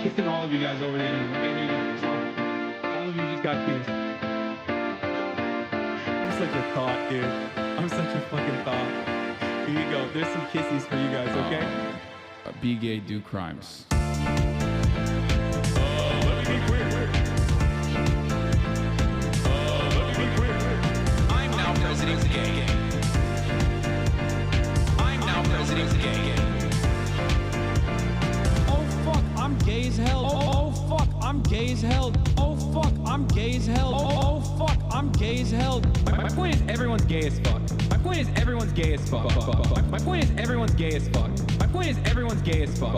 kissing all of you guys over there. All of you just got kissed. I'm such a thought, dude. I'm such a fucking thought. Here you go. There's some kisses for you guys, okay? Be gay, do crimes. I'm now president gay. I'm now president gay. Oh fuck, I'm gay as hell. Oh fuck, I'm gay as hell. Oh fuck, I'm gay as hell. Oh fuck, I'm gay as hell. My point is everyone's gay as fuck. My point is everyone's gay as fuck. My point is everyone's gay as fuck. My point is everyone's gay as fuck.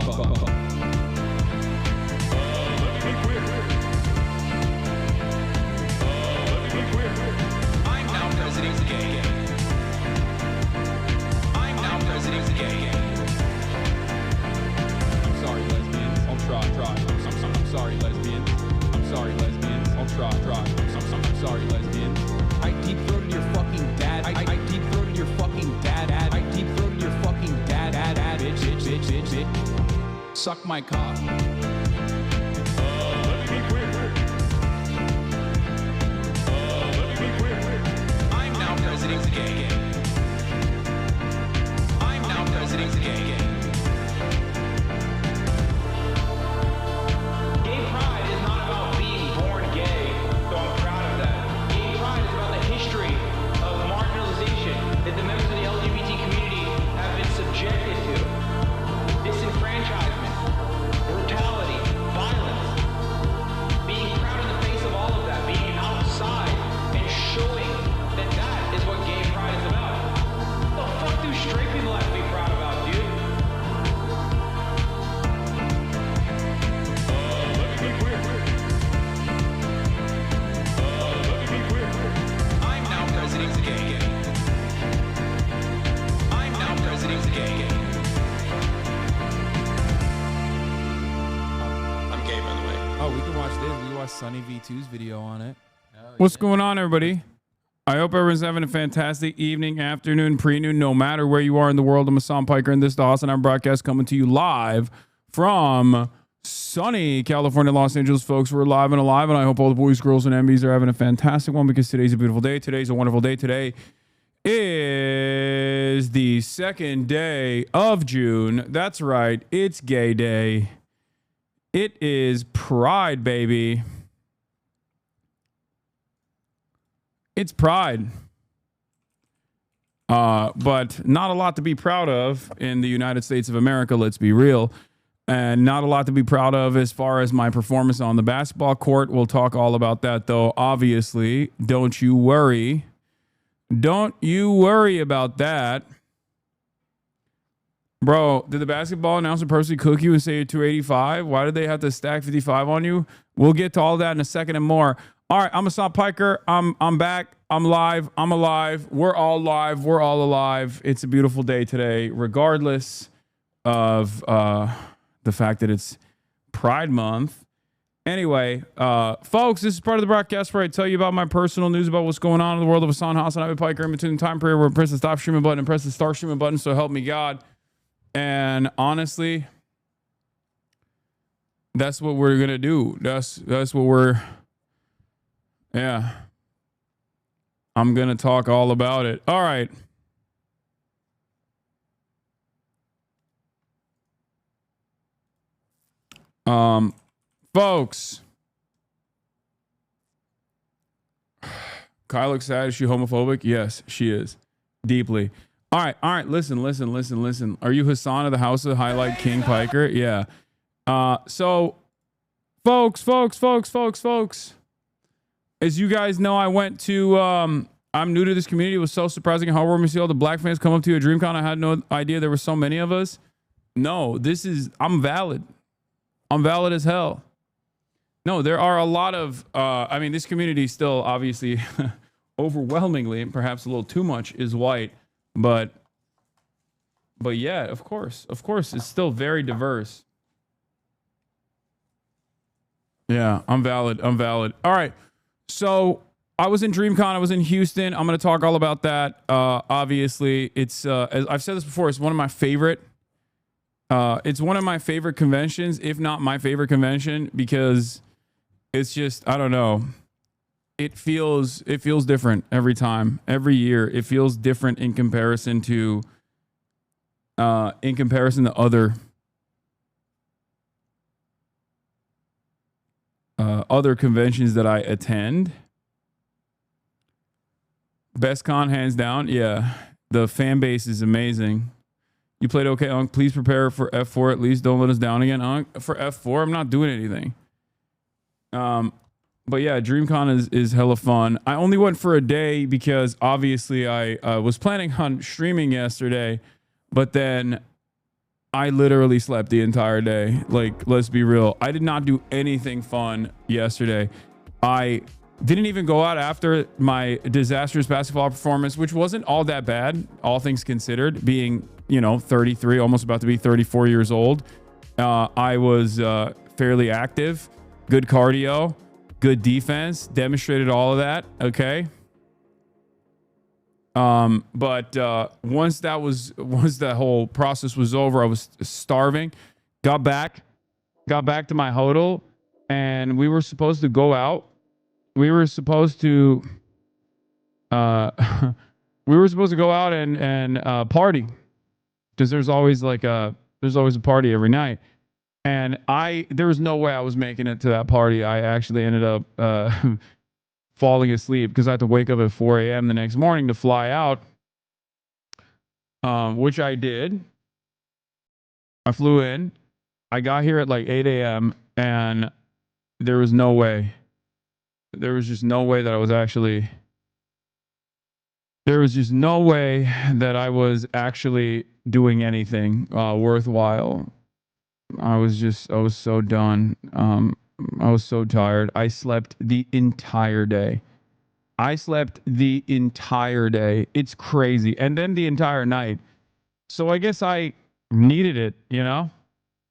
I'm now president gay. I'm now president gay. I'm sorry, lesbians. I'll try. I'm sorry, lesbians. I'm sorry, lesbians. I'll try. I'm sorry, lesbians. I deep throated your fucking dad. I deep throated your fucking dad. I deep throated your fucking dad. Bitch. Suck my cock. I'm now president gay. I'm now president gay. Gay pride is not about being born gay, so I'm proud of that. Gay pride is about the history of marginalization that the members of the LGBT community have been subjected to. Disenfranchisement, brutality, violence. Being proud in the face of all of that, being outside and showing that that is what gay pride is about. What the fuck do straight people have to be proud about, dude? I'm now president gay. I'm now president gay. I'm gay, by the way. Oh, we can watch this. We can watch Sunny V2's video on it. What's going on, everybody? I hope everyone's having a fantastic evening, afternoon, pre-noon, no matter where you are in the world. I'm Hasan Piker, and this is the Hasanabi broadcast coming to you live from sunny California, Los Angeles, folks. We're live and alive, and I hope all the boys, girls, and MBs are having a fantastic one because today's a beautiful day. Today's a wonderful day. Today is the second day of June. That's right. It's gay day. It is Pride, baby. It's Pride. But not a lot to be proud of in the United States of America, let's be real. And not a lot to be proud of as far as my performance on the basketball court. We'll talk all about that, though, obviously. Don't you worry. Don't you worry about that. Bro, did the basketball announcer personally cook you and say you're 285? Why did they have to stack 55 on you? We'll get to all that in a second and more. All right, I'm Hasan Piker. I'm back. I'm live. I'm alive. We're all live. We're all alive. It's a beautiful day today, regardless of the fact that it's Pride Month. Anyway, folks, this is part of the broadcast where I tell you about my personal news about what's going on in the world of Hasan Hasanabi Piker in between the time period where I press the stop streaming button and press the start streaming button, so help me God. And honestly, that's what we're gonna do. That's what we're. Yeah. I'm gonna talk all about it. All right. Folks. Kyle looks sad. Is she homophobic? Yes, she is. Deeply. All right. Listen. Are you Hasan of the House of Highlight King Piker? Yeah. So, folks. As you guys know, I went to, I'm new to this community. It was so surprising how warm you see all the black fans come up to you at Dreamcon. I had no idea there were so many of us. No, I'm valid. I'm valid as hell. No, there are a lot of, this community still obviously overwhelmingly, and perhaps a little too much, is white. But yeah, of course, it's still very diverse. Yeah, I'm valid. All right. So I was in Dreamcon. I was in Houston. I'm going to talk all about that. Obviously, it's, as I've said this before, it's one of my favorite It's one of my favorite conventions, if not my favorite convention, because it's just, I don't know. It feels different every time, every year. It feels different in comparison to other conventions that I attend. Best con hands down. Yeah. The fan base is amazing. You played okay, Unc. Please prepare for F4 at least. Don't let us down again, Unc. For F4, I'm not doing anything. But yeah, Dreamcon is hella fun. I only went for a day because obviously I was planning on streaming yesterday, but then I literally slept the entire day. Like, let's be real. I did not do anything fun yesterday. I didn't even go out after my disastrous basketball performance, which wasn't all that bad, all things considered, being, 33, almost about to be 34 years old. I was fairly active, good cardio, good defense, demonstrated all of that. Okay. But once that whole process was over, I was starving, got back to my hotel, and we were supposed to go out. We were supposed to go out and party, because there's always a party every night. And there was no way I was making it to that party. I actually ended up falling asleep because I had to wake up at 4 a.m. the next morning to fly out, which I did. I flew in. I got here at like 8 a.m. and there was no way. There was just no way that I was actually. There was just no way that I was actually doing anything worthwhile. I was so done. I was so tired. I slept the entire day. It's crazy. And then the entire night. So I guess I needed it, The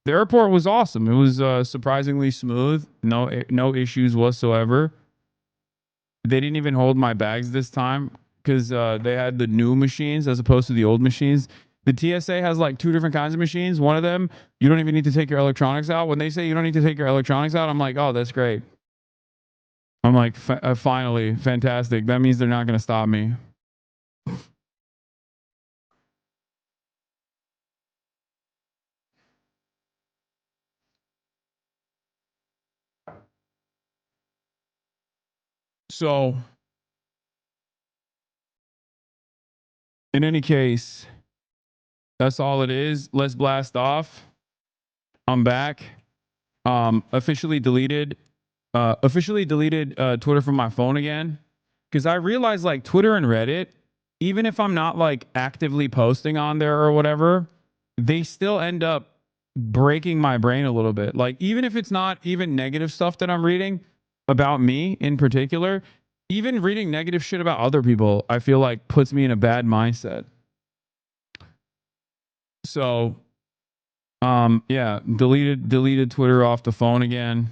airport was awesome. It was surprisingly smooth. No issues whatsoever. They didn't even hold my bags this time because they had the new machines as opposed to the old machines. The TSA has like two different kinds of machines. One of them, you don't even need to take your electronics out. When they say you don't need to take your electronics out, I'm like, oh, that's great. I'm like, finally, fantastic. That means they're not going to stop me. So, in any case, that's all it is. Let's blast off. I'm back. Officially deleted Twitter from my phone again, because I realized like Twitter and Reddit, even if I'm not like actively posting on there or whatever, they still end up breaking my brain a little bit. Like, even if it's not even negative stuff that I'm reading about me in particular, even reading negative shit about other people, I feel like puts me in a bad mindset. So, yeah, deleted Twitter off the phone again.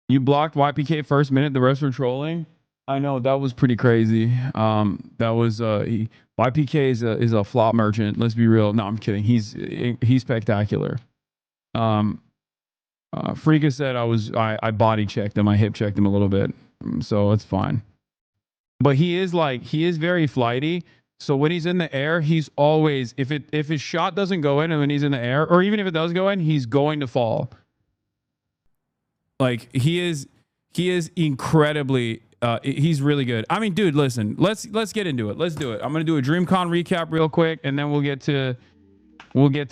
You blocked YPK first minute, the rest were trolling. I know, that was pretty crazy. That was YPK is a flop merchant. Let's be real. No, I'm kidding. He's spectacular. Freaka said I body checked him. I hip checked him a little bit, so it's fine. But he is very flighty. So when he's in the air, he's always, if his shot doesn't go in and when he's in the air, or even if it does go in, he's going to fall. Like, he is incredibly he's really good. I mean, dude, listen, let's get into it. Let's do it. I'm gonna do a DreamCon recap real quick, and then we'll get to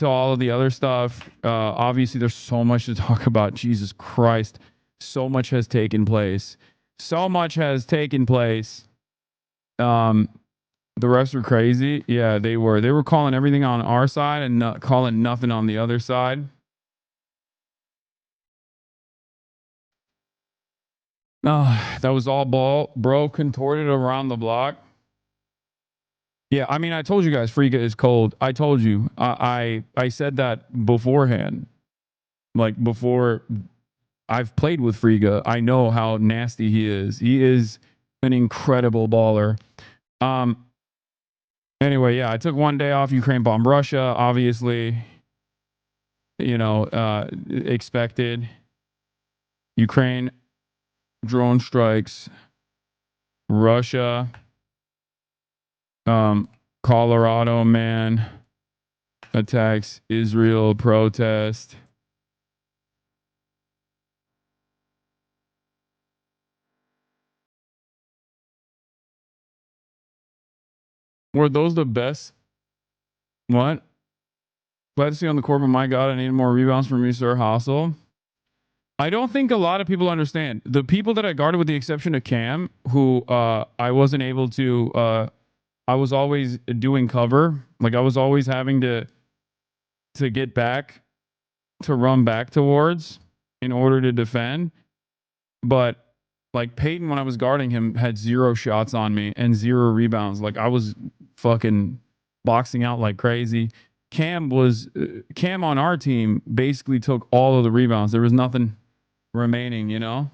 all of the other stuff. Obviously, there's so much to talk about. Jesus Christ, so much has taken place. The refs were crazy. Yeah, they were calling everything on our side and not calling nothing on the other side. That was all ball, bro. Contorted around the block. Yeah, I mean, I told you guys, Freaka is cold. I told you. I said that beforehand. Like, before I've played with Freaka, I know how nasty he is. He is an incredible baller. Anyway, yeah, I took 1 day off. Ukraine bombed Russia, obviously. You know, expected. Ukraine drone strikes Russia. Colorado man attacks Israel protest. Were those the best? What? Glad to see on the court, but my God, I need more rebounds from you, Sir Hassel. I don't think a lot of people understand. The people that I guarded, with the exception of Cam, who I wasn't able to. I was always doing cover. Like I was always having to get back, to run back towards in order to defend. But like Peyton, when I was guarding him, had 0 shots on me and 0 rebounds. Like I was fucking boxing out like crazy. Cam on our team basically took all of the rebounds. There was nothing remaining, you know?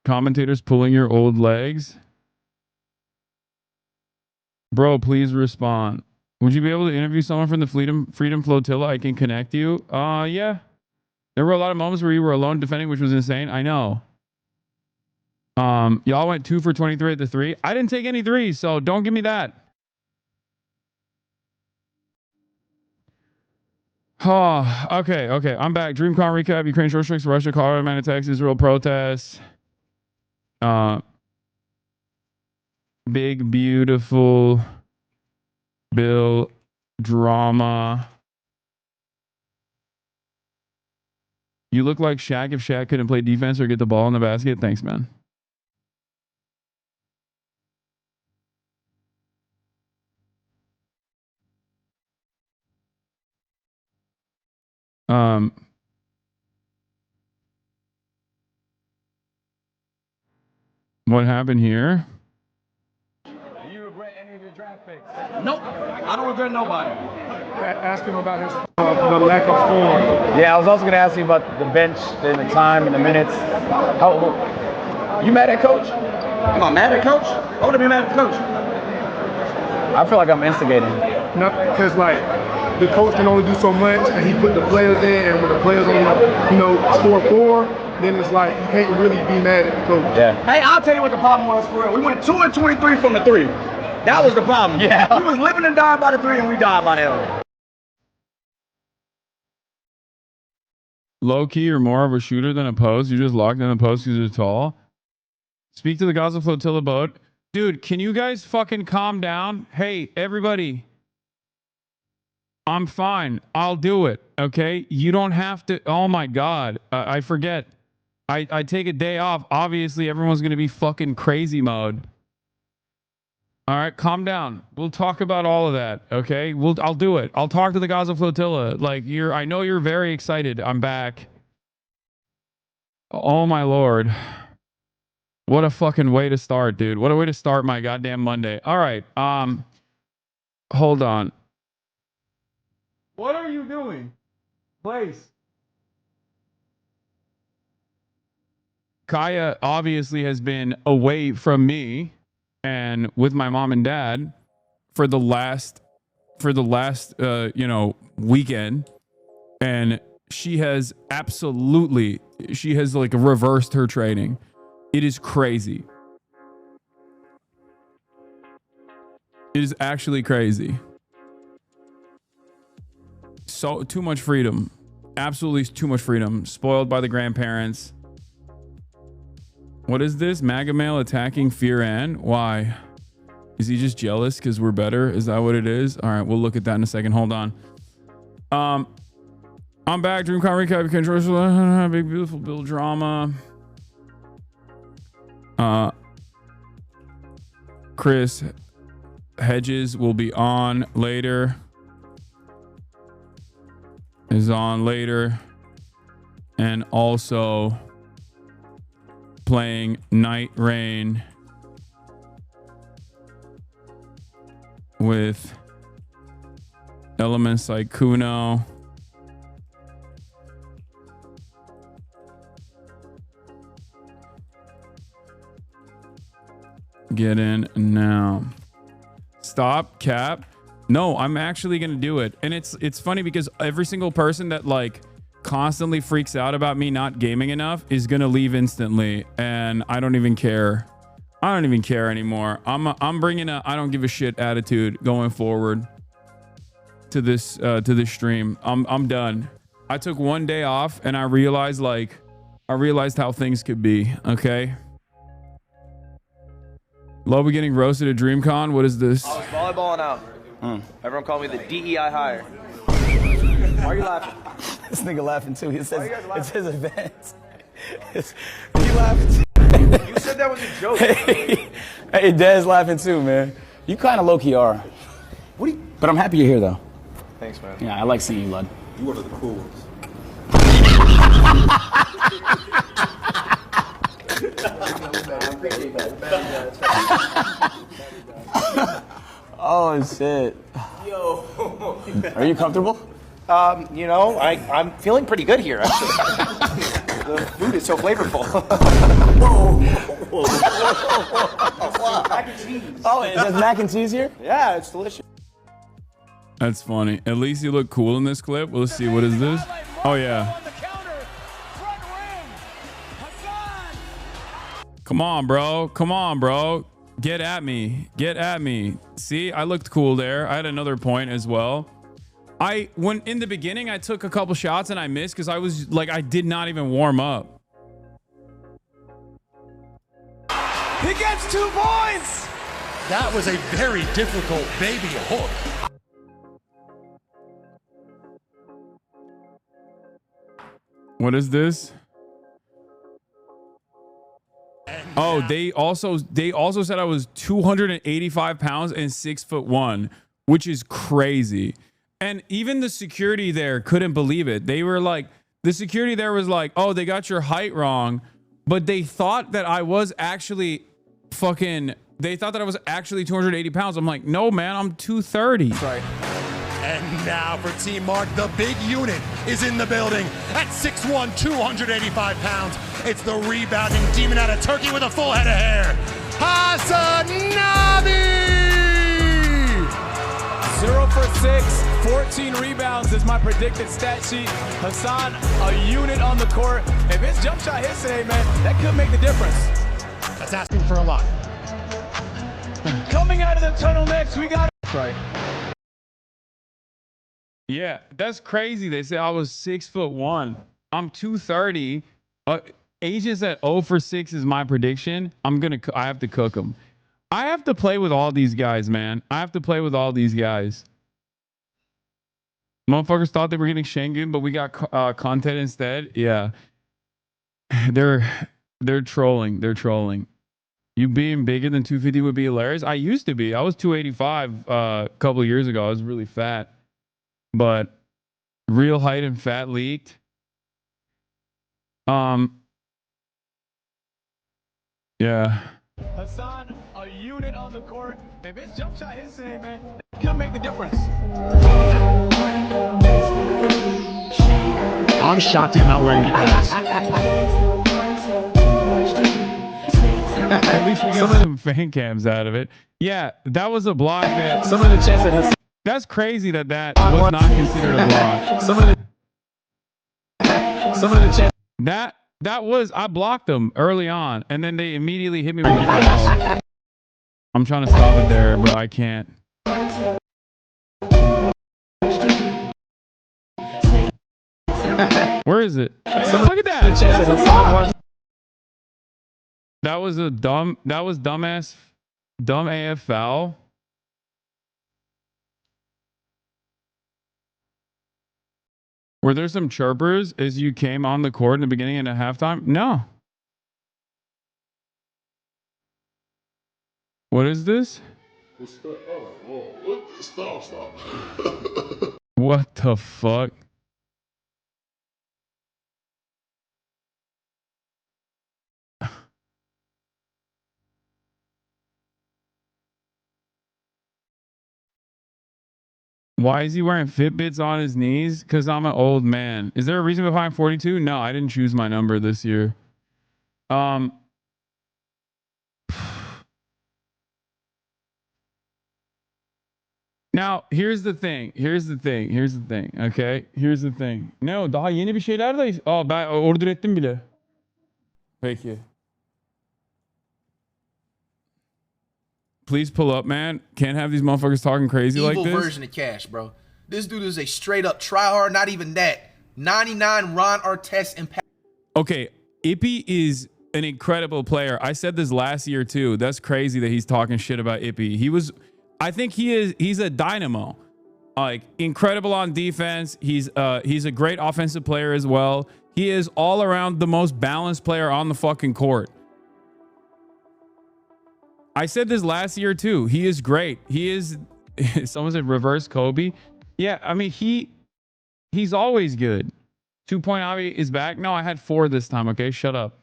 Commentators pulling your old legs. Bro, please respond. Would you be able to interview someone from the Freedom Flotilla? I can connect you. Yeah. There were a lot of moments where you were alone defending, which was insane. I know. Y'all went 2 for 23 at the 3. I didn't take any 3s, so don't give me that. Oh, okay. I'm back. Dreamcon recap. Ukraine short strikes Russia. Colorado man attacks Israel protests. Big beautiful Bill drama. You look like Shaq if Shaq couldn't play defense or get the ball in the basket. Thanks, man. What happened here? Do you regret any of your draft picks? Nope. I don't regret nobody. Ask him about his the lack of form. Yeah, I was also going to ask you about the bench and the time and the minutes. You mad at coach? Am I mad at coach? I would have been mad at coach. I feel like I'm instigating. No, because like the coach can only do so much, and he put the players in, and when the players only score 4, then it's like you can't really be mad at the coach. Yeah. Hey, I'll tell you what the problem was for real. We went 2 and 23 from the 3. That was the problem. Yeah. We was living and dying by the 3, and we died by the other. Low key, you're more of a shooter than a post. You just locked in the post because you're tall. Speak to the Gaza Flotilla boat. Dude, can you guys fucking calm down? Hey, everybody. I'm fine. I'll do it. Okay? You don't have to. Oh my God. I forget. I take a day off. Obviously, everyone's going to be fucking crazy mode. All right, calm down. We'll talk about all of that. Okay? I'll do it. I'll talk to the Gaza Flotilla. Like I know you're very excited. I'm back. Oh my Lord. What a fucking way to start, dude. What a way to start my goddamn Monday. All right. Hold on. What are you doing? Place. Kaya obviously has been away from me and with my mom and dad for the last weekend, and she has like reversed her training. It is crazy. It is actually crazy. So too much freedom. Absolutely too much freedom. Spoiled by the grandparents. What is this? MAGA male attacking Fear Ann? Why? Is he just jealous because we're better? Is that what it is? All right, we'll look at that in a second. Hold on. I'm back. Dreamcon recap. Big beautiful Bill drama. Chris Hedges will be on later. Is on later. And also playing NITEREIGN with elements like Kuno, Get in now. Stop, cap. No, I'm actually gonna do it. And it's funny because every single person that like constantly freaks out about me not gaming enough is gonna leave instantly, and I don't even care. I don't even care anymore. I'm bringing a I don't give a shit attitude going forward to this stream. I'm done. I took one day off and I realized how things could be. Okay. Love getting roasted at Dreamcon. What is this? I was volleyballing out. Everyone called me the DEI hire. Why are you laughing? This nigga laughing too. He says it's his event. You laughing too? You said that was a joke. Hey, Dez laughing too, man. You kind of low-key are. What do you... But I'm happy you're here, though. Thanks, man. Yeah, I like seeing you, Lud. You one of the cool ones. Oh, shit. Yo. Are you comfortable? You know, I'm feeling pretty good here, actually. The food is so flavorful. Mac and cheese. Oh, is there mac and cheese here? Yeah, it's delicious. That's funny. At least you look cool in this clip. Well, let's see. What is this? Oh, yeah. Come on, bro. Come on, bro. Get at me. Get at me. See, I looked cool there. I had another point as well. When in the beginning, I took a couple shots and I missed because I was like, I did not even warm up. He gets 2 points! That was a very difficult baby hook. What is this? Oh, they also said I was 285 pounds and 6'1", which is crazy. And even the security there couldn't believe it. They were like, the security there was like, oh, they got your height wrong. But they thought that I was actually they thought that I was actually 280 pounds. I'm like, no, man, I'm 230. That's right. And now for Team Mark, the big unit is in the building at 6'1", 285 pounds. It's the rebounding demon out of Turkey with a full head of hair, Hasanabi! 0 for 6, 14 rebounds is my predicted stat sheet. Hasan, a unit on the court. If his jump shot hits today, man, that could make the difference. That's asking for a lot. Coming out of the tunnel next, we got... That's right. Yeah, that's crazy. They say I was 6'1". I'm 230. Ages at 0 for 6 is my prediction. I have to cook them. I have to play with all these guys, man. I have to play with all these guys. Motherfuckers thought they were getting Shengun, but we got content instead. Yeah. They're trolling. They're trolling. You being bigger than 250 would be hilarious. I used to be. I was 285 a couple of years ago. I was really fat. But real height and fat leaked. Yeah. Hasan, a unit on the court. If his jump shot hits today, man, that could make the difference. I'm shocked he's not wearing pants. At least we got some fan cams out of it. Yeah, that was a block that... Some of the chance that has... That's crazy that was not considered a block. Some of the chance... That was... I blocked them early on, and then they immediately hit me with the foul. I'm trying to stop it there, but I can't. Where is it? Look at that! That was dumb AF foul. Were there some chirpers as you came on the court in the beginning and at halftime? No. What is this? Stop. What the fuck? Why is he wearing Fitbits on his knees? Because I'm an old man. Is there a reason behind 42? No, I didn't choose my number this year. Now, here's the thing. Okay? Here's the thing. No, daha yeni bir şeyler de... ben order ettim bile. Peki. Please pull up, man. Can't have these motherfuckers talking crazy like this. Evil version of Cash, bro. This dude is a straight up tryhard, not even that. 99 Ron Artest and Okay, Ippy is an incredible player. I said this last year too. That's crazy that he's talking shit about Ippy. I think he's a dynamo. Like incredible on defense. He's a great offensive player as well. He is all around the most balanced player on the fucking court. I said this last year too. He is great. He is someone said reverse Kobe. Yeah, I mean he's always good. 2-point Avi is back. No, I had 4 this time, okay? Shut up.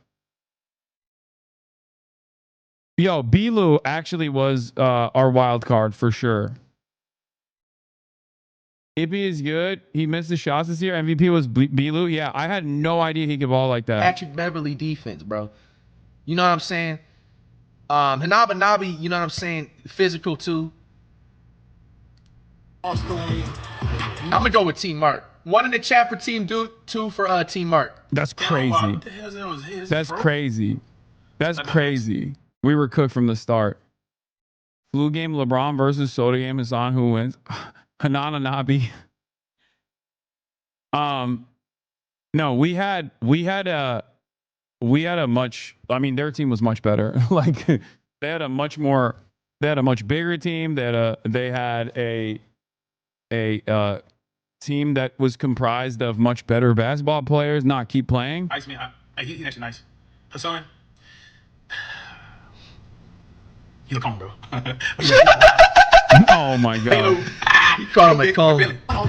Yo, Bilu actually was our wild card for sure. Ippy is good. He missed the shots this year. MVP was Bilu. Yeah, I had no idea he could ball like that. Patrick Beverly defense, bro. You know what I'm saying? Hanabi, you know what I'm saying? Physical too. I'm gonna go with Team Mark. 1 in the chat for Team Duke, 2 for Team Mark. That's crazy. That's crazy. That's crazy. We were cooked from the start. Flu game LeBron versus Soda game Hasan, who wins? Hasanabi. No, we had a much, I mean, their team was much better. Like they had a much bigger team. They had a team that was comprised of much better basketball players. Not keep playing. Nice, man. He's actually nice. Hasan, you look calm, bro. Oh my god. You call him a cone. All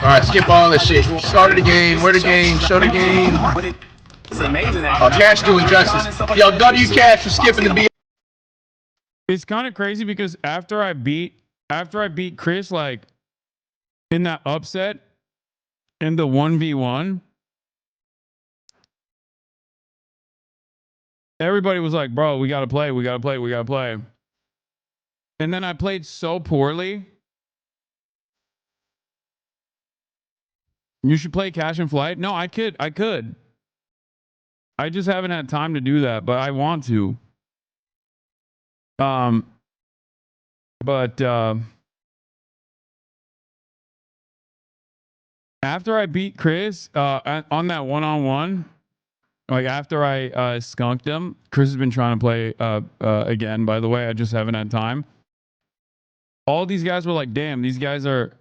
right, skip all this shit. Started the game. Where the game? Show the game. It's amazing that Cash doing justice. Yo, W Cash for skipping the beat. It's kind of crazy because after I beat Chris, like in that upset in the 1v1, everybody was like, bro, we gotta play. And then I played so poorly. You should play Cash and Flight. No, I could. I just haven't had time to do that, but I want to. After I beat Chris on that one-on-one, like after I skunked him, Chris has been trying to play again, by the way. I just haven't had time. All these guys were like, damn, these guys are...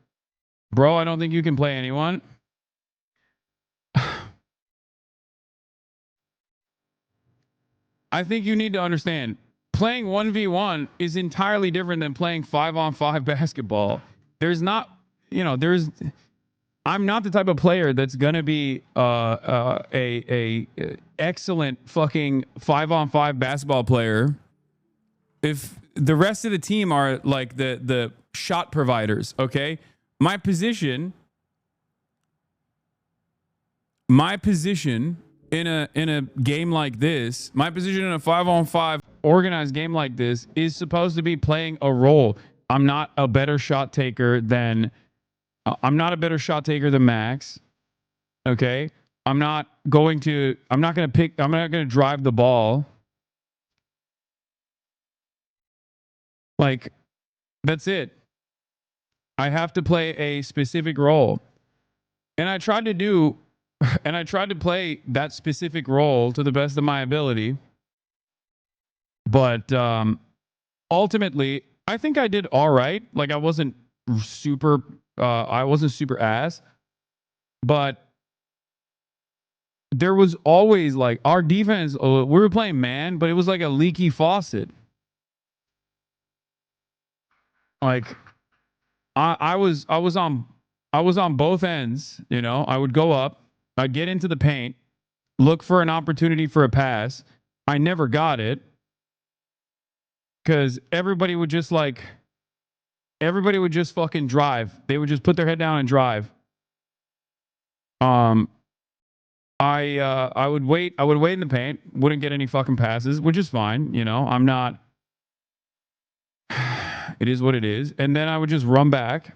Bro, I don't think you can play anyone. I think you need to understand, playing 1v1 is entirely different than playing 5-on-5 basketball. There's not, I'm not the type of player that's gonna be a excellent fucking 5-on-5 basketball player if the rest of the team are like the shot providers. Okay, my position in a game like this, my position in a 5-on-5 organized game like this is supposed to be playing a role. I'm not a better shot taker than Max. Okay? I'm not going to drive the ball. Like, that's it. I have to play a specific role. And I tried to play that specific role to the best of my ability. But ultimately, I think I did all right. Like I wasn't super ass. But there was always like our defense, we were playing man, but it was like a leaky faucet. Like I was on both ends, I would go up, I'd get into the paint, look for an opportunity for a pass. I never got it because everybody would just fucking drive. They would just put their head down and drive. I would wait in the paint, wouldn't get any fucking passes, which is fine. I'm not, It is what it is. And then I would just run back.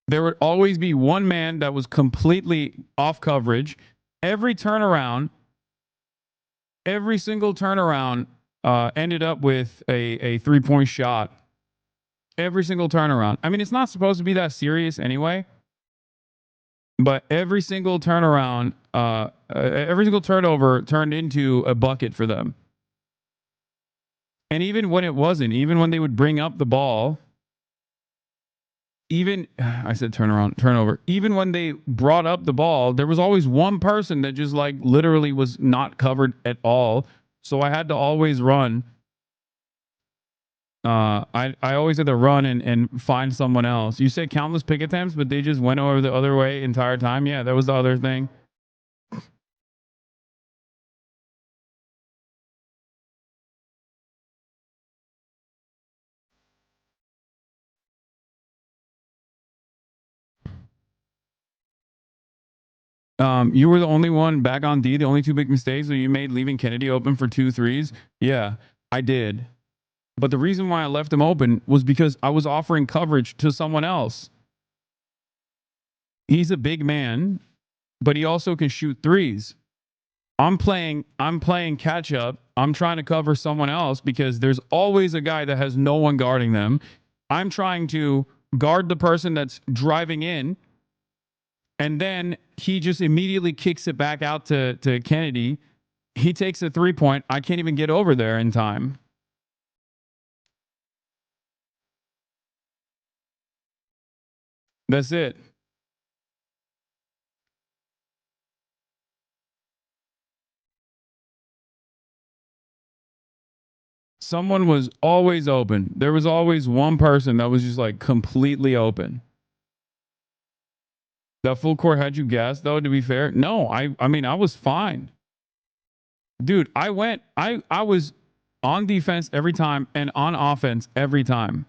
There would always be one man that was completely off coverage. Every turnaround, every single turnaround ended up with a 3-point shot. Every single turnaround. I mean, it's not supposed to be that serious anyway. But every single turnaround, every single turnover turned into a bucket for them. And even when it wasn't, even when they would bring up the ball, I said turnover. Even when they brought up the ball, there was always one person that just like literally was not covered at all. So I had to always run. I always had to run and find someone else. You said countless pick attempts, but they just went over the other way entire time. Yeah, that was the other thing. You were the only one back on D. The only two big mistakes that you made leaving Kennedy open for 2 threes. Yeah, I did. But the reason why I left him open was because I was offering coverage to someone else. He's a big man, but he also can shoot threes. I'm playing catch up. I'm trying to cover someone else because there's always a guy that has no one guarding them. I'm trying to guard the person that's driving in. And then he just immediately kicks it back out to Kennedy. He takes a 3-point. I can't even get over there in time. That's it. Someone was always open. There was always one person that was just like completely open. That full court had you gassed though, to be fair? No, I mean, I was fine. Dude, I was on defense every time and on offense every time.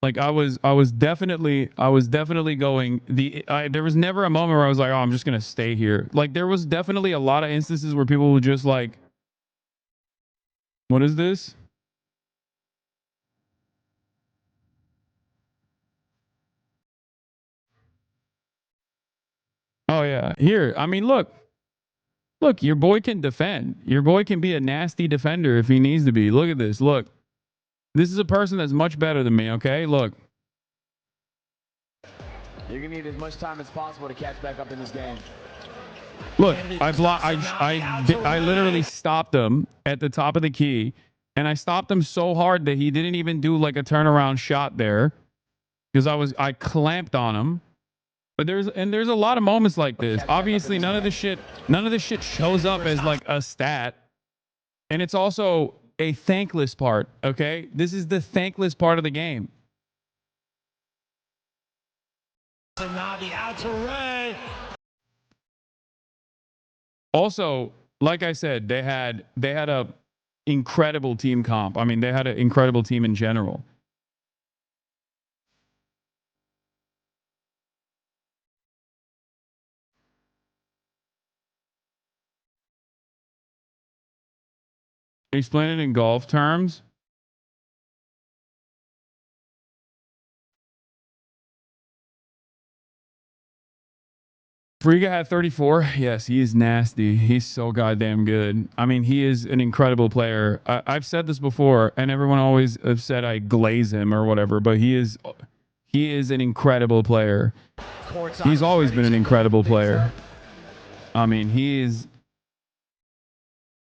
Like I was definitely going there was never a moment where I was like, oh, I'm just going to stay here. Like there was definitely a lot of instances where people would just like, what is this? Oh yeah. Here, I mean, look, your boy can defend. Your boy can be a nasty defender if he needs to be. Look at this. Look, this is a person that's much better than me. Okay, look. You're gonna need as much time as possible to catch back up in this game. Look, I literally stopped him at the top of the key, and I stopped him so hard that he didn't even do like a turnaround shot there, because I clamped on him. But there's a lot of moments like this. Obviously, none of this shit shows up as like a stat, and it's also a thankless part. Okay, this is the thankless part of the game. Hasanabi out to Ray. Also, like I said, they had a incredible team comp. I mean, they had an incredible team in general. Explain it in golf terms. Friga had 34. Yes, he is nasty. He's so goddamn good. I mean, he is an incredible player. I've said this before, and everyone always have said I glaze him or whatever, but he is an incredible player. He's always been an incredible player. I mean,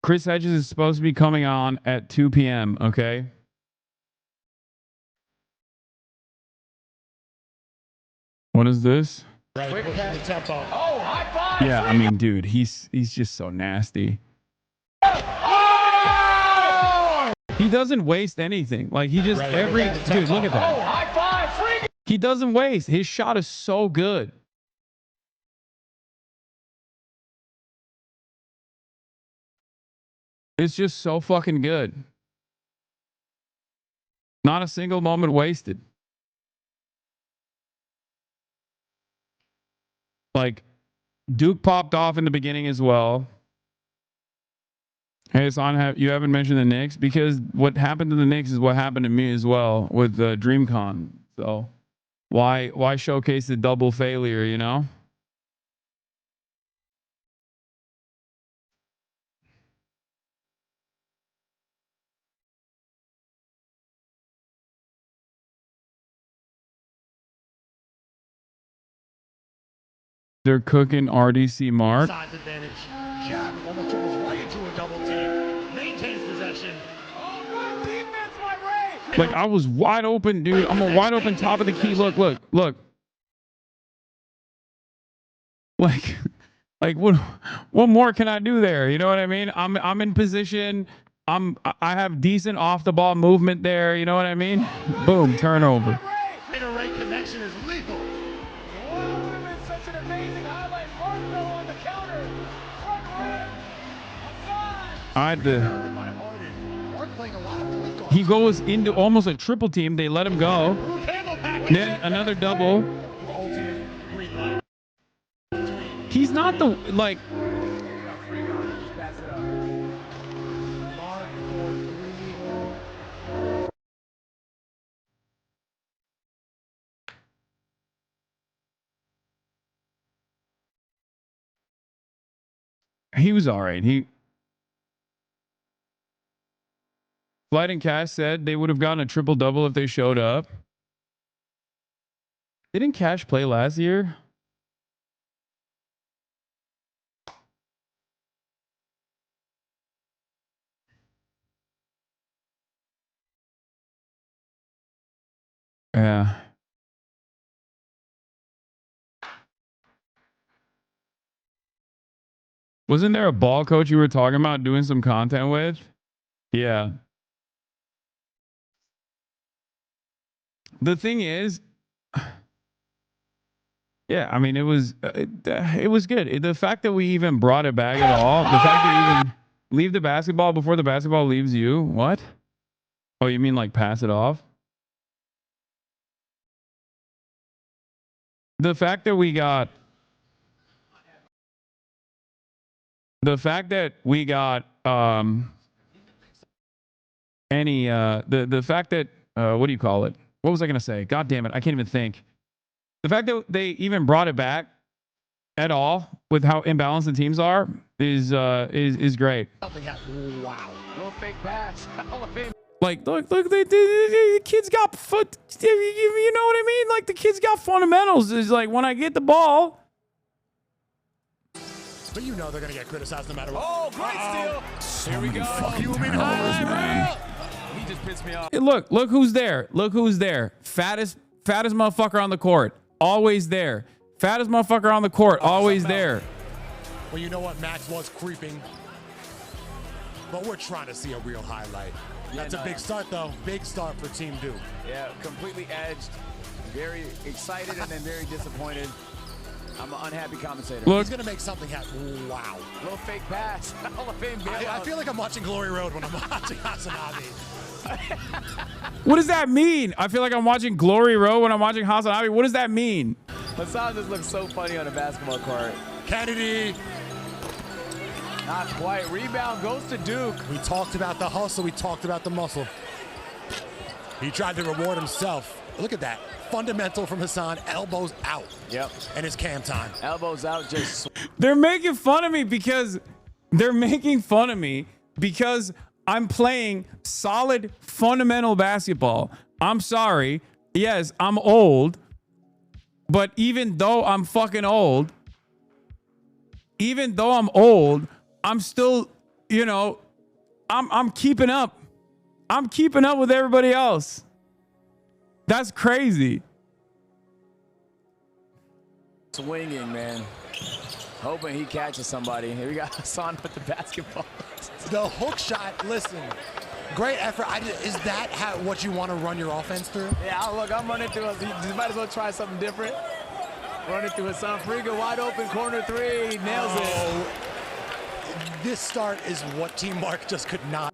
Chris Hedges is supposed to be coming on at 2 p.m., okay? What is this? Quick tempo. Oh, high five! Yeah, I mean, dude, he's just so nasty. He doesn't waste anything. Like he just dude, look at that. Oh, high five! Freak! He doesn't waste. His shot is so good. It's just so fucking good. Not a single moment wasted. Like Duke popped off in the beginning as well. Hey, Hasan, you haven't mentioned the Knicks because what happened to the Knicks is what happened to me as well with Dreamcon. So why showcase the double failure, you know? They're cooking RDC Mark. Size advantage. Jack almost dribbles right into a double team. Maintains possession. Oh, good defense by Ray. Like I was wide open, dude. I'm a wide open top of the key. Look. Like what more can I do there? You know what I mean? I'm in position. I have decent off the ball movement there. You know what I mean? Boom, turnover. Ray connection is lethal. Wow, would have been such an amazing highlight. Marco on the counter. Front rim. Hassan. He goes into almost a triple team. They let him go. Then another double. He's not the like. He was all right. Flight and Cash said they would have gotten a triple double if they showed up. Didn't Cash play last year? Yeah. Wasn't there a ball coach you were talking about doing some content with? Yeah. The thing is, yeah, I mean, it was good. The fact that we even brought it back at all, the fact that you even leave the basketball before the basketball leaves you. What? Oh, you mean like pass it off? The fact that we got the fact that what do you call it? What was I gonna say? God damn it, I can't even think. The fact that they even brought it back at all with how imbalanced the teams are is great. Wow. Little fake pass. Like, look, the kids got foot. You know what I mean? Like, the kids got fundamentals. Is like when I get the ball. But you know they're gonna get criticized no matter what. Oh, great steal. Here we go. Human highlight. He just pissed me off. Hey, look who's there. Look who's there. Fattest motherfucker on the court. Always there. Fattest motherfucker on the court. Always there. Well, you know what? Max was creeping. But we're trying to see a real highlight. That's a big start, though. Big start for Team Duke. Yeah, completely edged. Very excited and then very disappointed. I'm an unhappy commentator. Look. He's going to make something happen. Wow. Little fake pass. Hall of Fame I feel like I'm watching Glory Road when I'm watching Hasanabi. What does that mean? I feel like I'm watching Glory Road when I'm watching Hasanabi. What does that mean? Hasan just looks so funny on a basketball court. Kennedy. Not quite. Rebound goes to Duke. We talked about the hustle. We talked about the muscle. He tried to reward himself. Look at that. Fundamental from Hasan. Elbows out. Yep. And it's cam time. Elbows out. Just. They're making fun of me because I'm playing solid fundamental basketball. I'm sorry. Yes, I'm old. But even though I'm fucking old, I'm still, you know, I'm keeping up. I'm keeping up with everybody else. That's crazy. Swinging, man. Hoping he catches somebody. Here we got Hasan with the basketball. The hook shot, listen, great effort. Is that what you want to run your offense through? Yeah, look, I'm running through. You might as well try something different. Running through Hasan Friga, wide open, corner three, he nails it. This start is what Team Mark just could not.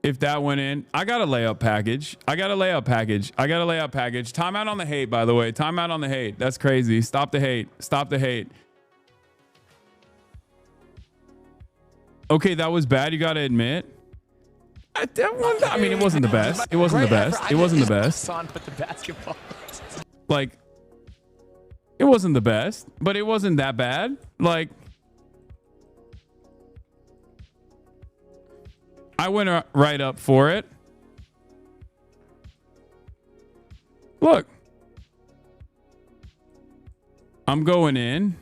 If that went in, I got a layup package. Timeout on the hate, by the way. Timeout on the hate. That's crazy. Stop the hate. Okay, that was bad. You got to admit. I mean, it wasn't the best. It wasn't the best. It wasn't the best. Hassan put the basketball. Like, it wasn't the best, but it wasn't that bad. Like, I went right up for it. Look, I'm going in.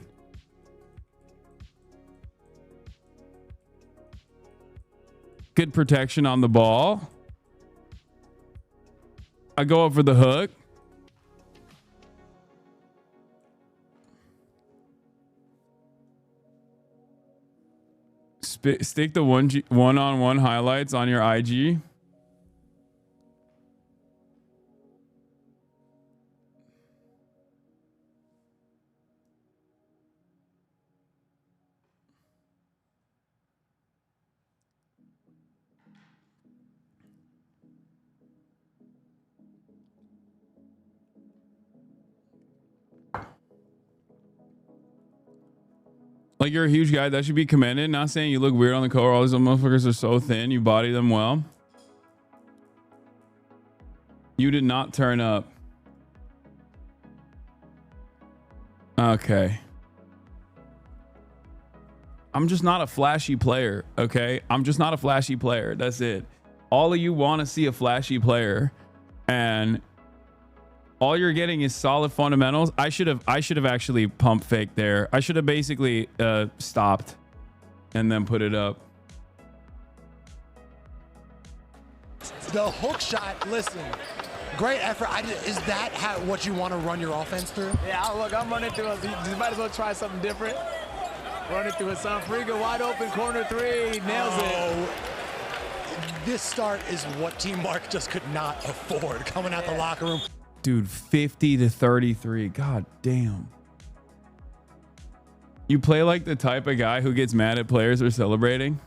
Good protection on the ball. I go up for the hook. Stick the one-on-one highlights on your IG. Like, you're a huge guy. That should be commended. Not saying you look weird on the cover. All these motherfuckers are so thin. You body them well. You did not turn up. Okay. I'm just not a flashy player, okay? I'm just not a flashy player. That's it. All of you want to see a flashy player, and all you're getting is solid fundamentals. I should have actually pump fake there. I should have basically stopped and then put it up. The hook shot, listen, great effort. Is that what you want to run your offense through? Yeah, look, I'm running through it. You might as well try something different. Running through it. Friga wide open, corner three, nails it. This start is what Team Mark just could not afford coming out the locker room. Dude, 50-33. God damn. You play like the type of guy who gets mad at players for celebrating.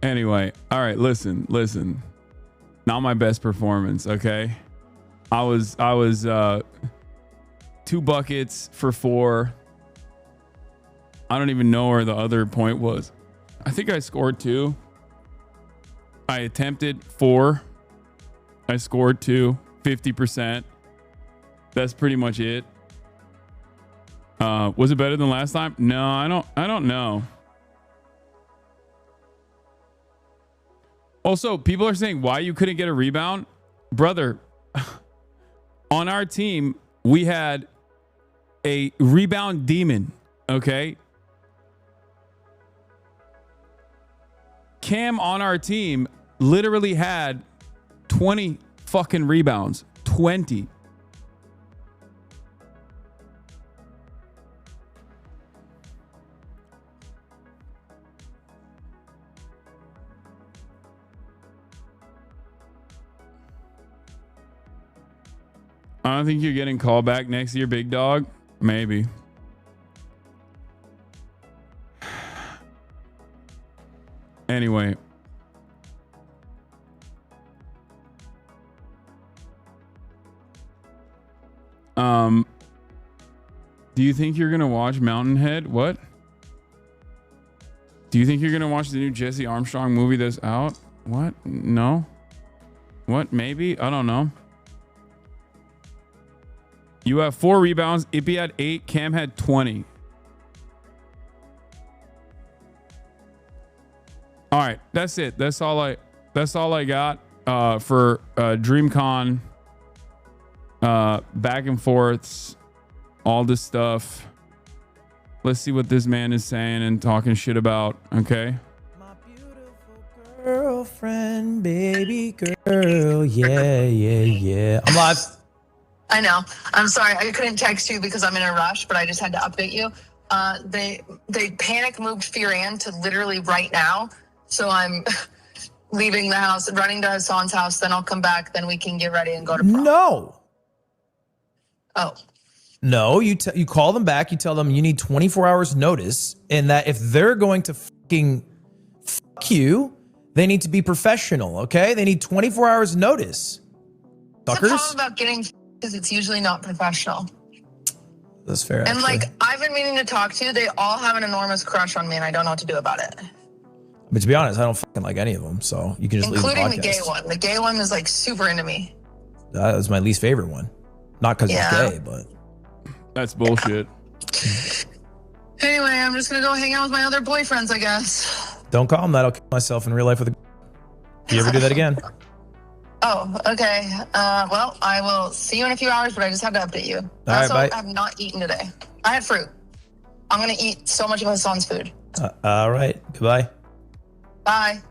Anyway, all right, listen. Not my best performance, okay? I was 2 buckets for 4. I don't even know where the other point was. I think I scored 2. I attempted 4. I scored 2, 50%. That's pretty much it. Was it better than last time? No, I don't know. Also, people are saying why you couldn't get a rebound. Brother, on our team, we had a rebound demon, okay? Cam on our team literally had 20 fucking rebounds. 20. I don't think you're getting called back next year, big dog. Maybe. Anyway. Do you think you're going to watch Mountainhead? What? Do you think you're going to watch the new Jesse Armstrong movie that's out? What? No. What? Maybe? I don't know. You have 4 rebounds. Ippy had 8. Cam had 20. All right, that's it. That's all I got for Dreamcon. Back and forths, all this stuff. Let's see what this man is saying and talking shit about. Okay. My beautiful girlfriend, baby girl. Yeah. I'm live. I know. I'm sorry. I couldn't text you because I'm in a rush, but I just had to update you. They panic moved Firan to literally right now. So I'm leaving the house, running to Hassan's house. Then I'll come back. Then we can get ready and go to prom. No. Oh. No, you call them back. You tell them you need 24 hours notice, and that if they're going to fucking fuck you, They need to be professional, okay? They need 24 hours notice. What's the Suckers. problem about getting because it's usually not professional. That's fair. And actually. like I've been meaning to talk to, they all have an enormous crush on me, and I don't know what to do about it. But to be honest, I don't fucking like any of them, so you can just Including leave the the podcast. gay one. The gay one is like super into me. That was my least favorite one. Not because Yeah. he's gay, but That's bullshit. Anyway, I'm just gonna go hang out with my other boyfriends, I guess. don't call him that. I'll kill myself in real life with a. If you ever do that again? Oh, okay. Well, I will see you in a few hours, but I just had to update you. right, Also, bye. I have not eaten today. I had fruit. I'm gonna eat so much of Hassan's food. All right. Goodbye. Bye.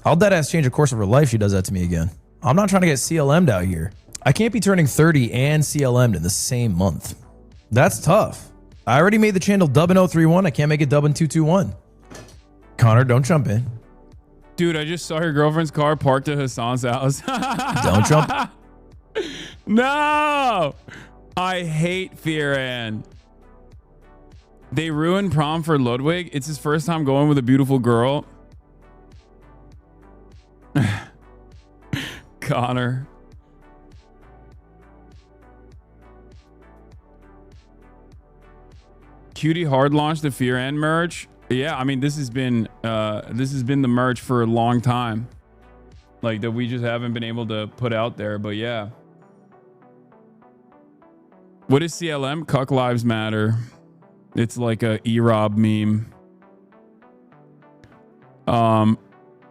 I'll deadass change the course of her life. She does that to me again. I'm not trying to get CLM'd out here. I can't be turning 30 and CLM'd in the same month. That's tough. I already made the channel dubbin 031. I can't make it dubbin 221. Connor, don't jump in. Dude, I just saw your girlfriend's car parked at Hassan's house. Don't jump. No! I hate Fearan. They ruined prom for Ludwig. It's his first time going with a beautiful girl. Connor. Cutie hard launched the Fearan merch. Yeah, I mean this has been the merch for a long time. Like that we just haven't been able to put out there, but yeah. What is CLM? Cuck Lives Matter. It's like a E-Rob meme.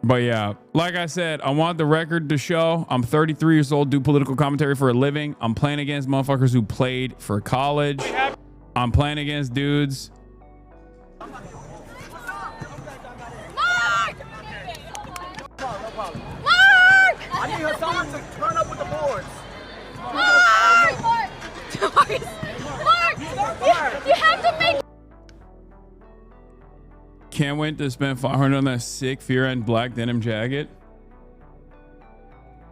But yeah, like I said, I want the record to show I'm 33 years old, do political commentary for a living. I'm playing against motherfuckers who played for college. I'm playing against dudes. I need Hassan to turn up with the boards. Mark, you have to make. Can't wait to spend 500 on that sick Fearan black denim jacket.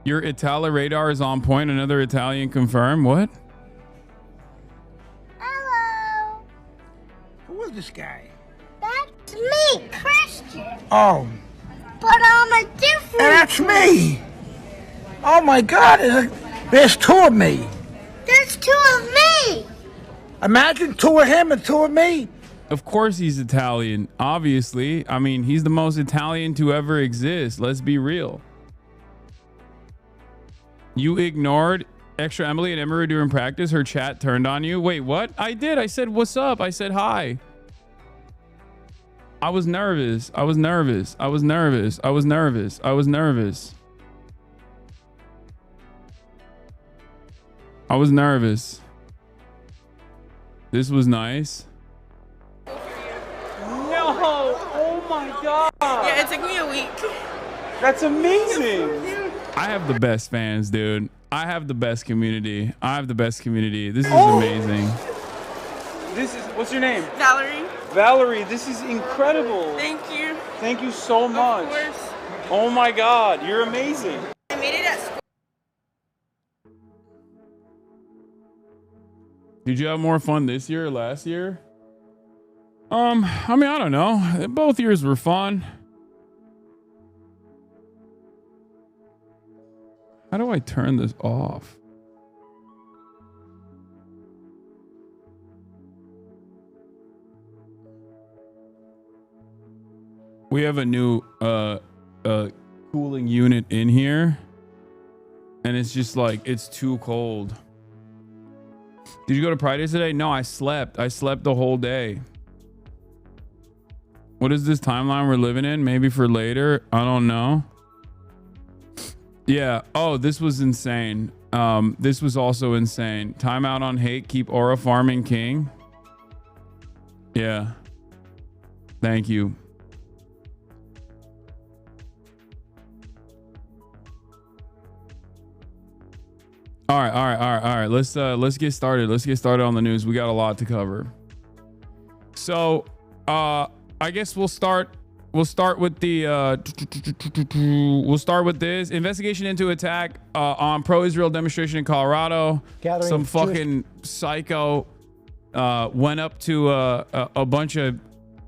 Your Itala radar is on point. Another Italian confirmed. What? Hello. Who is this guy? That's me, Christian. Oh, But I'm a different. that's me. Oh my God, there's two of me. There's two of me. Imagine two of him and two of me. Of course he's Italian. Obviously. I mean, he's the most Italian to ever exist. Let's be real. You ignored extra Emily and Emery during practice. Her chat turned on you. Wait, what? I did. I said, what's up? I said, hi. I was nervous. I was nervous. I was nervous. I was nervous. I was nervous. I was nervous. This was nice. No! Oh my God! Yeah, it took me a week. That's amazing! I have the best fans, dude. I have the best community. I have the best community. This is amazing. This is, what's your name? Valerie. Valerie, this is incredible. Thank you. Thank you so much. Of course. Oh my God, you're amazing. I made it at school. Did you have more fun this year or last year? I mean, I don't know. Both years were fun. How do I turn this off? We have a new cooling unit in here, and it's just like it's too cold. Did you go to Pride Days today? No, I slept. I slept the whole day. What is this timeline we're living in? Maybe for later. I don't know. Yeah. Oh, this was insane. This was also insane. Timeout on hate. Keep aura farming king. Yeah. Thank you. All right. Let's get started. Let's get started on the news. We got a lot to cover. So, I guess we'll start with the we'll start with this investigation into attack on pro-Israel demonstration in Colorado. Gathering Some of fucking psycho went up to a bunch of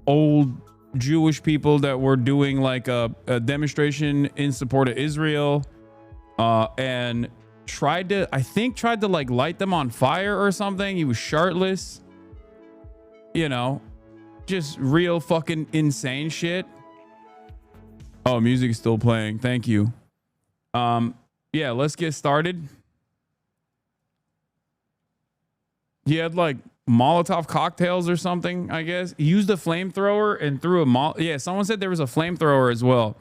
old Jewish people that were doing like a demonstration in support of Israel, and tried to like light them on fire or something. He was shirtless, you know, just real fucking insane shit. Oh, music is still playing. Thank you. Yeah, let's get started. He had like Molotov cocktails or something, I guess. He used a flamethrower and threw a yeah, someone said there was a flamethrower as well.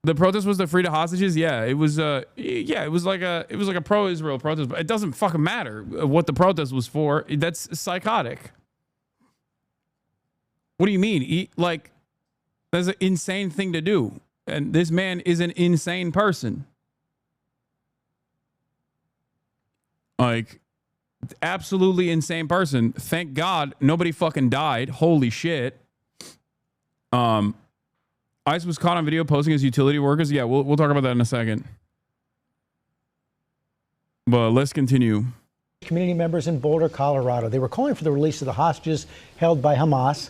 The protest was the free to hostages. Yeah, it was it was like a pro-Israel protest, but it doesn't fucking matter what the protest was for. That's psychotic. What do you mean? Like, that's an insane thing to do. And this man is an insane person. Like, absolutely insane person. Thank God nobody fucking died. Holy shit. ICE was caught on video posting as utility workers. Yeah, we'll talk about that in a second. But let's continue. Community members in Boulder, Colorado. They were calling for the release of the hostages held by Hamas.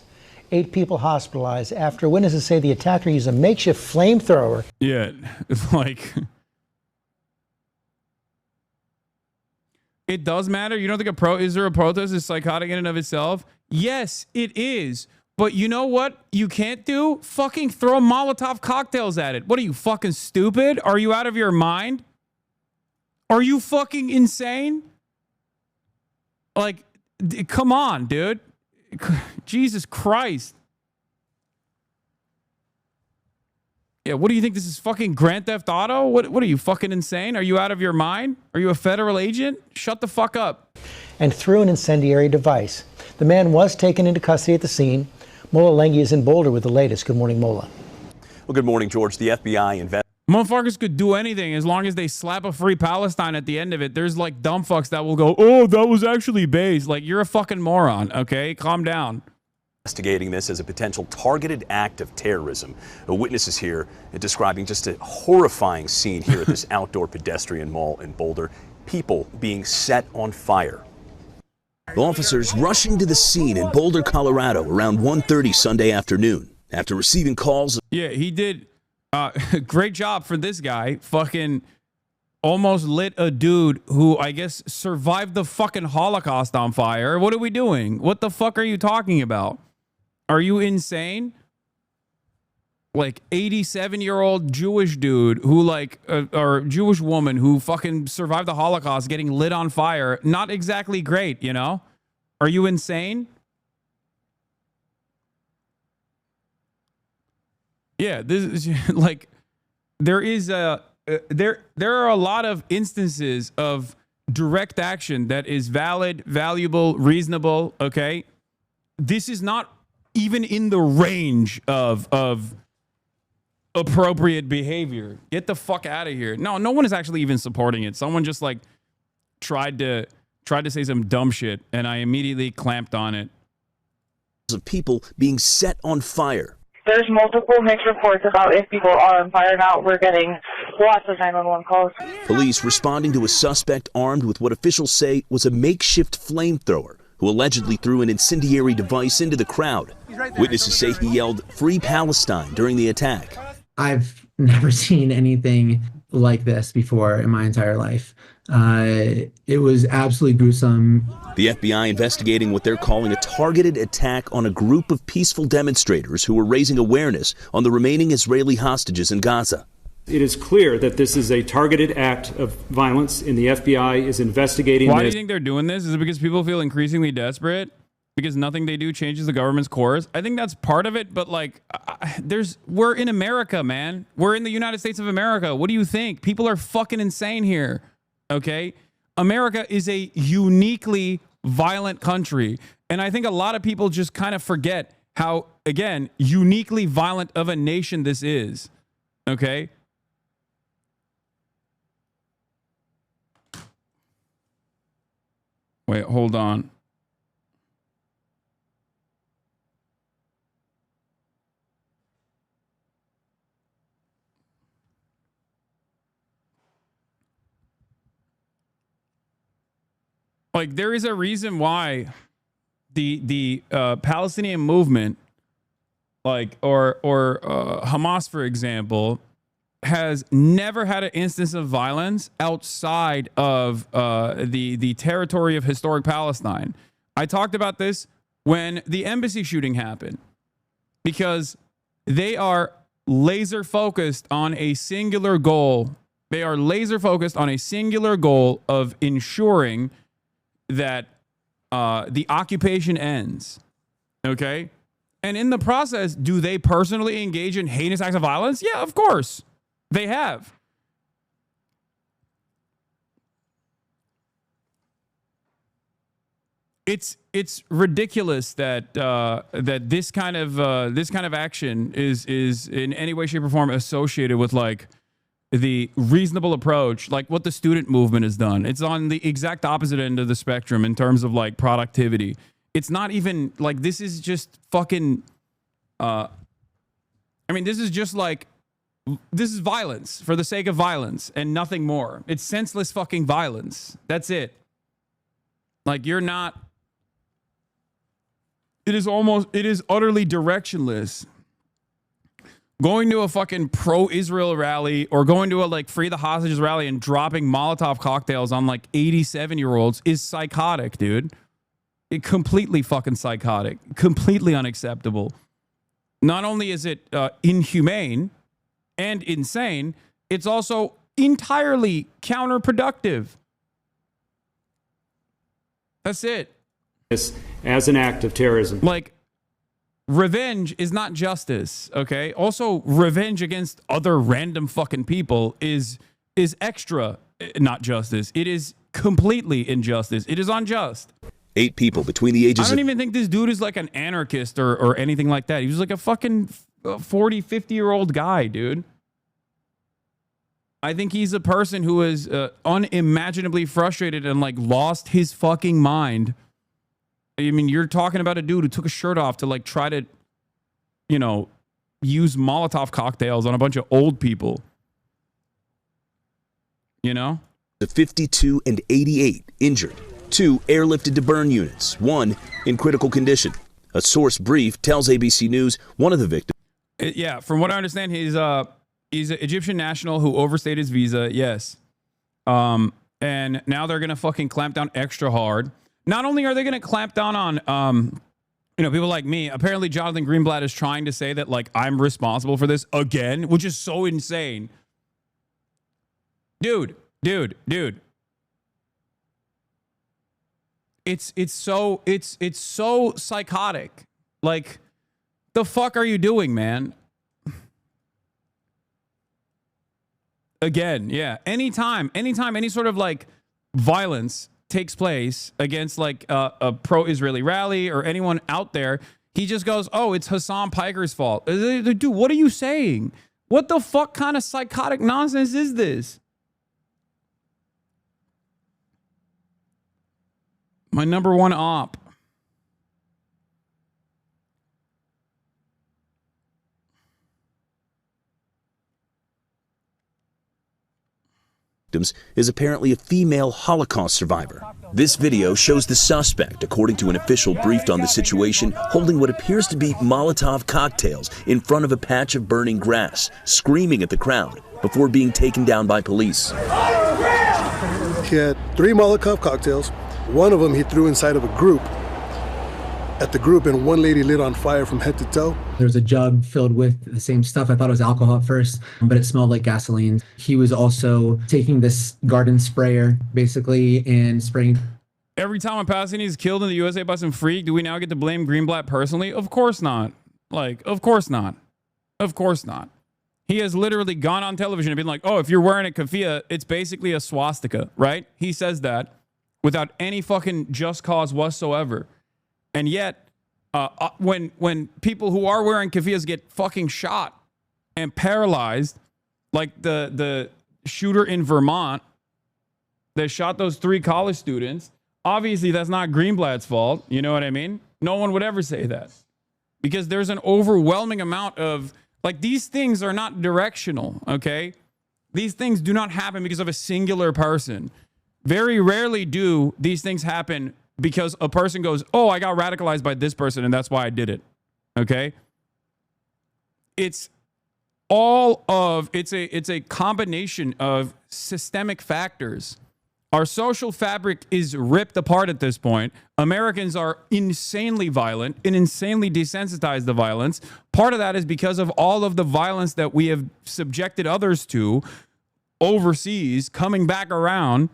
8 people hospitalized after witnesses say the attacker used a makeshift flamethrower. Yeah, it's like... It does matter. You don't think a pro-Israel protest is psychotic in and of itself? Yes, it is. But you know what you can't do? Fucking throw Molotov cocktails at it. What are you, fucking stupid? Are you out of your mind? Are you fucking insane? Like, come on, dude. Jesus Christ. Yeah, what do you think? This is fucking Grand Theft Auto? What are you, fucking insane? Are you out of your mind? Are you a federal agent? Shut the fuck up. And threw an incendiary device. The man was taken into custody at the scene. Mola Lengi is in Boulder with the latest. Good morning, Mola. Well, good morning, George. The FBI Motherfuckers could do anything as long as they slap a free Palestine at the end of it. There's like dumb fucks that will go, oh, that was actually base. Like, you're a fucking moron, okay? Calm down. Investigating this as a potential targeted act of terrorism. Witnesses here describing just a horrifying scene here at this outdoor pedestrian mall in Boulder. People being set on fire. Officers rushing to the scene in Boulder, Colorado around 1:30 Sunday afternoon after receiving calls. Yeah, he did. Great job for this guy. Fucking almost lit a dude who I guess survived the fucking Holocaust on fire. What are we doing? What the fuck are you talking about? Are you insane? Like 87-year-old Jewish dude who like, or Jewish woman who fucking survived the Holocaust getting lit on fire. Not exactly great, you know? Are you insane? Yeah, this is like, there are a lot of instances of direct action that is valid, valuable, reasonable, okay? This is not even in the range of appropriate behavior. Get the fuck out of here. No one is actually even supporting it. Someone just like tried to say some dumb shit and I immediately clamped on it. Of people being set on fire. There's multiple mixed reports about if people are on fire now. We're getting lots of 911 calls. Police responding to a suspect armed with what officials say was a makeshift flamethrower who allegedly threw an incendiary device into the crowd. Witnesses say he yelled, "Free Palestine," during the attack. I've never seen anything like this before in my entire life. It was absolutely gruesome. The FBI investigating what they're calling a targeted attack on a group of peaceful demonstrators who were raising awareness on the remaining Israeli hostages in Gaza. It is clear that this is a targeted act of violence, and the FBI is investigating Why do you think they're doing this? Is it because people feel increasingly desperate? Because nothing they do changes the government's course? I think that's part of it, but like, we're in America, man. We're in the United States of America. What do you think? People are fucking insane here, okay? America is a uniquely violent country, and I think a lot of people just kind of forget how, again, uniquely violent of a nation this is, okay? Wait, hold on. Like, there is a reason why the Palestinian movement, like or Hamas, for example, has never had an instance of violence outside of the territory of historic Palestine. I talked about this when the embassy shooting happened, because they are laser focused on a singular goal. They are laser focused on a singular goal of ensuring that the occupation ends. Okay? And in the process, do they personally engage in heinous acts of violence? Yeah, of course. They have. It's ridiculous that that this kind of action is in any way, shape, or form associated with like the reasonable approach, like what the student movement has done. It's on the exact opposite end of the spectrum in terms of like productivity. It's not even like, this is just fucking. I mean, this is just like, this is violence for the sake of violence and nothing more. It's senseless fucking violence. That's it. Like, you're not. It is utterly directionless. Going to a fucking pro-Israel rally or going to a like free the hostages rally and dropping Molotov cocktails on like 87-year-olds is psychotic, dude. It completely fucking psychotic. Completely unacceptable. Not only is it inhumane and insane, it's also entirely counterproductive. That's it. As an act of terrorism. Like, revenge is not justice, okay? Also, revenge against other random fucking people is extra not justice. It is completely injustice. It is unjust. 8 people between the ages I don't even think this dude is like an anarchist or anything like that. He was like a fucking 40, 50-year-old guy, dude. I think he's a person who is unimaginably frustrated and like lost his fucking mind. I mean, you're talking about a dude who took a shirt off to like try to, you know, use Molotov cocktails on a bunch of old people. You know? The 52 and 88 injured. 2 airlifted to burn units. 1 in critical condition. A source brief tells ABC News one of the victims. Yeah, from what I understand, he's an Egyptian national who overstayed his visa. Yes. And now they're gonna fucking clamp down extra hard. Not only are they going to clamp down on, you know, people like me. Apparently, Jonathan Greenblatt is trying to say that, like, I'm responsible for this again, which is so insane. Dude. It's so psychotic. Like, the fuck are you doing, man? Again, yeah. Anytime any sort of like violence takes place against like a pro-Israeli rally or anyone out there, he just goes, oh, it's Hasan Piker's fault. Dude, what are you saying? What the fuck kind of psychotic nonsense is this? My number one op. Is apparently a female Holocaust survivor. This video shows the suspect, according to an official briefed on the situation, holding what appears to be Molotov cocktails in front of a patch of burning grass, screaming at the crowd before being taken down by police. He had 3 Molotov cocktails. One of them he threw inside of a group. At the group, and one lady lit on fire from head to toe. There was a jug filled with the same stuff. I thought it was alcohol at first, but it smelled like gasoline. He was also taking this garden sprayer, basically, and spraying. Every time a Palestinian is killed in the USA by some freak, do we now get to blame Greenblatt personally? Of course not. Like, of course not. Of course not. He has literally gone on television and been like, oh, if you're wearing a keffiyeh, it's basically a swastika, right? He says that without any fucking just cause whatsoever. And yet, when people who are wearing keffiyehs get fucking shot and paralyzed, like the shooter in Vermont that shot those 3 college students, obviously that's not Greenblatt's fault. You know what I mean? No one would ever say that. Because there's an overwhelming amount of, like, these things are not directional, okay? These things do not happen because of a singular person. Very rarely do these things happen because a person goes, oh, I got radicalized by this person and that's why I did it. Okay? It's a combination of systemic factors. Our social fabric is ripped apart at this point. Americans are insanely violent and insanely desensitized to violence. Part of that is because of all of the violence that we have subjected others to overseas, coming back around.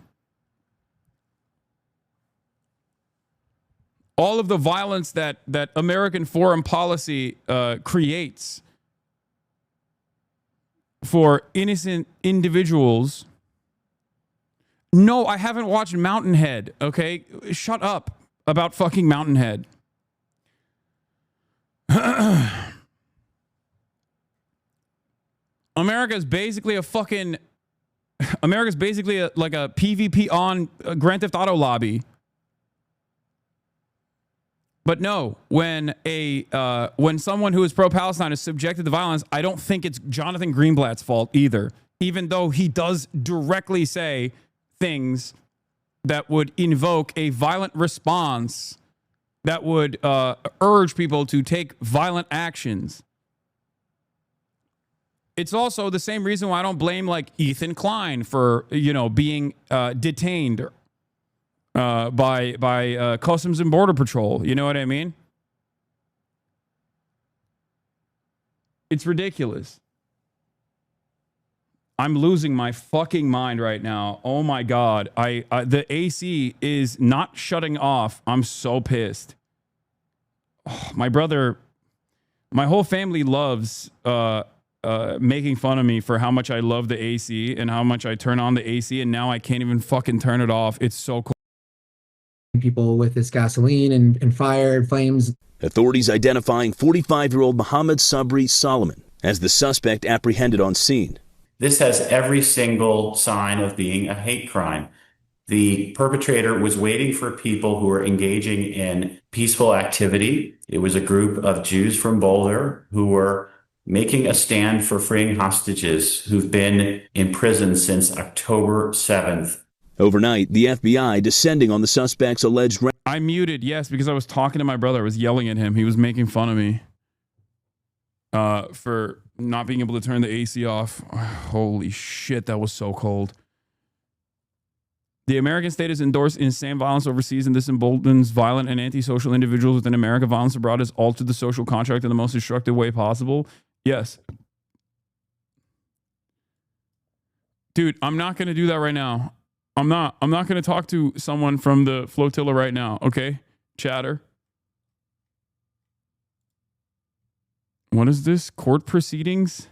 All of the violence that American foreign policy creates for innocent individuals. No, I haven't watched Mountainhead, okay? Shut up about fucking Mountainhead. America's basically like a PvP on Grand Theft Auto lobby. But no, when someone who is pro-Palestine is subjected to violence, I don't think it's Jonathan Greenblatt's fault either, even though he does directly say things that would invoke a violent response that would urge people to take violent actions. It's also the same reason why I don't blame like Ethan Klein for, being detained by Customs and Border Patrol. You know what I mean? It's ridiculous. I'm losing my fucking mind right now. Oh my God. The AC is not shutting off. I'm so pissed. Oh, my whole family loves making fun of me for how much I love the AC and how much I turn on the AC, and now I can't even fucking turn it off. It's so cold. People with this gasoline and fire and flames. Authorities identifying 45-year-old Mohammed Sabri Solomon as the suspect apprehended on scene. This has every single sign of being a hate crime. The perpetrator was waiting for people who were engaging in peaceful activity. It was a group of Jews from Boulder who were making a stand for freeing hostages who've been in prison since October 7th. Overnight, the FBI descending on the suspect's alleged... I muted, yes, because I was talking to my brother. I was yelling at him. He was making fun of me for not being able to turn the AC off. Holy shit, that was so cold. The American state has endorsed insane violence overseas, and this emboldens violent and antisocial individuals within America. Violence abroad has altered the social contract in the most destructive way possible. Yes. Dude, I'm not going to do that right now. I'm not going to talk to someone from the flotilla right now, okay? Chatter. What is this? Court proceedings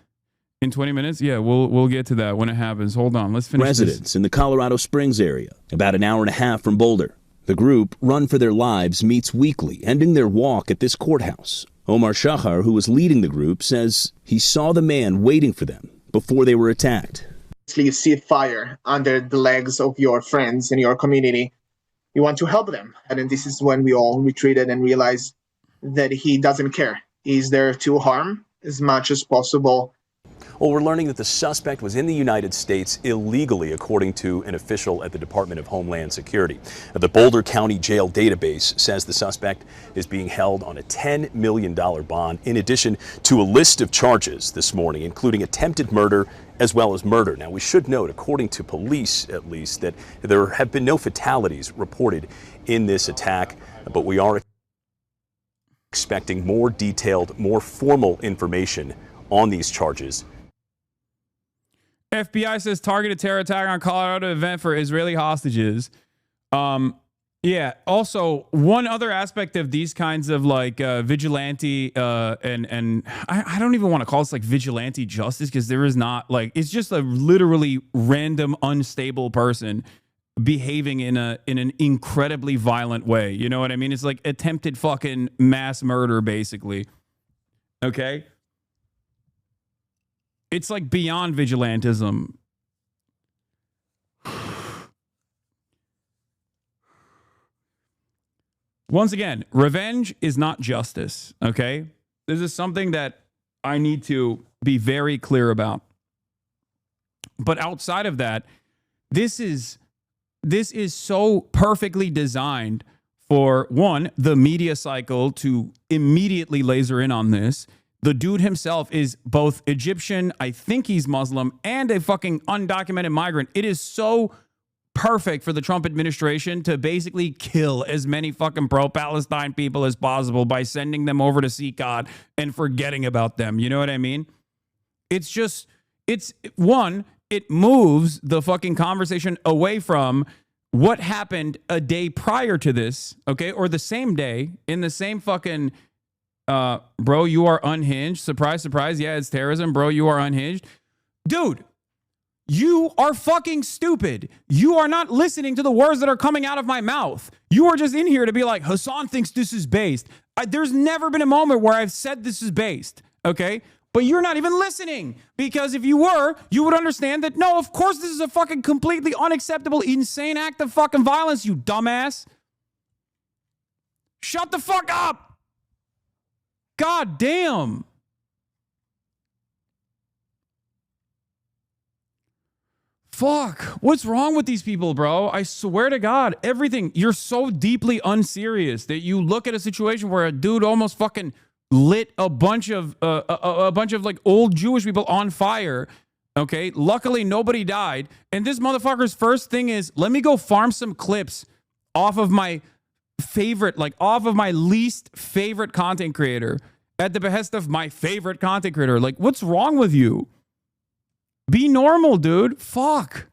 in 20 minutes? Yeah, we'll get to that when it happens. Hold on, let's finish Residents in the Colorado Springs area, about an hour and a half from Boulder. The group, Run for Their Lives, meets weekly, ending their walk at this courthouse. Omar Shahar, who was leading the group, says he saw the man waiting for them before they were attacked. You see fire under the legs of your friends in your community. You want to help them. And then this is when we all retreated and realized that he doesn't care. He's there to harm as much as possible. Well, we're learning that the suspect was in the United States illegally, according to an official at the Department of Homeland Security. The Boulder County Jail database says the suspect is being held on a $10 million bond, in addition to a list of charges this morning, including attempted murder as well as murder. Now, we should note, according to police at least, that there have been no fatalities reported in this attack, but we are expecting more detailed, more formal information on these charges. FBI says targeted terror attack on Colorado event for Israeli hostages. Yeah. Also, one other aspect of these kinds of like vigilante and I don't even want to call this like vigilante justice, because there is not, like, it's just a literally random unstable person behaving in an incredibly violent way. You know what I mean? It's like attempted fucking mass murder, basically. Okay. It's like beyond vigilantism. Once again, revenge is not justice, okay? This is something that I need to be very clear about. But outside of that, this is so perfectly designed for one, the media cycle to immediately laser in on this. The dude himself is both Egyptian, I think he's Muslim, and a fucking undocumented migrant. It is so perfect for the Trump administration to basically kill as many fucking pro-Palestine people as possible by sending them over to see God and forgetting about them. You know what I mean? It's just, it's one, it moves the fucking conversation away from what happened a day prior to this, okay? Or the same day in the same fucking, bro, you are unhinged. Surprise, surprise. Yeah, it's terrorism. Bro, you are unhinged. Dude, you are fucking stupid. You are not listening to the words that are coming out of my mouth. You are just in here to be like, Hasan thinks this is based. There's never been a moment where I've said this is based, okay? But you're not even listening, because if you were, you would understand that, no, of course this is a fucking completely unacceptable, insane act of fucking violence, you dumbass. Shut the fuck up. God damn. Fuck. What's wrong with these people, bro? I swear to God, everything. You're so deeply unserious that you look at a situation where a dude almost fucking lit a bunch of like old Jewish people on fire. Okay, luckily nobody died. And this motherfucker's first thing is, let me go farm some clips off of my favorite, like off of my least favorite content creator at the behest of my favorite content creator. Like, what's wrong with you? Be normal, dude. Fuck.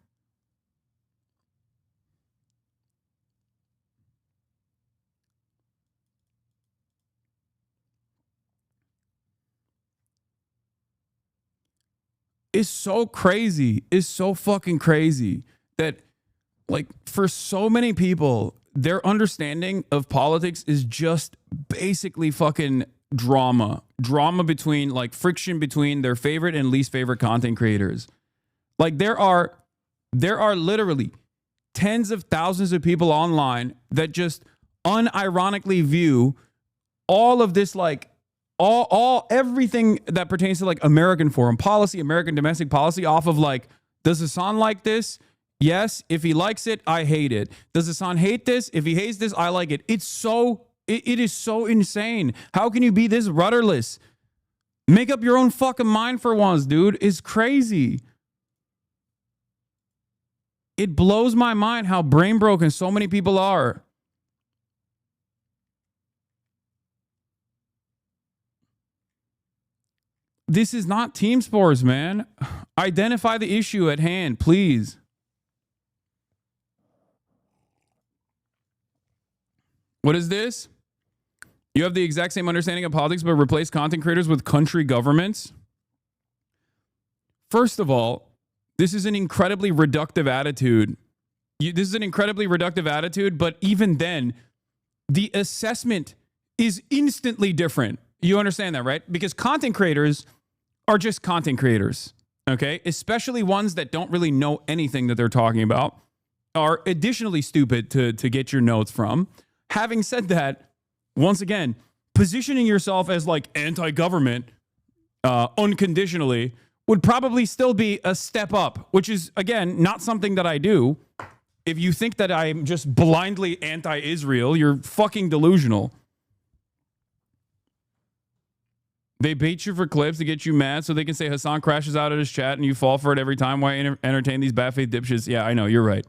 It's so crazy. It's so fucking crazy that, like, for so many people, their understanding of politics is just basically fucking drama between, like, friction between their favorite and least favorite content creators. Like, there are literally tens of thousands of people online that just unironically view all of this, like, everything that pertains to, like, American foreign policy, American domestic policy, off of, like, does Hasan like this? Yes. If he likes it, I hate it. Does Hasan hate this? If he hates this, I like it. It is so insane. How can you be this rudderless? Make up your own fucking mind for once, dude. It's crazy. It blows my mind how brain broken so many people are. This is not team sports, man. Identify the issue at hand, please. What is this? You have the exact same understanding of politics, but replace content creators with country governments? First of all, this is an incredibly reductive attitude. This is an incredibly reductive attitude, but even then, the assessment is instantly different. You understand that, right? Because content creators are just content creators, okay? Especially ones that don't really know anything that they're talking about, are additionally stupid to get your notes from. Having said that, once again, positioning yourself as, like, anti-government unconditionally would probably still be a step up, which is, again, not something that I do. If you think that I'm just blindly anti-Israel, you're fucking delusional. They bait you for clips to get you mad so they can say Hasan crashes out at his chat and you fall for it every time. Why entertain these bad faith dipshits? Yeah, I know. You're right.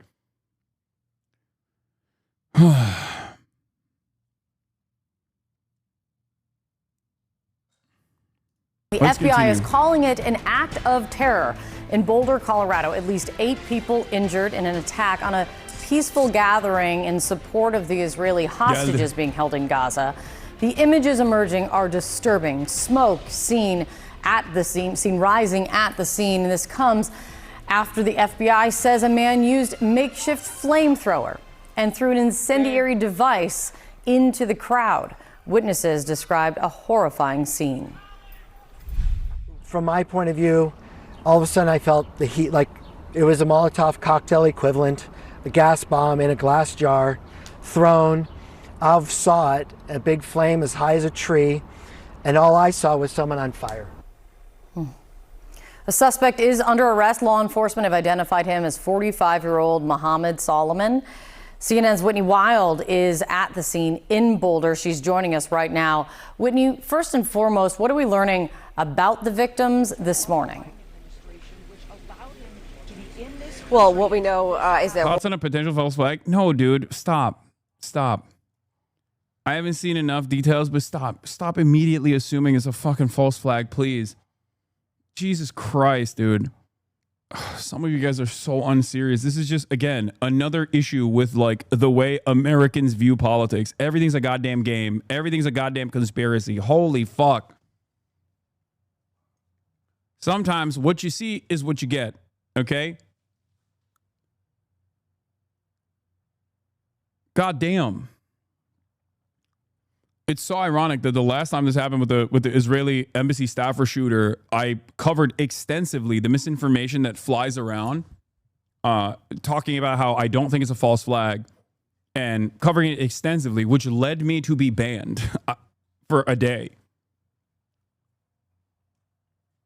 The FBI is calling it an act of terror. In Boulder, Colorado, at least 8 people injured in an attack on a peaceful gathering in support of the Israeli hostages being held in Gaza. The images emerging are disturbing. Smoke seen rising at the scene. And this comes after the FBI says a man used makeshift flamethrower and threw an incendiary device into the crowd. Witnesses described a horrifying scene. From my point of view, all of a sudden I felt the heat, like it was a Molotov cocktail equivalent, a gas bomb in a glass jar thrown. I saw it, a big flame as high as a tree, and all I saw was someone on fire. The suspect is under arrest. Law enforcement have identified him as 45-year-old Mohammed Solomon. CNN's Whitney Wild is at the scene in Boulder. She's joining us right now. Whitney, first and foremost, what are we learning about the victims this morning? Well, what we know is that... Thoughts on a potential false flag? No, dude, stop. Stop. I haven't seen enough details, but stop. Stop immediately assuming it's a fucking false flag, please. Jesus Christ, dude. Some of you guys are so unserious. This is just, again, another issue with like the way Americans view politics. Everything's a goddamn game. Everything's a goddamn conspiracy. Holy fuck. Sometimes what you see is what you get. Okay? Goddamn. It's so ironic that the last time this happened with the Israeli embassy staffer shooter, I covered extensively the misinformation that flies around, talking about how I don't think it's a false flag, and covering it extensively, which led me to be banned for a day.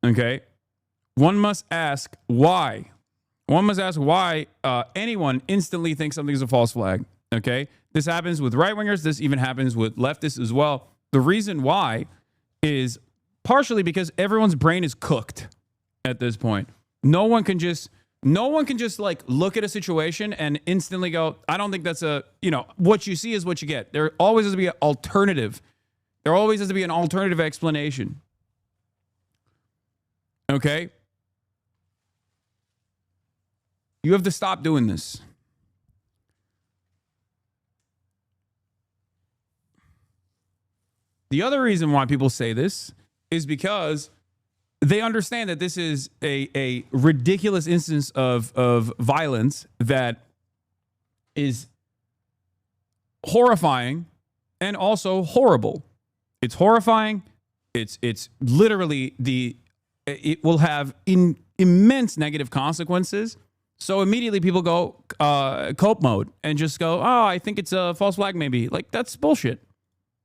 Okay? One must ask why. One must ask why anyone instantly thinks something is a false flag. Okay? This happens with right-wingers. This even happens with leftists as well. The reason why is partially because everyone's brain is cooked at this point. No one can just like look at a situation and instantly go, I don't think that's what you see is what you get. There always has to be an alternative. There always has to be an alternative explanation. Okay? You have to stop doing this. The other reason why people say this is because they understand that this is a ridiculous instance of violence that is horrifying and also horrible. It's horrifying. It's literally it will have immense negative consequences. So immediately people go cope mode and just go, oh, I think it's a false flag maybe. Like, that's bullshit.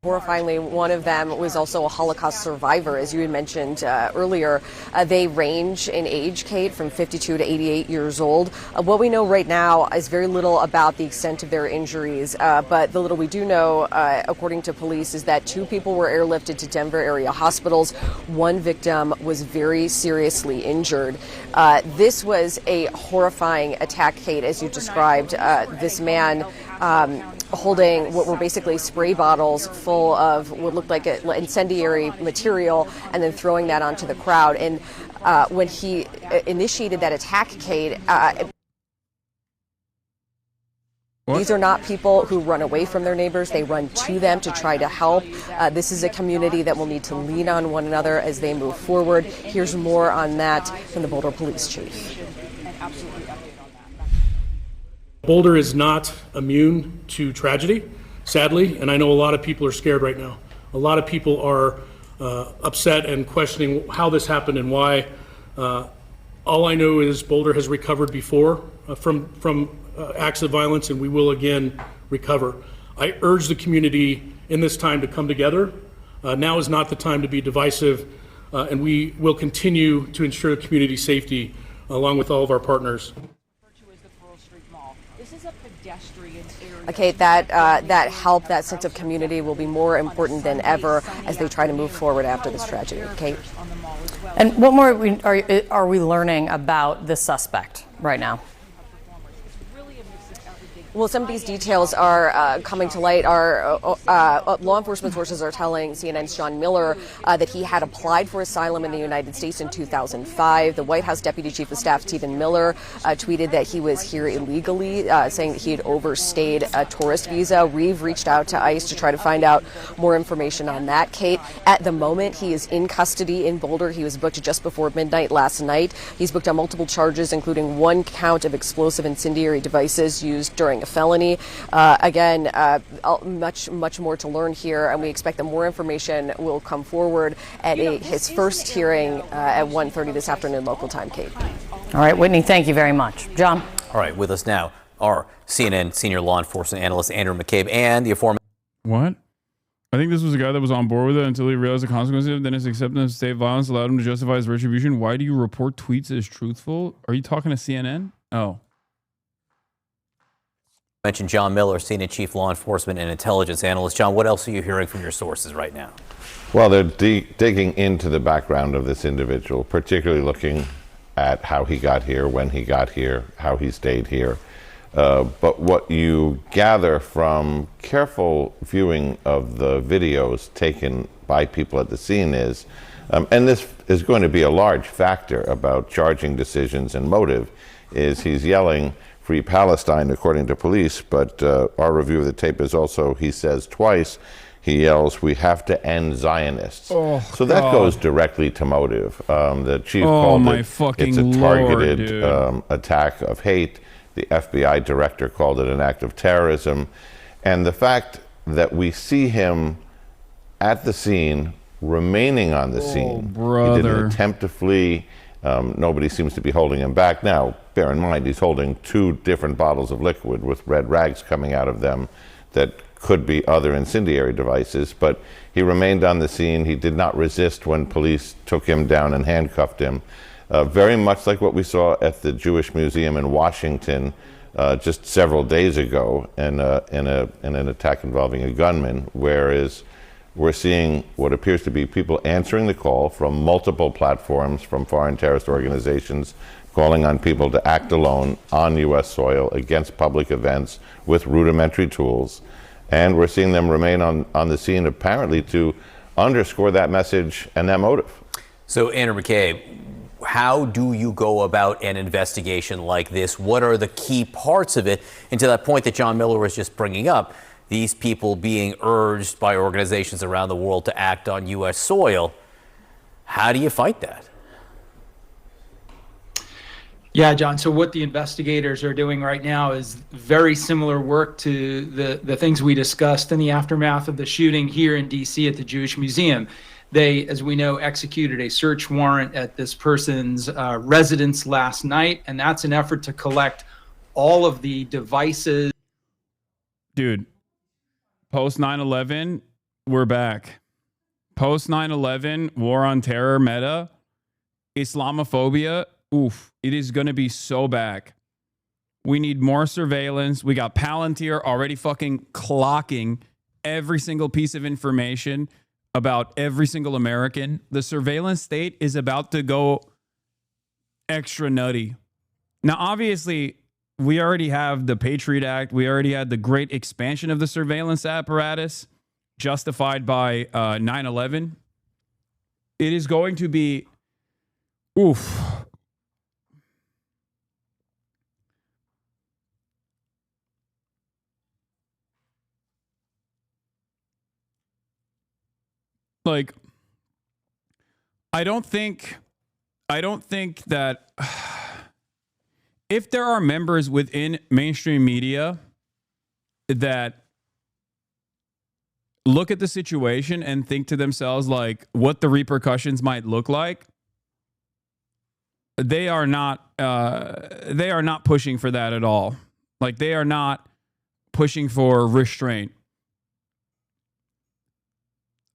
Horrifyingly, one of them was also a Holocaust survivor, as you had mentioned earlier. They range in age, Kate, from 52 to 88 years old. What we know right now is very little about the extent of their injuries, but the little we do know, according to police, is that 2 people were airlifted to Denver area hospitals. 1 victim was very seriously injured. This was a horrifying attack, Kate, as you described. This man holding what were basically spray bottles full of what looked like incendiary material and then throwing that onto the crowd. And when he initiated that attack, Kate, these are not people who run away from their neighbors. They run to them to try to help. This is a community that will need to lean on one another as they move forward. Here's more on that from the Boulder Police Chief. Boulder is not immune to tragedy, sadly, and I know a lot of people are scared right now. A lot of people are upset and questioning how this happened and why. All I know is Boulder has recovered before from acts of violence, and we will again recover. I urge the community in this time to come together. Now is not the time to be divisive, and we will continue to ensure community safety along with all of our partners. Okay, that help, that sense of community will be more important than ever as they try to move forward after this tragedy. Kate? And what more are we learning about the suspect right now? Well, some of these details are coming to light. Our law enforcement sources are telling CNN's John Miller that he had applied for asylum in the United States in 2005. The White House Deputy Chief of Staff Stephen Miller tweeted that he was here illegally, saying that he had overstayed a tourist visa. We've reached out to ICE to try to find out more information on that, Kate. At the moment, he is in custody in Boulder. He was booked just before midnight last night. He's booked on multiple charges, including 1 count of explosive incendiary devices used during a felony. Again, much more to learn here, and we expect that more information will come forward at his first hearing at 1:30 this afternoon local time, Kate. All right, Whitney, thank you very much. John? All right, with us now are CNN senior law enforcement analyst Andrew McCabe and the aforementioned... What? I think this was a guy that was on board with it until he realized the consequences, then his acceptance of state violence allowed him to justify his retribution. Why do you report tweets as truthful? Are you talking to CNN? Oh. Mentioned John Miller, CNN Chief Law Enforcement and Intelligence Analyst. John, what else are you hearing from your sources right now? Well, they're digging into the background of this individual, particularly looking at how he got here, when he got here, how he stayed here. But what you gather from careful viewing of the videos taken by people at the scene is, and this is going to be a large factor about charging decisions and motive, is he's yelling, "Free Palestine," according to police, but our review of the tape is also, he says twice, he yells, "We have to end Zionists." So that goes directly to motive. The chief called it's a targeted attack of hate. The FBI director called it an act of terrorism. And the fact that we see him at the scene, remaining on the scene, he didn't attempt to flee. Nobody seems to be holding him back. Now, bear in mind, he's holding 2 different bottles of liquid with red rags coming out of them that could be other incendiary devices, but he remained on the scene. He did not resist when police took him down and handcuffed him. Very much like what we saw at the Jewish Museum in Washington just several days ago in an attack involving a gunman, whereas we're seeing what appears to be people answering the call from multiple platforms from foreign terrorist organizations, calling on people to act alone on U.S. soil against public events with rudimentary tools. And we're seeing them remain on the scene apparently to underscore that message and that motive. So, Andrew McCabe, how do you go about an investigation like this? What are the key parts of it? And to that point that John Miller was just bringing up, these people being urged by organizations around the world to act on U.S. soil, how do you fight that? Yeah, John. So what the investigators are doing right now is very similar work to the things we discussed in the aftermath of the shooting here in D.C. at the Jewish Museum. They, as we know, executed a search warrant at this person's residence last night, and that's an effort to collect all of the devices. Dude, post 9/11, we're back. Post 9/11, war on terror meta, Islamophobia, oof, it is going to be so back. We need more surveillance. We got Palantir already fucking clocking every single piece of information about every single American. The surveillance state is about to go extra nutty. Now, obviously, we already have the Patriot Act. We already had the great expansion of the surveillance apparatus justified by 9/11. It is going to be, oof. Like, I don't think that if there are members within mainstream media that look at the situation and think to themselves like what the repercussions might look like, they are not pushing for that at all. Like, they are not pushing for restraint.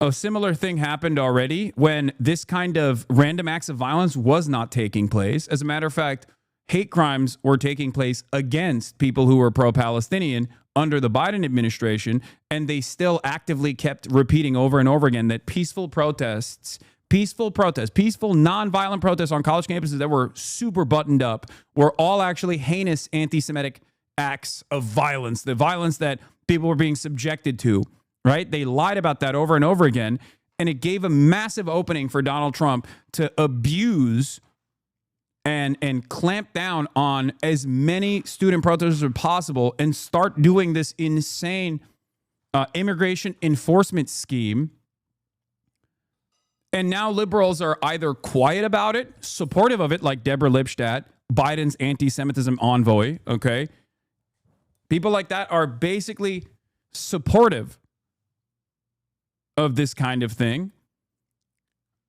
A similar thing happened already when this kind of random acts of violence was not taking place. As a matter of fact, hate crimes were taking place against people who were pro-Palestinian under the Biden administration, and they still actively kept repeating over and over again that peaceful non-violent protests on college campuses that were super buttoned up were all actually heinous anti-Semitic acts of violence, the violence that people were being subjected to. Right? They lied about that over and over again, and it gave a massive opening for Donald Trump to abuse and clamp down on as many student protesters as possible and start doing this insane immigration enforcement scheme. And now liberals are either quiet about it, supportive of it, like Deborah Lipstadt, Biden's anti-Semitism envoy, okay? People like that are basically supportive of this kind of thing.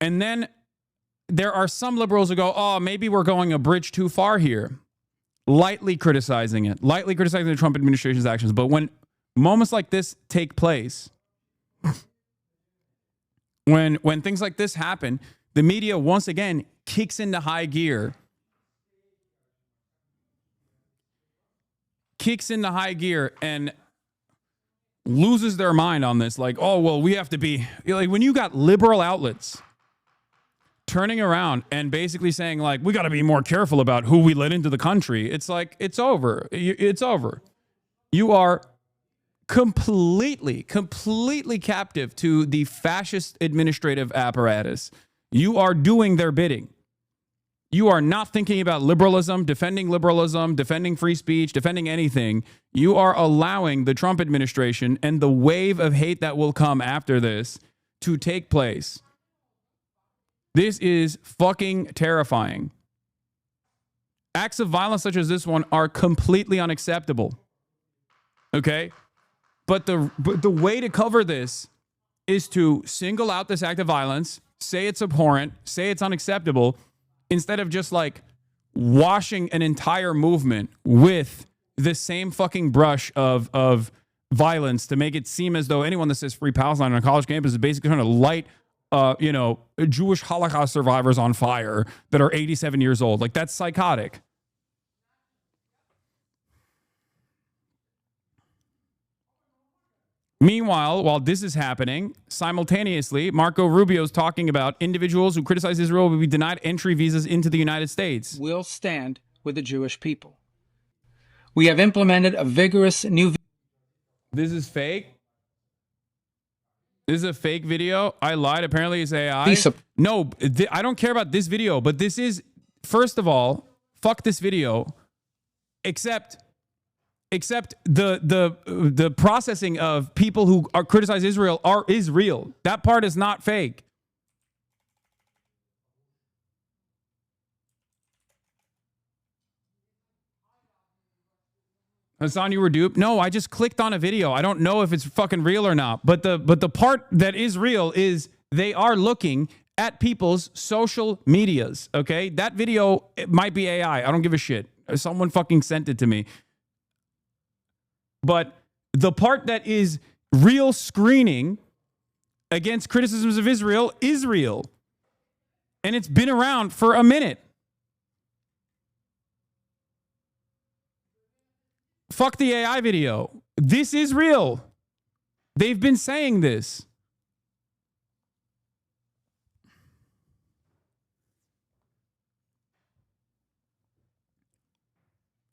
And then there are some liberals who go, oh, maybe we're going a bridge too far here. Lightly criticizing it, lightly criticizing the Trump administration's actions. But when moments like this take place, when things like this happen, the media once again kicks into high gear kicks into high gear and loses their mind on this. Like, oh, well, we have to be like, when you got liberal outlets turning around and basically saying like, we got to be more careful about who we let into the country. It's like, it's over. It's over. You are completely captive to the fascist administrative apparatus. You are doing their bidding. You are not thinking about liberalism, defending free speech, defending anything. You are allowing the Trump administration and the wave of hate that will come after this to take place. This is fucking terrifying. Acts of violence such as this one are completely unacceptable. Okay? But the way to cover this is to single out this act of violence, say it's abhorrent, say it's unacceptable, instead of just like washing an entire movement with the same fucking brush of violence to make it seem as though anyone that says free Palestine on a college campus is basically trying to light Jewish Holocaust survivors on fire that are 87 years old. Like, that's psychotic. Meanwhile, while this is happening, simultaneously, Marco Rubio is talking about individuals who criticize Israel will be denied entry visas into the United States. We'll stand with the Jewish people. We have implemented a vigorous new... This is fake? This is a fake video? I lied. Apparently it's AI. No, I don't care about this video, but this is, first of all, fuck this video, except the processing of people who are criticize Israel is real. That part is not fake. Hasan, you were duped? No, I just clicked on a video. I don't know if it's fucking real or not. But the part that is real is they are looking at people's social medias. Okay, that video, it might be AI. I don't give a shit. Someone fucking sent it to me. But the part that is real screening against criticisms of Israel is real. And it's been around for a minute. Fuck the AI video. This is real. They've been saying this.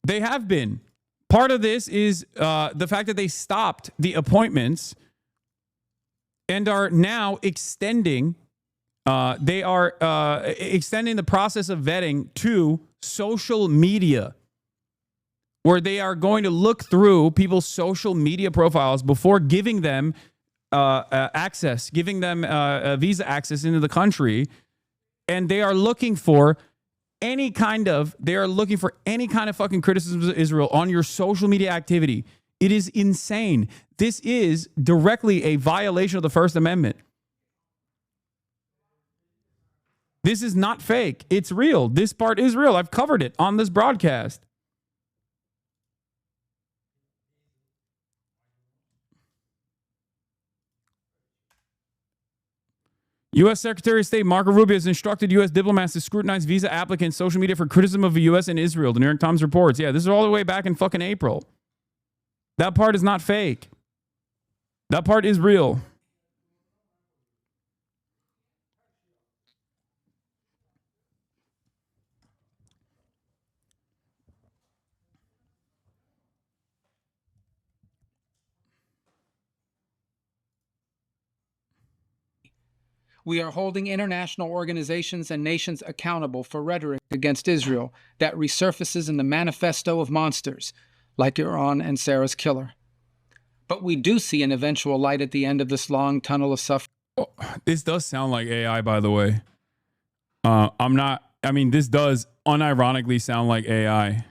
They have been. Part of this is the fact that they stopped the appointments and are now extending. They are extending the process of vetting to social media, where they are going to look through people's social media profiles before giving them access, giving them visa access into the country. And they are looking for any kind of fucking criticism of Israel on your social media activity. It is insane. This is directly a violation of the First Amendment. This is not fake. It's real. This part is real. I've covered it on this broadcast. U.S. Secretary of State Marco Rubio has instructed U.S. diplomats to scrutinize visa applicants' social media for criticism of the U.S. and Israel. The New York Times reports. Yeah, this is all the way back in fucking April. That part is not fake. That part is real. We are holding international organizations and nations accountable for rhetoric against Israel that resurfaces in the manifesto of monsters, like Iran and Sarah's killer. But we do see an eventual light at the end of this long tunnel of suffering. Oh, this does sound like AI, by the way. This does unironically sound like AI.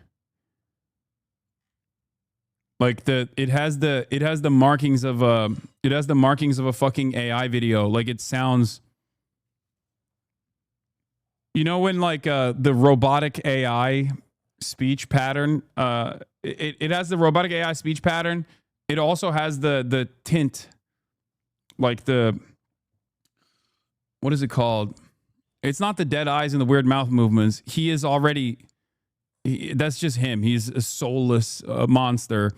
Like it has the markings of a fucking AI video. Like, it sounds, you know, when like the robotic AI speech pattern, it has the robotic AI speech pattern. It also has the tint, like what is it called? It's not the dead eyes and the weird mouth movements. He is already That's just him. He's a soulless monster.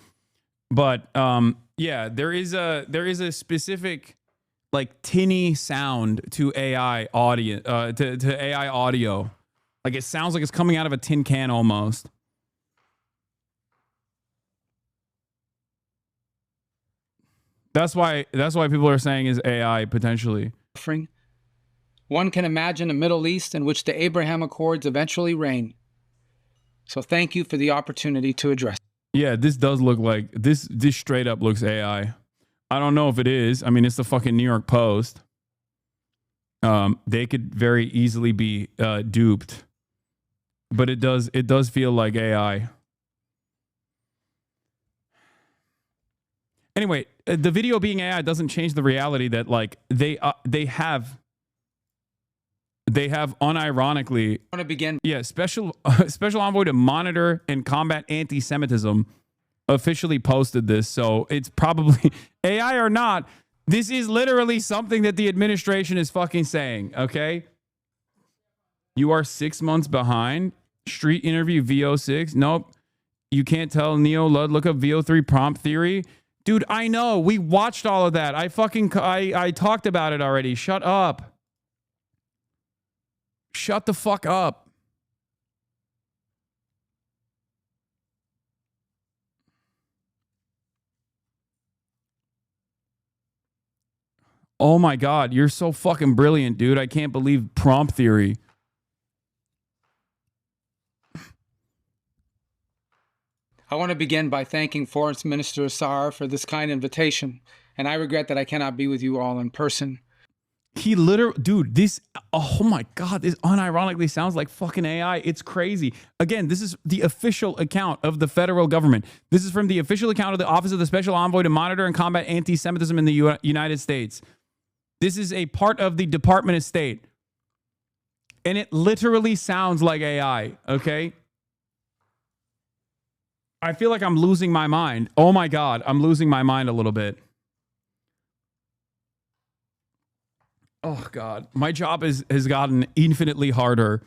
But yeah, there is a specific like tinny sound to AI audio to AI audio. Like it sounds like it's coming out of a tin can almost. That's why people are saying is AI potentially. One can imagine a Middle East in which the Abraham Accords eventually reign. So thank you for the opportunity to address. Yeah, this does look like this straight up looks AI. I don't know if it is. I mean, it's the fucking New York Post. They could very easily be duped. But it does feel like AI. Anyway, the video being AI doesn't change the reality that like they have unironically I want to begin. Yeah, special envoy to monitor and combat anti-Semitism officially posted this, so it's probably AI or not. This is literally something that the administration is fucking saying. Okay, you are 6 months behind. Street interview VO6. Nope, you can't tell. Neo Lud. Look up VO3 prompt theory. Dude, I know. We watched all of that. I talked about it already. Shut up. Shut the fuck up. Oh my God, you're so fucking brilliant, dude. I can't believe prompt theory. I want to begin by thanking Foreign Minister Saar for this kind invitation, and I regret that I cannot be with you all in person. He literally, dude, this, oh my God, this unironically sounds like fucking AI. It's crazy. Again, this is the official account of the federal government. This is from the official account of the Office of the Special Envoy to Monitor and Combat Anti-Semitism in the United States. This is a part of the Department of State. And it literally sounds like AI, okay? I feel like I'm losing my mind. Oh my God, I'm losing my mind a little bit. Oh God, my job has gotten infinitely harder.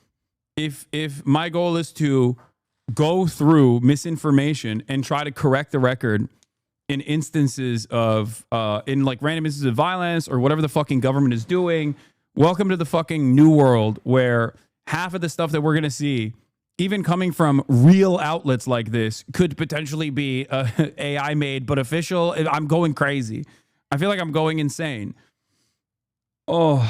If my goal is to go through misinformation and try to correct the record in instances of in like random instances of violence or whatever the fucking government is doing, welcome to the fucking new world where half of the stuff that we're gonna see, even coming from real outlets like this, could potentially be AI made, but official. I'm going crazy. I feel like I'm going insane. Oh.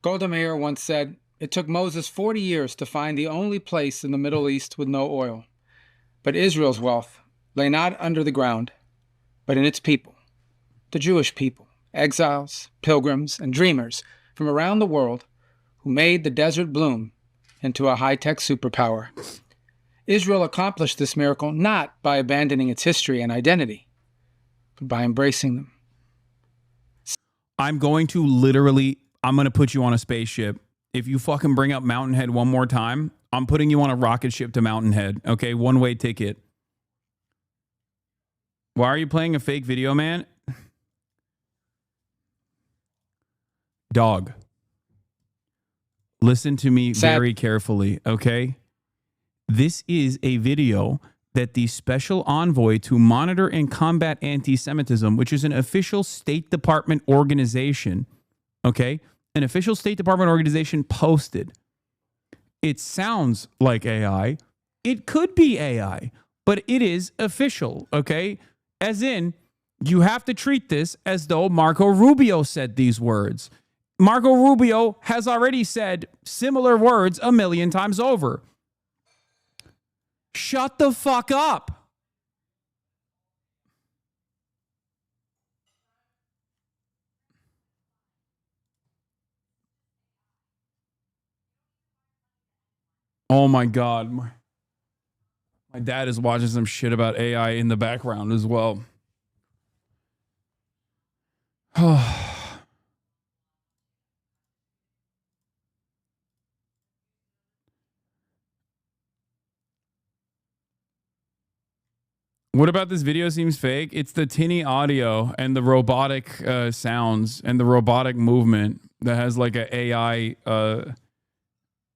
Golda Meir once said, "It took Moses 40 years to find the only place in the Middle East with no oil. But Israel's wealth lay not under the ground, but in its people, the Jewish people, exiles, pilgrims, and dreamers from around the world who made the desert bloom into a high-tech superpower. Israel accomplished this miracle not by abandoning its history and identity, but by embracing them." I'm going to put you on a spaceship. If you fucking bring up Mountain Head one more time, I'm putting you on a rocket ship to Mountain Head. Okay, one-way ticket. Why are you playing a fake video, man? Dog. Listen to me very carefully, okay? This is a video that the Special Envoy to Monitor and Combat Anti-Semitism, which is an official State Department organization, okay? An official State Department organization posted. It sounds like AI. It could be AI, but it is official, okay? As in, you have to treat this as though Marco Rubio said these words. Marco Rubio has already said similar words 1,000,000 times over. Shut the fuck up. Oh my God. My dad is watching some shit about AI in the background as well. What about this video seems fake? It's the tinny audio and the robotic sounds and the robotic movement that has like an AI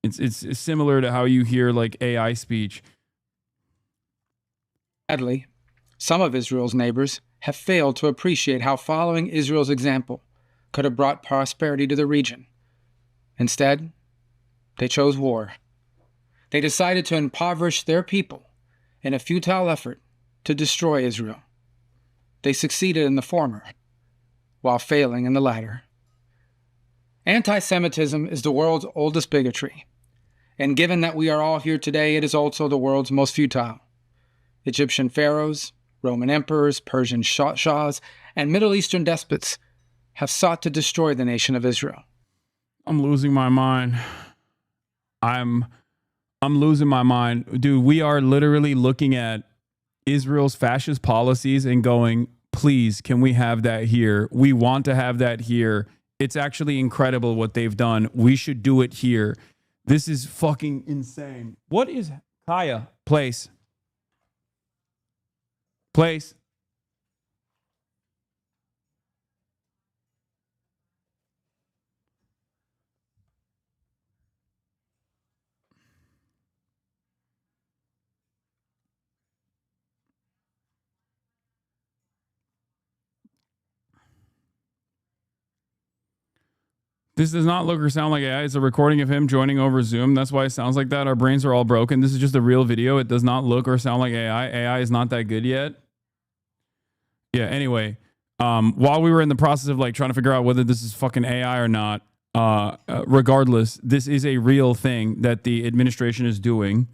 It's similar to how you hear like AI speech. Sadly, some of Israel's neighbors have failed to appreciate how following Israel's example could have brought prosperity to the region. Instead, they chose war. They decided to impoverish their people in a futile effort to destroy Israel. They succeeded in the former, while failing in the latter. Anti-Semitism is the world's oldest bigotry, and given that we are all here today, it is also the world's most futile. Egyptian pharaohs, Roman emperors, Persian shahs, and Middle Eastern despots have sought to destroy the nation of Israel. I'm losing my mind. I'm losing my mind. Dude, we are literally looking at Israel's fascist policies and going, please, can we have that here? We want to have that here. It's actually incredible what they've done. We should do it here. This is fucking insane. What is Kaya? Place. This does not look or sound like AI. It's a recording of him joining over Zoom. That's why it sounds like that. Our brains are all broken. This is just a real video. It does not look or sound like AI. AI is not that good yet. Yeah, anyway. While we were in the process of like trying to figure out whether this is fucking AI or not, regardless, this is a real thing that the administration is doing.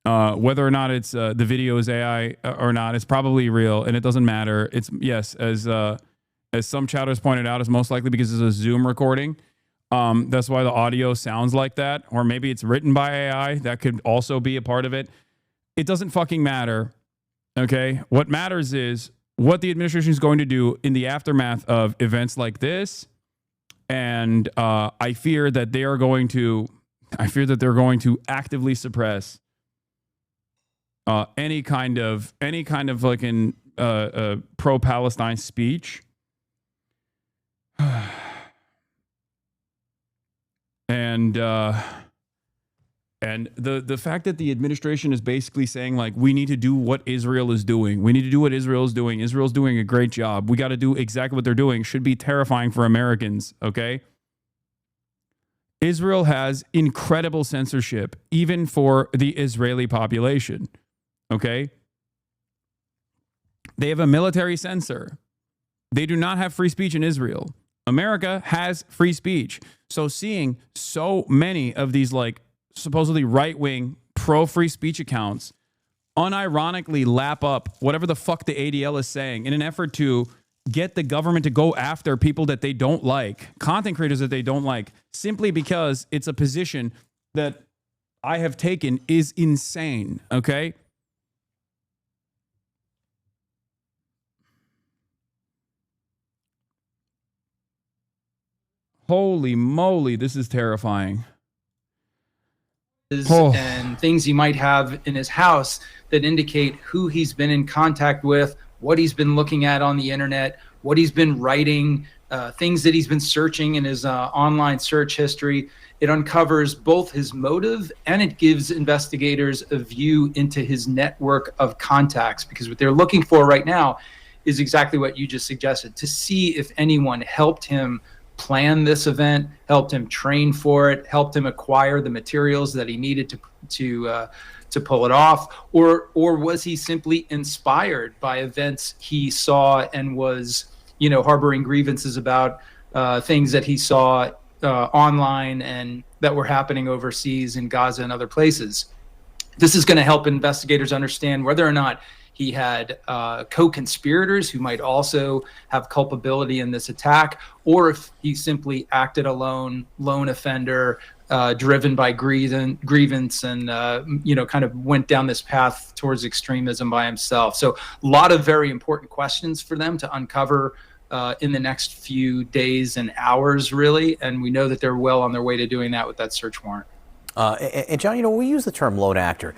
Whether or not it's the video is AI or not, it's probably real, and it doesn't matter. It's yes, as some chatters pointed out, it's most likely because it's a Zoom recording. That's why the audio sounds like that, or maybe it's written by AI. That could also be a part of it. It doesn't fucking matter. Okay, what matters is what the administration is going to do in the aftermath of events like this, and I fear that they're going to actively suppress any kind of like an pro-Palestine speech. And the fact that the administration is basically saying like, we need to do what Israel is doing. We need to do what Israel is doing. Israel's doing a great job. We got to do exactly what they're doing. Should be terrifying for Americans. Okay. Israel has incredible censorship, even for the Israeli population. Okay. They have a military censor. They do not have free speech in Israel. America has free speech. So seeing so many of these like supposedly right-wing pro-free speech accounts unironically lap up whatever the fuck the ADL is saying in an effort to get the government to go after people that they don't like, content creators that they don't like, simply because it's a position that I have taken is insane, okay? Holy moly, this is terrifying. And things he might have in his house that indicate who he's been in contact with, what he's been looking at on the internet, what he's been writing, things that he's been searching in his online search history. It uncovers both his motive and it gives investigators a view into his network of contacts, because what they're looking for right now is exactly what you just suggested, to see if anyone helped him plan this event, helped him train for it, helped him acquire the materials that he needed to pull it off, or was he simply inspired by events he saw and was, harboring grievances about things that he saw online and that were happening overseas in Gaza and other places. This is going to help investigators understand whether or not he had co-conspirators who might also have culpability in this attack, or if he simply acted alone, lone offender, driven by grievance and, kind of went down this path towards extremism by himself. So a lot of very important questions for them to uncover in the next few days and hours, really. And we know that they're well on their way to doing that with that search warrant. And John, we use the term lone actor.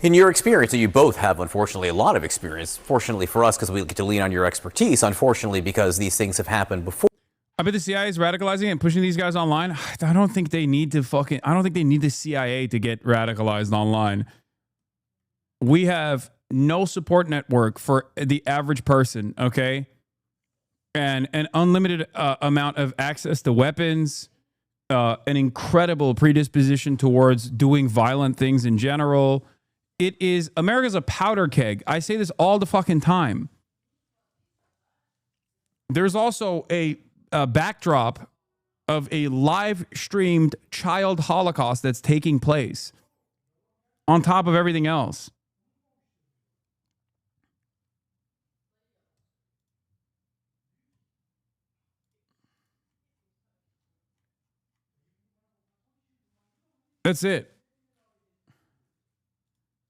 In your experience, and you both have, unfortunately, a lot of experience, fortunately for us, because we get to lean on your expertise, unfortunately, because these things have happened before. I bet the CIA is radicalizing and pushing these guys online. I don't think they need to I don't think they need the CIA to get radicalized online. We have no support network for the average person, okay? And an unlimited amount of access to weapons, an incredible predisposition towards doing violent things in general. America's a powder keg. I say this all the fucking time. There's also a backdrop of a live streamed child Holocaust that's taking place on top of everything else. That's it.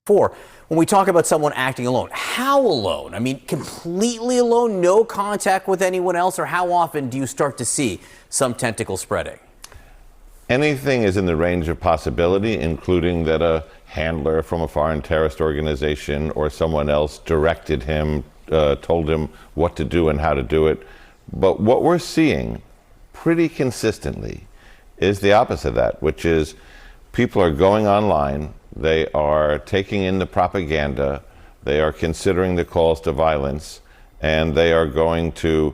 When we talk about someone acting alone, how alone? I mean, completely alone, no contact with anyone else, or how often do you start to see some tentacle spreading? Anything is in the range of possibility, including that a handler from a foreign terrorist organization or someone else directed him, told him what to do and how to do it. But what we're seeing pretty consistently is the opposite of that, which is people are going online, they are taking in the propaganda, they are considering the calls to violence, and they are going to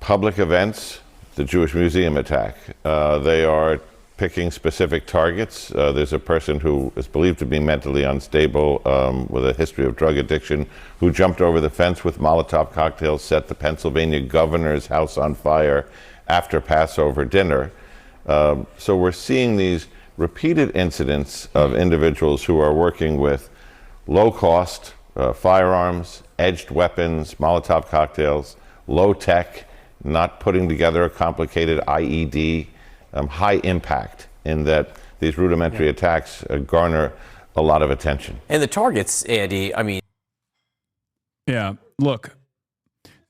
public events, the Jewish Museum attack. They are picking specific targets. There's a person who is believed to be mentally unstable with a history of drug addiction who jumped over the fence with Molotov cocktails, set the Pennsylvania governor's house on fire after Passover dinner. So we're seeing these repeated incidents of individuals who are working with low-cost firearms, edged weapons, Molotov cocktails, low-tech, not putting together a complicated IED, high impact in that these rudimentary attacks garner a lot of attention. And the targets, Andy, I mean... Yeah, look.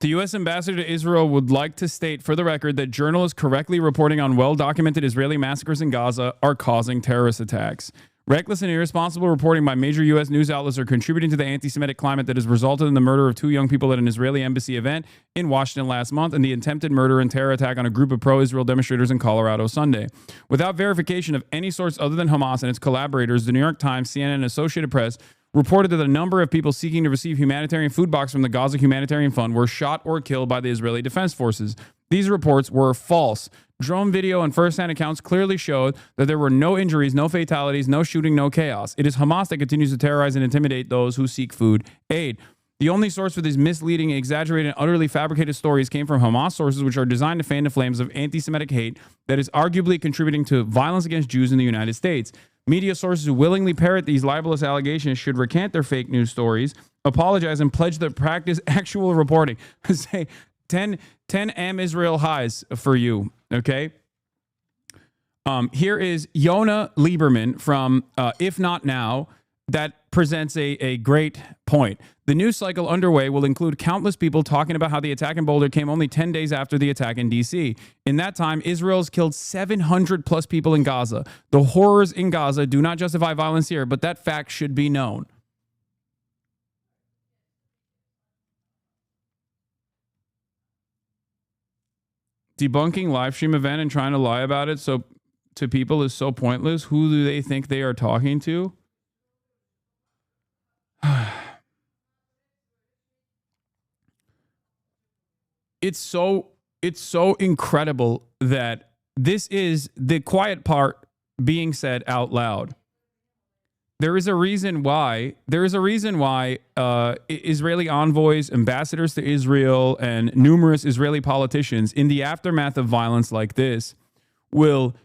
The U.S. ambassador to Israel would like to state for the record that journalists correctly reporting on well-documented Israeli massacres in Gaza are causing terrorist attacks. Reckless and irresponsible reporting by major U.S. news outlets are contributing to the anti-Semitic climate that has resulted in the murder of 2 young people at an Israeli embassy event in Washington last month and the attempted murder and terror attack on a group of pro-Israel demonstrators in Colorado Sunday. Without verification of any source other than Hamas and its collaborators, the New York Times, CNN, and Associated Press reported that a number of people seeking to receive humanitarian food box from the Gaza Humanitarian Fund were shot or killed by the Israeli Defense Forces. These reports were false. Drone video and first-hand accounts clearly showed that there were no injuries, no fatalities, no shooting, no chaos. It is Hamas that continues to terrorize and intimidate those who seek food aid. The only source for these misleading, exaggerated, and utterly fabricated stories came from Hamas sources, which are designed to fan the flames of anti-Semitic hate that is arguably contributing to violence against Jews in the United States. Media sources who willingly parrot these libelous allegations should recant their fake news stories, apologize, and pledge to practice actual reporting. Say 10 Am Israel highs for you, okay? Here is Yona Lieberman from If Not Now that presents a great point. The news cycle underway will include countless people talking about how the attack in Boulder came only 10 days after the attack in D.C. In that time, Israel's killed 700 plus people in Gaza. The horrors in Gaza do not justify violence here, but that fact should be known. Debunking live stream event and trying to lie about it to people is so pointless. Who do they think they are talking to? It's so incredible that this is the quiet part being said out loud. There is a reason why Israeli envoys, ambassadors to Israel, and numerous Israeli politicians in the aftermath of violence like this will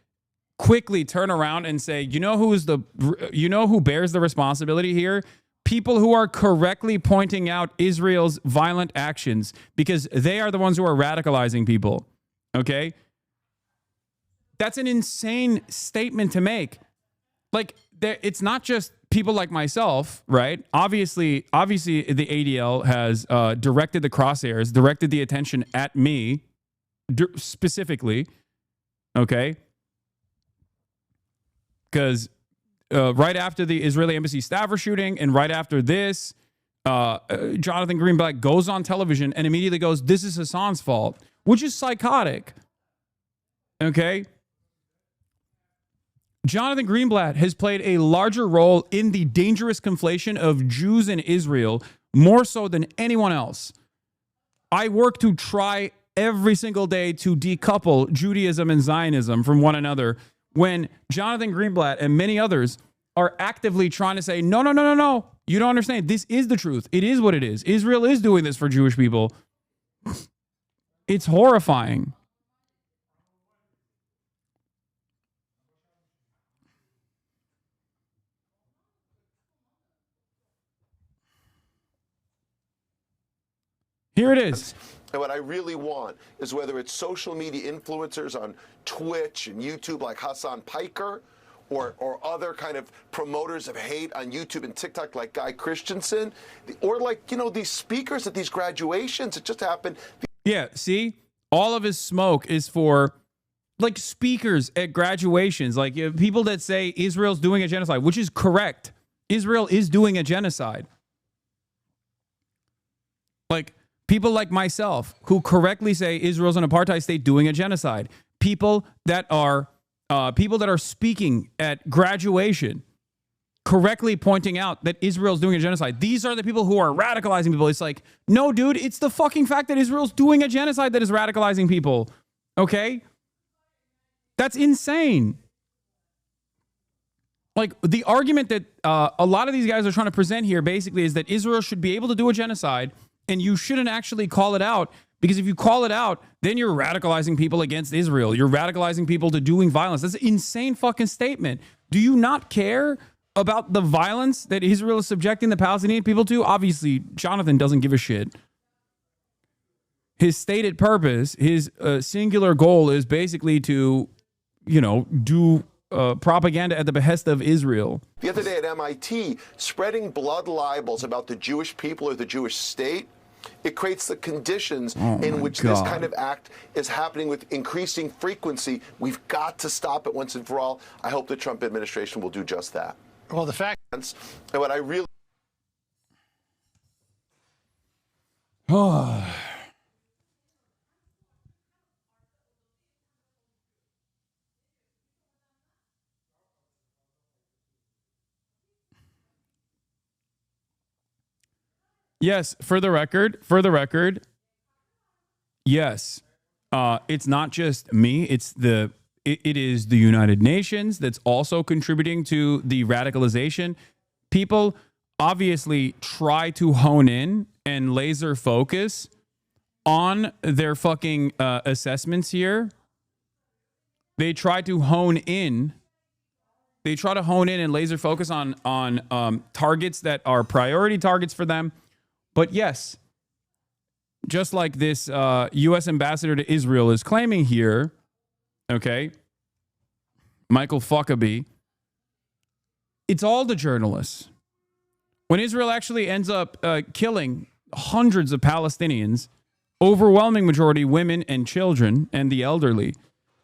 quickly turn around and say, you know who bears the responsibility here? People who are correctly pointing out Israel's violent actions, because they are the ones who are radicalizing people. Okay? That's an insane statement to make. Like, it's not just people like myself, right? Obviously, the ADL has directed the crosshairs, directed the attention at me specifically. Okay? Because right after the Israeli embassy staffer shooting and right after this, Jonathan Greenblatt goes on television and immediately goes, this is Hassan's fault, which is psychotic. Okay? Jonathan Greenblatt has played a larger role in the dangerous conflation of Jews and Israel, more so than anyone else. I work to try every single day to decouple Judaism and Zionism from one another when Jonathan Greenblatt and many others are actively trying to say, no, no, no, no, no. You don't understand. This is the truth. It is what it is. Israel is doing this for Jewish people. It's horrifying. Here it is. And what I really want is whether it's social media influencers on Twitch and YouTube like Hassan Piker or other kind of promoters of hate on YouTube and TikTok like Guy Christensen, or like, you know, these speakers at these graduations. It just happened. Yeah, see? All of his smoke is for like speakers at graduations, like people that say Israel's doing a genocide, which is correct. Israel is doing a genocide. Like people like myself who correctly say Israel's an apartheid state doing a genocide. People that are speaking at graduation, correctly pointing out that Israel's doing a genocide. These are the people who are radicalizing people. It's like, no, dude, it's the fucking fact that Israel's doing a genocide that is radicalizing people. Okay? That's insane. Like, the argument that a lot of these guys are trying to present here basically is that Israel should be able to do a genocide and you shouldn't actually call it out, because if you call it out, then you're radicalizing people against Israel. You're radicalizing people to doing violence. That's an insane fucking statement. Do you not care about the violence that Israel is subjecting the Palestinian people to? Obviously, Jonathan doesn't give a shit. His stated purpose, his singular goal is basically to, you know, do propaganda at the behest of Israel. The other day at MIT, spreading blood libels about the Jewish people or the Jewish state, it creates the conditions in which this kind of act is happening with increasing frequency. We've got to stop it once and for all. I hope the Trump administration will do just that. Well, the fact... And what I really... Yes, for the record, yes, it's not just me. It is the United Nations that's also contributing to the radicalization. People obviously try to hone in and laser focus on their fucking assessments here. They try to hone in. They try to hone in and laser focus on targets that are priority targets for them. But yes, just like this U.S. ambassador to Israel is claiming here, okay, Michael Fuckabee, it's all the journalists. When Israel actually ends up killing hundreds of Palestinians, overwhelming majority women and children and the elderly,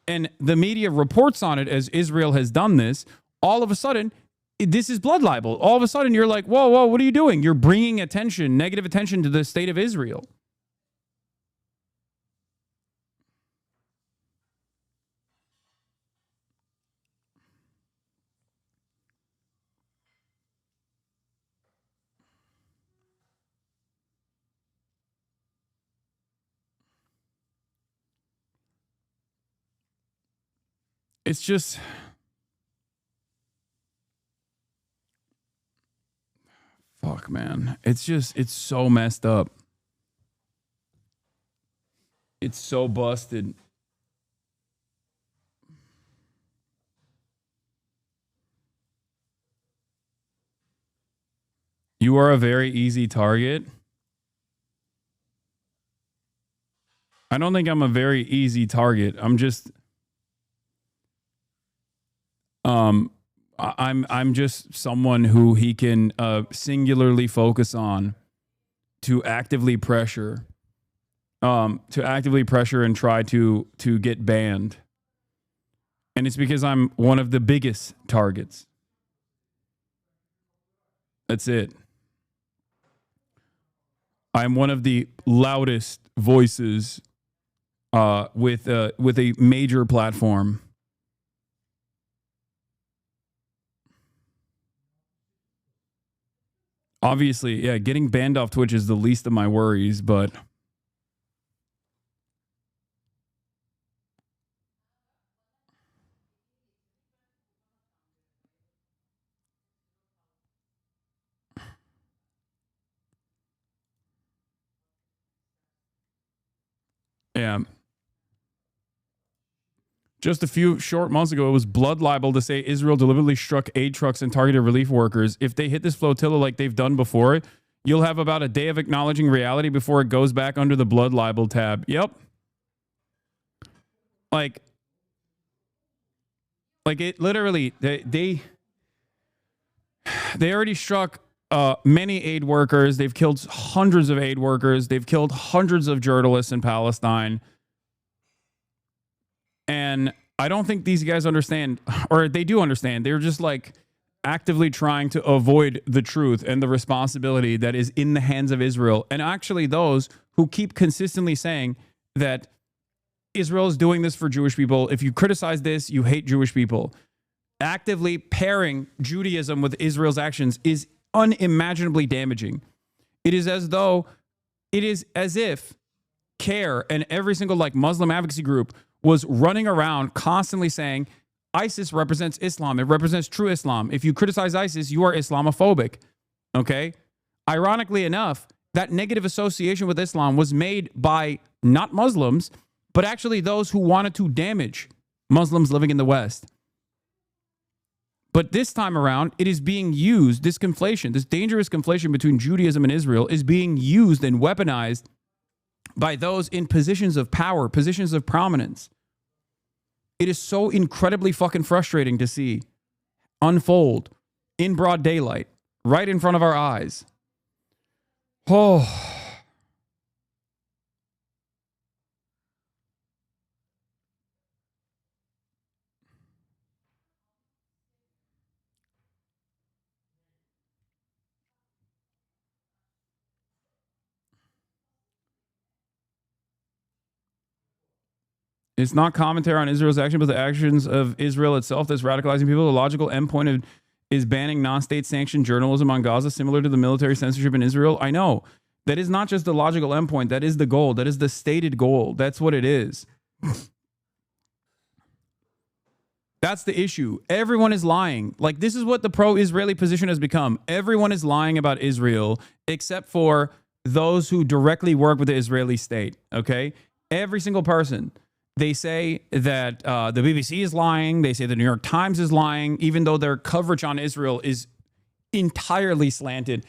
and the media reports on it as Israel has done this, all of a sudden, this is blood libel. All of a sudden, you're like, whoa, whoa, what are you doing? You're bringing attention, negative attention to the state of Israel. It's just... Fuck, man. It's so messed up. It's so busted. You are a very easy target. I don't think I'm a very easy target. I'm just... I'm just someone who he can singularly focus on to actively pressure and try to get banned. And it's because I'm one of the biggest targets. That's it. I'm one of the loudest voices with a major platform. Obviously, yeah, getting banned off Twitch is the least of my worries, but yeah. Just a few short months ago, it was blood libel to say Israel deliberately struck aid trucks and targeted relief workers. If they hit this flotilla like they've done before, you'll have about a day of acknowledging reality before it goes back under the blood libel tab. Yep. Like it literally, they already struck many aid workers. They've killed hundreds of aid workers. They've killed hundreds of journalists in Palestine. And I don't think these guys understand, or they do understand. They're just like actively trying to avoid the truth and the responsibility that is in the hands of Israel. And actually those who keep consistently saying that Israel is doing this for Jewish people. If you criticize this, you hate Jewish people. Actively pairing Judaism with Israel's actions is unimaginably damaging. It is as if CARE and every single like Muslim advocacy group was running around constantly saying ISIS represents Islam. It represents true Islam. If you criticize ISIS, you are Islamophobic. Okay? Ironically enough, that negative association with Islam was made by not Muslims, but actually those who wanted to damage Muslims living in the West. But this time around, it is being used, this conflation, this dangerous conflation between Judaism and Israel is being used and weaponized by those in positions of power, positions of prominence. It is so incredibly fucking frustrating to see unfold in broad daylight, right in front of our eyes. Oh. It's not commentary on Israel's action, but the actions of Israel itself that's radicalizing people. The logical endpoint is banning non-state sanctioned journalism on Gaza, similar to the military censorship in Israel. I know. That is not just the logical endpoint. That is the goal. That is the stated goal. That's what it is. That's the issue. Everyone is lying. Like, this is what the pro-Israeli position has become. Everyone is lying about Israel, except for those who directly work with the Israeli state. Okay? Every single person. They say that the BBC is lying. They say the New York Times is lying, even though their coverage on Israel is entirely slanted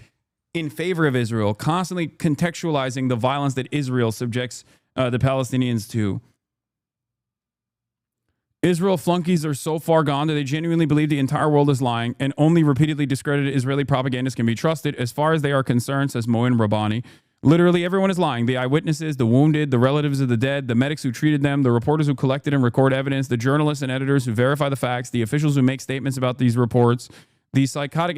in favor of Israel, constantly contextualizing the violence that Israel subjects the Palestinians to. Israel flunkies are so far gone that they genuinely believe the entire world is lying, and only repeatedly discredited Israeli propagandists can be trusted as far as they are concerned, says Moin Rabbani. Literally everyone is lying. The eyewitnesses, the wounded, the relatives of the dead, the medics who treated them, the reporters who collected and record evidence, the journalists and editors who verify the facts, the officials who make statements about these reports, the psychotic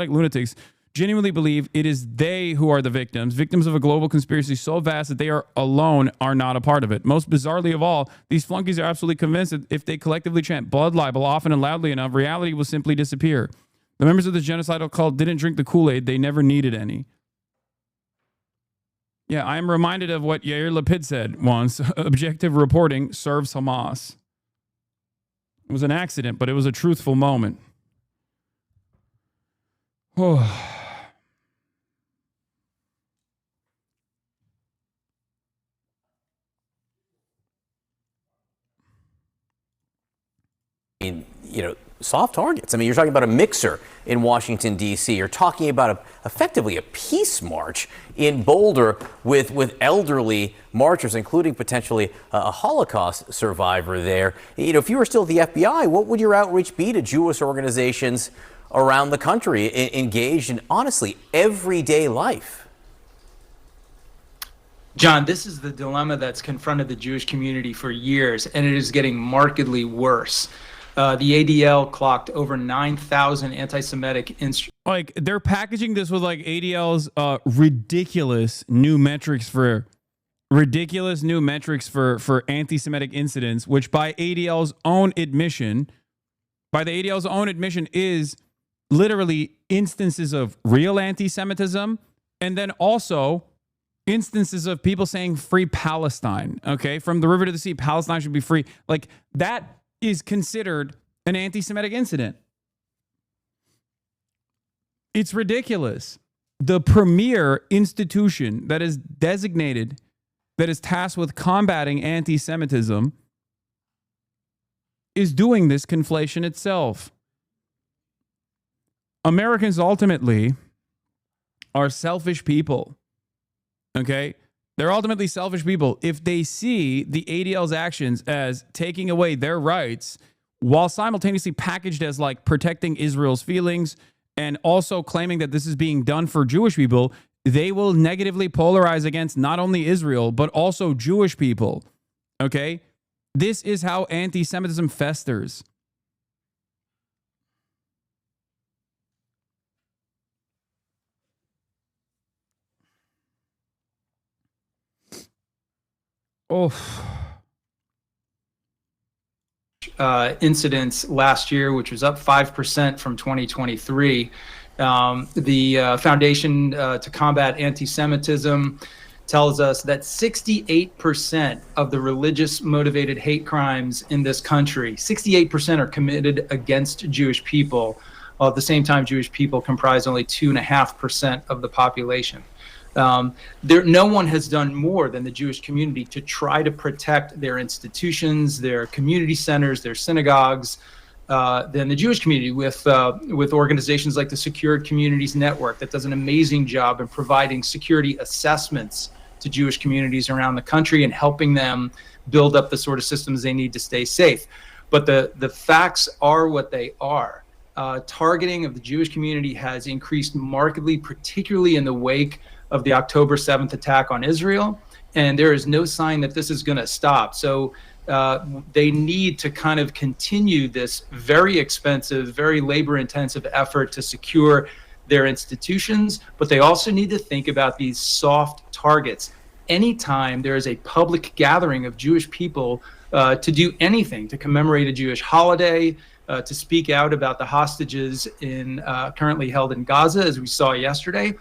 lunatics genuinely believe it is they who are the victims of a global conspiracy so vast that they are alone are not a part of it. Most bizarrely of all, these flunkies are absolutely convinced that if they collectively chant blood libel often and loudly enough, reality will simply disappear. The members of this genocidal cult didn't drink the Kool-Aid. They never needed any. Yeah, I am reminded of what Yair Lapid said once. Objective reporting serves Hamas. It was an accident, but it was a truthful moment. Oh. Soft targets. I mean, you're talking about a mixer in Washington, D.C. You're talking about effectively a peace march in Boulder with elderly marchers, including potentially a Holocaust survivor there. If you were still at the FBI, what would your outreach be to Jewish organizations around the country engaged in, honestly, everyday life? John, this is the dilemma that's confronted the Jewish community for years, and it is getting markedly worse. The ADL clocked over 9,000 anti-Semitic like they're packaging this with like ADL's ridiculous new metrics for ridiculous new metrics for anti-Semitic incidents, which by ADL's own admission, is literally instances of real anti-Semitism, and then also instances of people saying free Palestine, okay? From the river to the sea, Palestine should be free. Like, that is considered an anti-Semitic incident. It's ridiculous. The premier institution that is designated, that is tasked with combating anti-Semitism, is doing this conflation itself. Americans ultimately are selfish people. Okay? They're ultimately selfish people. If they see the ADL's actions as taking away their rights while simultaneously packaged as like protecting Israel's feelings and also claiming that this is being done for Jewish people, they will negatively polarize against not only Israel, but also Jewish people. Okay? This is how anti-Semitism festers. Oh. Incidents last year, which was up 5% from 2023. The Foundation to Combat Anti-Semitism tells us that 68% of the religious motivated hate crimes in this country, 68% are committed against Jewish people, while at the same time Jewish people comprise only 2.5% of the population. No one has done more than the Jewish community to try to protect their institutions, their community centers, their synagogues, than the Jewish community with organizations like the Secured Communities Network that does an amazing job in providing security assessments to Jewish communities around the country and helping them build up the sort of systems they need to stay safe. But the facts are what they are. Targeting of the Jewish community has increased markedly, particularly in the wake of the October 7th attack on Israel, and there is no sign that this is going to stop. So they need to kind of continue this very expensive, very labor-intensive effort to secure their institutions, but they also need to think about these soft targets. Anytime there is a public gathering of Jewish people to do anything, to commemorate a Jewish holiday, to speak out about the hostages currently held in Gaza, as we saw yesterday,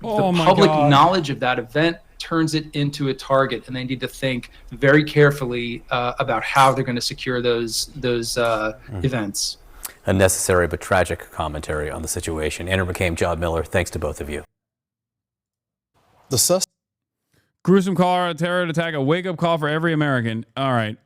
the public knowledge of that event turns it into a target, and they need to think very carefully about how they're going to secure those events. A necessary but tragic commentary on the situation. Andrew McCabe, John Miller, thanks to both of you. Gruesome Colorado terror attack, a wake-up call for every American. All right.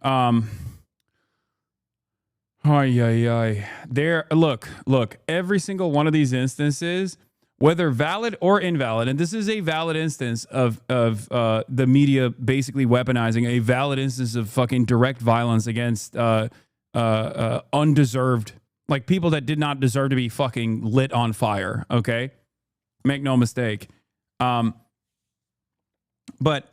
Look, every single one of these instances, whether valid or invalid, and this is a valid instance of the media basically weaponizing a valid instance of fucking direct violence against undeserved, like people that did not deserve to be fucking lit on fire, okay? Make no mistake. But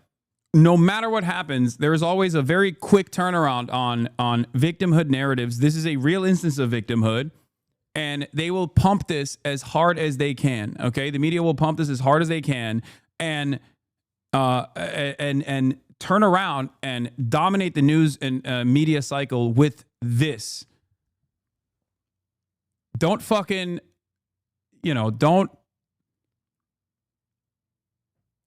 no matter what happens, there is always a very quick turnaround on victimhood narratives. This is a real instance of victimhood. And they will pump this as hard as they can. Okay, the media will pump this as hard as they can, and turn around and dominate the news and media cycle with this. Don't fucking, don't,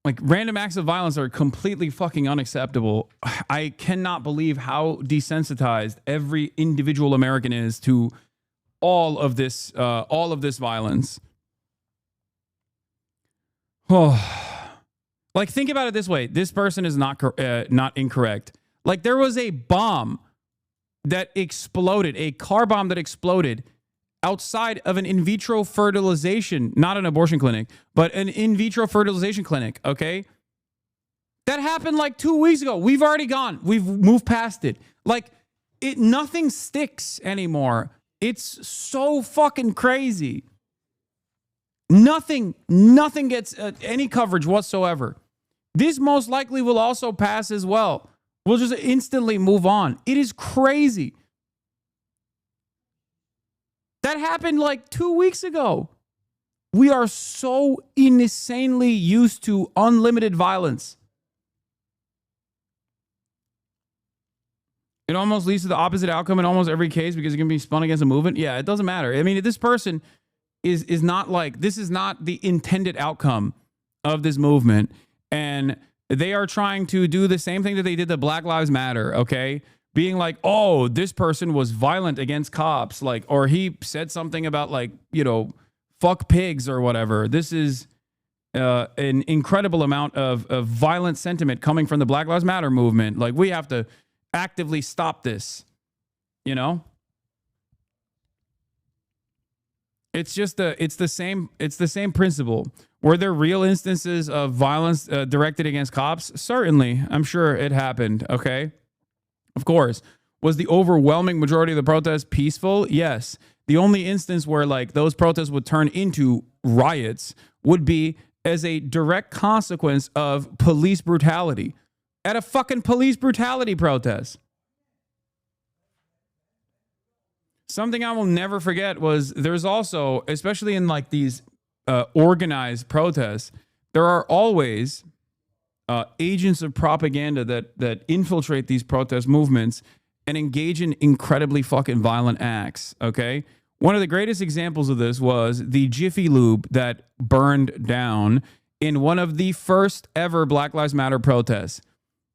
like, random acts of violence are completely fucking unacceptable. I cannot believe how desensitized every individual American is to all of this violence. Oh, like, think about it this way. This person is not incorrect. Like, there was a bomb that exploded, a car bomb that exploded outside of an in vitro fertilization, not an abortion clinic, but an in vitro fertilization clinic. Okay. That happened like 2 weeks ago. We've already gone. We've moved past it. Like, nothing sticks anymore. It's so fucking crazy. Nothing gets any coverage whatsoever. This most likely will also pass as well. We'll just instantly move on. It is crazy. That happened like 2 weeks ago. We are so insanely used to unlimited violence. It almost leads to the opposite outcome in almost every case because it can be spun against a movement. Yeah, it doesn't matter. I mean, this person is not like, this is not the intended outcome of this movement. And they are trying to do the same thing that they did to Black Lives Matter, okay? Being like, oh, this person was violent against cops, like, or he said something about, like, you know, fuck pigs or whatever. This is an incredible amount of violent sentiment coming from the Black Lives Matter movement. Like, we have to actively stop this, you know? It's just it's the same principle. Were there real instances of violence directed against cops? Certainly. I'm sure it happened, okay? Of course. Was the overwhelming majority of the protests peaceful? Yes. The only instance where, like, those protests would turn into riots would be as a direct consequence of police brutality at a fucking police brutality protest. Something I will never forget was there's also, especially in like these organized protests, there are always agents of propaganda that infiltrate these protest movements and engage in incredibly fucking violent acts, okay? One of the greatest examples of this was the Jiffy Lube that burned down in one of the first ever Black Lives Matter protests.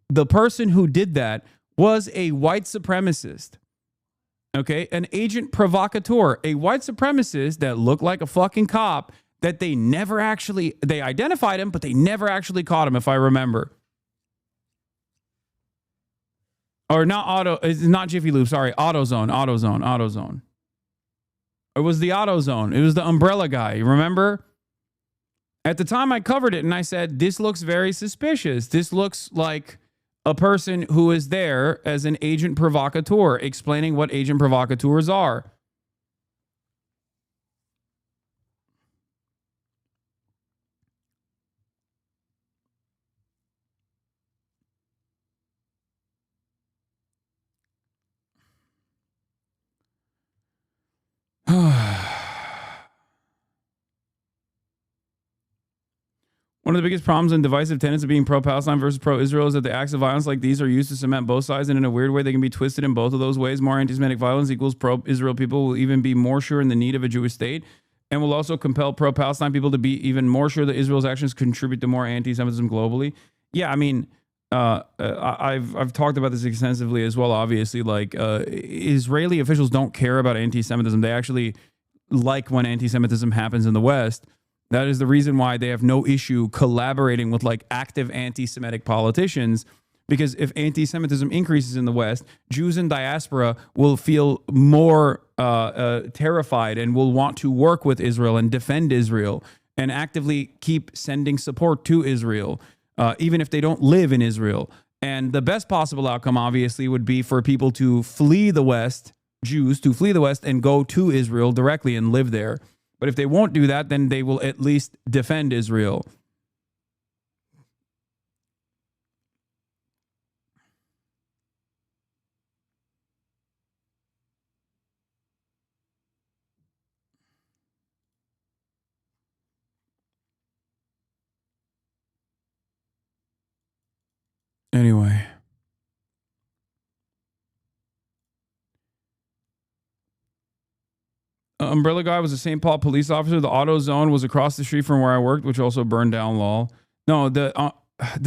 The person who did that was a white supremacist. Okay, an agent provocateur, a white supremacist that looked like a fucking cop that they identified him, but they never actually caught him, if I remember. Or it's not Jiffy Lube, sorry, AutoZone. It was the AutoZone. It was the umbrella guy, you remember? At the time I covered it and I said, this looks very suspicious. This looks like a person who is there as an agent provocateur, explaining what agent provocateurs are. One of the biggest problems and divisive tenets of being pro-Palestine versus pro-Israel is that the acts of violence like these are used to cement both sides, and in a weird way, they can be twisted in both of those ways. More anti-Semitic violence equals pro-Israel people will even be more sure in the need of a Jewish state, and will also compel pro-Palestine people to be even more sure that Israel's actions contribute to more anti-Semitism globally. Yeah, I mean, I've talked about this extensively as well. Obviously, like Israeli officials don't care about anti-Semitism. They actually like when anti-Semitism happens in the West. That is the reason why they have no issue collaborating with like active anti-Semitic politicians, because if anti-Semitism increases in the West, Jews in diaspora will feel more terrified and will want to work with Israel and defend Israel and actively keep sending support to Israel, even if they don't live in Israel. And the best possible outcome, obviously, would be for people to flee the West, Jews to flee the West and go to Israel directly and live there. But if they won't do that, then they will at least defend Israel. Anyway. Umbrella guy was a St. Paul police officer. The AutoZone was across the street from where I worked, which also burned down, lol. No, the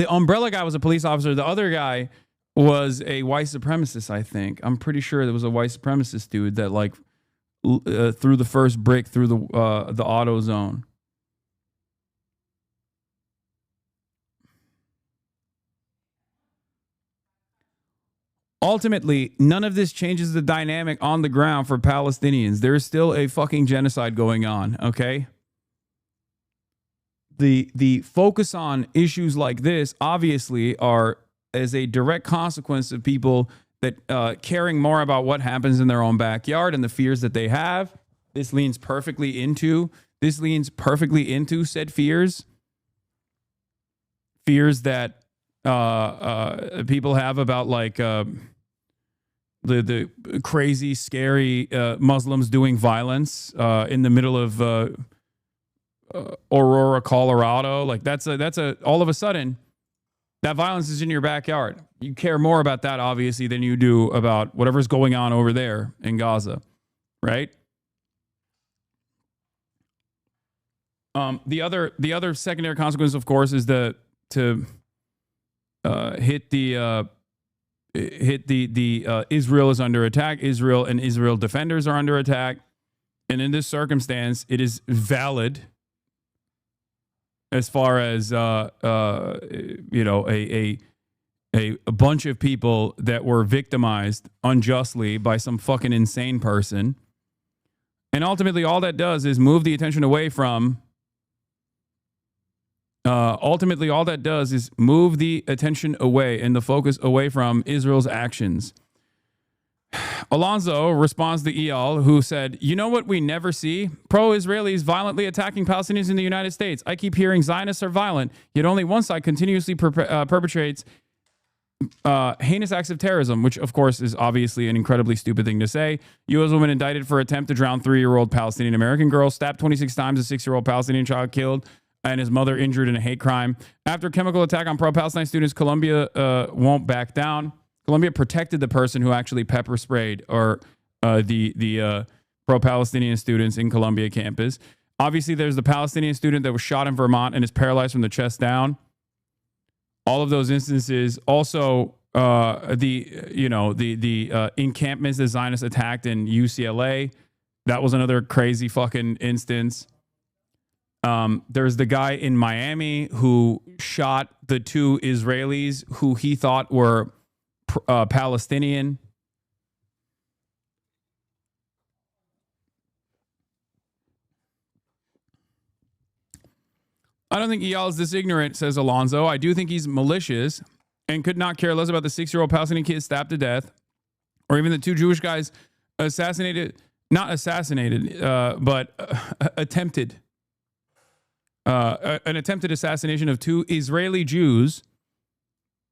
umbrella guy was a police officer. The other guy was a white supremacist, I think. I'm pretty sure there was a white supremacist dude that like threw the first brick through the AutoZone. Ultimately, none of this changes the dynamic on the ground for Palestinians. There is still a fucking genocide going on, okay? The focus on issues like this, obviously, are as a direct consequence of people that caring more about what happens in their own backyard and the fears that they have. This leans perfectly into said fears. Fears that people have about like the crazy, scary Muslims doing violence in the middle of Aurora, Colorado. Like that's all of a sudden That violence is in your backyard. You care more about that, obviously, than you do about whatever's going on over there in Gaza, right? The other secondary consequence, of course, is to hit the Israel is under attack. Israel and Israel defenders are under attack, and in this circumstance, it is valid as far as a bunch of people that were victimized unjustly by some fucking insane person, and ultimately, all that does is move the attention away from. Ultimately, all that does is move the attention away and the focus away from Israel's actions. Alonso responds to Eyal, who said, "You know what we never see? Pro-Israelis violently attacking Palestinians in the United States. I keep hearing Zionists are violent, yet only one side continuously perpetrates heinous acts of terrorism," which, of course, is obviously an incredibly stupid thing to say. U.S. woman indicted for attempt to drown 3-year-old Palestinian-American girl, stabbed 26 times, a 6-year-old Palestinian child killed, and his mother injured in a hate crime. After chemical attack on pro-Palestine students, Colombia won't back down. Colombia protected the person who actually pepper sprayed the pro-Palestinian students in Columbia campus. Obviously, there's the Palestinian student that was shot in Vermont and is paralyzed from the chest down. All of those instances. Also, the encampments that Zionists attacked in UCLA. That was another crazy fucking instance. There's the guy in Miami who shot the 2 Israelis who he thought were Palestinian. I don't think Eyal is this ignorant, says Alonso. I do think he's malicious and could not care less about the 6-year-old Palestinian kid stabbed to death, or even the 2 Jewish guys attempted an attempted assassination of 2 Israeli Jews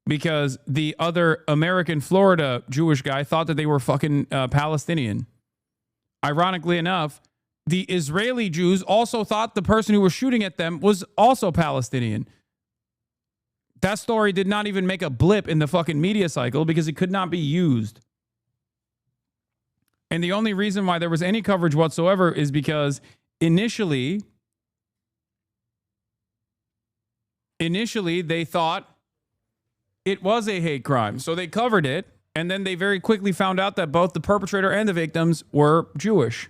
because the other American Florida Jewish guy thought that they were fucking Palestinian. Ironically enough, the Israeli Jews also thought the person who was shooting at them was also Palestinian. That story did not even make a blip in the fucking media cycle because it could not be used. And the only reason why there was any coverage whatsoever is because initially they thought it was a hate crime. So they covered it, and then they very quickly found out that both the perpetrator and the victims were Jewish.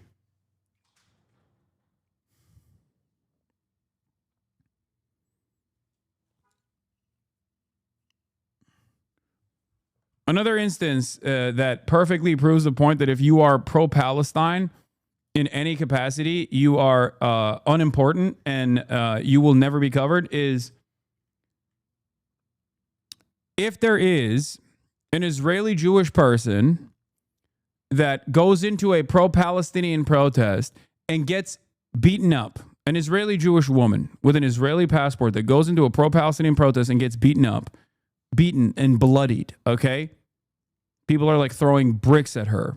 Another instance that perfectly proves the point that if you are pro-Palestine in any capacity, you are unimportant and you will never be covered is if there is an Israeli Jewish person that goes into a pro-Palestinian protest and gets beaten up, an Israeli Jewish woman with an Israeli passport that goes into a pro-Palestinian protest and gets beaten and bloodied, okay? People are like throwing bricks at her.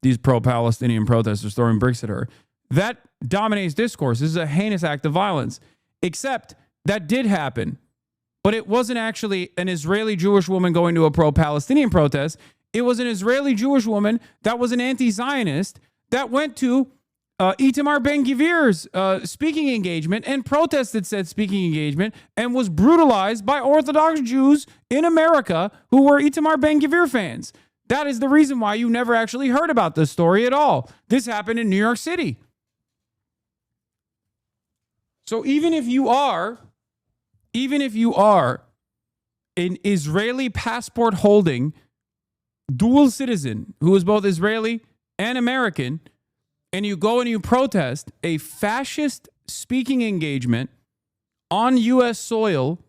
These pro-Palestinian protesters throwing bricks at her. That dominates discourse. This is a heinous act of violence. Except that did happen. But it wasn't actually an Israeli Jewish woman going to a pro-Palestinian protest. It was an Israeli Jewish woman that was an anti-Zionist that went to Itamar Ben-Gvir's speaking engagement and protested said speaking engagement and was brutalized by Orthodox Jews in America who were Itamar Ben-Gvir fans. That is the reason why you never actually heard about this story at all. This happened in New York City. So even if you are an Israeli passport holding dual citizen who is both Israeli and American, and you go and you protest a fascist speaking engagement on U.S. soil,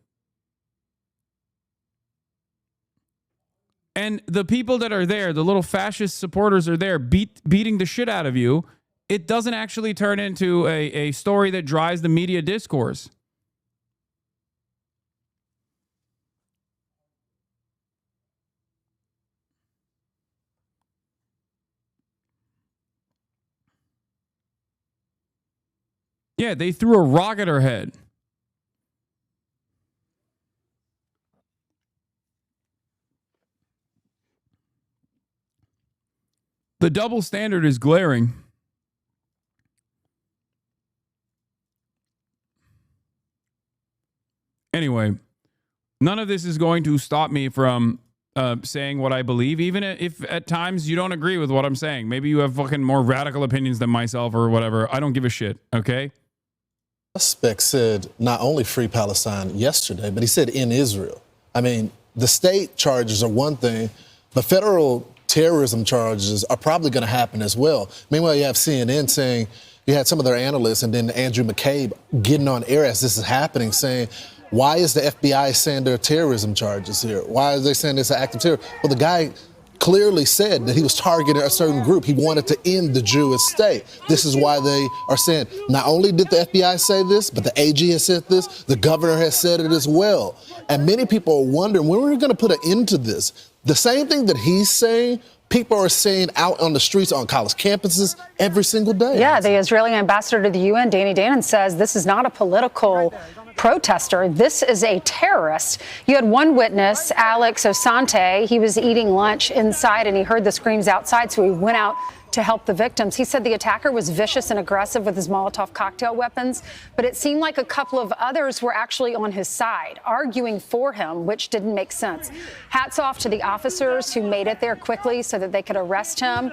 and the people that are there, the little fascist supporters are there beating the shit out of you, it doesn't actually turn into a story that drives the media discourse. Yeah, they threw a rock at her head. The double standard is glaring. Anyway, none of this is going to stop me from saying what I believe, even if at times you don't agree with what I'm saying. Maybe you have fucking more radical opinions than myself or whatever. I don't give a shit, okay? Suspect said not only free Palestine yesterday, but he said in Israel. I mean, the state charges are one thing, but federal terrorism charges are probably going to happen as well. Meanwhile, you have CNN saying, you had some of their analysts and then Andrew McCabe getting on air as this is happening saying, why is the FBI saying there are terrorism charges here? Why are they saying it's an act of terror? Well, the guy clearly said that he was targeting a certain group. He wanted to end the Jewish state. This is why they are saying, not only did the FBI say this, but the AG has said this, the governor has said it as well. And many people are wondering, when are we going to put an end to this? The same thing that he's saying, people are saying out on the streets, on college campuses, every single day. Yeah, the Israeli ambassador to the UN, Danny Danon, says this is not a political protester. This is a terrorist. You had one witness, Alex Osante. He was eating lunch inside and he heard the screams outside, so he went out to help the victims. He said the attacker was vicious and aggressive with his Molotov cocktail weapons, but it seemed like a couple of others were actually on his side, arguing for him, which didn't make sense. Hats off to the officers who made it there quickly so that they could arrest him.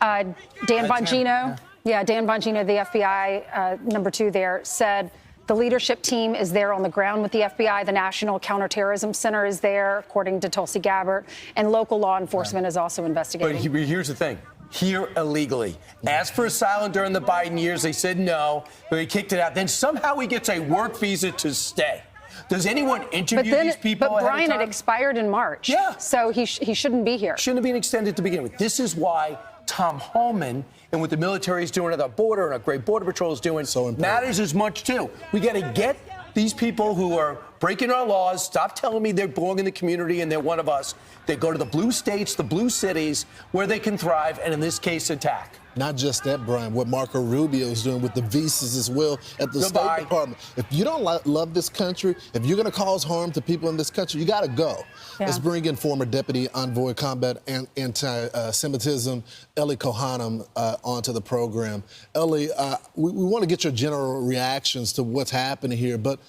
Dan Bongino, Dan Bongino, the FBI number 2 there, said the leadership team is there on the ground with the FBI. The National Counterterrorism Center is there, according to Tulsi Gabbard, and local law enforcement is also investigating. But here's the thing. Here illegally. Asked for asylum during the Biden years. They said no, but he kicked it out. Then somehow he gets a work visa to stay. Does anyone interview these people? But Brian, it expired in March. Yeah. So he shouldn't be here. Shouldn't have been extended to begin with. This is why Tom Homan and what the military is doing at the border and our great border patrol is doing matters as much too. We got to get these people who are breaking our laws, stop telling me they belong in the community and they're one of us. They go to the blue states, the blue cities, where they can thrive, and in this case, attack. Not just that, Brian, what Marco Rubio is doing with the visas as well at the State Department. If you don't love this country, if you're going to cause harm to people in this country, you got to go. Yeah. Let's bring in former Deputy Envoy Combat and Anti-Semitism, Eli Kohanim, onto the program. Eli, we want to get your general reactions to what's happening here, but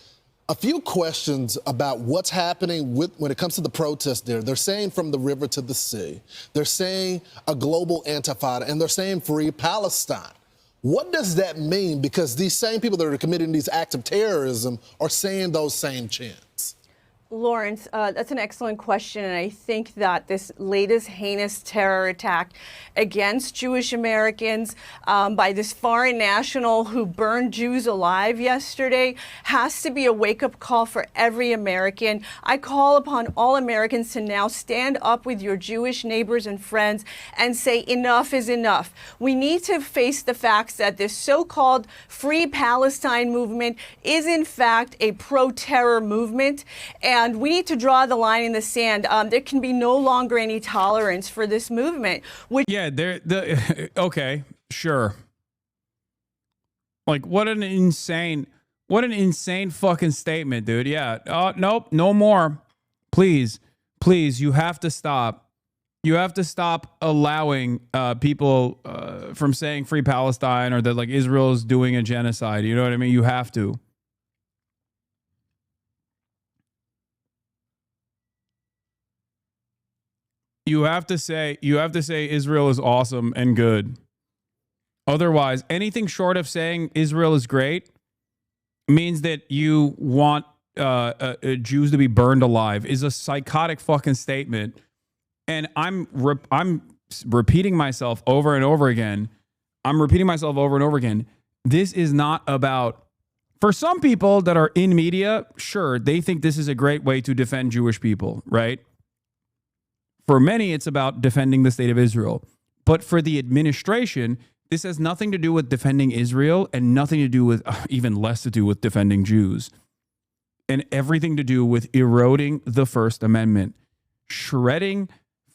a few questions about what's happening when it comes to the protest there. They're saying from the river to the sea. They're saying a global intifada, and they're saying free Palestine. What does that mean? Because these same people that are committing these acts of terrorism are saying those same chants. Lawrence, that's an excellent question, and I think that this latest heinous terror attack against Jewish Americans by this foreign national who burned Jews alive yesterday has to be a wake-up call for every American. I call upon all Americans to now stand up with your Jewish neighbors and friends and say enough is enough. We need to face the facts that this so-called Free Palestine movement is in fact a pro-terror movement, and we need to draw the line in the sand. There can be no longer any tolerance for this movement. Okay, sure. Like, what an insane fucking statement, dude. Yeah. Nope, no more. Please, you have to stop. You have to stop allowing people from saying free Palestine or that like Israel is doing a genocide. You know what I mean? You have to. You have to say Israel is awesome and good. Otherwise, anything short of saying Israel is great means that you want Jews to be burned alive is a psychotic fucking statement. And I'm repeating myself over and over again. This is not about, for some people that are in media, sure, they think this is a great way to defend Jewish people, right? For many, it's about defending the state of Israel. But for the administration, this has nothing to do with defending Israel and nothing to do with, even less to do with defending Jews. And everything to do with eroding the First Amendment, shredding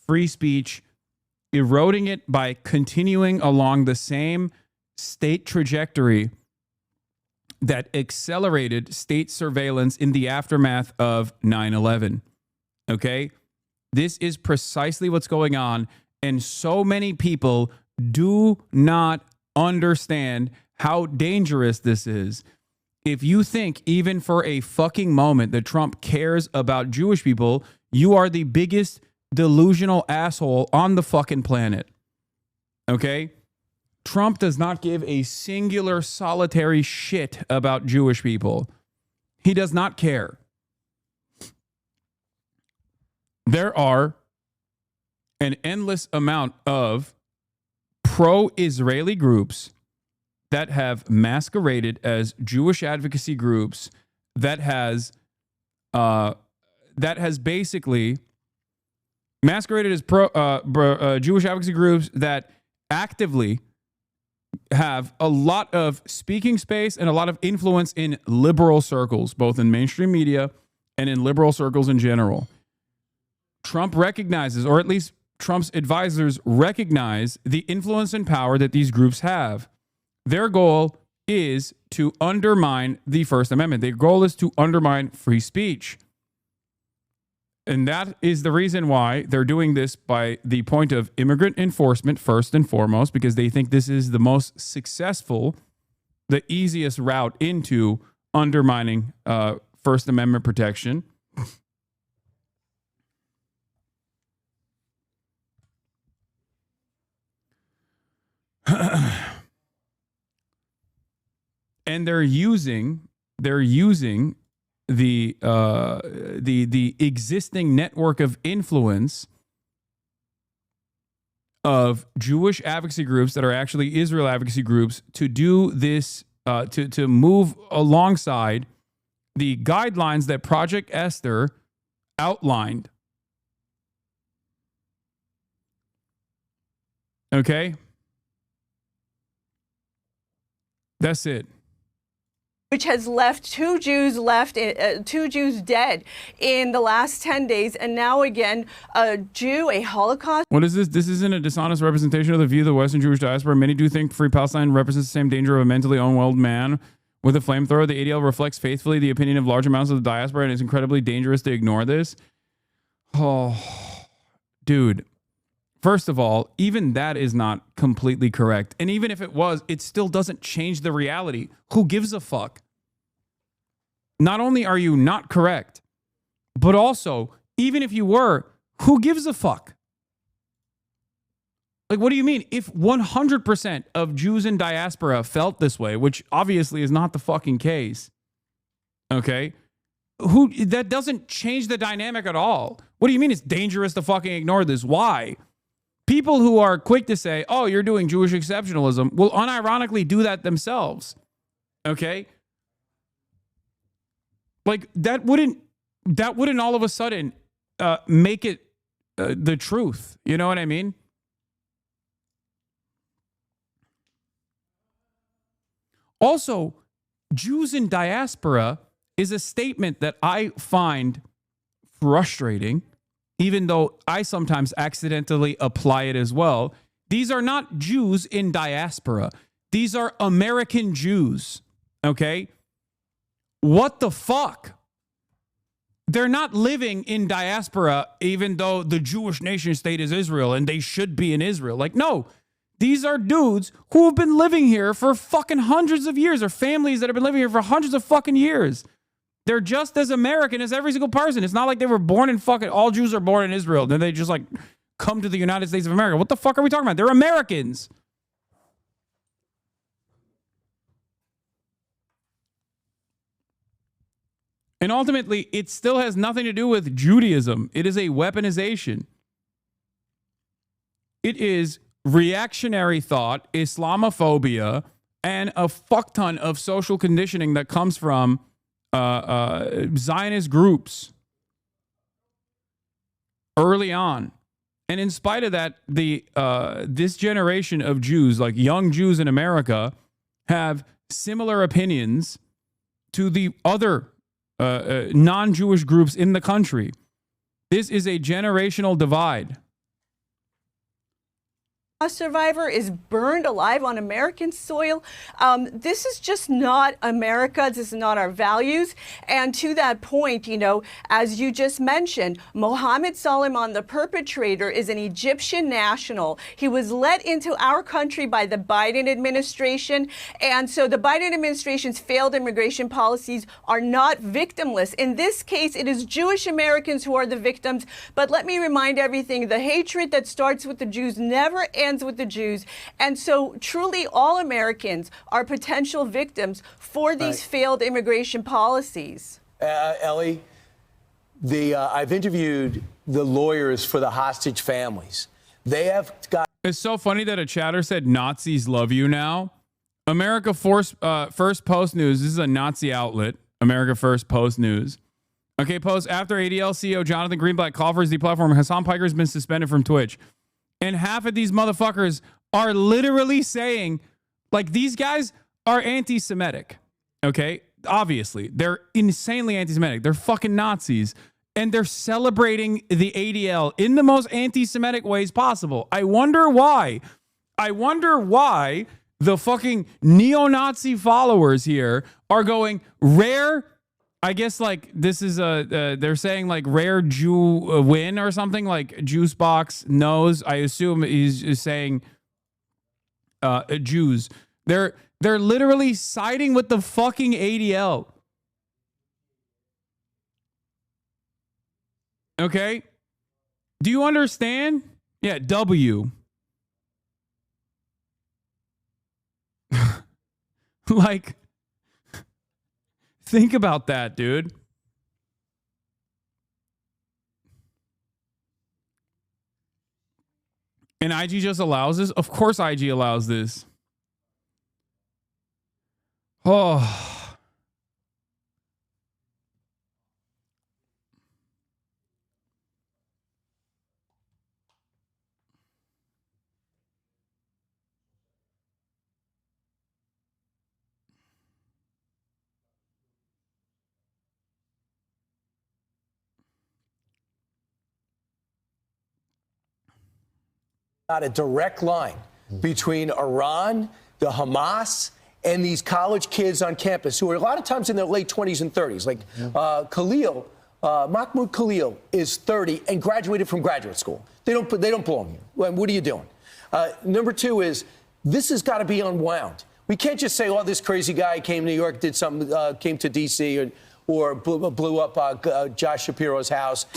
free speech, eroding it by continuing along the same state trajectory that accelerated state surveillance in the aftermath of 9/11. Okay? This is precisely what's going on, and so many people do not understand how dangerous this is. If you think even for a fucking moment that Trump cares about Jewish people, you are the biggest delusional asshole on the fucking planet. Okay? Trump does not give a singular solitary shit about Jewish people. He does not care. There are an endless amount of pro-Israeli groups that have masqueraded as Jewish advocacy groups that has basically masqueraded as Jewish advocacy groups that actively have a lot of speaking space and a lot of influence in liberal circles, both in mainstream media and in liberal circles in general. Trump recognizes, or at least Trump's advisors recognize, the influence and power that these groups have. Their goal is to undermine the First Amendment. Their goal is to undermine free speech. And that is the reason why they're doing this by the point of immigrant enforcement, first and foremost, because they think this is the most successful, the easiest route into undermining First Amendment protection. And they're using the existing network of influence of Jewish advocacy groups that are actually Israel advocacy groups to do this, to move alongside the guidelines that Project Esther outlined. Okay? That's it. Which has left two Jews dead in the last 10 days, and now again a Jew, a Holocaust. What is this? This isn't a dishonest representation of the view of the Western Jewish diaspora. Many do think Free Palestine represents the same danger of a mentally unwell man with a flamethrower. The ADL reflects faithfully the opinion of large amounts of the diaspora, and it's incredibly dangerous to ignore this. Oh, dude. First of all, even that is not completely correct. And even if it was, it still doesn't change the reality. Who gives a fuck? Not only are you not correct, but also, even if you were, who gives a fuck? Like, what do you mean? If 100% of Jews in diaspora felt this way, which obviously is not the fucking case, okay? That doesn't change the dynamic at all. What do you mean it's dangerous to fucking ignore this? Why? People who are quick to say, oh, you're doing Jewish exceptionalism, will unironically do that themselves. Okay? Like, that wouldn't all of a sudden make it the truth. You know what I mean? Also, Jews in diaspora is a statement that I find frustrating, even though I sometimes accidentally apply it as well. These are not Jews in diaspora. These are American Jews, okay? What the fuck? They're not living in diaspora, even though the Jewish nation state is Israel and they should be in Israel. Like, no, these are dudes who have been living here for fucking hundreds of years, or families that have been living here for hundreds of fucking years. They're just as American as every single person. It's not like they were born in fucking, all Jews are born in Israel. Then they just like come to the United States of America. What the fuck are we talking about? They're Americans. And ultimately, it still has nothing to do with Judaism. It is a weaponization. It is reactionary thought, Islamophobia, and a fuck ton of social conditioning that comes from Zionist groups early on. And in spite of that, this generation of Jews, like young Jews in America, have similar opinions to the other non-Jewish groups in the country. This is a generational divide. survivor is burned alive on American soil. This is just not America. This is not our values. And to that point, you know, as you just mentioned, Mohammed Salman, the perpetrator, is an Egyptian national. He was let into our country by the Biden administration. And so the Biden administration's failed immigration policies are not victimless. In this case, it is Jewish Americans who are the victims. But let me remind everything, the hatred that starts with the Jews never ends with the Jews. And so truly all Americans are potential victims for these failed immigration policies. Ellie, I've interviewed the lawyers for the hostage families. They have got. It's so funny that a chatter said Nazis love you now. America First Post News. This is a Nazi outlet. America First Post News. Okay, post after ADL CEO Jonathan Greenblatt called for his deplatforming, Hasan Piker has been suspended from Twitch. And half of these motherfuckers are literally saying, like, these guys are anti-Semitic. Okay? Obviously. They're insanely anti-Semitic. They're fucking Nazis. And they're celebrating the ADL in the most anti-Semitic ways possible. I wonder why. I wonder why the fucking neo-Nazi followers here are going rare. I guess like this is they're saying like rare Jew win or something, like Juicebox knows. I assume he's saying Jews. They're literally siding with the fucking ADL. Okay? Do you understand? Yeah, W. Like, think about that, dude. And IG just allows this? Of course IG allows this. Oh. Got a direct line between Iran, the Hamas, and these college kids on campus who are a lot of times in their late 20s and 30s. Like Mahmoud Khalil is 30 and graduated from graduate school. They don't belong here. What are you doing? Number two is this has got to be unwound. We can't just say, oh, this crazy guy came to New York, did something, came to D.C. or blew up Josh Shapiro's house.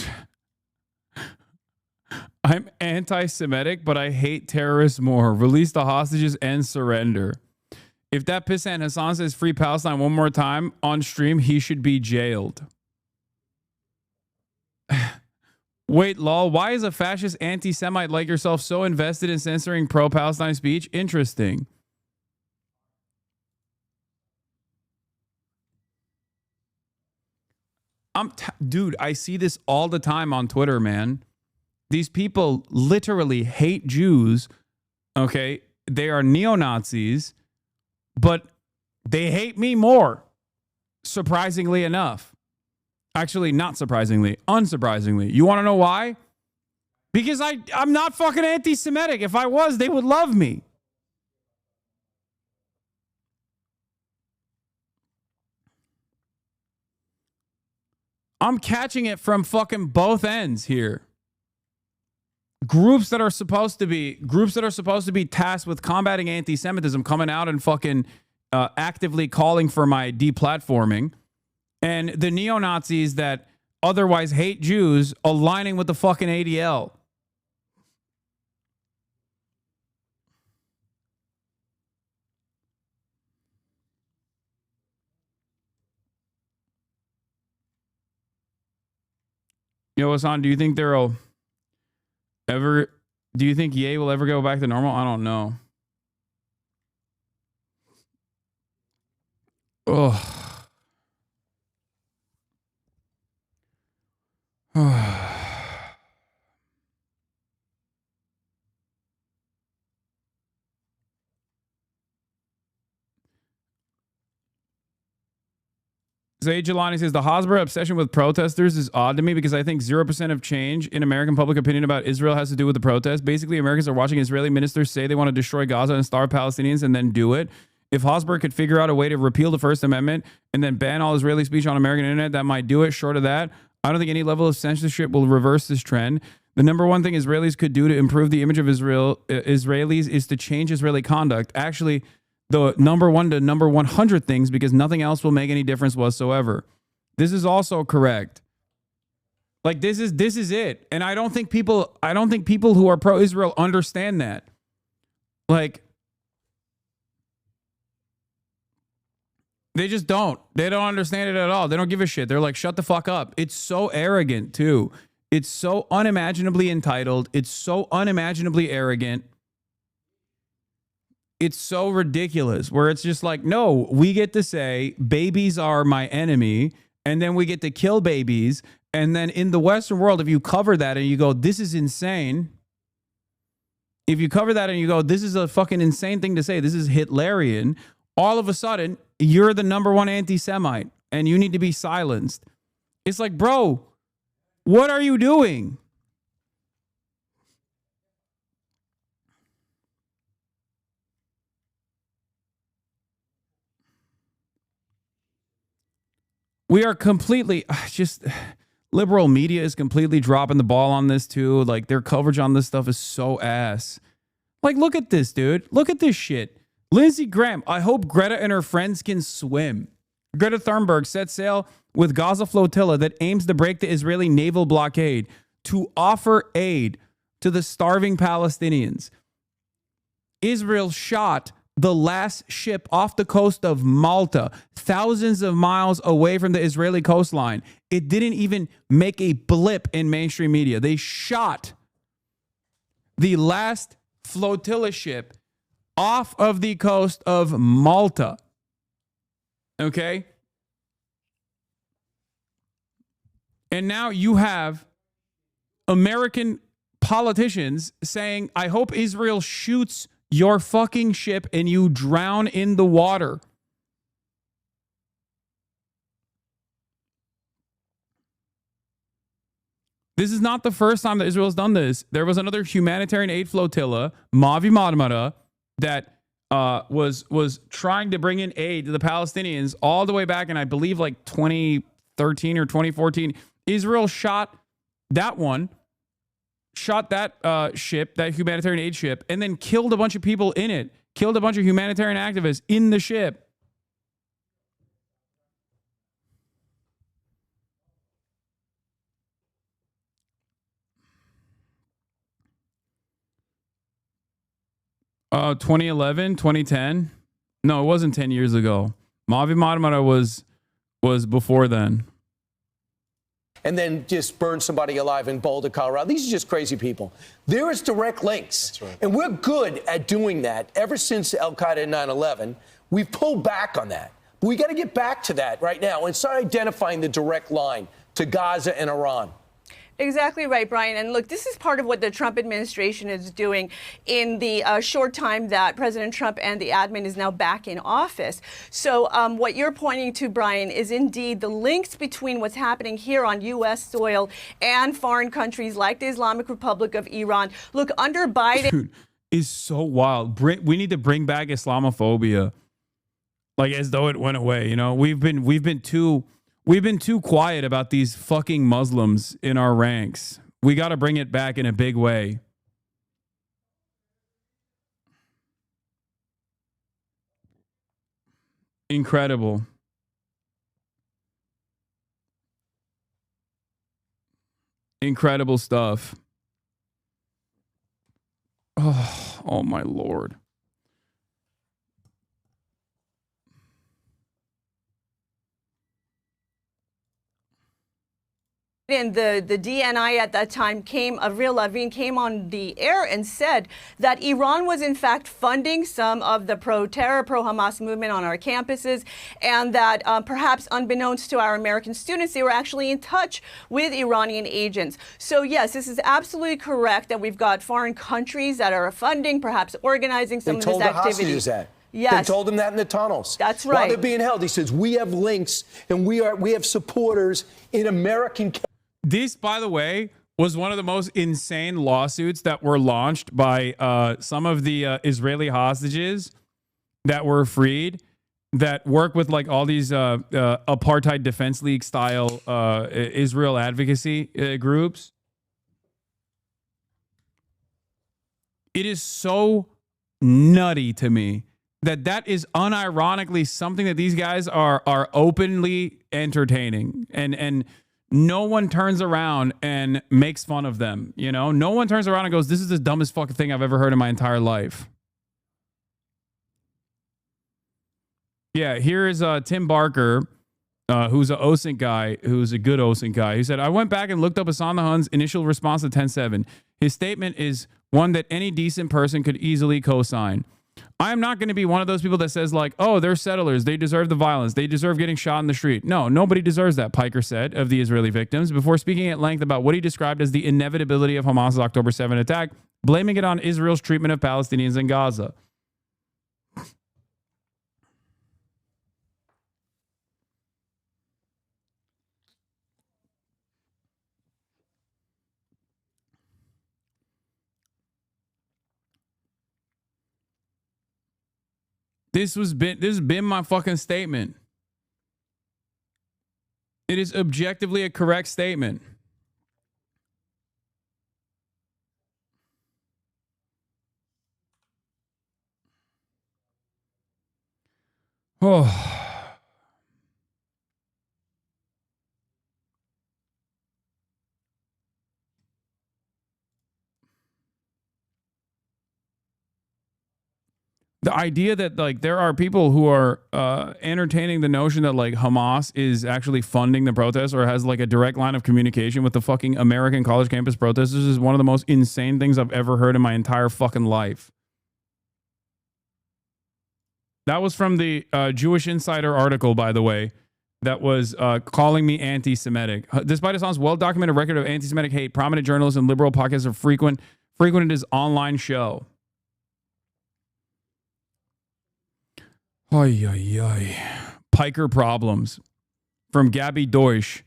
I'm anti-Semitic, but I hate terrorists more. Release the hostages and surrender. If that pissant Hasan says free Palestine one more time on stream, he should be jailed. Wait, lol, why is a fascist anti-Semite like yourself so invested in censoring pro-Palestine speech? Interesting. Dude, I see this all the time on Twitter, man. These people literally hate Jews, okay? They are neo-Nazis, but they hate me more, surprisingly enough. Actually, not surprisingly, unsurprisingly. You want to know why? Because I'm not fucking anti-Semitic. If I was, they would love me. I'm catching it from fucking both ends here. Groups that are supposed to be tasked with combating anti-Semitism coming out and fucking actively calling for my deplatforming, and the neo-Nazis that otherwise hate Jews aligning with the fucking ADL. Yo, Hasan, do you think do you think Ye will ever go back to normal? I don't know. Oh. Zaid Jelani says the Hasbro obsession with protesters is odd to me because I think 0% of change in American public opinion about Israel has to do with the protest. Basically, Americans are watching Israeli ministers say they want to destroy Gaza and starve Palestinians and then do it. If Hasbro could figure out a way to repeal the First Amendment and then ban all Israeli speech on American internet, that might do it. Short of that, I don't think any level of censorship will reverse this trend. The number one thing Israelis could do to improve the image of Israelis is to change Israeli conduct. Actually, the number 1 to number 100 things, because nothing else will make any difference whatsoever. This is also correct. Like this is it. And I don't think people who are pro-Israel understand that. Like they just don't. They don't understand it at all. They don't give a shit. They're like, shut the fuck up. It's so arrogant too. It's so unimaginably entitled. It's so unimaginably arrogant. It's so ridiculous where it's just like, no, we get to say babies are my enemy and then we get to kill babies. And then in the Western world, if you cover that and you go, this is insane. If you cover that and you go, this is a fucking insane thing to say. This is Hitlerian. All of a sudden, you're the number one anti-Semite and you need to be silenced. It's like, bro, what are you doing? We are completely just liberal media is completely dropping the ball on this too. Like their coverage on this stuff is so ass. Like, look at this, dude. Look at this shit. Lindsey Graham, I hope Greta and her friends can swim. Greta Thunberg set sail with Gaza flotilla that aims to break the Israeli naval blockade to offer aid to the starving Palestinians. Israel shot the last ship off the coast of Malta, thousands of miles away from the Israeli coastline. It didn't even make a blip in mainstream media. They shot the last flotilla ship off of the coast of Malta. Okay? And now you have American politicians saying, I hope Israel shoots your fucking ship and you drown in the water. This is not the first time that Israel has done this. There was another humanitarian aid flotilla, Mavi Marmara, that was trying to bring in aid to the Palestinians all the way back in, I believe, like 2013 or 2014. Israel shot that one. Shot that ship, that humanitarian aid ship, and then killed a bunch of people in it. Killed a bunch of humanitarian activists in the ship. Uh, 2011, 2010. No, it wasn't 10 years ago. Mavi Marmara was before then. And then just burn somebody alive in Boulder, Colorado. These are just crazy people. There is direct links. That's right. And we're good at doing that. Ever since Al-Qaeda and 9/11, we've pulled back on that. But we got to get back to that right now and start identifying the direct line to Gaza and Iran. Exactly right, Brian. And look, this is part of what the Trump administration is doing in the short time that President Trump and the admin is now back in office. So what you're pointing to, Brian, is indeed the links between what's happening here on U.S. soil and foreign countries like the Islamic Republic of Iran. Look, under Biden... Dude, is so wild. We need to bring back Islamophobia. Like as though it went away, you know? We've been too quiet about these fucking Muslims in our ranks. We got to bring it back in a big way. Incredible. Incredible stuff. Oh my Lord. And the DNI at that time Avril Lavigne came on the air and said that Iran was in fact funding some of the pro-terror, pro-Hamas movement on our campuses, and that perhaps unbeknownst to our American students, they were actually in touch with Iranian agents. So yes, this is absolutely correct that we've got foreign countries that are funding, perhaps organizing some of this activity. Hostages that. Yes. They told him that in the tunnels. That's While right. they're being held, he says, we have links and we have supporters in American. This, by the way, was one of the most insane lawsuits that were launched by some of the Israeli hostages that were freed that work with like all these apartheid defense league style Israel advocacy groups. It is so nutty to me that is unironically something that these guys are openly entertaining, and no one turns around and makes fun of them. You know, no one turns around and goes, "This is the dumbest fucking thing I've ever heard in my entire life." Yeah, here is Tim Barker, who's an OSINT guy, who's a good OSINT guy. He said, I went back and looked up Hassan the Hun's initial response to 10-7. His statement is one that any decent person could easily co-sign. I am not going to be one of those people that says like, oh, they're settlers. They deserve the violence. They deserve getting shot in the street. No, nobody deserves that, Piker said of the Israeli victims before speaking at length about what he described as the inevitability of Hamas's October 7 attack, blaming it on Israel's treatment of Palestinians in Gaza. This has been my fucking statement. It is objectively a correct statement. Oh. The idea that like there are people who are entertaining the notion that like Hamas is actually funding the protests or has like a direct line of communication with the fucking American college campus protesters is one of the most insane things I've ever heard in my entire fucking life. That was from the Jewish Insider article, by the way, that was calling me anti-Semitic. Despite Hassan's well-documented record of anti-Semitic hate, prominent journalists and liberal podcasts have frequented his online show. Oy, oy, oy. Piker problems from Gabby Deutsch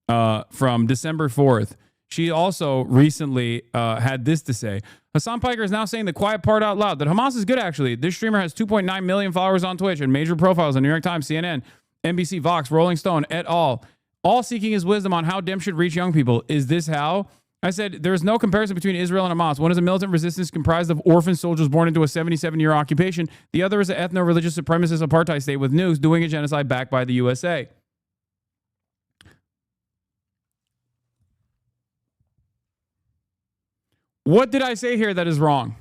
from December 4th. She also recently had this to say. Hasan Piker is now saying the quiet part out loud, that Hamas is good, actually. This streamer has 2.9 million followers on Twitch and major profiles on New York Times, CNN, NBC, Vox, Rolling Stone, et al. All seeking his wisdom on how DEM should reach young people. Is this how? I said, there is no comparison between Israel and Hamas. One is a militant resistance comprised of orphan soldiers born into a 77-year occupation. The other is an ethno-religious supremacist apartheid state with nukes doing a genocide backed by the USA. What did I say here that is wrong?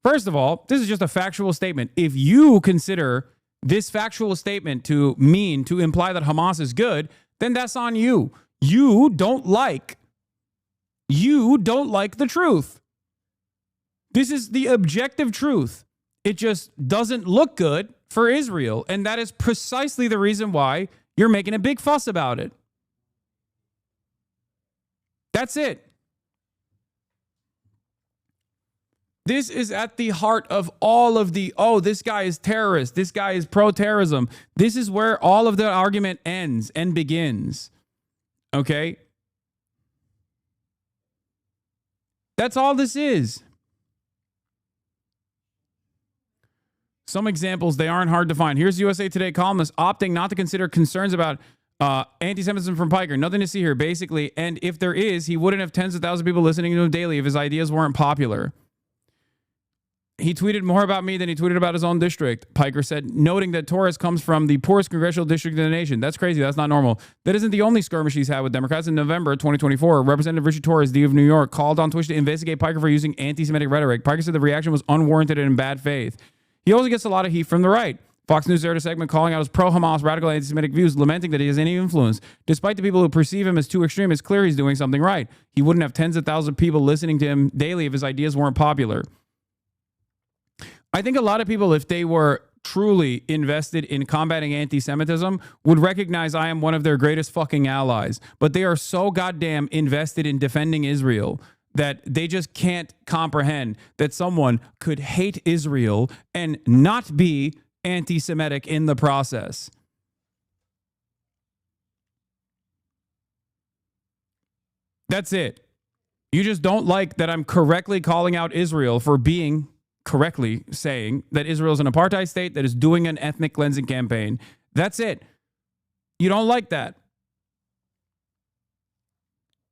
First of all, this is just a factual statement. If you consider this factual statement to mean to imply that Hamas is good, then that's on you. You don't like the truth. This is the objective truth. It just doesn't look good for Israel. And that is precisely the reason why you're making a big fuss about it. That's it. This is at the heart of all of the, oh, this guy is terrorist. This guy is pro-terrorism. This is where all of the argument ends and begins. Okay? That's all this is. Some examples, they aren't hard to find. Here's USA Today columnist opting not to consider concerns about anti-Semitism from Piker. Nothing to see here, basically. And if there is, he wouldn't have tens of thousands of people listening to him daily if his ideas weren't popular. He tweeted more about me than he tweeted about his own district, Piker said, noting that Torres comes from the poorest congressional district in the nation. That's crazy. That's not normal. That isn't the only skirmish he's had with Democrats. In November 2024, Representative Richie Torres, D of New York, called on Twitch to investigate Piker for using anti-Semitic rhetoric. Piker said the reaction was unwarranted and in bad faith. He also gets a lot of heat from the right. Fox News aired a segment calling out his pro-Hamas radical anti-Semitic views, lamenting that he has any influence. Despite the people who perceive him as too extreme, it's clear he's doing something right. He wouldn't have tens of thousands of people listening to him daily if his ideas weren't popular. I think a lot of people, if they were truly invested in combating anti-Semitism, would recognize I am one of their greatest fucking allies. But they are so goddamn invested in defending Israel that they just can't comprehend that someone could hate Israel and not be anti-Semitic in the process. That's it. You just don't like that I'm correctly calling out Israel for being correctly saying that Israel is an apartheid state that is doing an ethnic cleansing campaign. That's it. You don't like that.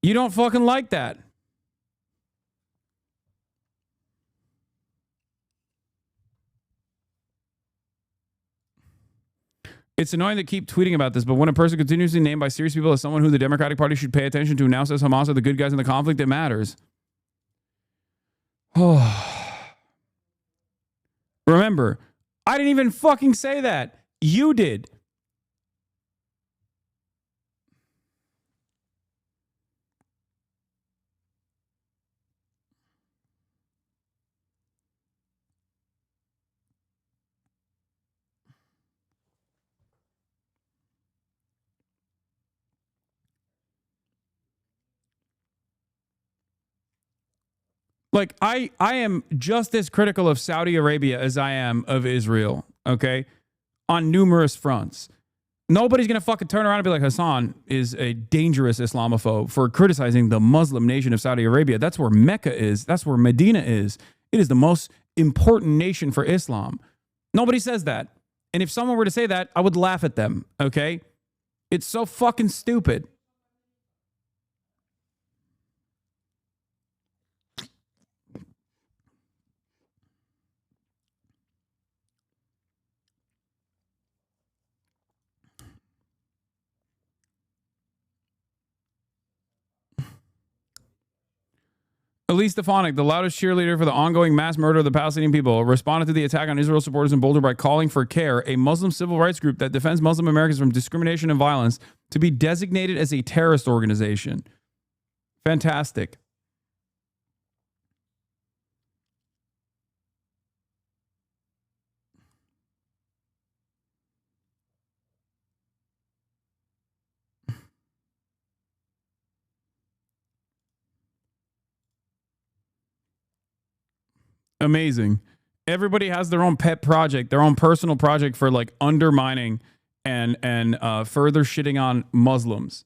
You don't fucking like that. It's annoying to keep tweeting about this, but when a person continuously named by serious people as someone who the Democratic Party should pay attention to now says Hamas are the good guys in the conflict, it matters. Remember, I didn't even fucking say that. You did. Like, I am just as critical of Saudi Arabia as I am of Israel, okay? On numerous fronts. Nobody's going to fucking turn around and be like, Hasan is a dangerous Islamophobe for criticizing the Muslim nation of Saudi Arabia. That's where Mecca is. That's where Medina is. It is the most important nation for Islam. Nobody says that. And if someone were to say that, I would laugh at them, okay? It's so fucking stupid. Elise Stefanik, the loudest cheerleader for the ongoing mass murder of the Palestinian people, responded to the attack on Israel supporters in Boulder by calling for CARE, a Muslim civil rights group that defends Muslim Americans from discrimination and violence, to be designated as a terrorist organization. Fantastic. Amazing. Everybody has their own pet project, their own personal project for like undermining and further shitting on Muslims.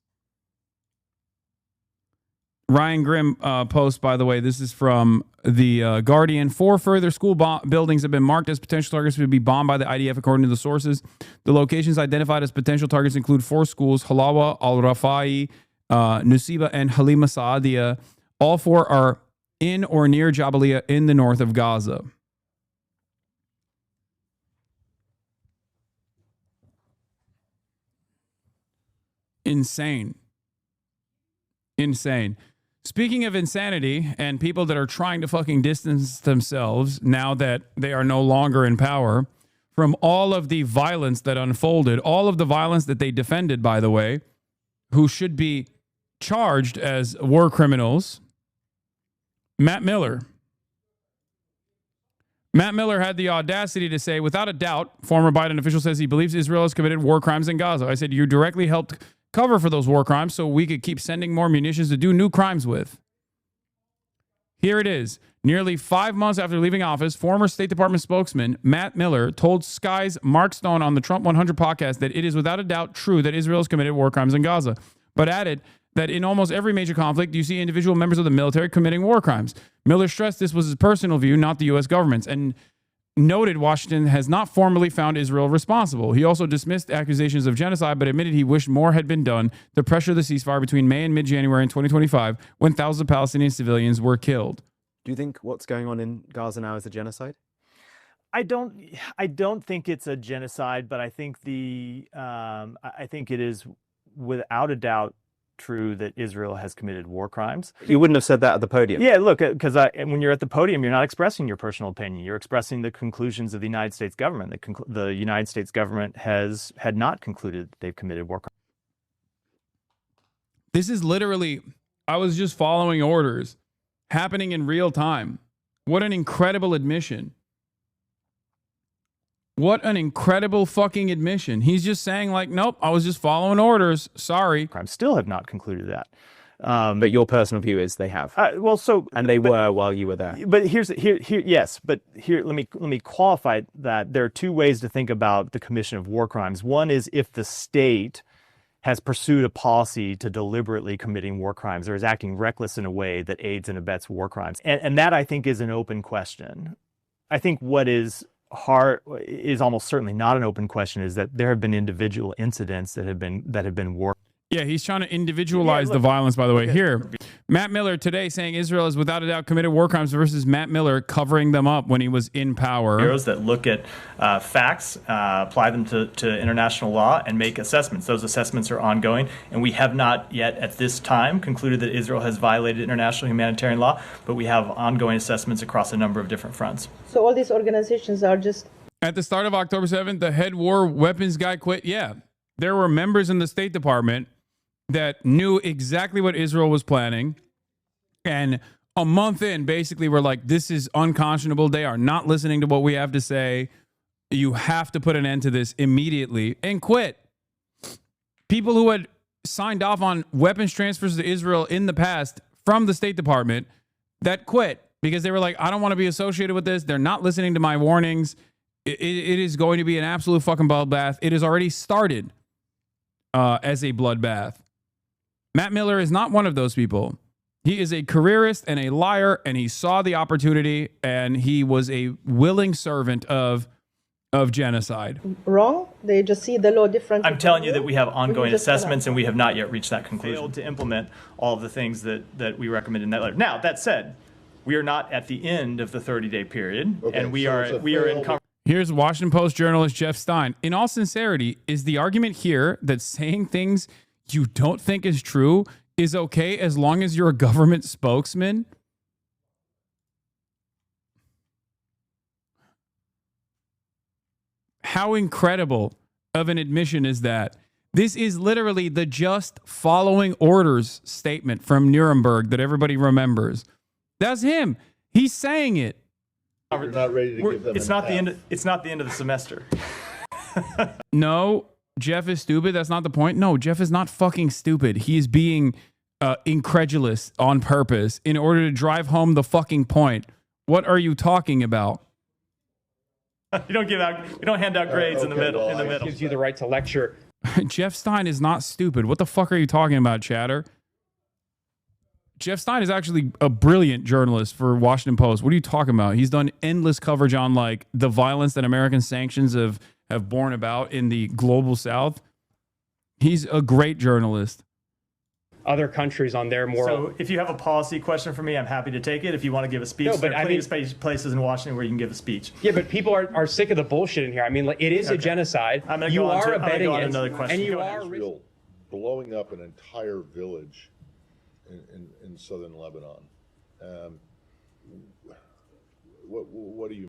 Ryan Grimm post, by the way, this is from the Guardian. 4 further school buildings have been marked as potential targets to be bombed by the IDF, according to the sources. The locations identified as potential targets include 4 schools: Halawa, Al-Rafai, Nusiba, and Halima Saadia. All 4 are in or near Jabalia in the north of Gaza. Insane. Insane. Speaking of insanity and people that are trying to fucking distance themselves now that they are no longer in power from all of the violence that unfolded, all of the violence that they defended, by the way, who should be charged as war criminals, Matt Miller. Matt Miller had the audacity to say, without a doubt, former Biden official says he believes Israel has committed war crimes in Gaza. I said, you directly helped cover for those war crimes so we could keep sending more munitions to do new crimes with. Here it is. Nearly 5 months after leaving office, former State Department spokesman Matt Miller told Sky's Mark Stone on the Trump 100 podcast that it is without a doubt true that Israel has committed war crimes in Gaza, but added that in almost every major conflict, you see individual members of the military committing war crimes. Miller stressed this was his personal view, not the U.S. government's, and noted Washington has not formally found Israel responsible. He also dismissed accusations of genocide, but admitted he wished more had been done to pressure the ceasefire between May and mid-January in 2025, when thousands of Palestinian civilians were killed. Do you think what's going on in Gaza now is a genocide? I don't think it's a genocide, but I think I think it is without a doubt true that Israel has committed war crimes. You wouldn't have said that at the podium. Yeah, look, because when you're at the podium, you're not expressing your personal opinion. You're expressing the conclusions of the United States government. The United States government had not concluded that they've committed war crimes. This is literally, I was just following orders happening in real time. What an incredible admission. What an incredible fucking admission. He's just saying like, nope, I was just following orders. Sorry. Crimes still have not concluded that. But your personal view is they have. And they were while you were there. But let me qualify that. There are two ways to think about the commission of war crimes. One is if the state has pursued a policy to deliberately committing war crimes or is acting reckless in a way that aids and abets war crimes. And that, I think, is an open question. I think what is almost certainly not an open question is that there have been individual incidents that have been war. Yeah, he's trying to individualize the violence, by the way. Here, Matt Miller today saying Israel has without a doubt committed war crimes versus Matt Miller covering them up when he was in power. Bureaus that look at facts, apply them to international law, and make assessments. Those assessments are ongoing, and we have not yet at this time concluded that Israel has violated international humanitarian law, but we have ongoing assessments across a number of different fronts. So all these organizations are just... At the start of October 7th, the head war weapons guy quit. Yeah, there were members in the State Department that knew exactly what Israel was planning. And a month in, basically, we're like, this is unconscionable. They are not listening to what we have to say. You have to put an end to this immediately and quit. People who had signed off on weapons transfers to Israel in the past from the State Department that quit because they were like, I don't want to be associated with this. They're not listening to my warnings. It is going to be an absolute fucking bloodbath. It has already started as a bloodbath. Matt Miller is not one of those people. He is a careerist and a liar, and he saw the opportunity, and he was a willing servant of genocide. Wrong? They just see the law differently. I'm telling you that we have ongoing assessments, and we have not yet reached that conclusion. Failed to implement all of the things that we recommend in that letter. Now, that said, we are not at the end of the 30-day period, and we are in. Here's Washington Post journalist Jeff Stein. In all sincerity, is the argument here that saying things you don't think is true is okay as long as you're a government spokesman? How incredible of an admission is that? This is literally the just following orders statement from Nuremberg that everybody remembers. That's him. He's saying it. You're not ready to give them it's not the end. It's not the end of the semester. No, Jeff is stupid. That's not the point. No, Jeff is not fucking stupid. He is being incredulous on purpose in order to drive home the fucking point. What are you talking about? You don't hand out grades in the middle. It gives you the right to lecture. Jeff Stein is not stupid. What the fuck are you talking about, Chatter? Jeff Stein is actually a brilliant journalist for Washington Post. What are you talking about? He's done endless coverage on like the violence that American sanctions have borne about in the global South. He's a great journalist. Other countries on their moral. So if you have a policy question for me, I'm happy to take it. If you want to give a speech, there are plenty of places in Washington where you can give a speech. Yeah, but people are sick of the bullshit in here. I mean, like, it is a genocide. You are abetting it, and you are Israel blowing up an entire village in southern Lebanon. What do you?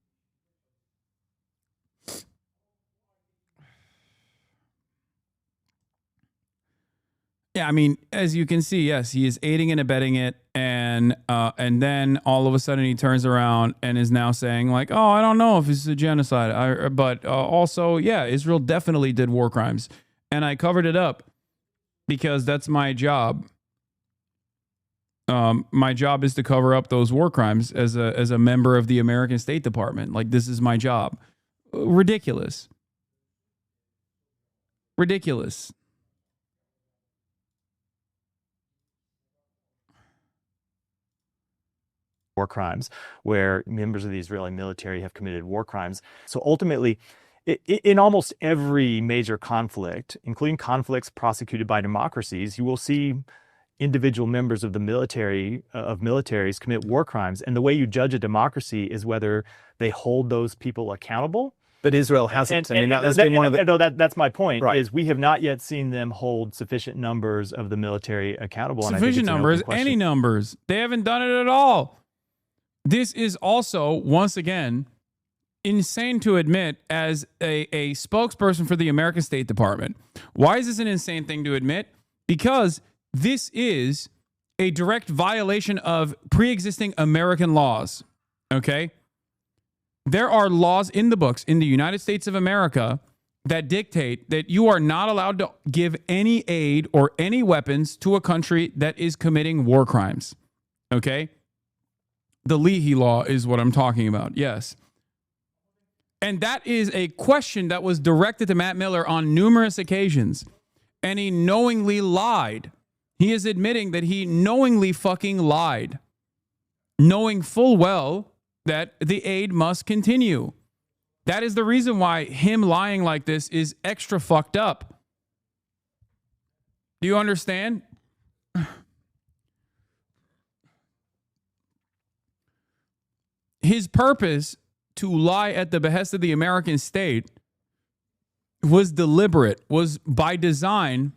Yeah, I mean, as you can see, yes, he is aiding and abetting it, and then all of a sudden he turns around and is now saying like, "Oh, I don't know if this is a genocide," but also, yeah, Israel definitely did war crimes, and I covered it up because that's my job. My job is to cover up those war crimes as a member of the American State Department. Like, this is my job. Ridiculous. Ridiculous. War crimes where members of the Israeli military have committed war crimes. So ultimately, in almost every major conflict, including conflicts prosecuted by democracies, you will see individual members of the military, militaries commit war crimes. And the way you judge a democracy is whether they hold those people accountable. But Israel hasn't. That's been one of the... No, that's my point, right. Is we have not yet seen them hold sufficient numbers of the military accountable. Sufficient numbers, any numbers. They haven't done it at all. This is also, once again, insane to admit as a spokesperson for the American State Department. Why is this an insane thing to admit? Because this is a direct violation of pre-existing American laws, okay? There are laws in the books in the United States of America that dictate that you are not allowed to give any aid or any weapons to a country that is committing war crimes. Okay? The Leahy Law is what I'm talking about. Yes. And that is a question that was directed to Matt Miller on numerous occasions. And he knowingly lied. He is admitting that he knowingly fucking lied, knowing full well that the aid must continue. That is the reason why him lying like this is extra fucked up. Do you understand? His purpose to lie at the behest of the American state was deliberate, was by design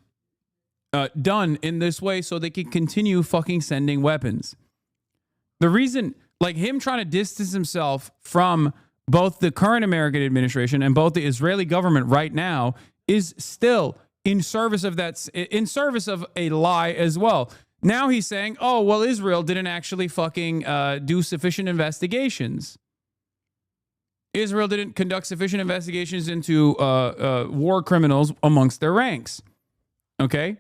done in this way so they could continue fucking sending weapons. The reason, like him trying to distance himself from both the current American administration and both the Israeli government right now is still in service of that, in service of a lie as well. Now he's saying, oh, well, Israel didn't actually fucking do sufficient investigations. Israel didn't conduct sufficient investigations into war criminals amongst their ranks. Okay?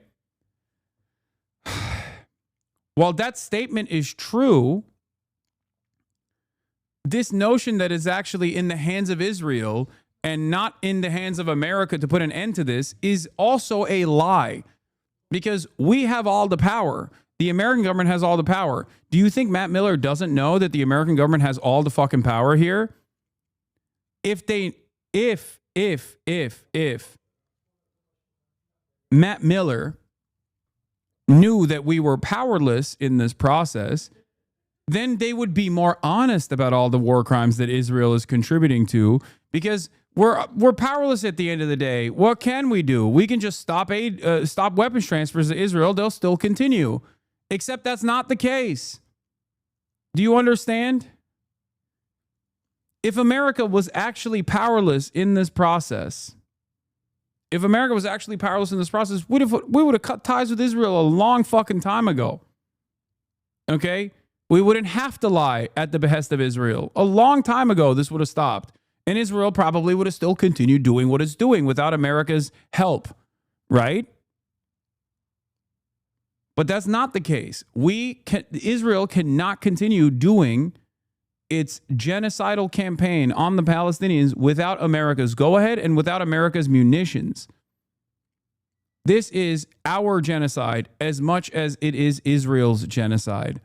While that statement is true, this notion that is actually in the hands of Israel and not in the hands of America to put an end to this is also a lie, because we have all the power. The American government has all the power. Do you think Matt Miller doesn't know that the American government has all the fucking power here? If Matt Miller knew that we were powerless in this process, then they would be more honest about all the war crimes that Israel is contributing to, because we're powerless at the end of the day. What can we do? We can just stop weapons transfers to Israel. They'll still continue. Except that's not the case. Do you understand? If America was actually powerless in this process, we would have cut ties with Israel a long fucking time ago. Okay? We wouldn't have to lie at the behest of Israel. A long time ago, this would have stopped. And Israel probably would have still continued doing what it's doing without America's help. Right? But that's not the case. Israel cannot continue doing its genocidal campaign on the Palestinians without America's go-ahead and without America's munitions. This is our genocide as much as it is Israel's genocide.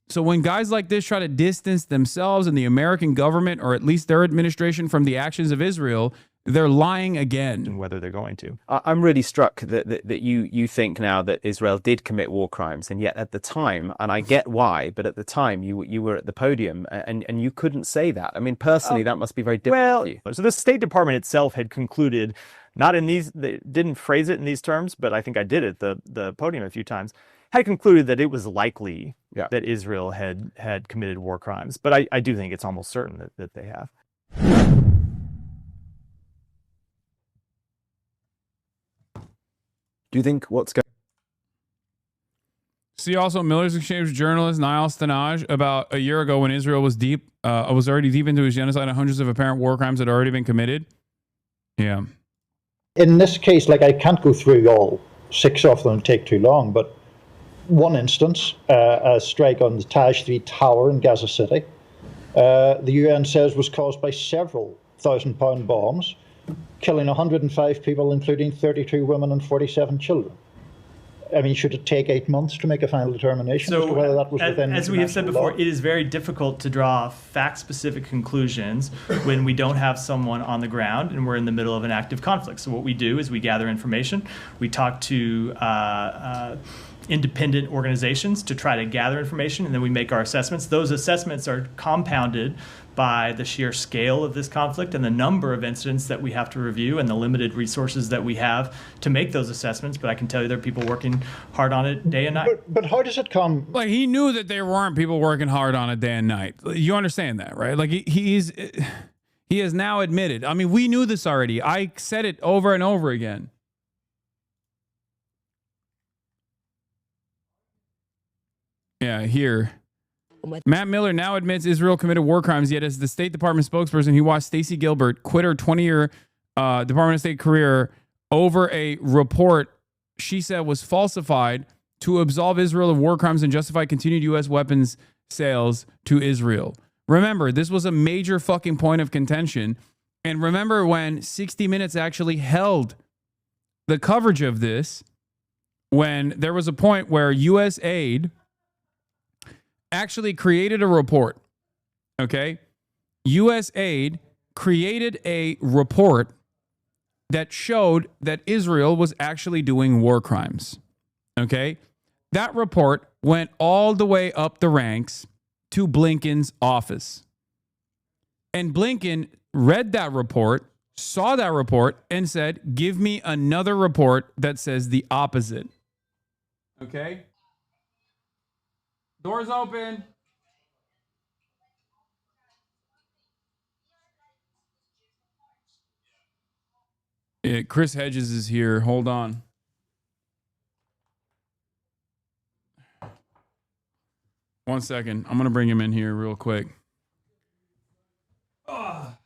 So when guys like this try to distance themselves and the American government, or at least their administration, from the actions of Israel, they're lying again. And whether they're going to. I'm really struck that you think now that Israel did commit war crimes, and yet at the time, and I get why, but at the time you were at the podium and you couldn't say that. I mean, personally, that must be very difficult for you. So the State Department itself had concluded, not in these, they didn't phrase it in these terms, but I think I did at the podium a few times, had concluded that it was likely that Israel had committed war crimes. But I do think it's almost certain that they have. Do you think what's going? See also Miller's exchange with journalist Niall Stanage about a year ago when Israel was already deep into his genocide and hundreds of apparent war crimes had already been committed. Yeah. In this case, like, I can't go through all 6 of them and take too long, but one instance, a strike on the Taj 3 tower in Gaza City, the UN says was caused by several 1,000-pound bombs, killing 105 people, including 32 women and 47 children. I mean, should it take 8 months to make a final determination as to whether that was within as we have said before, it is very difficult to draw fact-specific conclusions when we don't have someone on the ground and we're in the middle of an active conflict. So what we do is we gather information, we talk to independent organizations to try to gather information, and then we make our assessments. Those assessments are compounded by the sheer scale of this conflict and the number of incidents that we have to review and the limited resources that we have to make those assessments. But I can tell you there are people working hard on it day and night. But how does it come? Like, he knew that there weren't people working hard on it day and night. You understand that, right? Like, he has now admitted. I mean, we knew this already. I said it over and over again. Yeah, here. Matt Miller now admits Israel committed war crimes, yet as the State Department spokesperson, he watched Stacey Gilbert quit her 20-year Department of State career over a report she said was falsified to absolve Israel of war crimes and justify continued U.S. weapons sales to Israel. Remember, this was a major fucking point of contention. And remember when 60 Minutes actually held the coverage of this, when there was a point where U.S. aid actually created a report, okay? U.S. aid created a report that showed that Israel was actually doing war crimes, okay? That report went all the way up the ranks to Blinken's office. And Blinken read that report, saw that report, and said, give me another report that says the opposite. Okay? Doors open. Yeah, Chris Hedges is here. Hold on. One second. I'm going to bring him in here real quick. Kaya.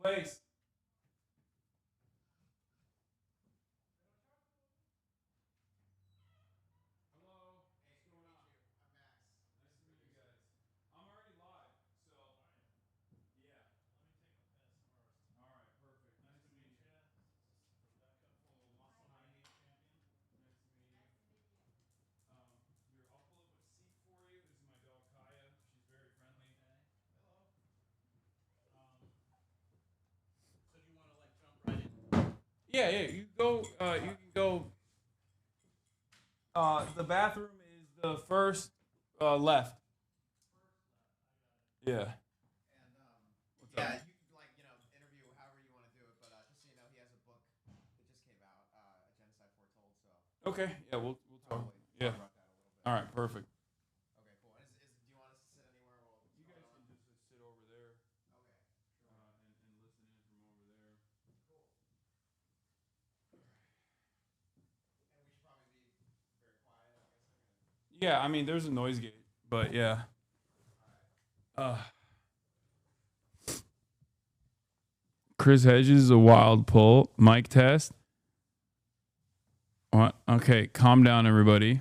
Place. Yeah, you go. You can go. The bathroom is the first left. Yeah. What's up? Yeah, you can interview however you want to do it, but just so you know, he has a book that just came out, Genocide Foretold. So. Okay. Yeah, we'll talk. Yeah. All right. Perfect. Okay, cool. Do you want us to sit anywhere? You guys can just sit over there. Okay. And listen in from over there. Cool. And we should probably be very quiet, I guess. Yeah, I mean, there's a noise gate, but yeah. Chris Hedges is a wild pull. Mic test. What? Okay, calm down, everybody.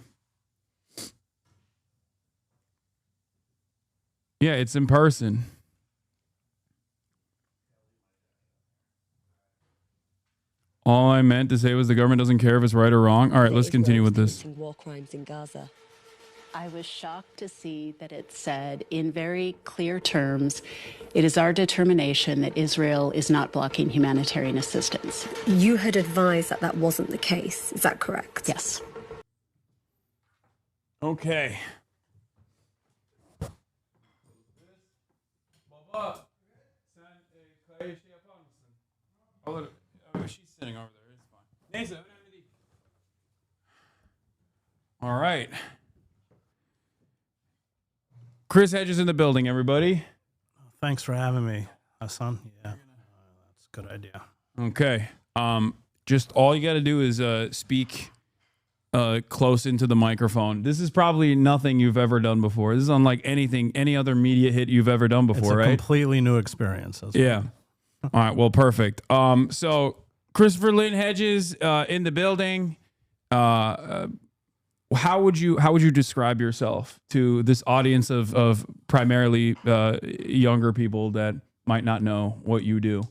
Yeah, it's in person. All I meant to say was the government doesn't care if it's right or wrong. All right, let's continue with this. War crimes in Gaza. I was shocked to see that it said in very clear terms, it is our determination that Israel is not blocking humanitarian assistance. You had advised that that wasn't the case. Is that correct? Yes. Okay. She's sitting over there. It's fine. All right. Chris Hedges in the building, everybody. Thanks for having me, Hasan. Yeah, that's a good idea. Okay. Just all you got to do is speak close into the microphone. This is probably nothing you've ever done before. This is unlike any other media hit you've ever done before, it's a right? Completely new experience. Yeah. All right. Well, perfect. So Christopher Lynn Hedges in the building. How would you describe yourself to this audience of primarily younger people that might not know what you do?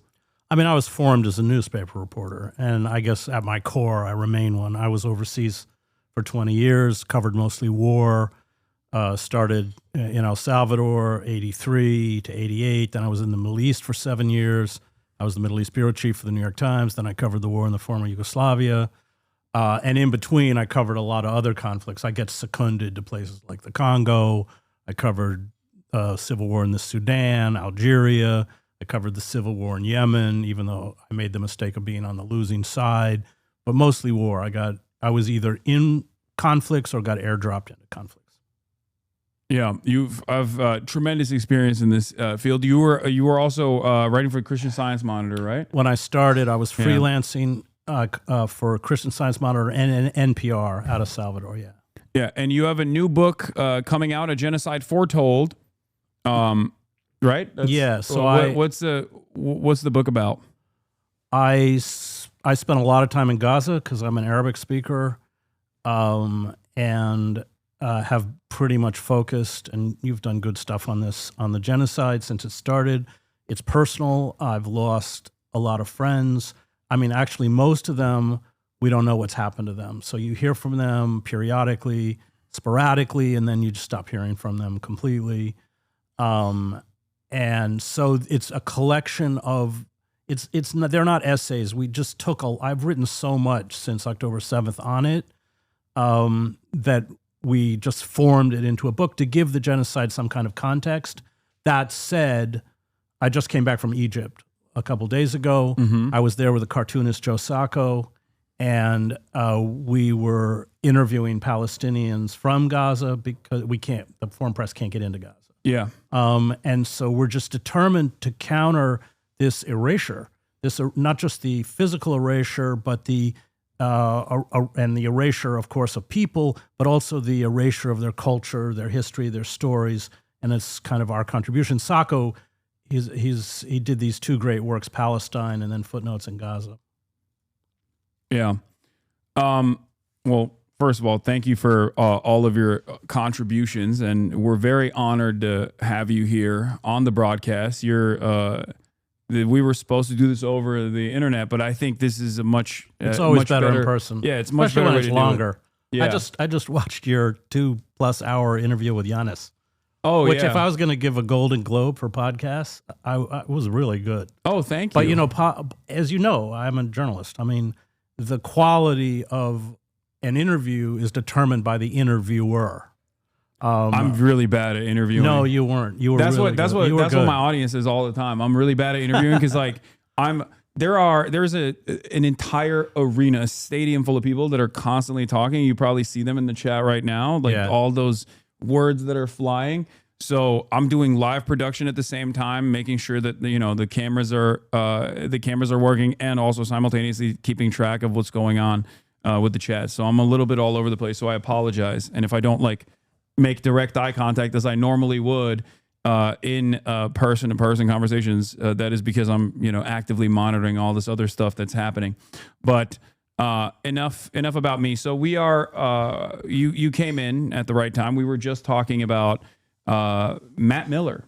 I mean, I was formed as a newspaper reporter, and I guess at my core, I remain one. I was overseas for 20 years, covered mostly war, started in El Salvador, 83 to 88. Then I was in the Middle East for 7 years. I was the Middle East bureau chief for the New York Times. Then I covered the war in the former Yugoslavia. And in between, I covered a lot of other conflicts. I get seconded to places like the Congo. I covered civil war in the Sudan, Algeria. I covered the civil war in Yemen, even though I made the mistake of being on the losing side. But mostly war. I was either in conflicts or got airdropped into conflicts. Yeah, I've tremendous experience in this field. You were also writing for Christian Science Monitor, right? When I started, I was freelancing for Christian Science Monitor and NPR out of Salvador. Yeah. Yeah, and you have a new book coming out, A Genocide Foretold, right? Yeah. So what's the book about? I spent a lot of time in Gaza because I'm an Arabic speaker, and have pretty much focused, and you've done good stuff on this, on the genocide since it started. It's personal. I've lost a lot of friends. I mean, actually, most of them, we don't know what's happened to them. So you hear from them periodically, sporadically, and then you just stop hearing from them completely. And so it's a collection of, they're not essays. We just I've written so much since October 7th on it, that we just formed it into a book to give the genocide some kind of context. That said, I just came back from Egypt a couple days ago. I was there with the cartoonist Joe Sacco, and we were interviewing Palestinians from Gaza because the foreign press can't get into Gaza. Yeah. And so we're just determined to counter this erasure, not just the physical erasure, but the erasure, of course, of people, but also the erasure of their culture, their history, their stories, and it's kind of our contribution. Sacco, he did these two great works, Palestine and then Footnotes in Gaza. Yeah. Well, first of all, thank you for all of your contributions, and we're very honored to have you here on the broadcast. We were supposed to do this over the internet, but I think this is a much it's always much better in person. Yeah, it's much especially better when way it's to longer. Do it. Yeah. I just watched your 2+ hour interview with Giannis. Oh, which yeah. if I was going to give a Golden Globe for podcasts, I was really good. Oh, thank you. But you know, as you know, I'm a journalist. I mean, the quality of an interview is determined by the interviewer. I'm really bad at interviewing. No, you weren't. You were. That's really what good. what my audience is all the time. I'm really bad at interviewing because like there's an entire arena, a stadium full of people that are constantly talking. You probably see them in the chat right now, like all those words that are flying. So I'm doing live production at the same time, making sure that the cameras are working, and also simultaneously keeping track of what's going on with the chat. So I'm a little bit all over the place. So I apologize, and if I don't make direct eye contact as I normally would in person-to-person conversations, that is because I'm actively monitoring all this other stuff that's happening. But enough about me. So we are you came in at the right time. We were just talking about Matt Miller,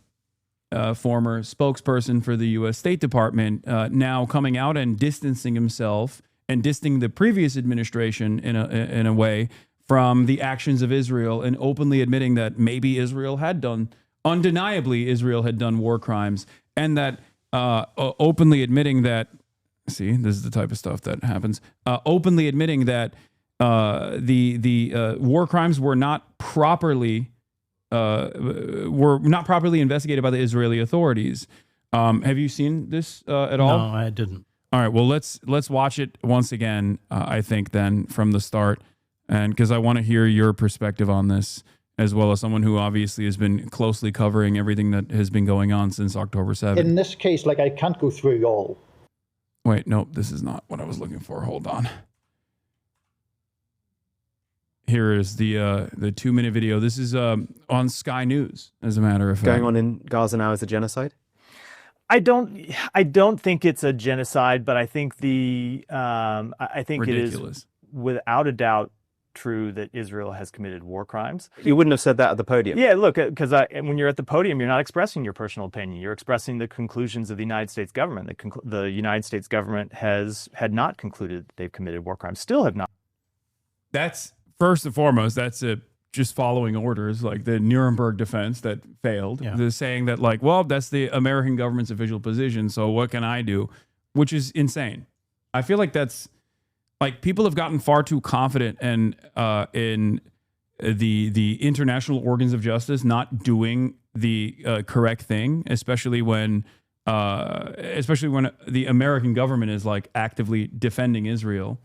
former spokesperson for the U.S. State Department, now coming out and distancing himself and distancing the previous administration in a way from the actions of Israel, and openly admitting that maybe undeniably Israel had done war crimes, and that openly admitting that, see, this is the type of stuff that happens, openly admitting that the war crimes were not properly investigated by the Israeli authorities. Have you seen this at all? No, I didn't. All right, well, let's watch it once again, I think, then from the start. And because I want to hear your perspective on this, as well as someone who obviously has been closely covering everything that has been going on since October 7th. In this case, I can't go through all. Wait, no, this is not what I was looking for. Hold on. Here is the 2-minute video. This is on Sky News, as a matter of fact. Going on in Gaza now is a genocide? I don't think it's a genocide, but I think I think ridiculous. It is without a doubt true that Israel has committed war crimes. You wouldn't have said that at the podium. Yeah, look, because when you're at the podium, you're not expressing your personal opinion. You're expressing the conclusions of the United States government. The United States government had not concluded that they've committed war crimes, still have not. That's, first and foremost, that's just following orders, like the Nuremberg defense that failed. Yeah. They're saying that, well, that's the American government's official position, so what can I do? Which is insane. I feel like that's, people have gotten far too confident in the international organs of justice not doing the correct thing, especially when the American government is actively defending Israel.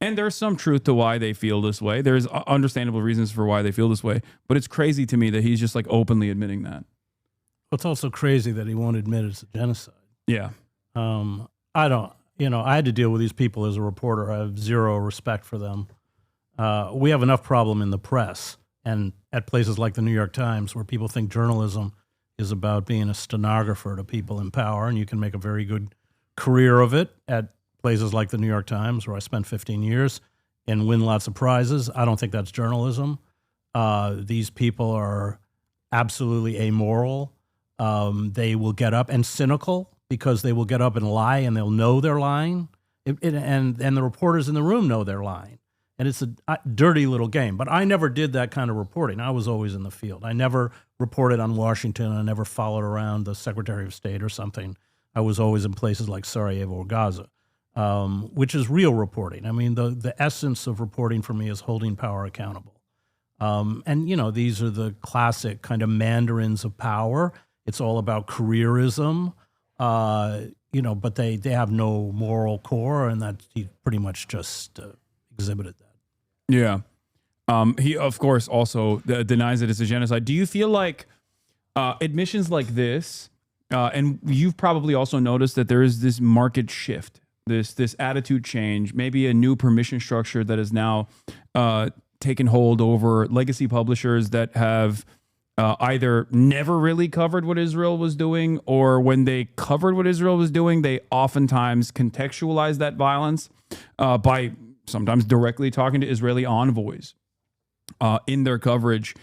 And there's some truth to why they feel this way. There's understandable reasons for why they feel this way, but it's crazy to me that he's just openly admitting that. It's also crazy that he won't admit it's a genocide. Yeah. I had to deal with these people as a reporter. I have zero respect for them. We have enough problem in the press and at places like the New York Times, where people think journalism is about being a stenographer to people in power, and you can make a very good career of it at places like the New York Times, where I spent 15 years and win lots of prizes. I don't think that's journalism. These people are absolutely amoral. They will get up and cynical, because they will get up and lie, and they'll know they're lying. And the reporters in the room know they're lying. And it's a dirty little game. But I never did that kind of reporting. I was always in the field. I never reported on Washington. I never followed around the Secretary of State or something. I was always in places like Sarajevo or Gaza, which is real reporting. I mean, the essence of reporting for me is holding power accountable. And, you know, these are the classic kind of mandarins of power. It's all about careerism, you know, but they have no moral core, and that he pretty much just exhibited that. Yeah. He, of course, also denies that it's a genocide. Do you feel like admissions like this, and you've probably also noticed that there is this market shift, this attitude change, maybe a new permission structure that is now taken hold over legacy publishers that have either never really covered what Israel was doing, or when they covered what Israel was doing, they oftentimes contextualized that violence by sometimes directly talking to Israeli envoys in their coverage.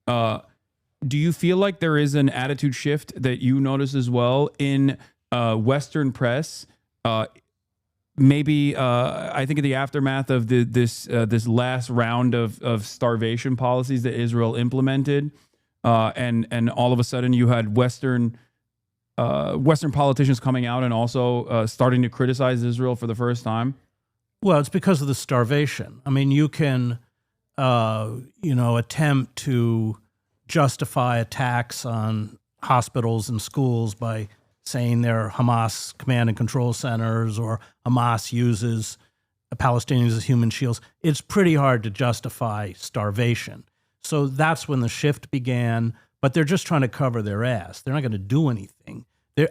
Do you feel like there is an attitude shift that you notice as well in Western press? Maybe I think in the aftermath of this last round of starvation policies that Israel implemented, and all of a sudden you had Western politicians coming out and also starting to criticize Israel for the first time. Well, it's because of the starvation. I mean, you can, attempt to justify attacks on hospitals and schools by saying they're Hamas command and control centers, or Hamas uses Palestinians as human shields. It's pretty hard to justify starvation. So that's when the shift began, but they're just trying to cover their ass. They're not going to do anything.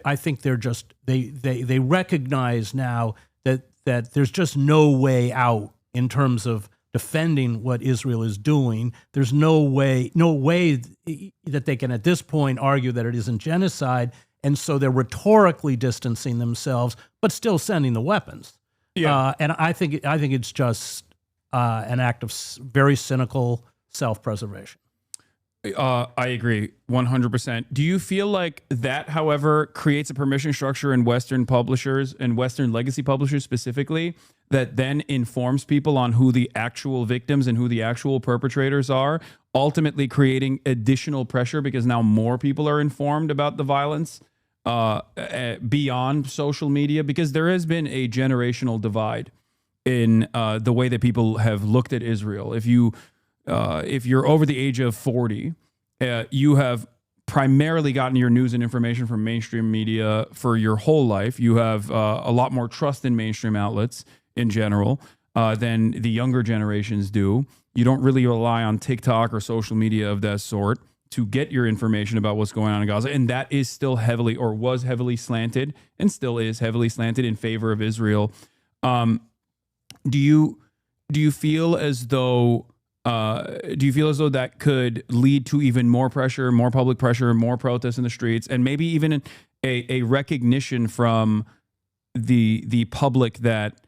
I think they're just, they recognize now that there's just no way out in terms of defending what Israel is doing. There's no way that they can at this point argue that it isn't genocide, and so they're rhetorically distancing themselves, but still sending the weapons. Yeah. And I think it's just an act of very cynical self-preservation. I agree 100%. Do you feel like that, however, creates a permission structure in Western publishers and Western legacy publishers specifically that then informs people on who the actual victims and who the actual perpetrators are, ultimately creating additional pressure because now more people are informed about the violence beyond social media? Because there has been a generational divide in the way that people have looked at Israel. If you're over the age of 40, you have primarily gotten your news and information from mainstream media for your whole life. You have a lot more trust in mainstream outlets in general than the younger generations do. You don't really rely on TikTok or social media of that sort to get your information about what's going on in Gaza. And that is still heavily, or was heavily slanted, and still is heavily slanted in favor of Israel. Do you feel as though that could lead to even more pressure, more public pressure, more protests in the streets, and maybe even a recognition from the public that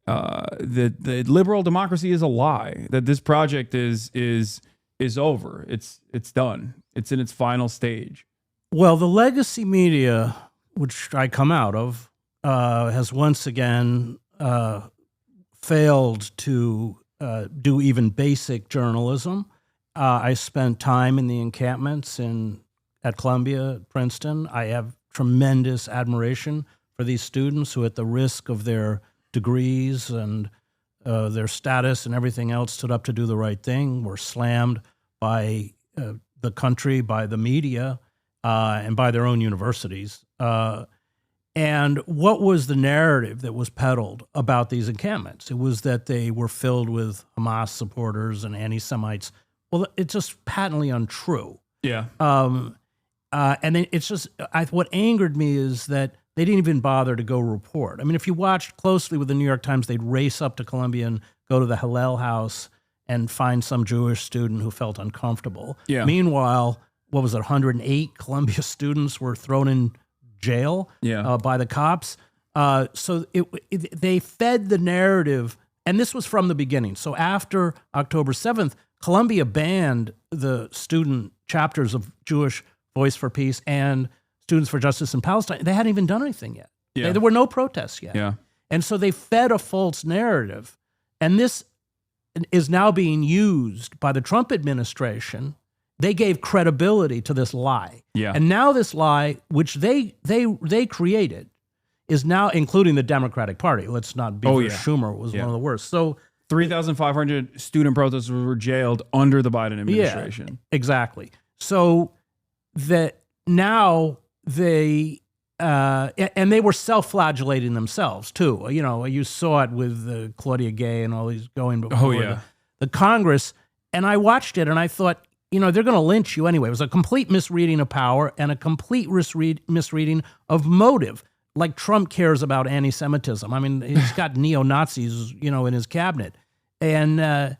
the liberal democracy is a lie, that this project is over, it's done, it's in its final stage? Well, the legacy media, which I come out of, has once again failed to do even basic journalism. I spent time in the encampments at Columbia, Princeton. I have tremendous admiration for these students who, at the risk of their degrees and their status and everything else, stood up to do the right thing, were slammed by the country, by the media, and by their own universities. And what was the narrative that was peddled about these encampments? It was that they were filled with Hamas supporters and anti-Semites. Well, it's just patently untrue. Yeah. And then it's just, what angered me is that they didn't even bother to go report. I mean, if you watched closely with the New York Times, they'd race up to Columbia and go to the Hillel House and find some Jewish student who felt uncomfortable. Yeah. Meanwhile, what was it, 108 Columbia students were thrown in jail by the cops. So they fed the narrative, and this was from the beginning. So after October 7th, Columbia banned the student chapters of Jewish Voice for Peace and Students for Justice in Palestine. They hadn't even done anything yet. Yeah. There were no protests yet. Yeah. And so they fed a false narrative. And this is now being used by the Trump administration. They gave credibility to this lie. Yeah. And now this lie, which they created, is now including the Democratic Party. Let's not be Schumer was one of the worst. So 3,500 student protesters were jailed under the Biden administration. Yeah, exactly. So that now they and they were self-flagellating themselves too. You know, you saw it with Claudia Gay and all these going before the Congress. And I watched it and I thought, you know, they're going to lynch you anyway. It was a complete misreading of power and a complete misreading of motive. Like Trump cares about anti-Semitism. I mean, he's got neo-Nazis, you know, in his cabinet. And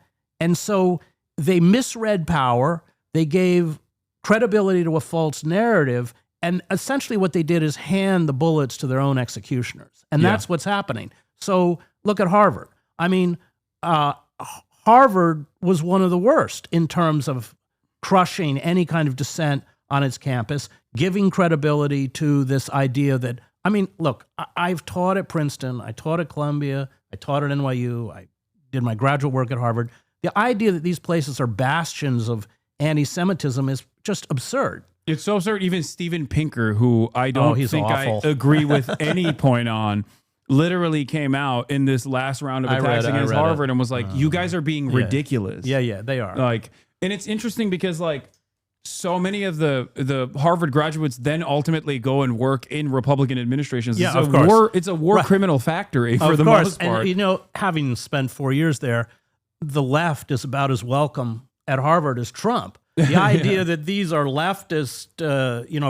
so they misread power. They gave credibility to a false narrative. And essentially what they did is hand the bullets to their own executioners. And that's what's happening. So look at Harvard. I mean, Harvard was one of the worst in terms of crushing any kind of dissent on its campus, giving credibility to this idea that, I mean, look, I've taught at Princeton, I taught at Columbia, I taught at NYU, I did my graduate work at Harvard. The idea that these places are bastions of anti-Semitism is just absurd. It's so absurd. Even Steven Pinker, who I don't think awful. I agree with any point on, literally came out in this last round of attacks against Harvard and was like, you guys are being ridiculous. Yeah, they are. Like, and it's interesting because like so many of the Harvard graduates then ultimately go and work in Republican administrations. Yeah, It's a war criminal factory for the most part. And, you know, having spent 4 years there, the left is about as welcome at Harvard as Trump. The idea that these are leftist,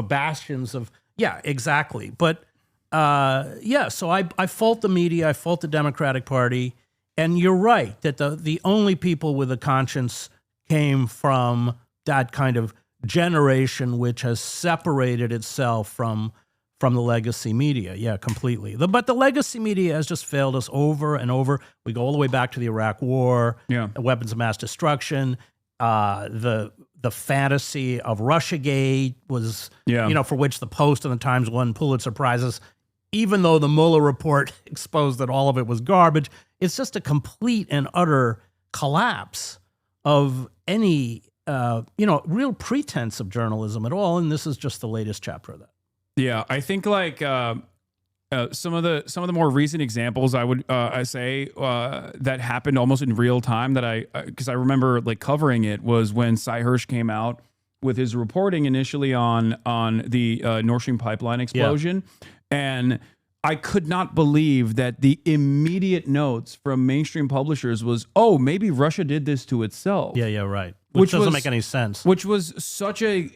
bastions of, exactly. But, so I fault the media, I fault the Democratic Party. And you're right that the only people with a conscience came from that kind of generation which has separated itself from the legacy media. Yeah, completely. But the legacy media has just failed us over and over. We go all the way back to the Iraq War, weapons of mass destruction, the fantasy of Russiagate was, for which the Post and the Times won Pulitzer Prizes, even though the Mueller report exposed that all of it was garbage. It's just a complete and utter collapse of any, real pretense of journalism at all. And this is just the latest chapter of that. Yeah, I think like some of the more recent examples I would say that happened almost in real time that because I remember like covering it was when Cy Hirsch came out with his reporting initially on the Nord Stream pipeline explosion, and I could not believe that the immediate notes from mainstream publishers was, oh, maybe Russia did this to itself. Yeah, right. Which doesn't make any sense. Which was such an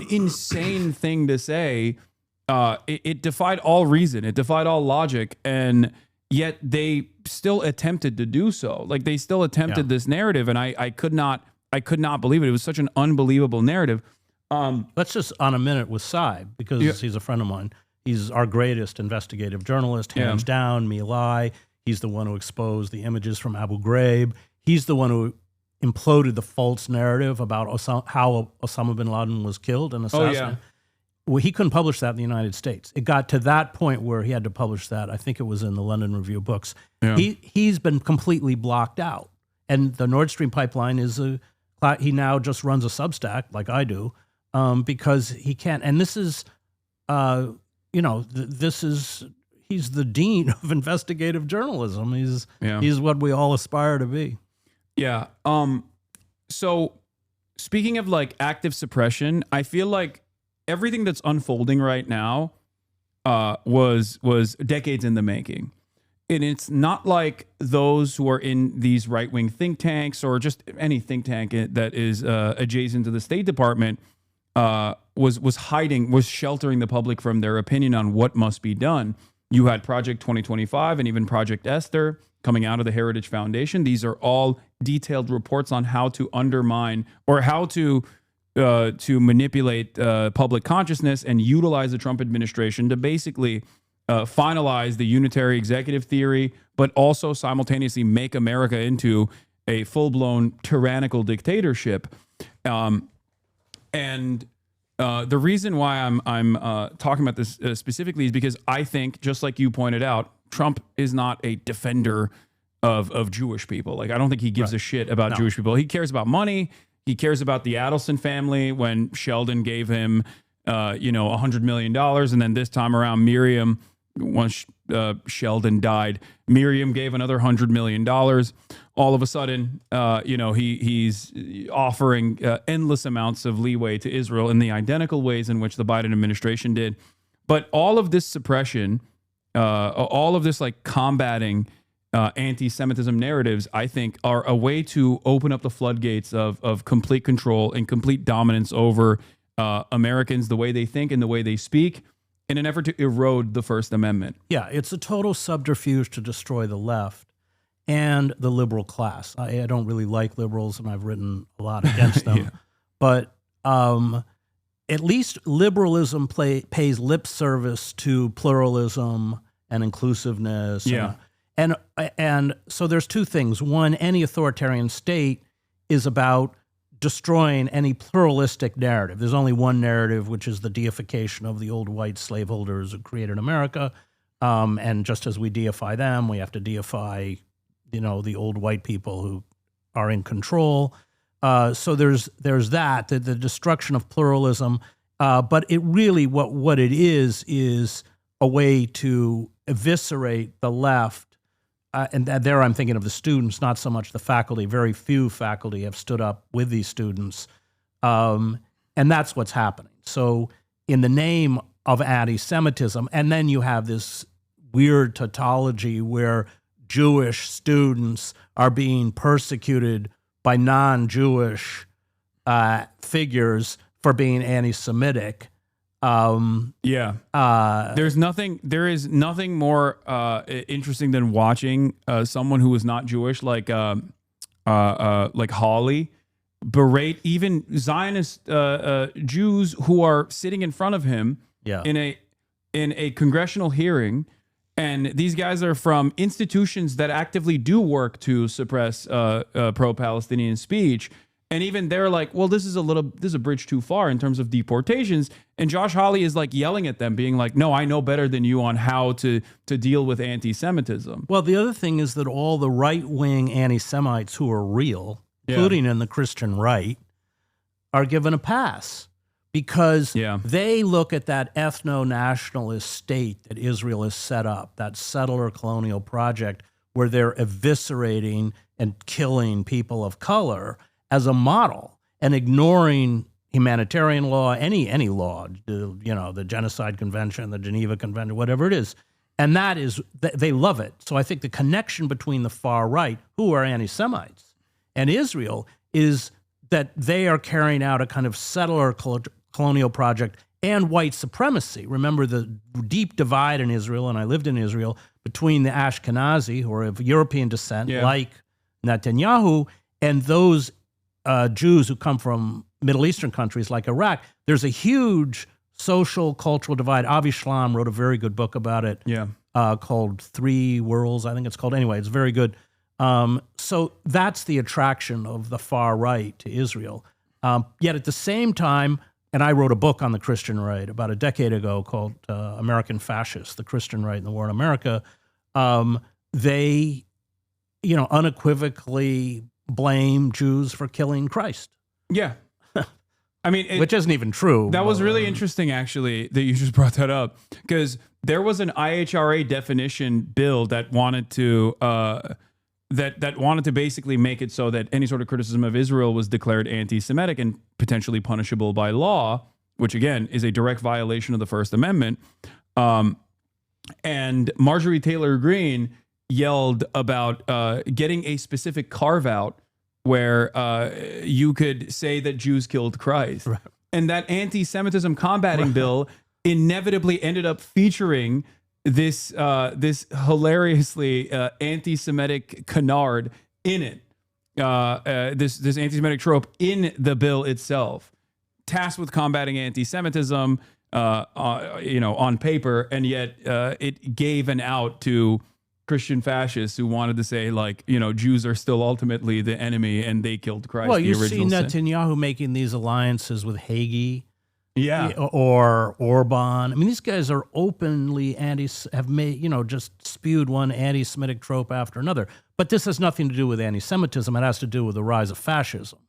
insane thing to say. It defied all reason. It defied all logic. And yet they still attempted to do so. Like they still attempted this narrative. And I could not believe it. It was such an unbelievable narrative. Let's just on a minute with Cy, because he's a friend of mine. He's our greatest investigative journalist, hands down, Me Lie. He's the one who exposed the images from Abu Ghraib. He's the one who imploded the false narrative about how Osama bin Laden was killed and assassinated. Well, he couldn't publish that in the United States. It got to that point where he had to publish that. I think it was in the London Review of Books. Yeah. He's been completely blocked out. And the Nord Stream pipeline he now just runs a Substack like I do because he can't. And this is, he's the dean of investigative journalism. He's what we all aspire to be. Yeah. So speaking of like active suppression, I feel like everything that's unfolding right now was decades in the making. And it's not like those who are in these right-wing think tanks or just any think tank that is adjacent to the State Department was sheltering the public from their opinion on what must be done. You had Project 2025 and even Project Esther coming out of the Heritage Foundation. These are all detailed reports on how to undermine or how to manipulate public consciousness and utilize the Trump administration to basically finalize the unitary executive theory, but also simultaneously make America into a full-blown tyrannical dictatorship. And the reason why I'm talking about this specifically is because I think, just like you pointed out, Trump is not a defender of Jewish people. Like, I don't think he gives a shit about Jewish people. He cares about money. He cares about the Adelson family when Sheldon gave him, $100 million. And then this time around, Miriam, once Sheldon died, Miriam gave another $100 million. All of a sudden, he's offering endless amounts of leeway to Israel in the identical ways in which the Biden administration did. But all of this suppression, all of this like combating anti-Semitism narratives, I think, are a way to open up the floodgates of complete control and complete dominance over Americans, the way they think and the way they speak, in an effort to erode the First Amendment. Yeah, it's a total subterfuge to destroy the left and the liberal class. I don't really like liberals, and I've written a lot against them. But at least liberalism pays lip service to pluralism and inclusiveness. Yeah. And so there's two things. One, any authoritarian state is about destroying any pluralistic narrative. There's only one narrative, which is the deification of the old white slaveholders who created America. And just as we deify them, we have to deify, the old white people who are in control. So there's that, the destruction of pluralism. But it really, what it is a way to eviscerate the left. And there I'm thinking of the students, not so much the faculty. Very few faculty have stood up with these students. And that's what's happening. So in the name of anti-Semitism, and then you have this weird tautology where Jewish students are being persecuted by non-Jewish figures for being anti-Semitic. There is nothing more interesting than watching someone who is not Jewish, like Hawley, berate even Zionist Jews who are sitting in front of him in a congressional hearing. And these guys are from institutions that actively do work to suppress pro-Palestinian speech. And even they're like, well, this is a bridge too far in terms of deportations. And Josh Hawley is like yelling at them, being like, no, I know better than you on how to deal with anti-Semitism. Well, the other thing is that all the right-wing anti-Semites who are real, including in the Christian right, are given a pass because they look at that ethno-nationalist state that Israel has set up, that settler colonial project where they're eviscerating and killing people of color as a model and ignoring humanitarian law, any law, the Genocide Convention, the Geneva Convention, whatever it is. And that is, they love it. So I think the connection between the far right, who are anti-Semites, and Israel is that they are carrying out a kind of settler colonial project and white supremacy. Remember the deep divide in Israel, and I lived in Israel, between the Ashkenazi, who are of European descent, like Netanyahu, and those Jews who come from Middle Eastern countries like Iraq. There's a huge social, cultural divide. Avi Shlaim wrote a very good book about it called Three Worlds, I think it's called. Anyway, it's very good. So that's the attraction of the far right to Israel. Yet at the same time, and I wrote a book on the Christian right about a decade ago called American Fascists, the Christian right and the War in America. They, unequivocally blame Jews for killing Christ. Yeah. I mean, which isn't even true. That was really interesting, actually, that you just brought that up, because there was an IHRA definition bill that wanted to that wanted to basically make it so that any sort of criticism of Israel was declared anti-Semitic and potentially punishable by law, which again is a direct violation of the First Amendment. And Marjorie Taylor Greene yelled about getting a specific carve out where you could say that Jews killed Christ. Right. And that anti-Semitism combating bill inevitably ended up featuring this hilariously anti-Semitic canard in it. this anti-Semitic trope in the bill itself, tasked with combating anti-Semitism, on paper, and yet it gave an out to Christian fascists who wanted to say, like, Jews are still ultimately the enemy and they killed Christ. Well, the you see original sin. Netanyahu making these alliances with Hagee, Yeah. or Orban. I mean, these guys are openly have made, just spewed one anti-Semitic trope after another. But this has nothing to do with anti-Semitism. It has to do with the rise of fascism.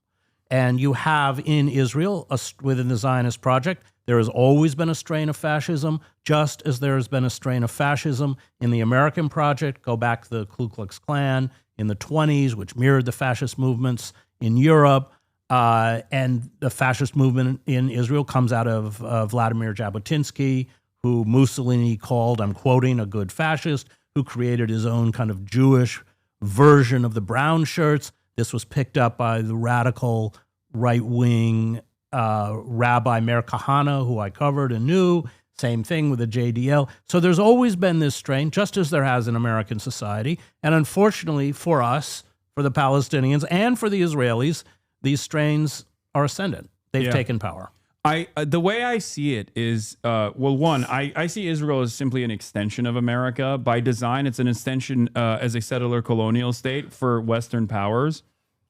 And you have in Israel, within the Zionist project, there has always been a strain of fascism, just as there has been a strain of fascism in the American project. Go back to the Ku Klux Klan in the 1920s, which mirrored the fascist movements in Europe. And the fascist movement in Israel comes out of Vladimir Jabotinsky, who Mussolini called, I'm quoting, a good fascist, who created his own kind of Jewish version of the brown shirts. This was picked up by the radical right-wing Rabbi Meir Kahane, who I covered and knew. Same thing with the JDL. So there's always been this strain, just as there has in American society. And unfortunately for us, for the Palestinians, and for the Israelis, these strains are ascendant. They've taken power. The way I see it is, one, I see Israel as simply an extension of America. By design, it's an extension as a settler colonial state for Western powers,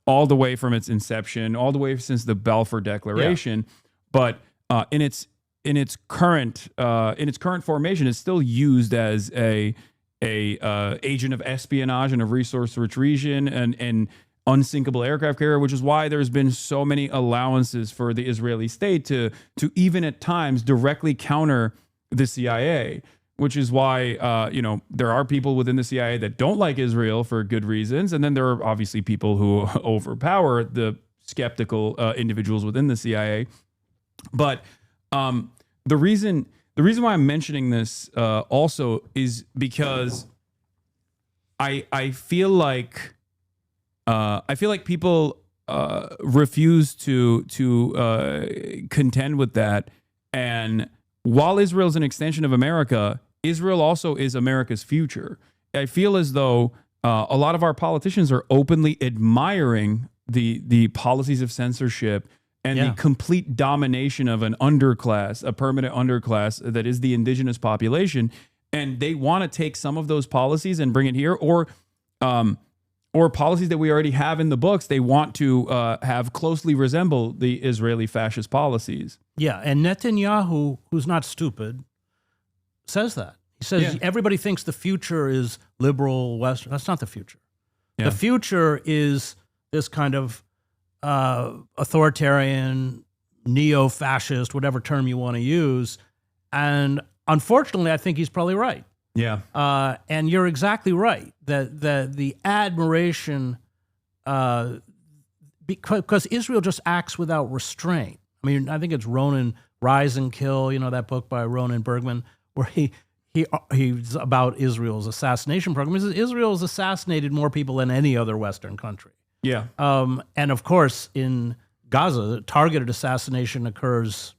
all the way from its inception, all the way since the Balfour Declaration. But in its current formation, it's still used as a agent of espionage and of resource-rich region and unsinkable aircraft carrier, which is why there's been so many allowances for the Israeli state to even at times directly counter the CIA, which is why, there are people within the CIA that don't like Israel for good reasons. And then there are obviously people who overpower the skeptical individuals within the CIA. But the reason why I'm mentioning this also is because I feel like people refuse to contend with that. And while Israel is an extension of America, Israel also is America's future. I feel as though a lot of our politicians are openly admiring the policies of censorship and the complete domination of an underclass, a permanent underclass that is the indigenous population. And they want to take some of those policies and bring it here, or policies that we already have in the books, they want to have closely resemble the Israeli fascist policies. Yeah, and Netanyahu, who's not stupid, says that. He says everybody thinks the future is liberal Western. That's not the future. Yeah. The future is this kind of authoritarian, neo-fascist, whatever term you want to use. And unfortunately, I think he's probably right. Yeah. And you're exactly right that the admiration, because Israel just acts without restraint. I mean, I think it's Ronan Rise and Kill, that book by Ronan Bergman, where he's about Israel's assassination program. He says Israel's assassinated more people than any other Western country. Yeah. And of course, in Gaza, targeted assassination occurs,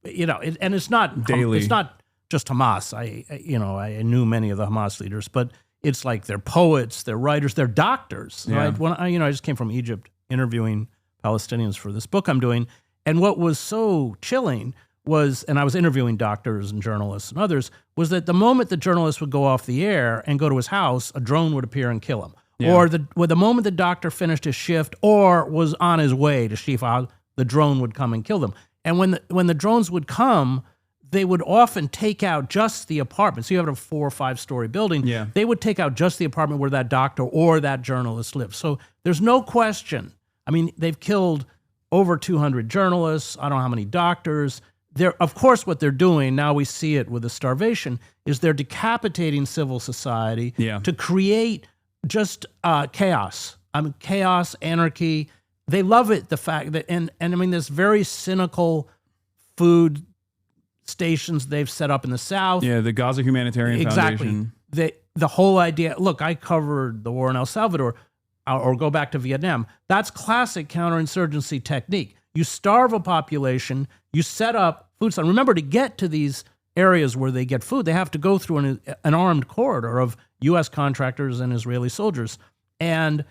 and it's not daily. It's not just Hamas. I knew many of the Hamas leaders, but it's like they're poets, they're writers, they're doctors. Yeah. Right? When I just came from Egypt interviewing Palestinians for this book I'm doing, and what was so chilling was, and I was interviewing doctors and journalists and others, was that the moment the journalist would go off the air and go to his house, a drone would appear and kill him. Yeah. Or the moment the doctor finished his shift or was on his way to Shifa, the drone would come and kill them. And when the drones would come, they would often take out just the apartment. So you have a 4 or 5 story building. Yeah. They would take out just the apartment where that doctor or that journalist lives. So there's no question. I mean, they've killed over 200 journalists. I don't know how many doctors. Of course, what they're doing, now we see it with the starvation, is they're decapitating civil society to create just chaos. I mean, chaos, anarchy. They love it, the fact that, and I mean, this very cynical food stations they've set up in the South. Yeah, the Gaza Humanitarian Foundation. The whole idea, look, I covered the war in El Salvador, or go back to Vietnam. That's classic counterinsurgency technique. You starve a population, you set up food supply. Remember, to get to these areas where they get food, they have to go through an armed corridor of U.S. contractors and Israeli soldiers. And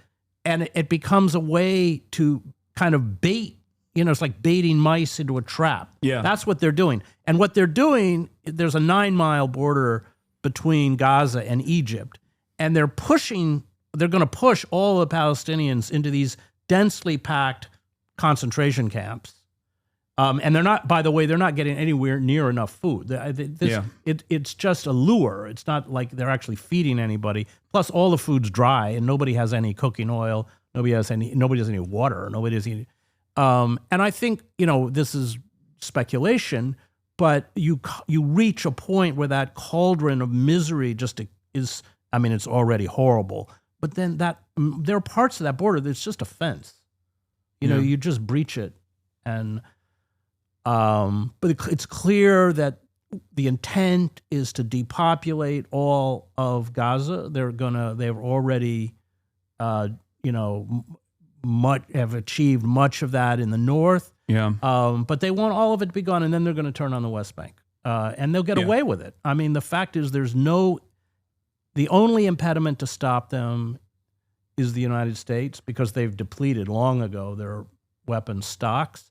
and it becomes a way to kind of bait. It's like baiting mice into a trap. Yeah. That's what they're doing. And what they're doing, there's a 9-mile border between Gaza and Egypt, and they're going to push all the Palestinians into these densely packed concentration camps. And they're not, by the way, they're not getting anywhere near enough food. It's just a lure. It's not like they're actually feeding anybody. Plus, all the food's dry, and nobody has any cooking oil. Nobody has any water. Nobody has any. And I think, this is speculation, but you reach a point where that cauldron of misery just is, it's already horrible. But then there are parts of that border that's just a fence. You just breach it. And, but it's clear that the intent is to depopulate all of Gaza. They've already, have achieved much of that in the north. Yeah. But they want all of it to be gone, and then they're going to turn on the West Bank. And they'll get away with it. The fact is the only impediment to stop them is the United States, because they've depleted long ago their weapons stocks.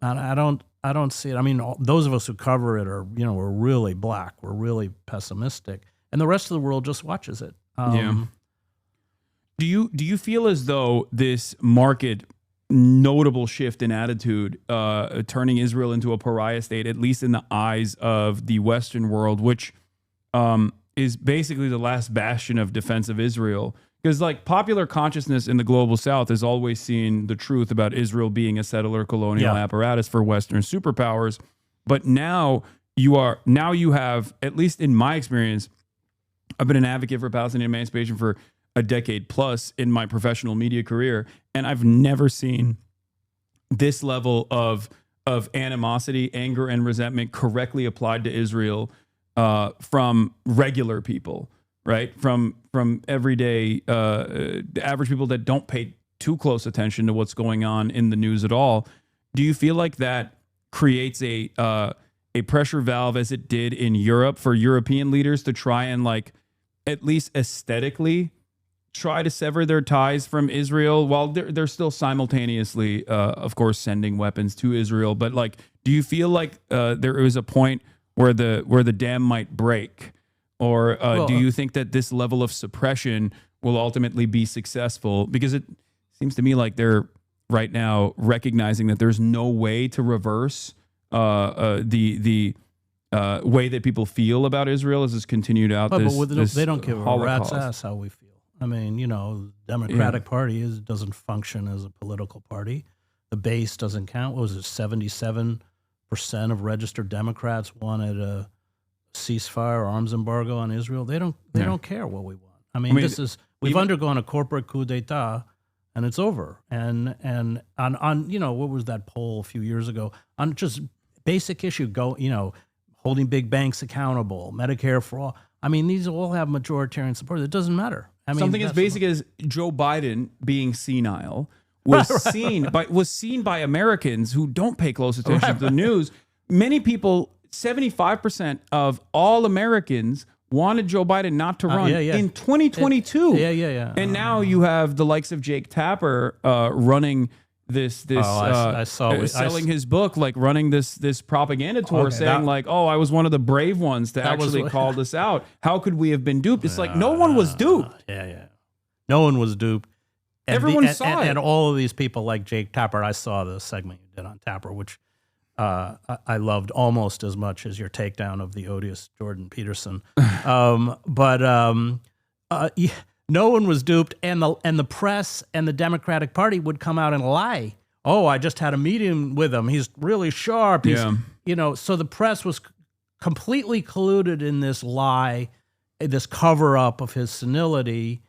And I don't see it. Those of us who cover it are, we're really black. We're really pessimistic. And the rest of the world just watches it. Do you feel as though this market notable shift in attitude, turning Israel into a pariah state, at least in the eyes of the Western world, which is basically the last bastion of defense of Israel? Because popular consciousness in the global South has always seen the truth about Israel being a settler colonial apparatus for Western superpowers. But now you have, at least in my experience, I've been an advocate for Palestinian emancipation for a decade plus in my professional media career, and I've never seen this level of animosity, anger, and resentment correctly applied to Israel from regular people, right? From everyday average people that don't pay too close attention to what's going on in the news at all. Do you feel like that creates a pressure valve, as it did in Europe, for European leaders to try and at least aesthetically try to sever their ties from Israel, while they're still simultaneously, of course, sending weapons to Israel? But do you feel like there is a point where the dam might break, or do you think that this level of suppression will ultimately be successful? Because it seems to me like they're right now recognizing that there's no way to reverse the way that people feel about Israel as it's continued out. But This they don't give a Holocaust. rat's ass how we feel. The Democratic Party doesn't function as a political party. The base doesn't count. What was it? 77% of registered Democrats wanted a ceasefire, arms embargo on Israel. They don't care what we want. We've undergone a corporate coup d'état, and it's over. And on what was that poll a few years ago on just basic issue, holding big banks accountable, Medicare for all. These all have majoritarian support. It doesn't matter. Something as basic as Joe Biden being senile was seen by Americans who don't pay close attention to the news. Many people, 75% of all Americans, wanted Joe Biden not to run in 2022. And now you have the likes of Jake Tapper running selling his book, running this propaganda tour, saying I was one of the brave ones to actually call this out. How could we have been duped? It's no one was duped. No one was duped. Everyone saw it. And all of these people like Jake Tapper, I saw the segment you did on Tapper, which I loved almost as much as your takedown of the odious Jordan Peterson. No one was duped, and the press and the Democratic Party would come out and lie. Oh, I just had a meeting with him. He's really sharp. So the press was completely colluded in this lie, this cover up of his senility.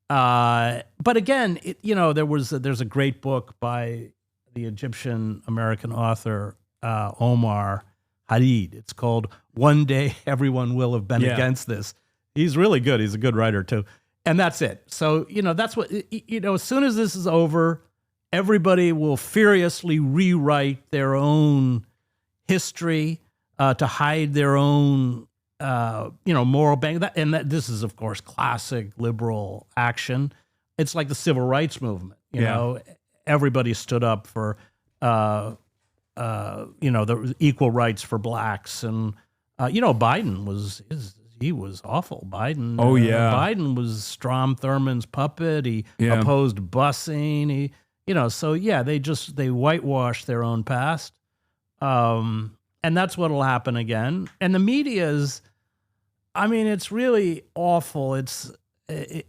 But again, there's a great book by the Egyptian American author Omar Hadid. It's called "One Day Everyone Will Have Been Against This." He's really good. He's a good writer too. And that's it. So, that's what, as soon as this is over, everybody will furiously rewrite their own history to hide their own, moral bank. And this is, of course, classic liberal action. it's like the civil rights movement. You Yeah. know, everybody stood up for, the equal rights for blacks. And, Biden he was awful. Biden. Oh, yeah. Biden was Strom Thurmond's puppet. He Yeah. opposed busing. They whitewashed their own past. And that's what'll happen again. And the media is, it's really awful. The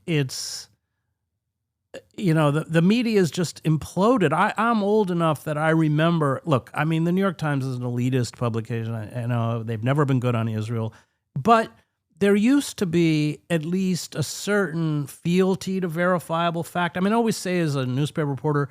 media is just imploded. I'm old enough that I remember, look, the New York Times is an elitist publication. I know they've never been good on Israel, but there used to be at least a certain fealty to verifiable fact. I always say as a newspaper reporter,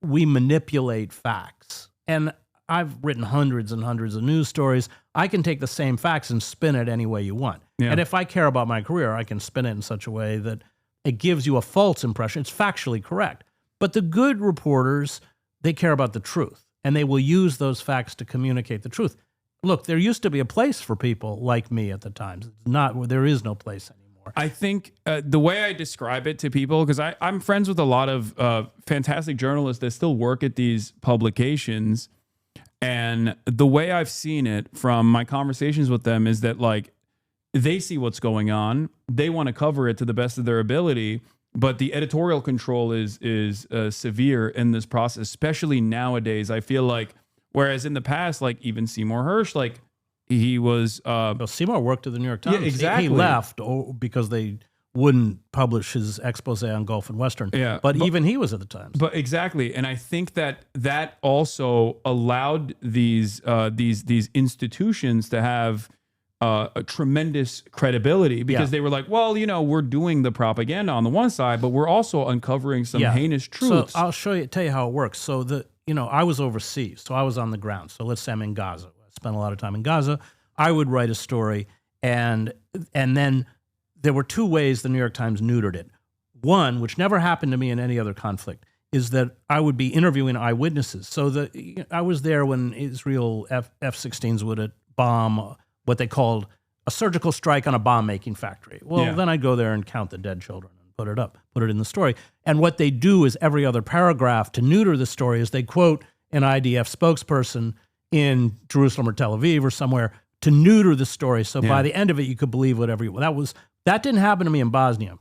we manipulate facts. And I've written hundreds and hundreds of news stories. I can take the same facts and spin it any way you want. Yeah. And if I care about my career, I can spin it in such a way that it gives you a false impression. It's factually correct. But the good reporters, they care about the truth, and they will use those facts to communicate the truth. Look, there used to be a place for people like me at the Times. There is no place anymore. I think the way I describe it to people, because I'm friends with a lot of fantastic journalists that still work at these publications, and the way I've seen it from my conversations with them is that, like, they see what's going on, they want to cover it to the best of their ability, but the editorial control is severe in this process, especially nowadays. I feel like, whereas in the past, like even Seymour Hersh, like he was... Seymour worked at the New York Times. Yeah, exactly. He left because they wouldn't publish his expose on Gulf and Western. Yeah, but even he was at the Times. But exactly, and I think that also allowed these institutions to have a tremendous credibility, because they were like, well, we're doing the propaganda on the one side, but we're also uncovering some heinous truths. So I'll tell you how it works. So I was overseas, so I was on the ground. So let's say I'm in Gaza. I spent a lot of time in Gaza. I would write a story, and then there were two ways the New York Times neutered it. One, which never happened to me in any other conflict, is that I would be interviewing eyewitnesses. So I was there when Israel F-16s would bomb what they called a surgical strike on a bomb-making factory. Well, then I'd go there and count the dead children and put it in the story. And what they do is every other paragraph to neuter the story is they quote an IDF spokesperson in Jerusalem or Tel Aviv or somewhere to neuter the story. So by the end of it, you could believe whatever you want. That didn't happen to me in Bosnia,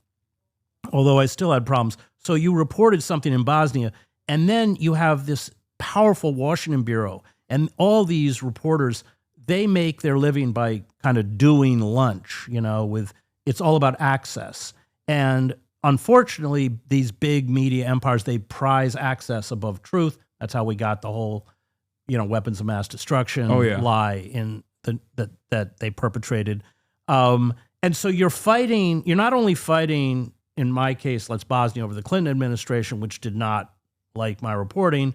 although I still had problems. So you reported something in Bosnia, and then you have this powerful Washington bureau, and all these reporters, they make their living by kind of doing lunch, it's all about access. And unfortunately, these big media empires, they prize access above truth. That's how we got the whole, weapons of mass destruction lie that they perpetrated. And so you're not only fighting, in my case, Bosnia over the Clinton administration, which did not like my reporting,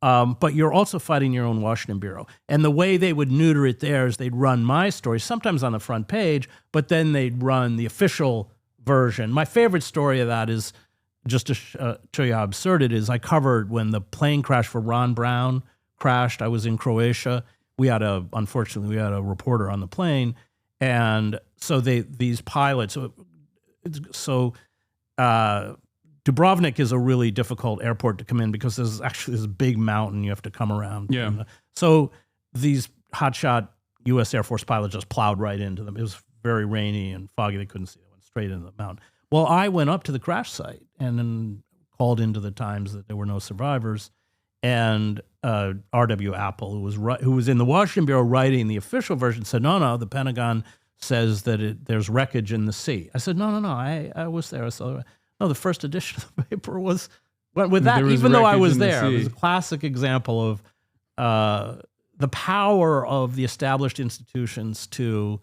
but you're also fighting your own Washington bureau. And the way they would neuter it there is they'd run my story, sometimes on the front page, but then they'd run the official version. My favorite story of that is, just to show you how absurd it is, I covered when the plane crash for Ron Brown crashed. I was in Croatia. Unfortunately, we had a reporter on the plane. And so these pilots, Dubrovnik is a really difficult airport to come in because there's actually this big mountain you have to come around. Yeah. So these hotshot U.S. Air Force pilots just plowed right into them. It was very rainy and foggy. They couldn't see. They went straight into the mountain. Well, I went up to the crash site and then called into the Times that there were no survivors. And R.W. Apple, who was in the Washington bureau writing the official version, said, no, the Pentagon says that there's wreckage in the sea. I said, no, I was there. So, no, the first edition of the paper went with that, even though I was there. It was a classic example of the power of the established institutions to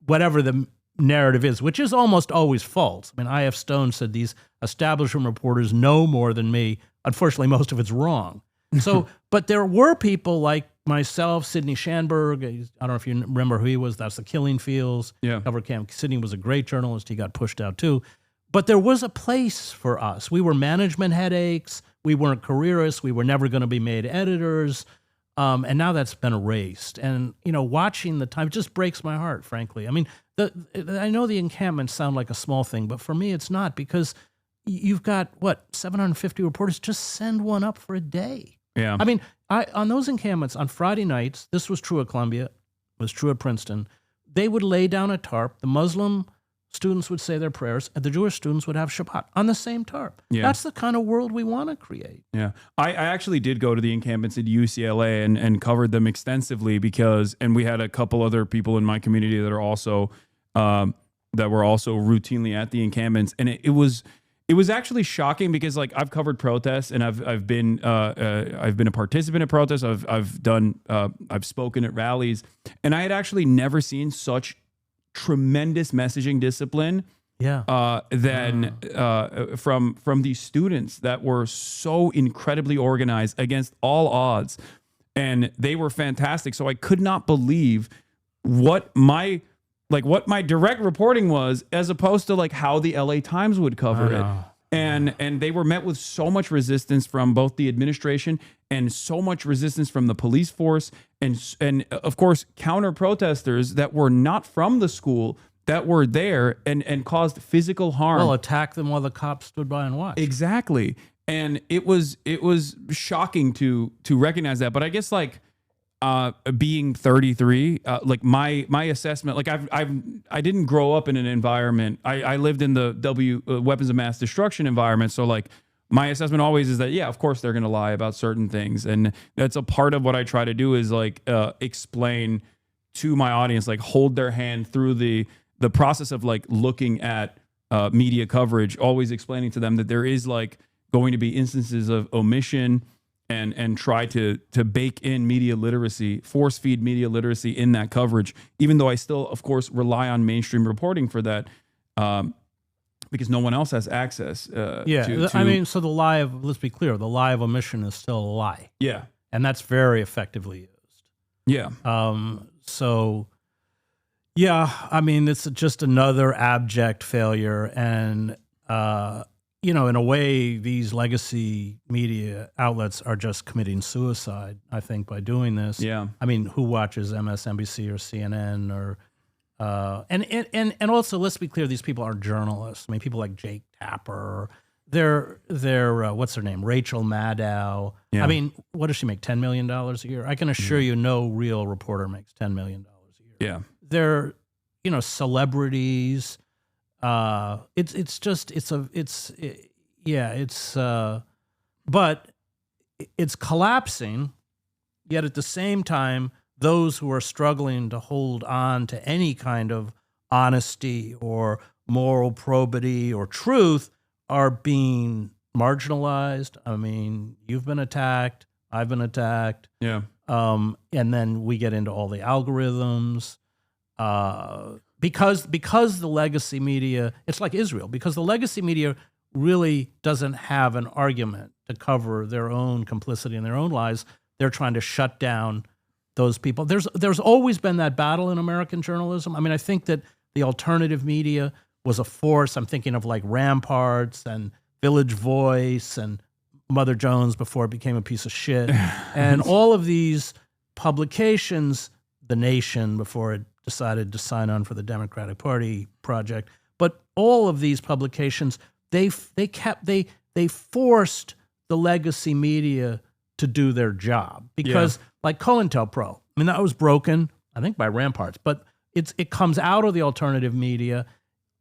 whatever the narrative is, which is almost always false. I.F. Stone said these establishment reporters know more than me. Unfortunately, most of it's wrong. So, but there were people like myself, Sidney Schanberg. I don't know if you remember who he was. That's the Killing Fields. Yeah. Cover Camp. Sidney was a great journalist. He got pushed out too. But there was a place for us. We were management headaches. We weren't careerists. We were never going to be made editors. And now that's been erased. And, watching the Times just breaks my heart, frankly. I know the encampments sound like a small thing, but for me it's not, because you've got, what, 750 reporters? Just send one up for a day. Yeah. I mean, on those encampments, on Friday nights, this was true at Columbia, was true at Princeton, they would lay down a tarp. The Muslim students would say their prayers, and the Jewish students would have Shabbat on the same tarp. Yeah. That's the kind of world we want to create. Yeah. I actually did go to the encampments at UCLA and covered them extensively and we had a couple other people in my community that are also, that were also routinely at the encampments. And it was actually shocking because like I've covered protests and I've been a participant in protests. I've spoken at rallies, and I had actually never seen such tremendous messaging discipline from these students that were so incredibly organized against all odds, and they were fantastic. So I could not believe what my direct reporting was as opposed to like how the LA Times would cover it. And they were met with so much resistance from both the administration and so much resistance from the police force and of course counter protesters that were not from the school that were there and caused physical harm. Well, attack them while the cops stood by and watched. Exactly. And it was shocking to recognize that. But I guess like being 33, like my assessment, like I didn't grow up in an environment. I lived in the weapons of mass destruction environment. So like my assessment always is that, yeah, of course they're going to lie about certain things. And that's a part of what I try to do is like explain to my audience, like hold their hand through the process of like looking at media coverage, always explaining to them that there is like going to be instances of omission and try to bake in media literacy, force feed media literacy in that coverage, even though I still, of course, rely on mainstream reporting for that because no one else has access. So the lie of, let's be clear, the lie of omission is still a lie. Yeah. And that's very effectively used. Yeah. I mean, it's just another abject failure. And, in a way, these legacy media outlets are just committing suicide, I think, by doing this. Yeah. I mean, who watches MSNBC or CNN or, and also, let's be clear, these people aren't journalists. I mean, people like Jake Tapper, they're what's her name? Rachel Maddow. Yeah. I mean, what does she make? $10 million a year? I can assure you no real reporter makes $10 million a year. Yeah. They're, celebrities. But it's collapsing. Yet at the same time, those who are struggling to hold on to any kind of honesty or moral probity or truth are being marginalized. I mean, you've been attacked. I've been attacked. Yeah. And then we get into all the algorithms. Because the legacy media, it's like Israel, because the legacy media really doesn't have an argument to cover their own complicity and their own lies. They're trying to shut down those people. There's always been that battle in American journalism. I mean, I think that the alternative media was a force. I'm thinking of like Ramparts and Village Voice and Mother Jones before it became a piece of shit. And all of these publications, The Nation before it decided to sign on for the Democratic Party project. But all of these publications, they forced the legacy media to do their job because like COINTELPRO, I mean, that was broken, I think by Ramparts, but it comes out of the alternative media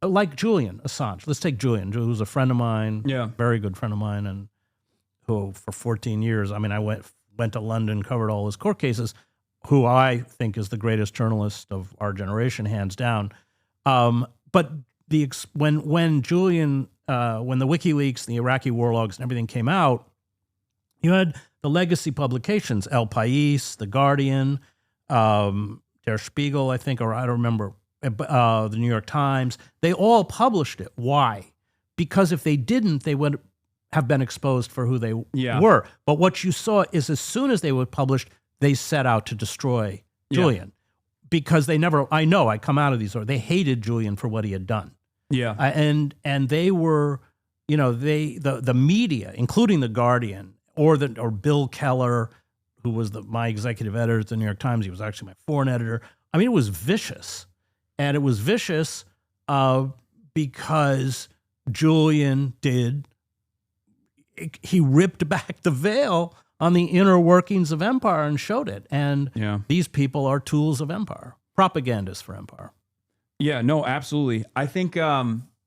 like Julian Assange. Let's take Julian, who's a friend of mine, very good friend of mine, and who for 14 years, I mean, I went to London, covered all his court cases, who I think is the greatest journalist of our generation, hands down. But when Julian, when the WikiLeaks, the Iraqi war logs, and everything came out, you had the legacy publications, El País, The Guardian, Der Spiegel, I think, or I don't remember, the New York Times. They all published it. Why? Because if they didn't, they would have been exposed for who they were. But what you saw is as soon as they were published, they set out to destroy Julian because they never, I come out of these, or they hated Julian for what he had done. Yeah. And they were, the media, including The Guardian or Bill Keller, who was my executive editor at the New York Times. He was actually my foreign editor. I mean, it was vicious. And it was vicious because Julian did, he ripped back the veil on the inner workings of empire and showed it. And these people are tools of empire, propagandists for empire. Yeah, no, absolutely. I think what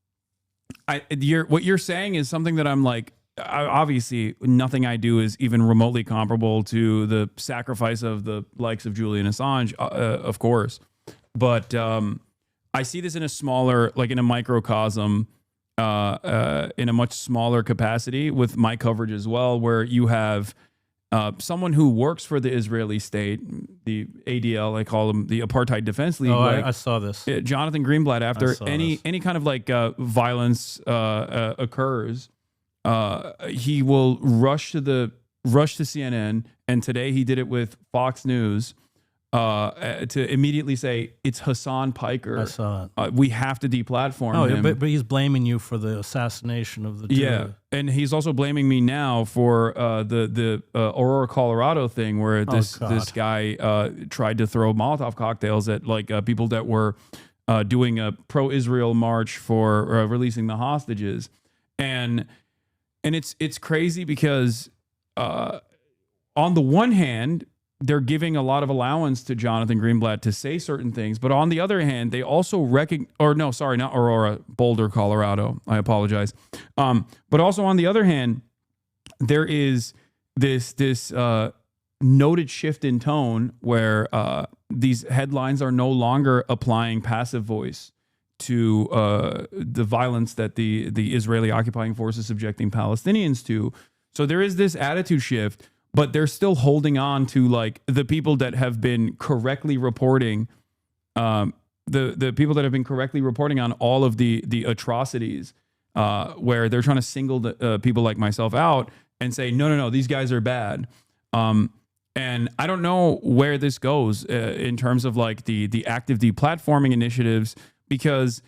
you're saying is something that I'm like, obviously nothing I do is even remotely comparable to the sacrifice of the likes of Julian Assange, of course. But I see this in a smaller, like in a microcosm, in a much smaller capacity with my coverage as well, where you have someone who works for the Israeli state, the ADL, I call them the Apartheid Defense League. Oh, I saw this. Jonathan Greenblatt, after any kind of like violence occurs, he will rush to CNN, and today he did it with Fox News to immediately say it's Hasan Piker. I saw it. We have to deplatform him. But he's blaming you for the assassination of the two. Yeah, and he's also blaming me now for the Aurora, Colorado thing, where this guy tried to throw Molotov cocktails at like people that were doing a pro-Israel march for releasing the hostages, and it's crazy because on the one hand, they're giving a lot of allowance to Jonathan Greenblatt to say certain things, but on the other hand, they also not Aurora, Boulder, Colorado. I apologize. But also on the other hand, there is this noted shift in tone where these headlines are no longer applying passive voice to the violence that the Israeli occupying force is subjecting Palestinians to. So there is this attitude shift, but they're still holding on to like the people that have been correctly reporting, the people that have been correctly reporting on all of the atrocities, where they're trying to single people like myself out and say, no, these guys are bad. And I don't know where this goes in terms of like the active deplatforming initiatives, because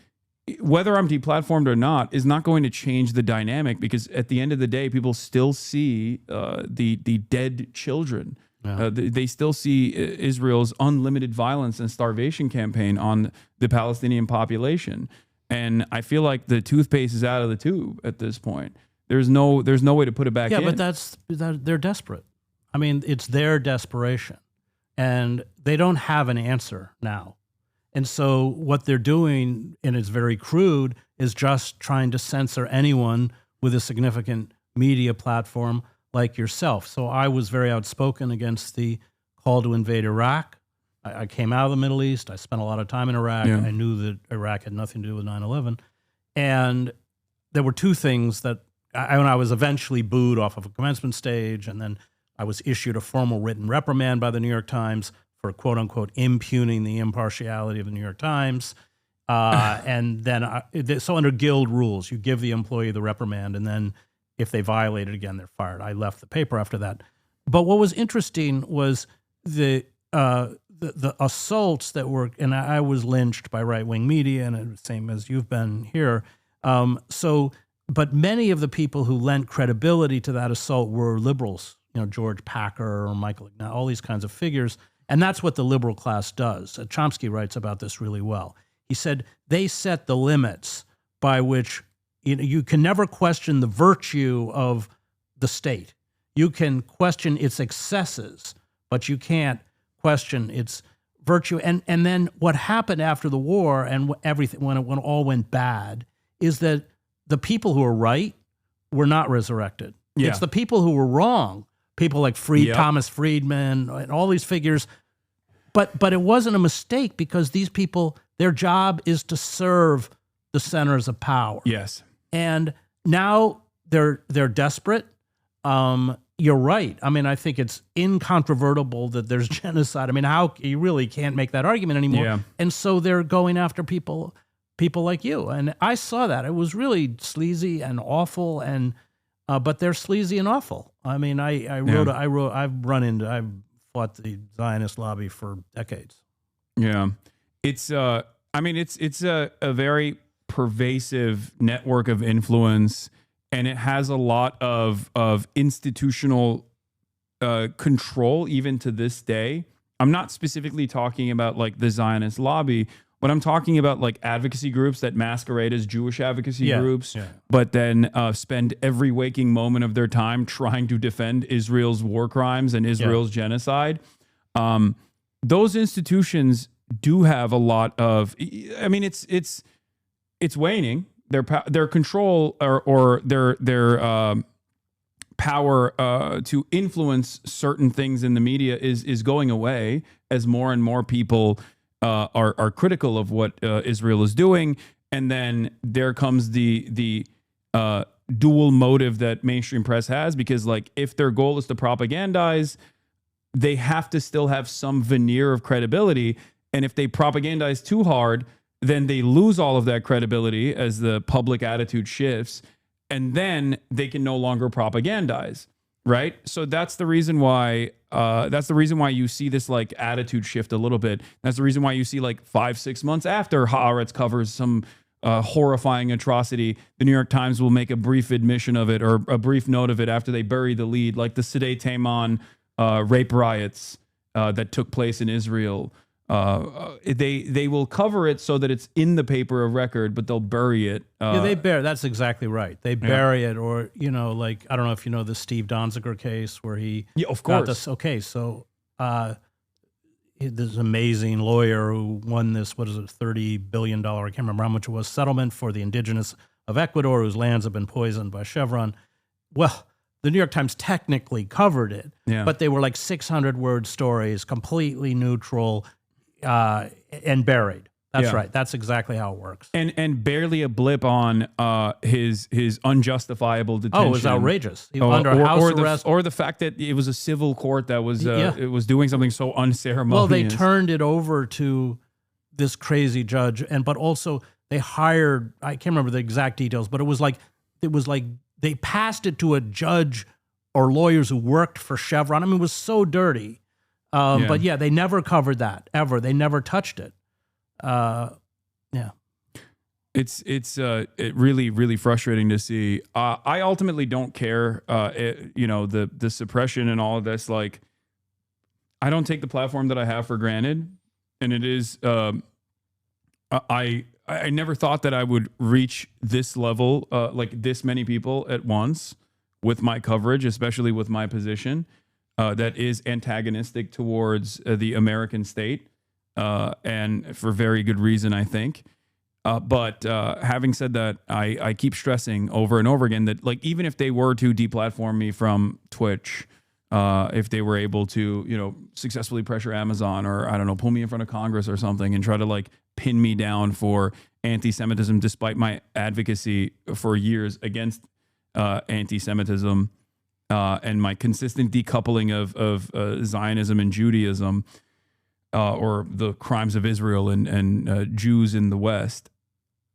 whether I'm deplatformed or not is not going to change the dynamic, because at the end of the day, people still see the dead children. Yeah. They still see Israel's unlimited violence and starvation campaign on the Palestinian population. And I feel like the toothpaste is out of the tube at this point. There's no way to put it back in. Yeah, but they're desperate. I mean, it's their desperation. And they don't have an answer now. And so what they're doing, and it's very crude, is just trying to censor anyone with a significant media platform like yourself. So I was very outspoken against the call to invade Iraq. I came out of the Middle East. I spent a lot of time in Iraq. Yeah. I knew that Iraq had nothing to do with 9/11. And there were two things that when I was eventually booed off of a commencement stage, and then I was issued a formal written reprimand by the New York Times for quote unquote impugning the impartiality of the New York Times. And then, so under guild rules, you give the employee the reprimand, and then if they violate it again, they're fired. I left the paper after that. But what was interesting was the assaults that were, and I was lynched by right-wing media, and the same as you've been here. But many of the people who lent credibility to that assault were liberals, George Packer or Michael Ignat, all these kinds of figures. And that's what the liberal class does. Chomsky writes about this really well. He said they set the limits by which you can never question the virtue of the state. You can question its excesses, but you can't question its virtue. And then what happened after the war and everything, when it all went bad, is that the people who were right were not resurrected. Yeah. It's the people who were wrong, people like Thomas Friedman and all these figures. But it wasn't a mistake, because these people, their job is to serve the centers of power. Yes. And now they're desperate. You're right. I mean, I think it's incontrovertible that there's genocide. I mean, you really can't make that argument anymore. Yeah. And so they're going after people like you. And I saw that. It was really sleazy and awful, and but they're sleazy and awful. I mean, I've fought the Zionist lobby for decades. Yeah. It's a very pervasive network of influence, and it has a lot of institutional control even to this day. I'm not specifically talking about like the Zionist lobby, When I'm talking about like advocacy groups that masquerade as Jewish advocacy Yeah, groups, yeah. but then spend every waking moment of their time trying to defend Israel's war crimes and Israel's genocide, those institutions do have a lot of. I mean, it's waning. Their control or their power to influence certain things in the media is going away as more and more people are critical of what Israel is doing, and then there comes the dual motive that mainstream press has, because like if their goal is to propagandize, they have to still have some veneer of credibility, and if they propagandize too hard, then they lose all of that credibility as the public attitude shifts, and then they can no longer propagandize, right? So that's the reason why you see this like attitude shift a little bit. That's the reason why you see like 5-6 months after Haaretz covers some horrifying atrocity, the New York Times will make a brief admission of it or a brief note of it after they bury the lead, like the Sdei Taman rape riots that took place in Israel. They will cover it so that it's in the paper of record, but they'll bury it. They bury. That's exactly right. They bury it, or like I don't know if you know the Steve Donziger case where he of got course. this. Okay, so this amazing lawyer who won this $30 billion, I can't remember how much it was, settlement for the indigenous of Ecuador whose lands have been poisoned by Chevron. Well, the New York Times technically covered it, but they were like 600-word stories, completely neutral. And buried. That's right. That's exactly how it works. And barely a blip on his unjustifiable detention. Oh, it was outrageous. He was under house arrest. Or the fact that it was a civil court that was it was doing something so unceremonious. Well, they turned it over to this crazy judge, but also they hired, I can't remember the exact details, but it was like they passed it to a judge or lawyers who worked for Chevron. I mean, it was so dirty. But they never covered that ever. They never touched it. It's really, really frustrating to see. I ultimately don't care. The suppression and all of this. Like, I don't take the platform that I have for granted, and it is. I never thought that I would reach this level, like this many people at once, with my coverage, especially with my position. That is antagonistic towards the American state, and for very good reason, I think. But having said that, I keep stressing over and over again that, like, even if they were to deplatform me from Twitch, if they were able to, successfully pressure Amazon or, I don't know, pull me in front of Congress or something and try to, like, pin me down for anti-Semitism, despite my advocacy for years against anti-Semitism, and my consistent decoupling of Zionism and Judaism, or the crimes of Israel and Jews in the West,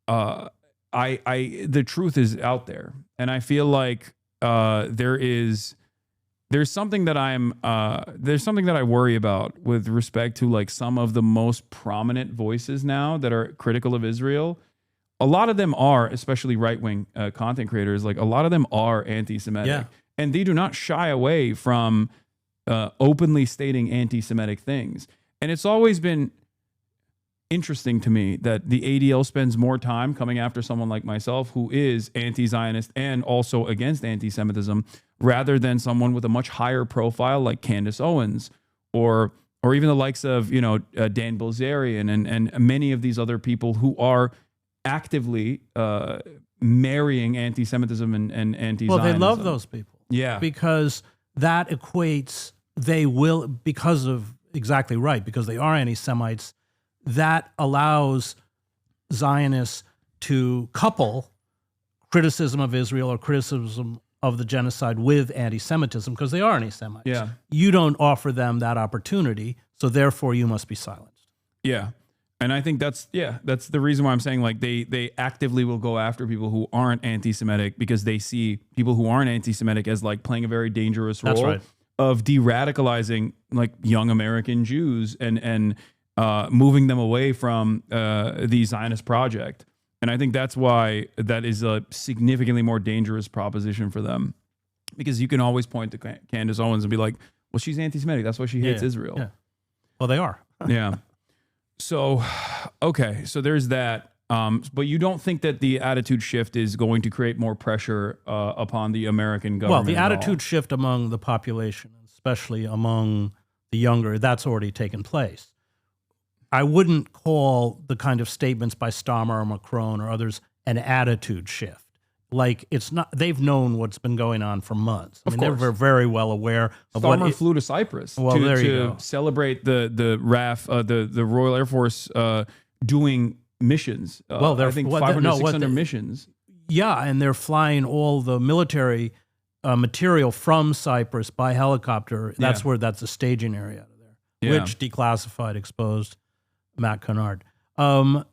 the truth is out there, and I feel like there's something that I worry about with respect to, like, some of the most prominent voices now that are critical of Israel. A lot of them are, especially right-wing content creators, like a lot of them are anti-Semitic. Yeah. And they do not shy away from openly stating anti-Semitic things. And it's always been interesting to me that the ADL spends more time coming after someone like myself who is anti-Zionist and also against anti-Semitism, rather than someone with a much higher profile like Candace Owens or even the likes of Dan Bilzerian and many of these other people who are actively marrying anti-Semitism and anti-Zionism. Well, they love those people. Yeah. Because that equates, because they are anti-Semites, that allows Zionists to couple criticism of Israel or criticism of the genocide with anti-Semitism, because they are anti-Semites. Yeah. You don't offer them that opportunity, so therefore you must be silenced. Yeah. And I think that's the reason why I'm saying, like, they actively will go after people who aren't anti-Semitic, because they see people who aren't anti-Semitic as, like, playing a very dangerous role. That's right. Of de-radicalizing, like, young American Jews and moving them away from the Zionist project. And I think that's why that is a significantly more dangerous proposition for them, because you can always point to Candace Owens and be like, well, she's anti-Semitic. That's why she hates Israel. Yeah. Well, they are. Yeah. So Okay, so there's that. But you don't think that the attitude shift is going to create more pressure upon the American government? Well, the attitude shift among the population, especially among the younger, that's already taken place. I wouldn't call the kind of statements by Starmer or Macron or others an attitude shift. Like, it's not, they've known what's been going on for months. I mean, they're very well aware of Starmer flew to Cyprus to celebrate the RAF, the Royal Air Force doing missions. I think 500, 600 missions. Yeah, and they're flying all the military material from Cyprus by helicopter. That's where that's a staging area out of there, which declassified, exposed Matt Kennard. No,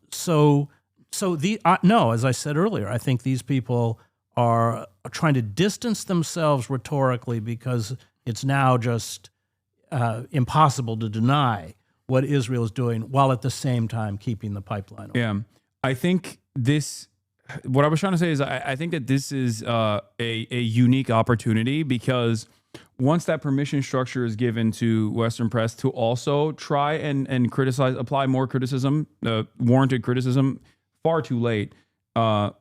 as I said earlier, I think these people are trying to distance themselves rhetorically because it's now just impossible to deny what Israel is doing while at the same time keeping the pipeline open. Yeah, I think what I was trying to say is I think that this is a unique opportunity because once that permission structure is given to Western press to also try and criticize, apply more criticism, warranted criticism, far too late. I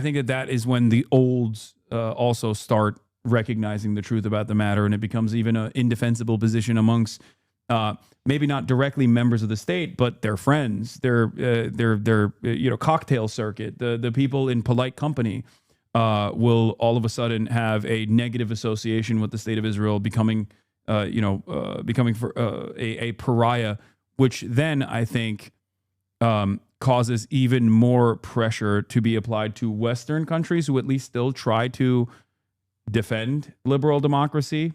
think that is when the olds also start recognizing the truth about the matter, and it becomes even an indefensible position amongst maybe not directly members of the state, but their friends, their cocktail circuit, the people in polite company will all of a sudden have a negative association with the state of Israel, becoming a pariah, which then I think causes even more pressure to be applied to Western countries who at least still try to defend liberal democracy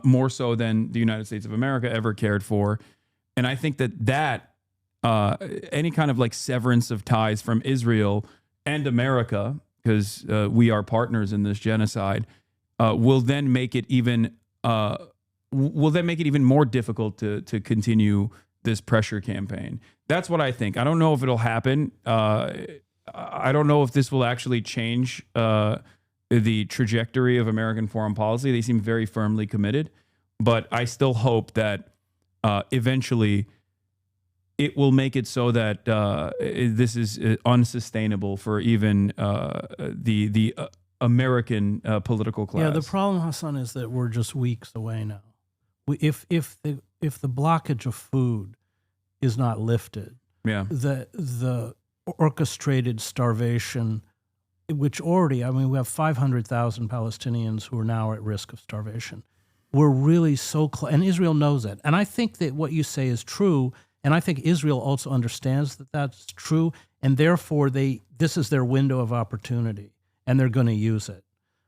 more so than the United States of America ever cared for. And I think that any kind of like severance of ties from Israel and America, because we are partners in this genocide, will then make it even more difficult to continue this pressure campaign. That's what I think. I don't know if it'll happen. I don't know if this will actually change the trajectory of American foreign policy. They seem very firmly committed, but I still hope that eventually it will make it so that this is unsustainable for even the American political class. Yeah, the problem, Hasan, is that we're just weeks away now. If the blockage of food is not lifted, the orchestrated starvation, which already, I mean, we have 500,000 Palestinians who are now at risk of starvation. We're really so close, and Israel knows it. And I think that what you say is true, and I think Israel also understands that that's true, and therefore this is their window of opportunity, and they're going to use it.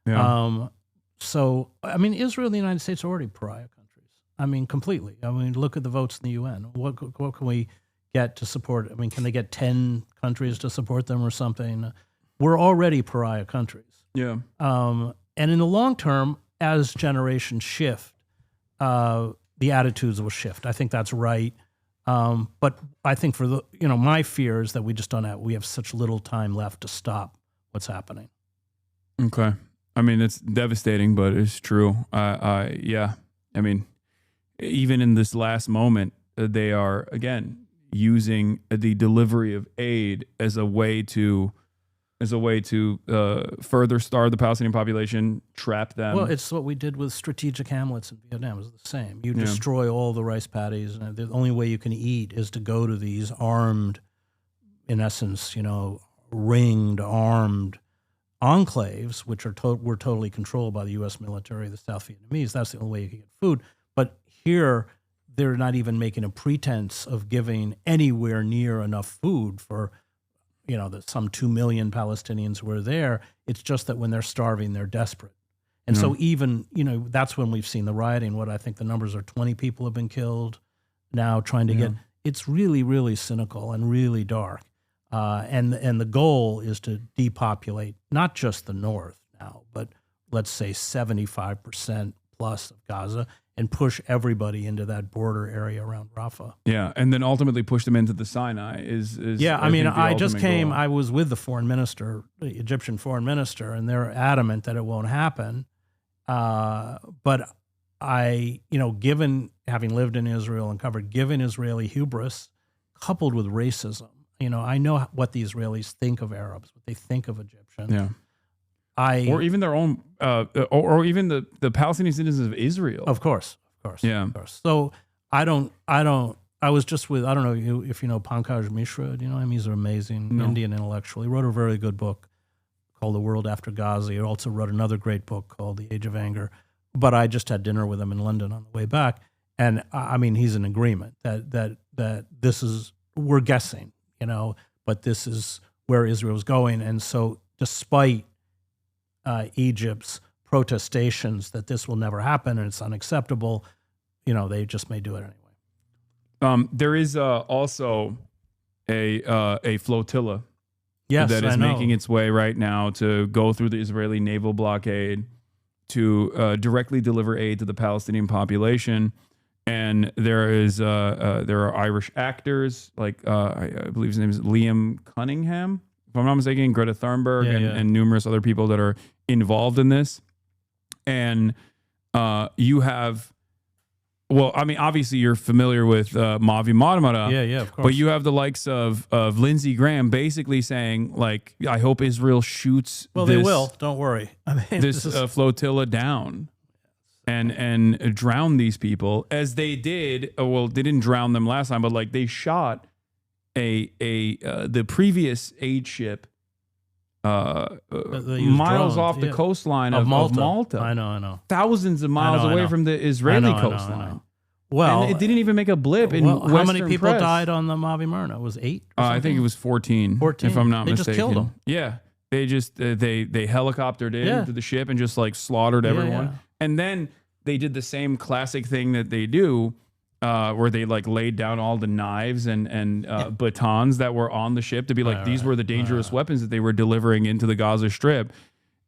Yeah. So, I mean, Israel and the United States are already pariah countries. I mean, completely. I mean, look at the votes in the UN. What can we get to support? I mean, can they get 10 countries to support them or something? We're already pariah countries. Yeah. And in the long term, as generations shift, the attitudes will shift. I think that's right. But I think for my fear is that we have such little time left to stop what's happening. Okay. I mean, it's devastating, but it's true. Yeah. I mean, even in this last moment, they are, again, using the delivery of aid as a way to further starve the Palestinian population, trap them. Well, it's what we did with strategic hamlets in Vietnam. It was the same. You destroy all the rice paddies, and the only way you can eat is to go to these armed, in essence, ringed, armed enclaves, which were totally controlled by the U.S. military, the South Vietnamese. That's the only way you can get food. But here, they're not even making a pretense of giving anywhere near enough food for, some 2 million Palestinians who are there. It's just that when they're starving, they're desperate. And so even, that's when we've seen the rioting. What I think the numbers are 20 people have been killed now trying to get, it's really, really cynical and really dark. And the goal is to depopulate not just the north now, but let's say 75% plus of Gaza, and push everybody into that border area around Rafah. Yeah, and then ultimately push them into the Sinai is I mean, I just came, goal. I was with the foreign minister, the Egyptian foreign minister, and they're adamant that it won't happen. But given having lived in Israel and given Israeli hubris, coupled with racism. I know what the Israelis think of Arabs, what they think of Egyptians. Yeah. or even their own, or even the Palestinian citizens of Israel. Of course. Yeah. Of course. So I was just with, I don't know if you know Pankaj Mishra. Do you know him? He's an amazing Indian intellectual. He wrote a very good book called The World After Gaza. He also wrote another great book called The Age of Anger. But I just had dinner with him in London on the way back. And I mean, he's in agreement that this is, we're guessing, but this is where Israel's going. And so despite Egypt's protestations that this will never happen and it's unacceptable, they just may do it anyway. There is also a flotilla that is making its way right now to go through the Israeli naval blockade to directly deliver aid to the Palestinian population. And there are Irish actors like I believe his name is Liam Cunningham, if I'm not mistaken, Greta Thunberg, and numerous other people that are involved in this. And you have, well, I mean, obviously you're familiar with Mavi Marmara. Yeah, of course. But you have the likes of Lindsey Graham basically saying, like, I hope Israel shoots they will. Don't worry. I mean, this flotilla down and drown these people as they did. Well, they didn't drown them last time, but like they shot the previous aid ship miles off the coastline of Malta. I know. Thousands of miles away from the Israeli coastline. I know. Well, and it didn't even make a blip in Western how many people press. died on the Mavi Marmara? It was 8? I think it was 14. 14. If I'm not they mistaken. Just killed them. Yeah. They just they helicoptered into the ship and just like slaughtered everyone. Yeah. And then they did the same classic thing that they do, where they like laid down all the knives and batons that were on the ship to be like these were the dangerous weapons that they were delivering into the Gaza Strip,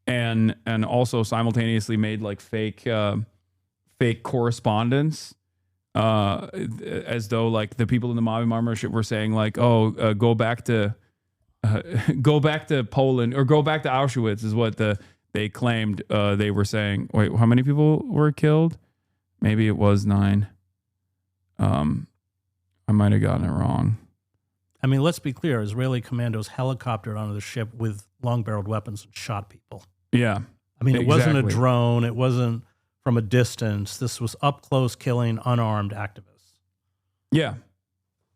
and also simultaneously made like fake correspondence, as though like the people in the Mavi Marmara ship were saying like, go back to Poland or go back to Auschwitz is what they claimed. They were saying, wait, how many people were killed? Maybe it was 9. I might have gotten it wrong. I mean, let's be clear. Israeli commandos helicoptered onto the ship with long-barreled weapons and shot people. Yeah. I mean, it wasn't a drone. It wasn't from a distance. This was up-close killing unarmed activists. Yeah.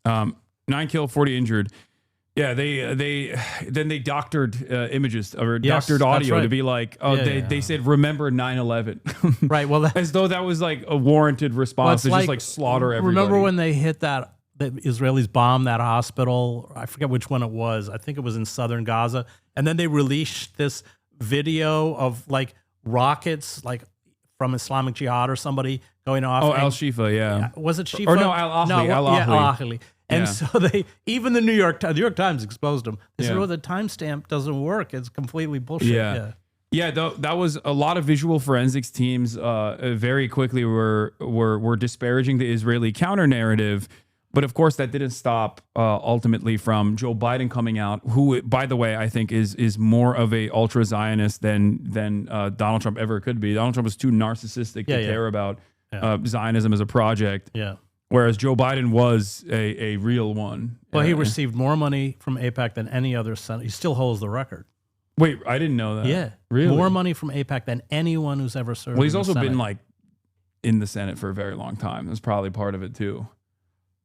9 killed, 40 injured. Yeah, they doctored images or doctored audio to be like, they said, remember 9/11. Right. Well, as though that was like a warranted response to just like slaughter everybody. Remember when they hit the Israelis bombed that hospital? I forget which one it was. I think it was in southern Gaza. And then they released this video of like rockets, like from Islamic Jihad or somebody going off. Oh, Al-Shifa, yeah. Was it Shifa? Or no, Al-Ahli. No, Al-Ahli. And Yeah. so even the New York Times exposed them. They said, the timestamp doesn't work. It's completely bullshit. Yeah, that was a lot of visual forensics teams very quickly were disparaging the Israeli counter narrative. But of course, that didn't stop ultimately from Joe Biden coming out, who, by the way, I think is more of a ultra Zionist than Donald Trump ever could be. Donald Trump was too narcissistic to care about Zionism as a project. Yeah. Whereas Joe Biden was a real one. Well, he received more money from AIPAC than any other senator. He still holds the record. Wait, I didn't know that. Yeah. Really? More money from AIPAC than anyone who's ever served. Well, he's in the also Senate. been like in the Senate for a very long time. That's probably part of it too.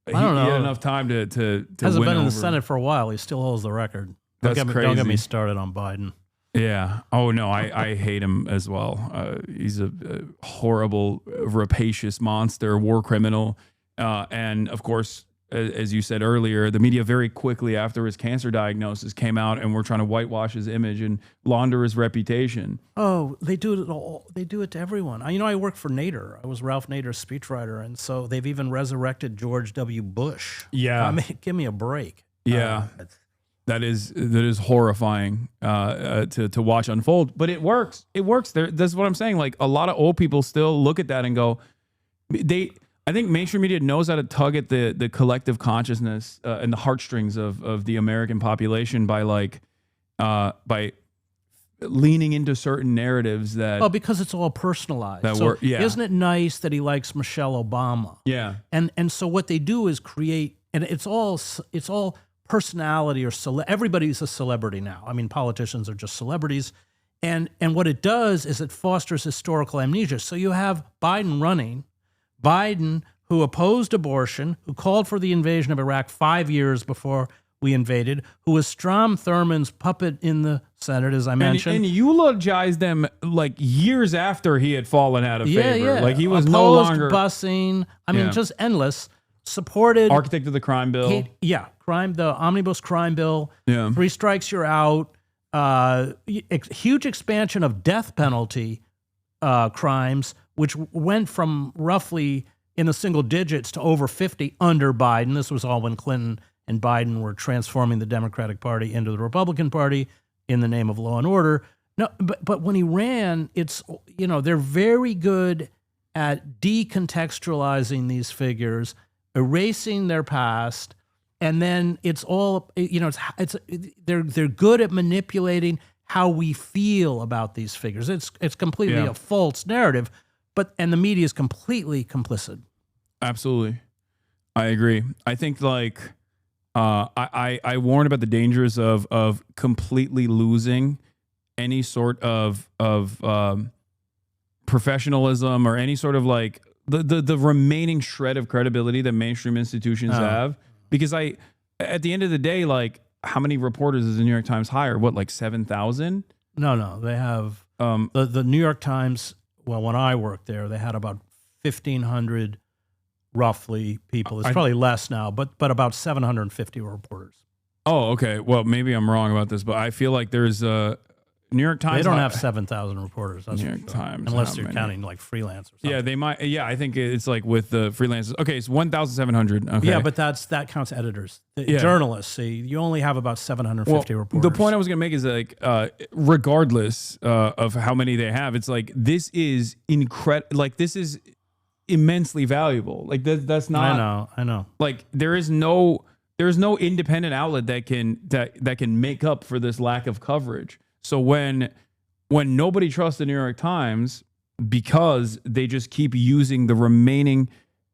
I don't know. He had enough time to hasn't win been in the over. Senate for a while. He still holds the record. That's Don't get me started on Biden. Yeah. Oh no, I hate him as well. He's a horrible, rapacious monster, war criminal. And of course, as you said earlier, the media very quickly after his cancer diagnosis came out and were trying to whitewash his image and launder his reputation. Oh, they do it all. They do it to everyone. I work for Nader. I was Ralph Nader's speechwriter, and so they've even resurrected George W. Bush. Yeah. I mean, give me a break. Yeah. That is horrifying to watch unfold, but it works. It works. That's what I'm saying. Like a lot of old people still look at that and go, I think mainstream media knows how to tug at the collective consciousness and the heartstrings of the American population by leaning into certain narratives that. Well, because it's all personalized. Yeah. Isn't it nice that he likes Michelle Obama? Yeah. And so what they do is create it's all personality or everybody's a celebrity now. I mean, politicians are just celebrities. And what it does is it fosters historical amnesia. So you have Biden running, Biden who opposed abortion, who called for the invasion of Iraq 5 years before we invaded, who was Strom Thurmond's puppet in the Senate, as I mentioned. And eulogized them like years after he had fallen out of favor. Yeah. Like he was opposed no longer busing. I mean, just endless. Supported architect of the crime bill. The omnibus crime bill. Yeah. 3 strikes, you're out. Huge expansion of death penalty crimes, which went from roughly in the single digits to over 50 under Biden. This was all when Clinton and Biden were transforming the Democratic Party into the Republican Party in the name of law and order. No, but when he ran, it's, they're very good at decontextualizing these figures, erasing their past, and then it's all, they're good at manipulating how we feel about these figures. It's completely a false narrative, and the media is completely complicit. Absolutely. I agree. I think I warn about the dangers of completely losing any sort of professionalism or any sort of the remaining shred of credibility that mainstream institutions have. Because at the end of the day, how many reporters does the New York Times hire? What, 7,000? No, they have the New York Times. Well, when I worked there, they had about 1,500 roughly people. It's probably less now, but about 750 reporters. Oh, okay. Well, maybe I'm wrong about this, but I feel like there's New York Times. They don't have 7,000 reporters. That's New York Times, unless you're counting freelance or something. Yeah, they might. Yeah, I think it's with the freelancers. Okay, it's 1,700. Okay. Yeah, but that counts editors, journalists. See, you only have about 750 reporters. The point I was going to make is regardless of how many they have, it's this is incredible. This is immensely valuable. That's not. I know. There is no independent outlet that can make up for this lack of coverage. So when nobody trusts the New York Times because they just keep using the remaining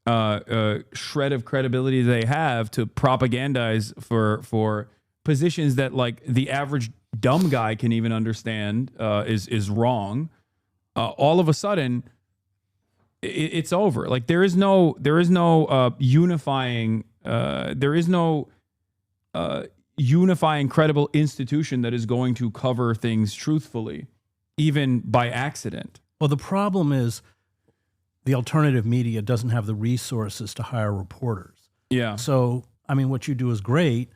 shred of credibility they have to propagandize for positions that the average dumb guy can even understand is wrong, all of a sudden it's over. There is no unifying unifying credible institution that is going to cover things truthfully, even by accident. Well, the problem is the alternative media doesn't have the resources to hire reporters. Yeah. So, I mean, what you do is great,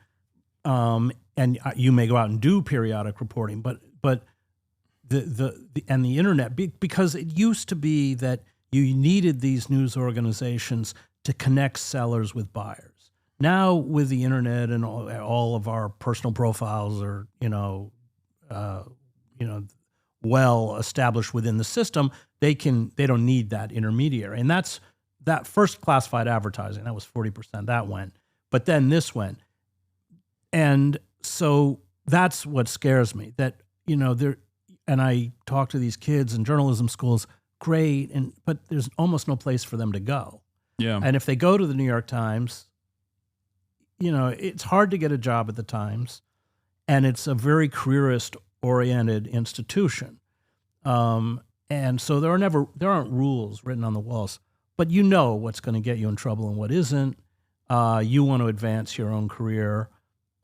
and you may go out and do periodic reporting, but the internet, because it used to be that you needed these news organizations to connect sellers with buyers. Now, with the internet and all of our personal profiles are, well established within the system, they don't need that intermediary. And that's that first classified advertising. That was 40%. That went, but then this went, and so that's what scares me. That and I talk to these kids in journalism schools. Great, but there's almost no place for them to go. Yeah. And if they go to the New York Times, it's hard to get a job at the Times, and it's a very careerist-oriented institution. And so there aren't rules written on the walls, but what's going to get you in trouble and what isn't. You want to advance your own career.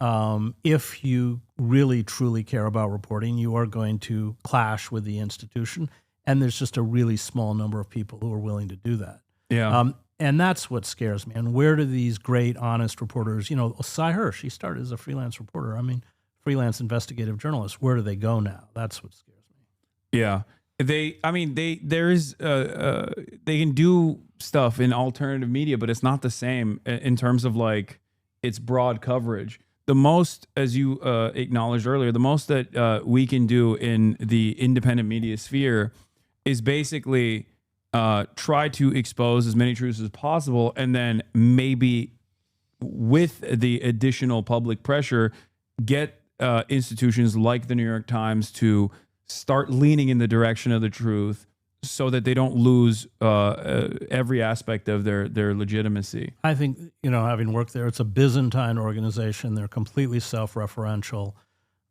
If you really, truly care about reporting, you are going to clash with the institution, and there's just a really small number of people who are willing to do that. Yeah. And that's what scares me. And where do these great, honest reporters, Cy Hirsch, he started as a freelance reporter. I mean, freelance investigative journalist. Where do they go now? That's what scares me. Yeah. They can do stuff in alternative media, but it's not the same in terms of its broad coverage. The most, as you acknowledged earlier, the most that we can do in the independent media sphere is basically try to expose as many truths as possible, and then maybe with the additional public pressure, get institutions like the New York Times to start leaning in the direction of the truth, so that they don't lose every aspect of their legitimacy. I think, having worked there, it's a Byzantine organization. They're completely self-referential.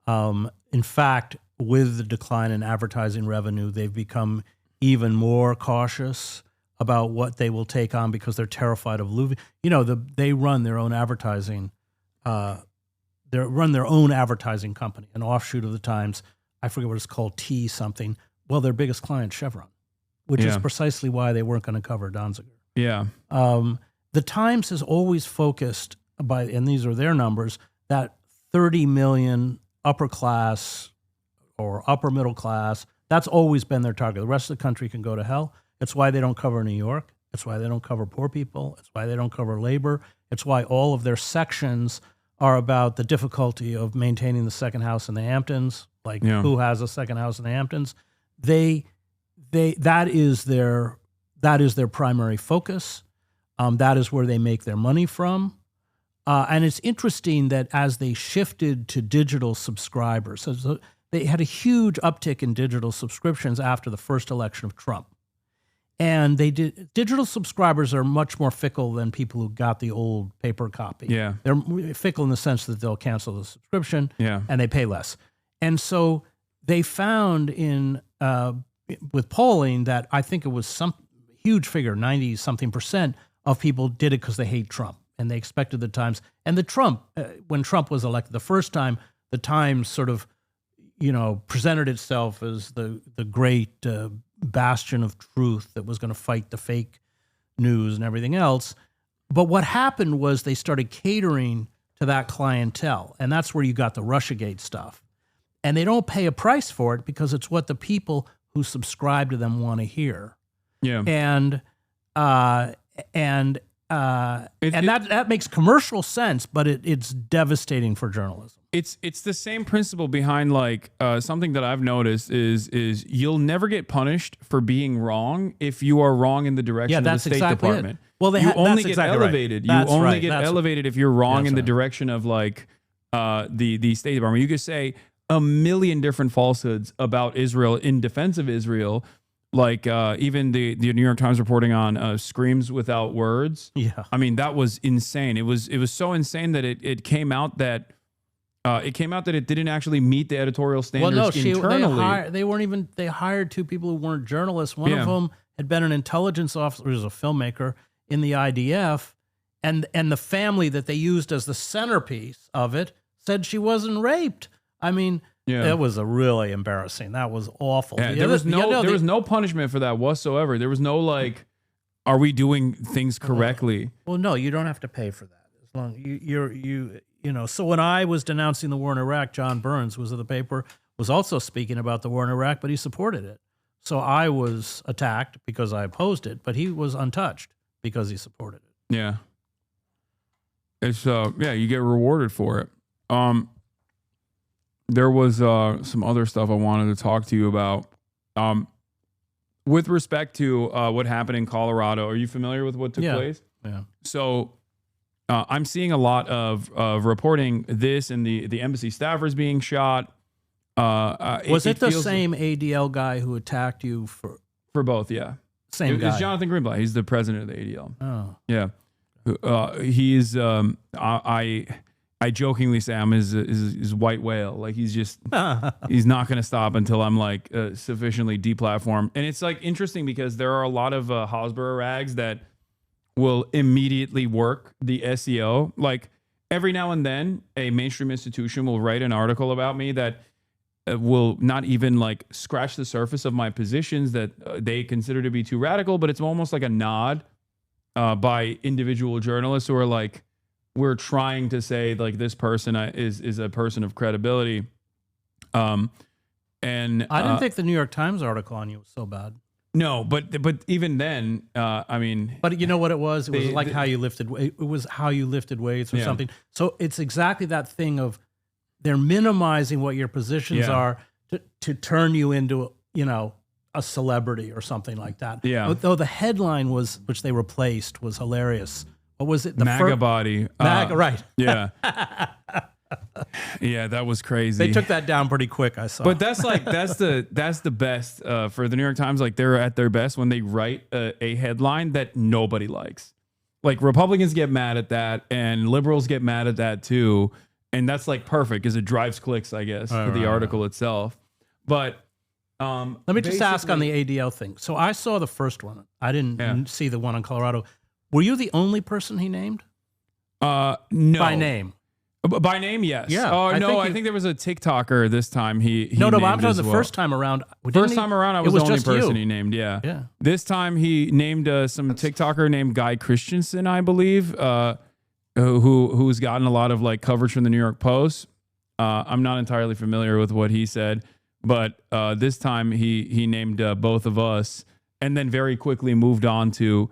In fact, with the decline in advertising revenue, they've become even more cautious about what they will take on because they're terrified of losing. They run their own advertising. They run their own advertising company, an offshoot of the Times. I forget what it's called, T something. Well, their biggest client, Chevron, which is precisely why they weren't going to cover Donziger. Yeah. The Times has always focused, and these are their numbers, that 30 million upper class or upper middle class, that's always been their target. The rest of the country can go to hell. It's why they don't cover New York. It's why they don't cover poor people. It's why they don't cover labor. It's why all of their sections are about the difficulty of maintaining the second house in the Hamptons, like who has a second house in the Hamptons. That is their primary focus. That is where they make their money from. And it's interesting that as they shifted to digital subscribers, so they had a huge uptick in digital subscriptions after the first election of Trump. And digital subscribers are much more fickle than people who got the old paper copy. Yeah. They're fickle in the sense that they'll cancel the subscription and they pay less. And so they found with polling that I think it was some huge figure, 90-something% of people did it because they hate Trump and they expected the Times. And when Trump was elected the first time, the Times sort of, presented itself as the great bastion of truth that was going to fight the fake news and everything else. But what happened was they started catering to that clientele. And that's where you got the Russiagate stuff. And they don't pay a price for it because it's what the people who subscribe to them want to hear. Yeah. And that makes commercial sense, but it's devastating for journalism. It's the same principle behind something that I've noticed is you'll never get punished for being wrong if you are wrong in the direction of the State Department. Well, you only get elevated. Right. You only get elevated if you're wrong in the direction of the State Department. You could say a million different falsehoods about Israel in defense of Israel. Even the New York Times reporting on screams without words. Yeah, I mean that was insane. It was so insane that it came out that it didn't actually meet the editorial standards internally. They hired two people who weren't journalists. One of them had been an intelligence officer, who was a filmmaker in the IDF, and the family that they used as the centerpiece of it said she wasn't raped. I mean. Yeah. It was really embarrassing. That was awful. Yeah, there was no punishment for that whatsoever. There was no are we doing things correctly? Well, no, you don't have to pay for that. As long So when I was denouncing the war in Iraq, John Burns was of the paper, was also speaking about the war in Iraq, but he supported it. So I was attacked because I opposed it, but he was untouched because he supported it. Yeah. It's you get rewarded for it. There was some other stuff I wanted to talk to you about. With respect to what happened in Colorado, are you familiar with what took place? Yeah. So I'm seeing a lot of reporting this and the embassy staffers being shot. Was it the same ADL guy who attacked you for both? Yeah. Same guy. It's Jonathan Greenblatt. He's the president of the ADL. Oh. Yeah. He's I jokingly say I'm his white whale. Like he's not going to stop until I'm sufficiently deplatformed. And it's interesting because there are a lot of Hasbro rags that will immediately work the SEO. Like every now and then a mainstream institution will write an article about me that will not even scratch the surface of my positions that they consider to be too radical, but it's almost like a nod by individual journalists who are we're trying to say this person is a person of credibility. And I didn't think the New York Times article on you was so bad. No, but even then, But you know what it was? It was how you lifted. It was how you lifted weights or something. So it's exactly that thing of they're minimizing what your positions are to turn you into a celebrity or something like that. Yeah. Though the headline which they replaced was hilarious. What was it? MAGA body. MAGA, right. Yeah. Yeah, that was crazy. They took that down pretty quick, I saw. But that's like that's the best for the New York Times. Like they're at their best when they write a headline that nobody likes. Like Republicans get mad at that, and liberals get mad at that too, and that's like perfect because it drives clicks, I guess, for the article itself. But let me just ask on the ADL thing. So I saw the first one. I didn't see the one in Colorado. Were you the only person he named? No. By name. By name, yes. Yeah. Oh no, I think there was a TikToker this time. He no, named but I'm talking the well. first time around. First time around, I was the only just person you. he named. Yeah. Yeah. This time he named some TikToker named Guy Christensen, I believe, who's gotten a lot of like coverage from the New York Post. I'm not entirely familiar with what he said, but this time he named both of us, and then very quickly moved on to.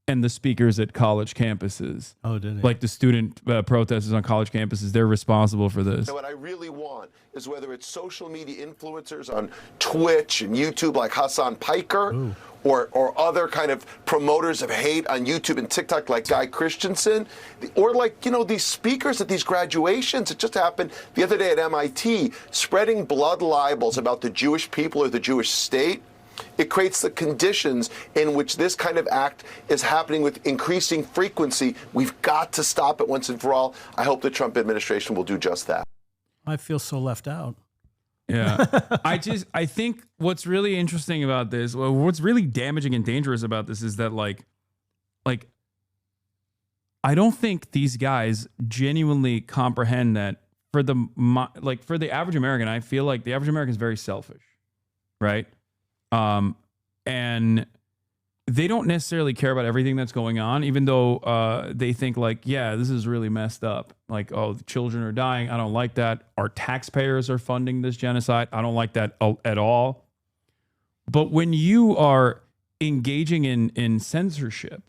And the speakers at college campuses. Oh, did he? Like the student protesters on college campuses, they're responsible for this. And what I really want is whether it's social media influencers on Twitch and YouTube like Hasan Piker or other kind of promoters of hate on YouTube and TikTok like Guy Christensen, or like, you know, these speakers at these graduations. It just happened the other day at MIT, spreading blood libels about the Jewish people or the Jewish state. It creates the conditions in which this kind of act is happening with increasing frequency. We've got to stop it once and for all. I hope the Trump administration will do just that. I feel so left out. Yeah. I think what's really interesting about this, well, what's really damaging and dangerous about this is that like I don't think these guys genuinely comprehend that for the average American, I feel like the average American is very selfish, right? And they don't necessarily care about everything that's going on, even though they think like, yeah, this is really messed up. Like, oh, the children are dying. I don't like that. Our taxpayers are funding this genocide. I don't like that at all. But when you are engaging in censorship,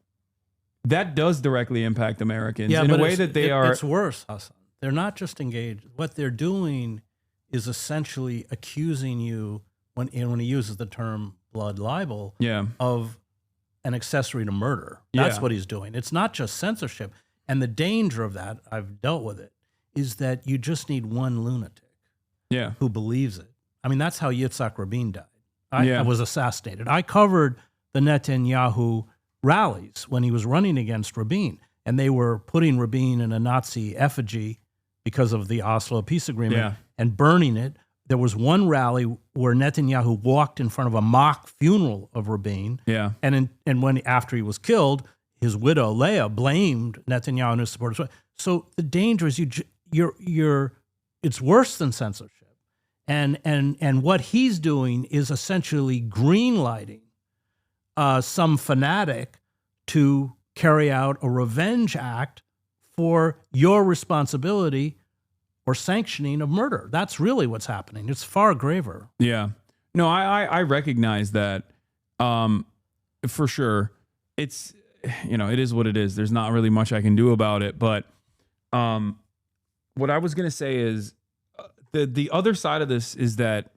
that does directly impact Americans in a way that they are. It's worse, Hasan. They're not just engaged. What they're doing is essentially accusing you, when he uses the term blood libel, of an accessory to murder. That's what he's doing. It's not just censorship. And the danger of that, I've dealt with it, is that you just need one lunatic who believes it. I mean, that's how Yitzhak Rabin died. I was assassinated. I covered the Netanyahu rallies when he was running against Rabin, and they were putting Rabin in a Nazi effigy because of the Oslo peace agreement and burning it. There was one rally where Netanyahu walked in front of a mock funeral of Rabin. Yeah. And when after he was killed, his widow Leah blamed Netanyahu and his supporters. So the danger is it's worse than censorship. And what he's doing is essentially greenlighting some fanatic to carry out a revenge act for your responsibility or sanctioning of murder. That's really what's happening. It's far graver. Yeah. No, I recognize that for sure. It's, it is what it is. There's not really much I can do about it. But what I was going to say is the other side of this is that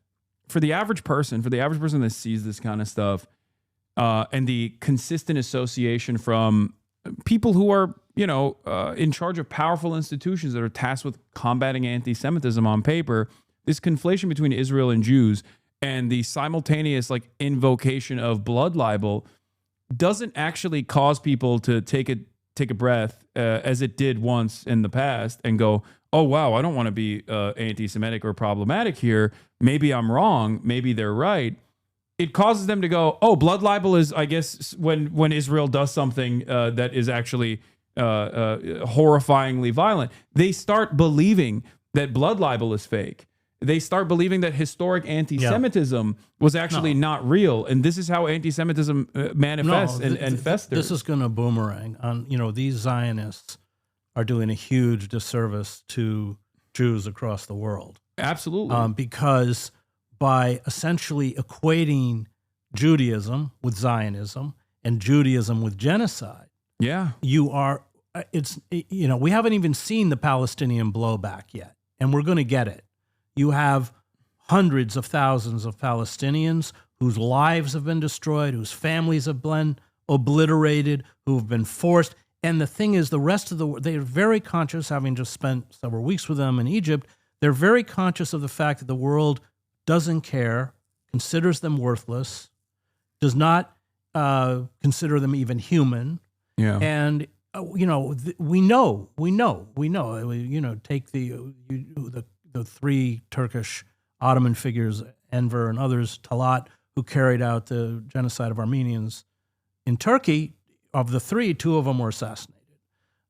for the average person that sees this kind of stuff and the consistent association from people who are, in charge of powerful institutions that are tasked with combating anti-Semitism on paper, this conflation between Israel and Jews and the simultaneous invocation of blood libel doesn't actually cause people to take a breath as it did once in the past and go, oh, wow, I don't want to be anti-Semitic or problematic here. Maybe I'm wrong. Maybe they're right. It causes them to go, oh, blood libel is, I guess, when Israel does something that is actually horrifyingly violent. They start believing that blood libel is fake. They start believing that historic anti-Semitism was actually not real. And this is how anti-Semitism manifests and festers. This is going to boomerang. These Zionists are doing a huge disservice to Jews across the world. Absolutely. Because by essentially equating Judaism with Zionism and Judaism with genocide, we haven't even seen the Palestinian blowback yet, and we're going to get it. You have hundreds of thousands of Palestinians whose lives have been destroyed, whose families have been obliterated, who've been forced. And the thing is, the rest of the world, they're very conscious, having just spent several weeks with them in Egypt, They're very conscious of the fact that the world doesn't care, considers them worthless, does not consider them even human. Yeah. And we know. Take the three Turkish Ottoman figures, Enver and others, Talat, who carried out the genocide of Armenians in Turkey. Of the three, two of them were assassinated.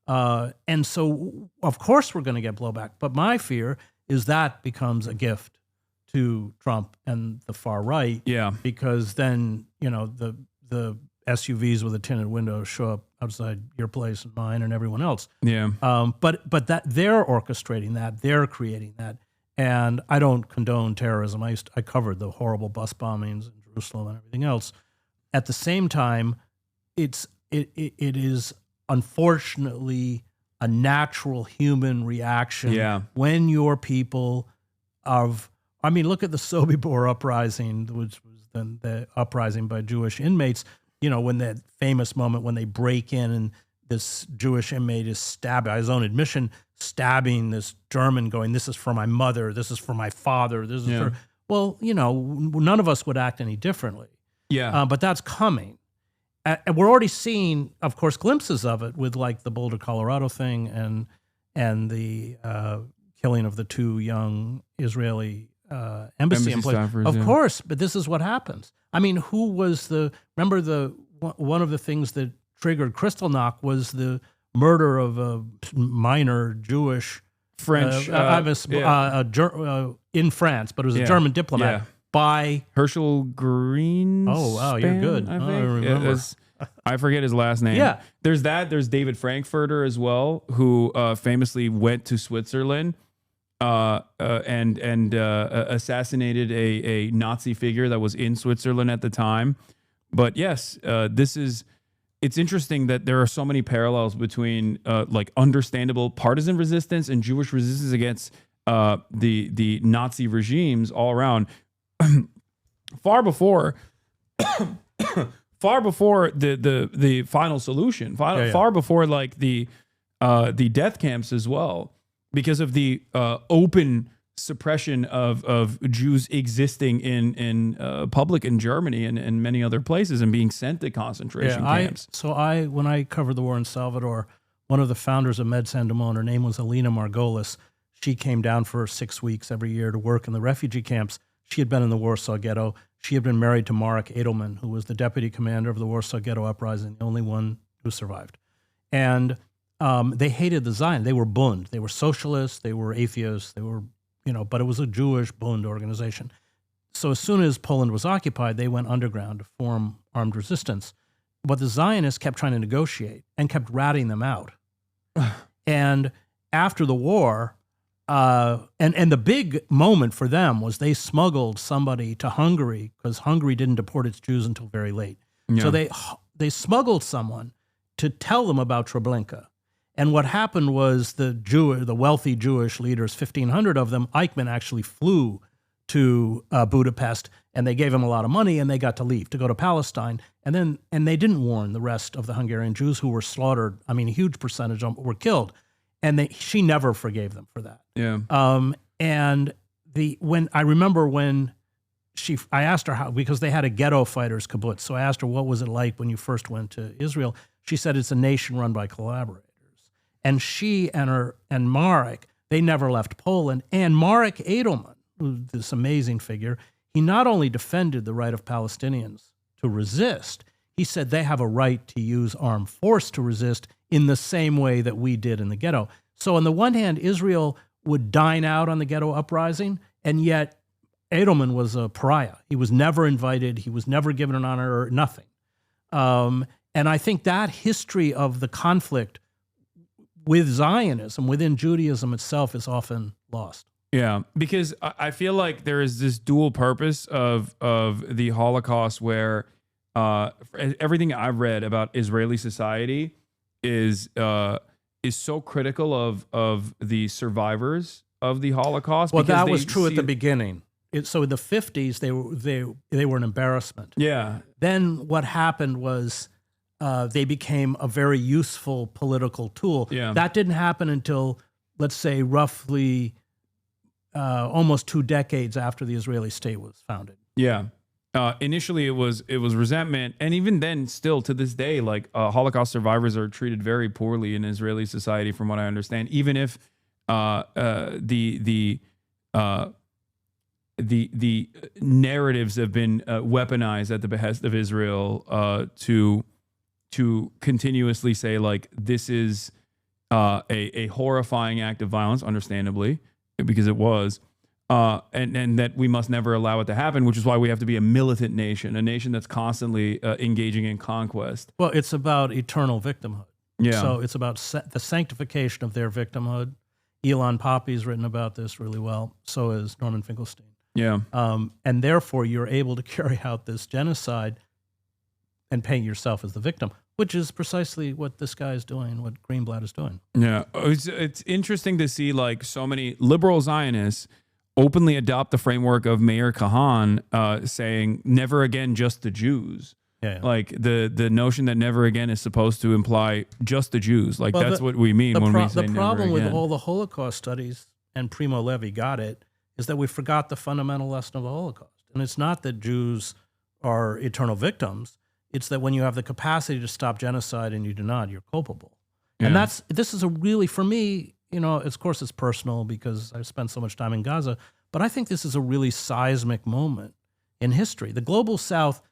And so, of course, we're going to get blowback. But my fear is that becomes a gift to Trump and the far right. Yeah. Because then, the SUVs with the tinted windows show up outside your place and mine and everyone else. Yeah. But that they're orchestrating that, they're creating that. And I don't condone terrorism. I covered the horrible bus bombings in Jerusalem and everything else. At the same time, it is unfortunately a natural human reaction when your people look at the Sobibor uprising, which was then the uprising by Jewish inmates, when that famous moment when they break in and this Jewish inmate is stabbed, by his own admission, stabbing this German, going, "This is for my mother, this is for my father, this is for..." Well, none of us would act any differently. Yeah. But that's coming. And we're already seeing, of course, glimpses of it with like the Boulder, Colorado thing and the killing of the two young Israeli embassy employees. Staffers, of course, but this is what happens. I mean, remember one of the things that triggered Kristallnacht was the murder of a minor Jewish French in France, but it was a German diplomat by Herschel Green. Oh wow, you're good. I think. I remember. I forget his last name. Yeah. There's David Frankfurter as well, who famously went to Switzerland and assassinated a Nazi figure that was in Switzerland at the time. But yes, it's interesting that there are so many parallels between like understandable partisan resistance and Jewish resistance against the Nazi regimes all around. Far before the final solution, far before like the death camps as well, because of the open suppression of Jews existing in public in Germany and many other places and being sent to concentration camps. When I covered the war in Salvador, one of the founders of Med San Damon, her name was Alina Margolis. She came down for 6 weeks every year to work in the refugee camps. She had been in the Warsaw Ghetto. She had been married to Marek Edelman, who was the deputy commander of the Warsaw Ghetto Uprising, the only one who survived. And they hated the Zion. They were Bund. They were socialists. They were atheists. They were, but it was a Jewish Bund organization. So as soon as Poland was occupied, they went underground to form armed resistance. But the Zionists kept trying to negotiate and kept ratting them out. And after the war, and the big moment for them was they smuggled somebody to Hungary because Hungary didn't deport its Jews until very late. Yeah. So they smuggled someone to tell them about Treblinka. And what happened was the wealthy Jewish leaders, 1,500 of them, Eichmann actually flew to Budapest, and they gave him a lot of money, and they got to leave to go to Palestine. And they didn't warn the rest of the Hungarian Jews who were slaughtered. I mean, a huge percentage of them were killed. And she never forgave them for that. Yeah. I asked her how, because they had a ghetto fighters kibbutz. So I asked her, what was it like when you first went to Israel? She said it's a nation run by collaborators. And she and Marek, they never left Poland. And Marek Edelman, this amazing figure, he not only defended the right of Palestinians to resist, he said they have a right to use armed force to resist in the same way that we did in the ghetto. So on the one hand, Israel would dine out on the ghetto uprising, and yet Edelman was a pariah. He was never invited. He was never given an honor or nothing. And I think that history of the conflict with Zionism, within Judaism itself, is often lost. Yeah, because I feel like there is this dual purpose of the Holocaust where everything I've read about Israeli society is so critical of the survivors of the Holocaust. Well, that was true at the beginning. So in the 50s, they were an embarrassment. Yeah. Then what happened was they became a very useful political tool. Yeah. That didn't happen until, let's say, roughly almost 2 decades after the Israeli state was founded. Yeah. Initially, it was resentment, and even then, still to this day, like Holocaust survivors are treated very poorly in Israeli society, from what I understand. Even if the narratives have been weaponized at the behest of Israel to continuously say like this is a horrifying act of violence, understandably, because it was. And that we must never allow it to happen, which is why we have to be a militant nation, a nation that's constantly engaging in conquest. Well, it's about eternal victimhood. Yeah. So it's about the sanctification of their victimhood. Elon Poppy's written about this really well. So is Norman Finkelstein. Yeah. And therefore, you're able to carry out this genocide and paint yourself as the victim, which is precisely what this guy is doing, what Greenblatt is doing. Yeah. It's interesting to see like so many liberal Zionists openly adopt the framework of Meir Kahan saying never again just the Jews. Yeah. Like the notion that never again is supposed to imply just the Jews. Like that's what we mean when we say the problem never with again. all the Holocaust studies, and Primo Levi got it, is that we forgot the fundamental lesson of the Holocaust. And it's not that Jews are eternal victims. It's that when you have the capacity to stop genocide and you do not, you're culpable. Yeah. And this is a really, for me, you know, of course it's personal because I've spent so much time in Gaza, but I think this is a really seismic moment in history. The global South,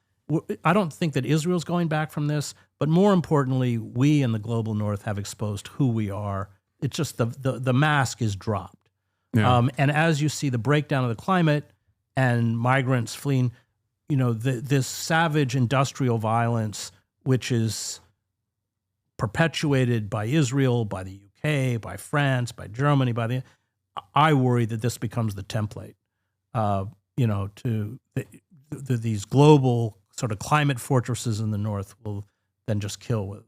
I don't think that Israel's going back from this, but more importantly, we in the global North have exposed who we are. It's just the mask is dropped. Yeah. And as you see the breakdown of the climate and migrants fleeing, you know, this savage industrial violence, which is perpetuated by Israel, by the UK, by France, by Germany, I worry that this becomes the template, you know, to these global sort of climate fortresses in the North will then just kill with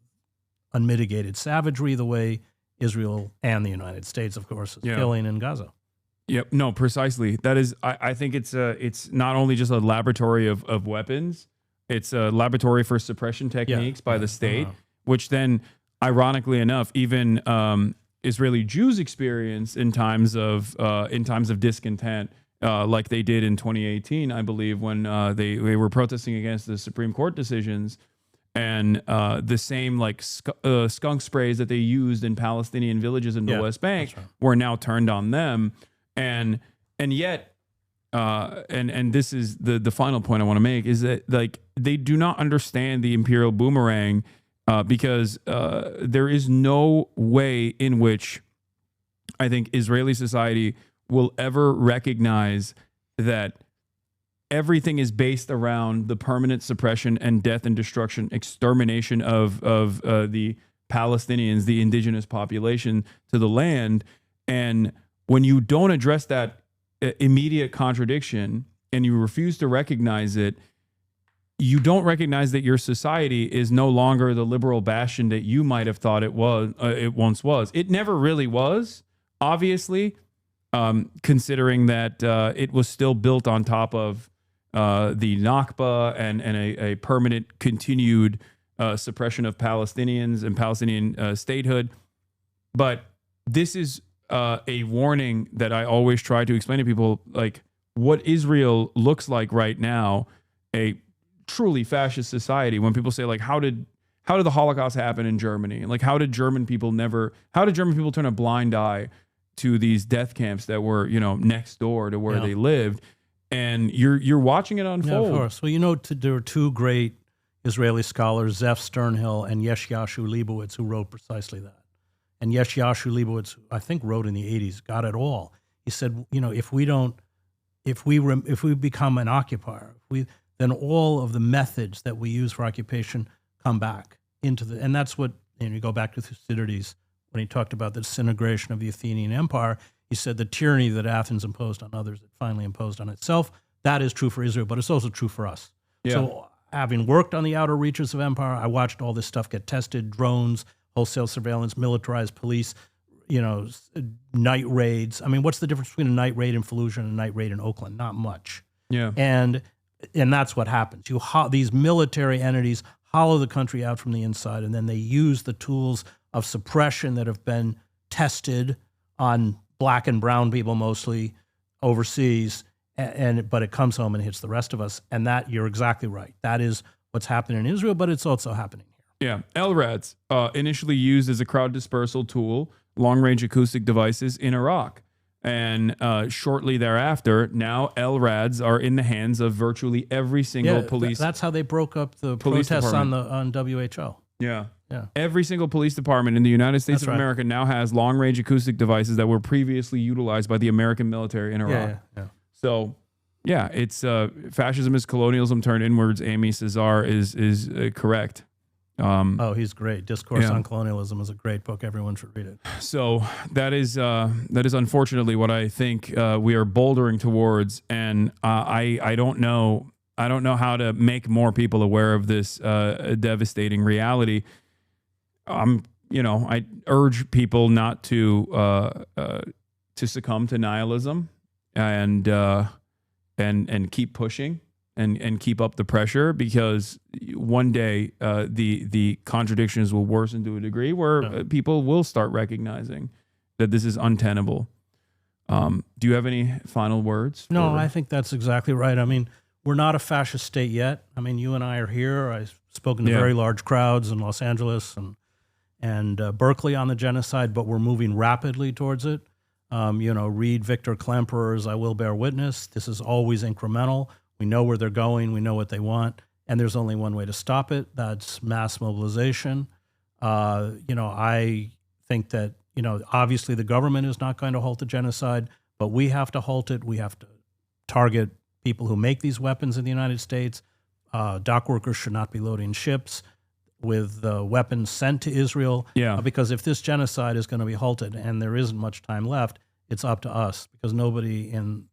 unmitigated savagery the way Israel and the United States, of course, is killing in Gaza. Yep. No, precisely. That is, I think it's not only just a laboratory of weapons, it's a laboratory for suppression techniques by the state, which then, ironically enough, even Israeli Jews experience in times of discontent, like they did in 2018, I believe, when they were protesting against the Supreme Court decisions, and the same like skunk sprays that they used in Palestinian villages in the West Bank were now turned on them, and yet, and this is the final point I want to make, is that like they do not understand the imperial boomerang. Because there is no way in which I think Israeli society will ever recognize that everything is based around the permanent suppression and death and destruction, extermination of the Palestinians, the indigenous population to the land. And when you don't address that immediate contradiction and you refuse to recognize it, you don't recognize that your society is no longer the liberal bastion that you might have thought it was. It once was. It never really was, obviously, considering that it was still built on top of the Nakba and a permanent continued suppression of Palestinians and Palestinian statehood. But this is a warning that I always try to explain to people, like what Israel looks like right now, a truly fascist society. When people say like, how did the Holocaust happen in Germany? Like, how did German people turn a blind eye to these death camps that were, you know, next door to where they lived? And you're watching it unfold. Yeah, of course. Well, you know, there are two great Israeli scholars, Zev Sternhill and Yeshayahu Leibowitz, who wrote precisely that. And Yeshayahu Leibowitz, I think, wrote in the 80s, got it all. He said, you know, if we become an occupier, then all of the methods that we use for occupation come back into and that's what, you go back to Thucydides when he talked about the disintegration of the Athenian Empire. He said the tyranny that Athens imposed on others, it finally imposed on itself. That is true for Israel, but it's also true for us. Yeah. So having worked on the outer reaches of empire, I watched all this stuff get tested, drones, wholesale surveillance, militarized police, you know, night raids. I mean, what's the difference between a night raid in Fallujah and a night raid in Oakland? Not much. Yeah. And that's what happens. These military entities hollow the country out from the inside, and then they use the tools of suppression that have been tested on black and brown people mostly overseas, but it comes home and hits the rest of us. And that, you're exactly right. That is what's happening in Israel, but it's also happening here. Yeah, LRADs, initially used as a crowd dispersal tool, long-range acoustic devices in Iraq. And shortly thereafter, now LRADs are in the hands of virtually every single police. That's how they broke up the police protests on department. WHO. Yeah. Yeah. Every single police department in the United States That's of right. America now has long-range acoustic devices that were previously utilized by the American military in Iraq. Yeah. So, yeah, it's fascism is colonialism turned inwards. Amy Cesar is correct. He's great. Discourse on Colonialism is a great book. Everyone should read it. So that is unfortunately what I think we are bouldering towards, and I don't know how to make more people aware of this devastating reality. I urge people not to succumb to nihilism and keep pushing and keep up the pressure, because one day the contradictions will worsen to a degree where people will start recognizing that this is untenable. Do you have any final words? No, I think that's exactly right. I mean, we're not a fascist state yet. I mean, you and I are here. I've spoken to very large crowds in Los Angeles and Berkeley on the genocide, but we're moving rapidly towards it. Read Victor Klemperer's I Will Bear Witness. This is always incremental. We know where they're going. We know what they want. And there's only one way to stop it. That's mass mobilization. I think that, obviously the government is not going to halt the genocide, but we have to halt it. We have to target people who make these weapons in the United States. Dock workers should not be loading ships with weapons sent to Israel. Because if this genocide is going to be halted, and there isn't much time left, it's up to us, because nobody in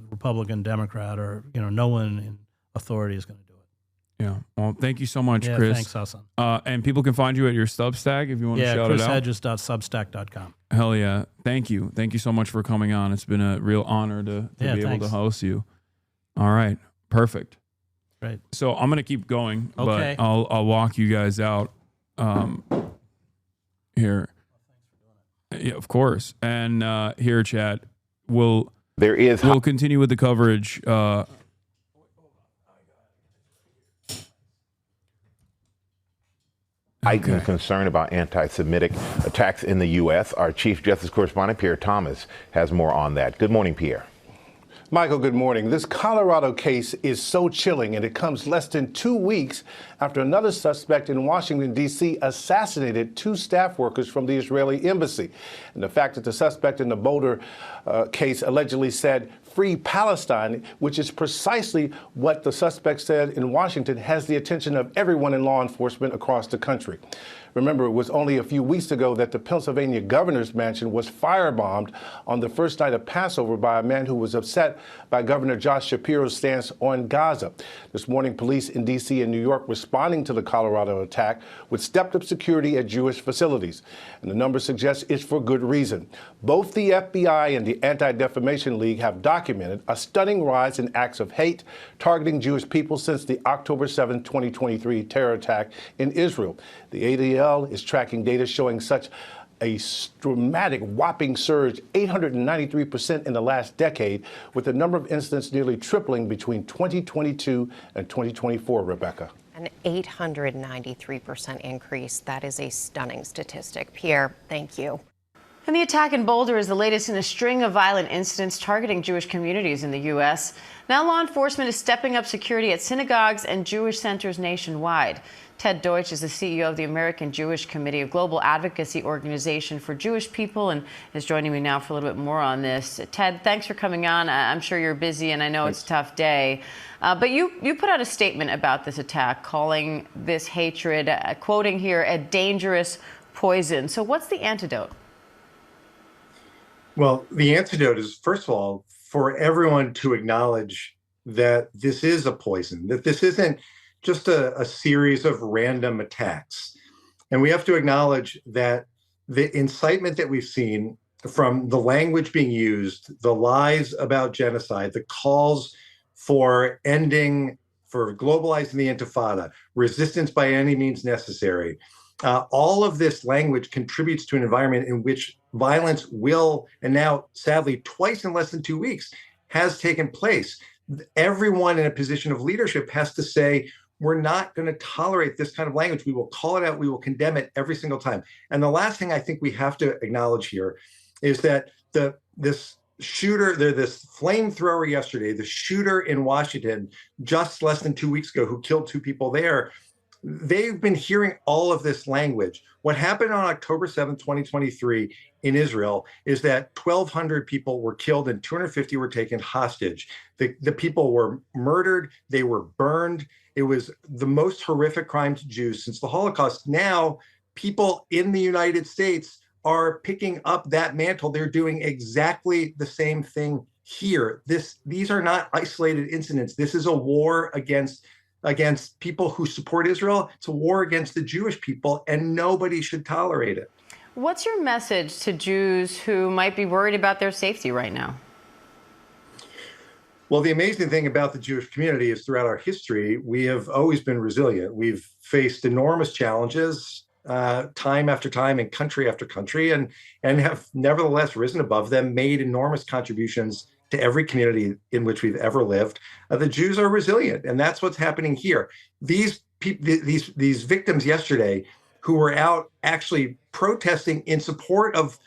Republican, Democrat, or no one in authority is going to do it. Yeah. Well, thank you so much, Chris. Thanks, Hasan. And people can find you at your Substack if you want to shout it out. ChrisHedges.substack.com. Hell yeah. Thank you. Thank you so much for coming on. It's been a real honor to be able to host you. All right. Perfect. Great. So I'm going to keep going, Okay. but I'll walk you guys out here. Yeah, of course. And here, chat, we'll continue with the coverage. Heightened concern about anti-Semitic attacks in the U.S. Our Chief Justice Correspondent, Pierre Thomas, has more on that. Good morning, Pierre. Michael, good morning. This Colorado case is so chilling, and it comes less than 2 weeks after another suspect in Washington, D.C. assassinated 2 staff workers from the Israeli embassy. And the fact that the suspect in the Boulder case allegedly said, "Free Palestine," which is precisely what the suspect said in Washington, has the attention of everyone in law enforcement across the country. Remember, it was only a few weeks ago that the Pennsylvania governor's mansion was firebombed on the first night of Passover by a man who was upset by Governor Josh Shapiro's stance on Gaza. This morning, police in D.C. and New York responding to the Colorado attack with stepped-up security at Jewish facilities. And the number suggests it's for good reason. Both the FBI and the Anti-Defamation League have documented a stunning rise in acts of hate targeting Jewish people since the October 7, 2023 terror attack in Israel. The ADL is tracking data showing such a dramatic, whopping surge, 893% in the last decade, with the number of incidents nearly tripling between 2022 and 2024, Rebecca. An 893% increase. That is a stunning statistic. Pierre, thank you. And the attack in Boulder is the latest in a string of violent incidents targeting Jewish communities in the U.S. Now law enforcement is stepping up security at synagogues and Jewish centers nationwide. Ted Deutsch is the CEO of the American Jewish Committee, a global advocacy organization for Jewish people, and is joining me now for a little bit more on this. Ted, thanks for coming on. I'm sure you're busy, and I know it's a tough day. But you put out a statement about this attack, calling this hatred, quoting here, a dangerous poison. So what's the antidote? Well, the antidote is, first of all, for everyone to acknowledge that this is a poison, that this isn't just a series of random attacks. And we have to acknowledge that the incitement that we've seen from the language being used, the lies about genocide, the calls for ending, for globalizing the Intifada, resistance by any means necessary, all of this language contributes to an environment in which violence will, and now sadly twice in less than 2 weeks, has taken place. Everyone in a position of leadership has to say, we're not going to tolerate this kind of language. We will call it out. We will condemn it every single time. And the last thing I think we have to acknowledge here is that this flamethrower yesterday, the shooter in Washington, just less than 2 weeks ago, who killed 2 people there, they've been hearing all of this language. What happened on October 7th, 2023 in Israel is that 1,200 people were killed and 250 were taken hostage. The people were murdered. They were burned. It was the most horrific crime to Jews since the Holocaust. Now, people in the United States are picking up that mantle. They're doing exactly the same thing here. These are not isolated incidents. This is a war against people who support Israel. It's a war against the Jewish people, and nobody should tolerate it. What's your message to Jews who might be worried about their safety right now? Well, the amazing thing about the Jewish community is throughout our history, we have always been resilient. We've faced enormous challenges time after time and country after country, and have nevertheless risen above them, made enormous contributions to every community in which we've ever lived. The Jews are resilient, and that's what's happening here. These victims yesterday who were out actually protesting in support of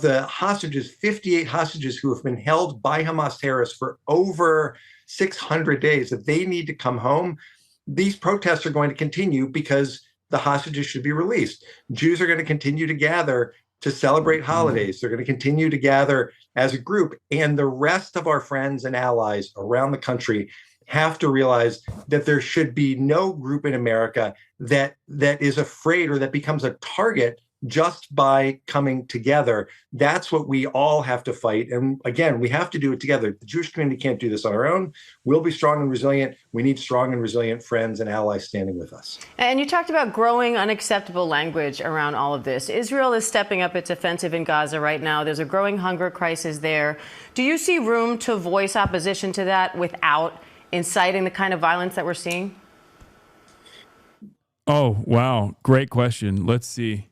the hostages, 58 hostages who have been held by Hamas terrorists for over 600 days, that they need to come home. These protests are going to continue because the hostages should be released. Jews are going to continue to gather to celebrate holidays. They're going to continue to gather as a group. And the rest of our friends and allies around the country have to realize that there should be no group in America that is afraid or that becomes a target just by coming together. That's what we all have to fight. And again, we have to do it together. The Jewish community can't do this on our own. We'll be strong and resilient. We need strong and resilient friends and allies standing with us. And you talked about growing unacceptable language around all of this. Israel is stepping up its offensive in Gaza right now. There's a growing hunger crisis there. Do you see room to voice opposition to that without inciting the kind of violence that we're seeing? Oh, wow. Great question. Let's see.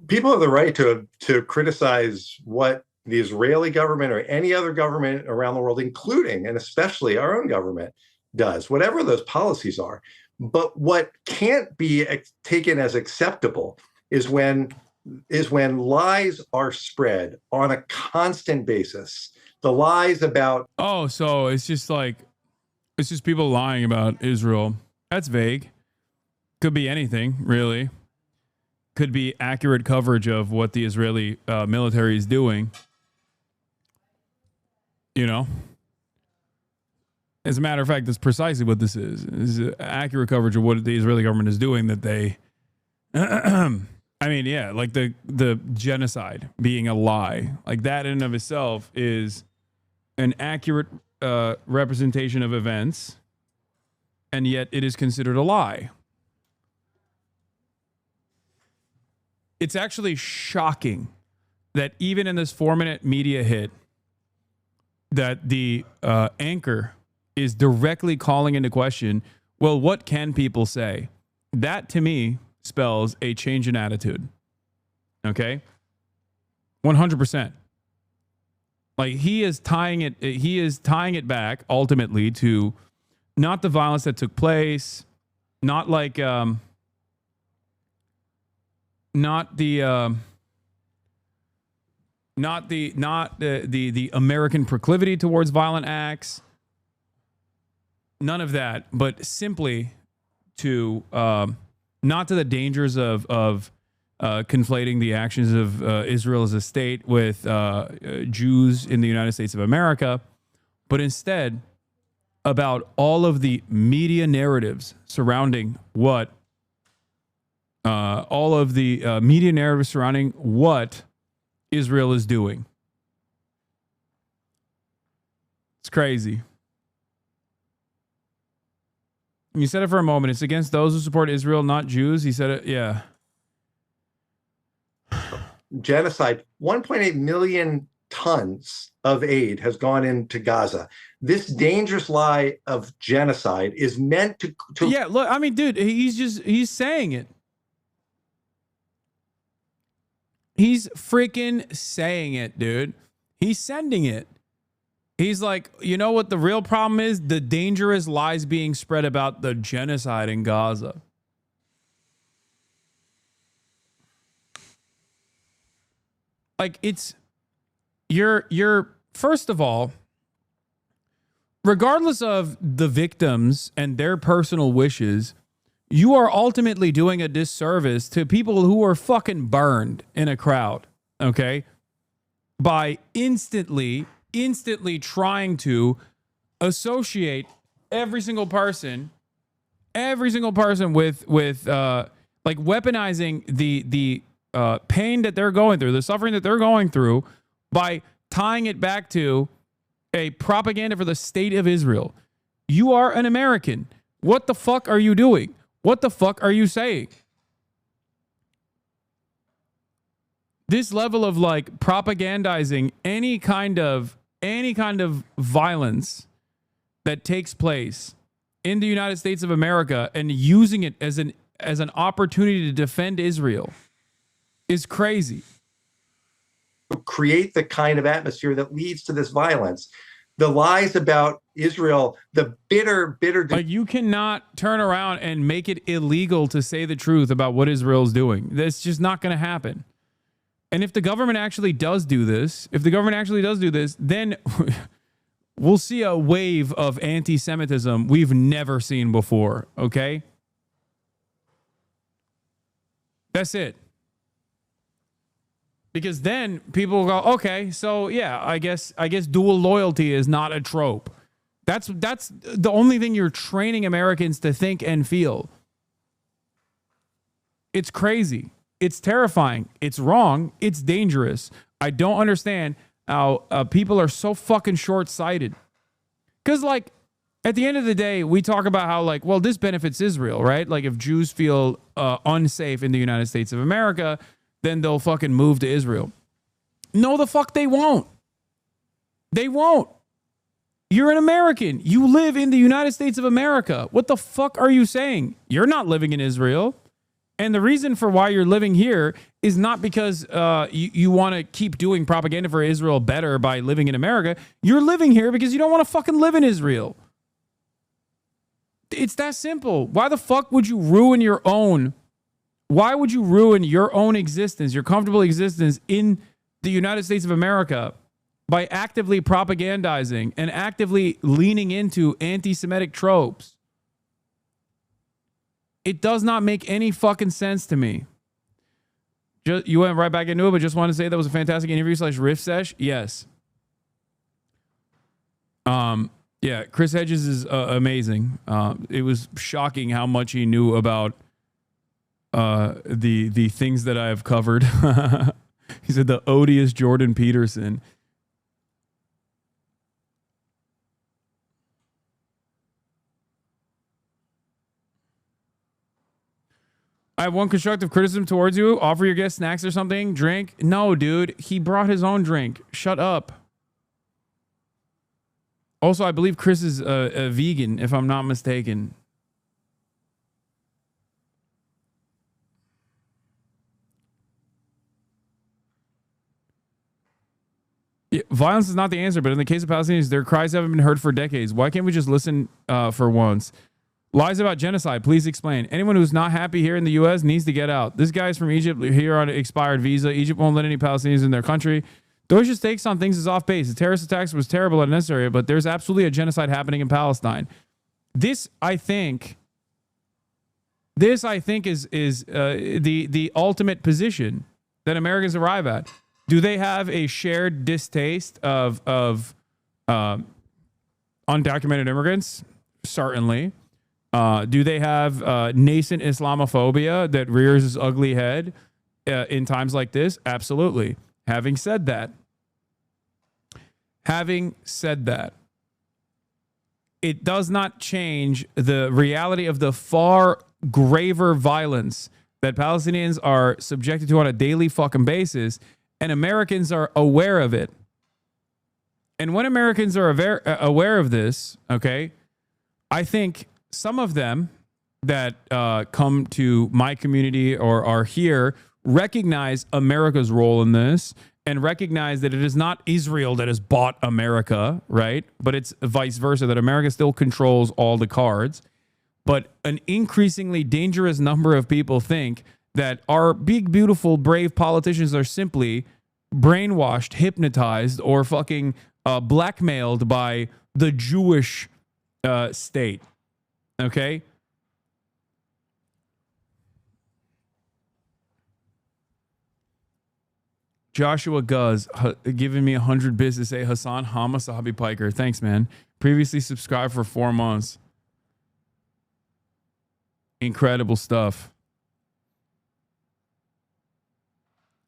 People have the right to criticize what the Israeli government or any other government around the world, including and especially our own government, does, whatever those policies are. But what can't be taken as acceptable is when lies are spread on a constant basis. The lies about so it's just people lying about Israel. That's vague. Could be anything, really. Could be accurate coverage of what the Israeli military is doing. You know? As a matter of fact, that's precisely what this is. This is accurate coverage of what the Israeli government is doing that they... I mean, yeah, like the genocide being a lie. Like that in and of itself is an accurate representation of events, and yet it is considered a lie. It's actually shocking that even in this 4-minute media hit, that the anchor is directly calling into question, well, what can people say? That to me spells a change in attitude. Okay? 100%. Like he is tying it back ultimately to not the violence that took place, not like not the American proclivity towards violent acts, none of that, but simply to not to the dangers of conflating the actions of Israel as a state with Jews in the United States of America, but instead about all of the media narratives surrounding what Israel is doing. It's crazy. You said it for a moment. It's against those who support Israel, not Jews. He said it. Yeah. Genocide. 1.8 million tons of aid has gone into Gaza. This dangerous lie of genocide is meant to yeah, look, I mean, dude, he's saying it. He's freaking saying it, dude. He's sending it. He's like, you know what the real problem is? The dangerous lies being spread about the genocide in Gaza. Like, you're first of all, regardless of the victims and their personal wishes, you are ultimately doing a disservice to people who are fucking burned in a crowd, okay? By instantly trying to associate every single person with like weaponizing the pain that they're going through, the suffering that they're going through, by tying it back to a propaganda for the state of Israel. You are an American. What the fuck are you doing? What the fuck are you saying? This level of like propagandizing any kind of violence that takes place in the United States of America and using it as an opportunity to defend Israel is crazy. Create the kind of atmosphere that leads to this violence. The lies about Israel, the bitter. Like, you cannot turn around and make it illegal to say the truth about what Israel's doing. That's just not going to happen. And if the government actually does do this, then we'll see a wave of anti-Semitism we've never seen before, okay? That's it. Because then people will go, okay, so yeah, I guess dual loyalty is not a trope. That's the only thing you're training Americans to think and feel. It's crazy. It's terrifying. It's wrong. It's dangerous. I don't understand how people are so fucking short-sighted. Because, like, at the end of the day, we talk about how, like, well, this benefits Israel, right? Like, if Jews feel unsafe in the United States of America, then they'll fucking move to Israel. No, the fuck they won't. They won't. You're an American. You live in the United States of America. What the fuck are you saying? You're not living in Israel. And the reason for why you're living here is not because you want to keep doing propaganda for Israel better by living in America. You're living here because you don't want to fucking live in Israel. It's that simple. Why the fuck would you ruin your own? Why would you ruin your own existence, your comfortable existence in the United States of America by actively propagandizing and actively leaning into anti-Semitic tropes? It does not make any fucking sense to me. You went right back into it, but just want to say that was a fantastic interview / riff sesh. Yes. Yeah, Chris Hedges is amazing. It was shocking how much he knew about the things that I have covered. He said the odious Jordan Peterson. I have one constructive criticism towards you. Offer your guests snacks or something. Drink. No, dude. He brought his own drink. Shut up. Also, I believe Chris is a vegan, if I'm not mistaken. Yeah, violence is not the answer, but in the case of Palestinians, their cries haven't been heard for decades. Why can't we just listen for once? Lies about genocide. Please explain. Anyone who's not happy here in the U.S. needs to get out. This guy's from Egypt here on an expired visa. Egypt won't let any Palestinians in their country. Deutsche's takes on things is off base. The terrorist attacks was terrible and unnecessary, but there's absolutely a genocide happening in Palestine. This, I think, is the ultimate position that Americans arrive at. Do they have a shared distaste of undocumented immigrants? Certainly. Do they have nascent Islamophobia that rears its ugly head in times like this? Absolutely. Having said that, it does not change the reality of the far graver violence that Palestinians are subjected to on a daily fucking basis, and Americans are aware of it. And when Americans are aware of this, okay, I think some of them that come to my community or are here recognize America's role in this and recognize that it is not Israel that has bought America, right? But it's vice versa, that America still controls all the cards. But an increasingly dangerous number of people think that our big, beautiful, brave politicians are simply brainwashed, hypnotized, or fucking blackmailed by the Jewish state. Okay? Joshua Guz giving me 100 bits to say Hasan Hasanabi Piker. Thanks, man. Previously subscribed for 4 months. Incredible stuff.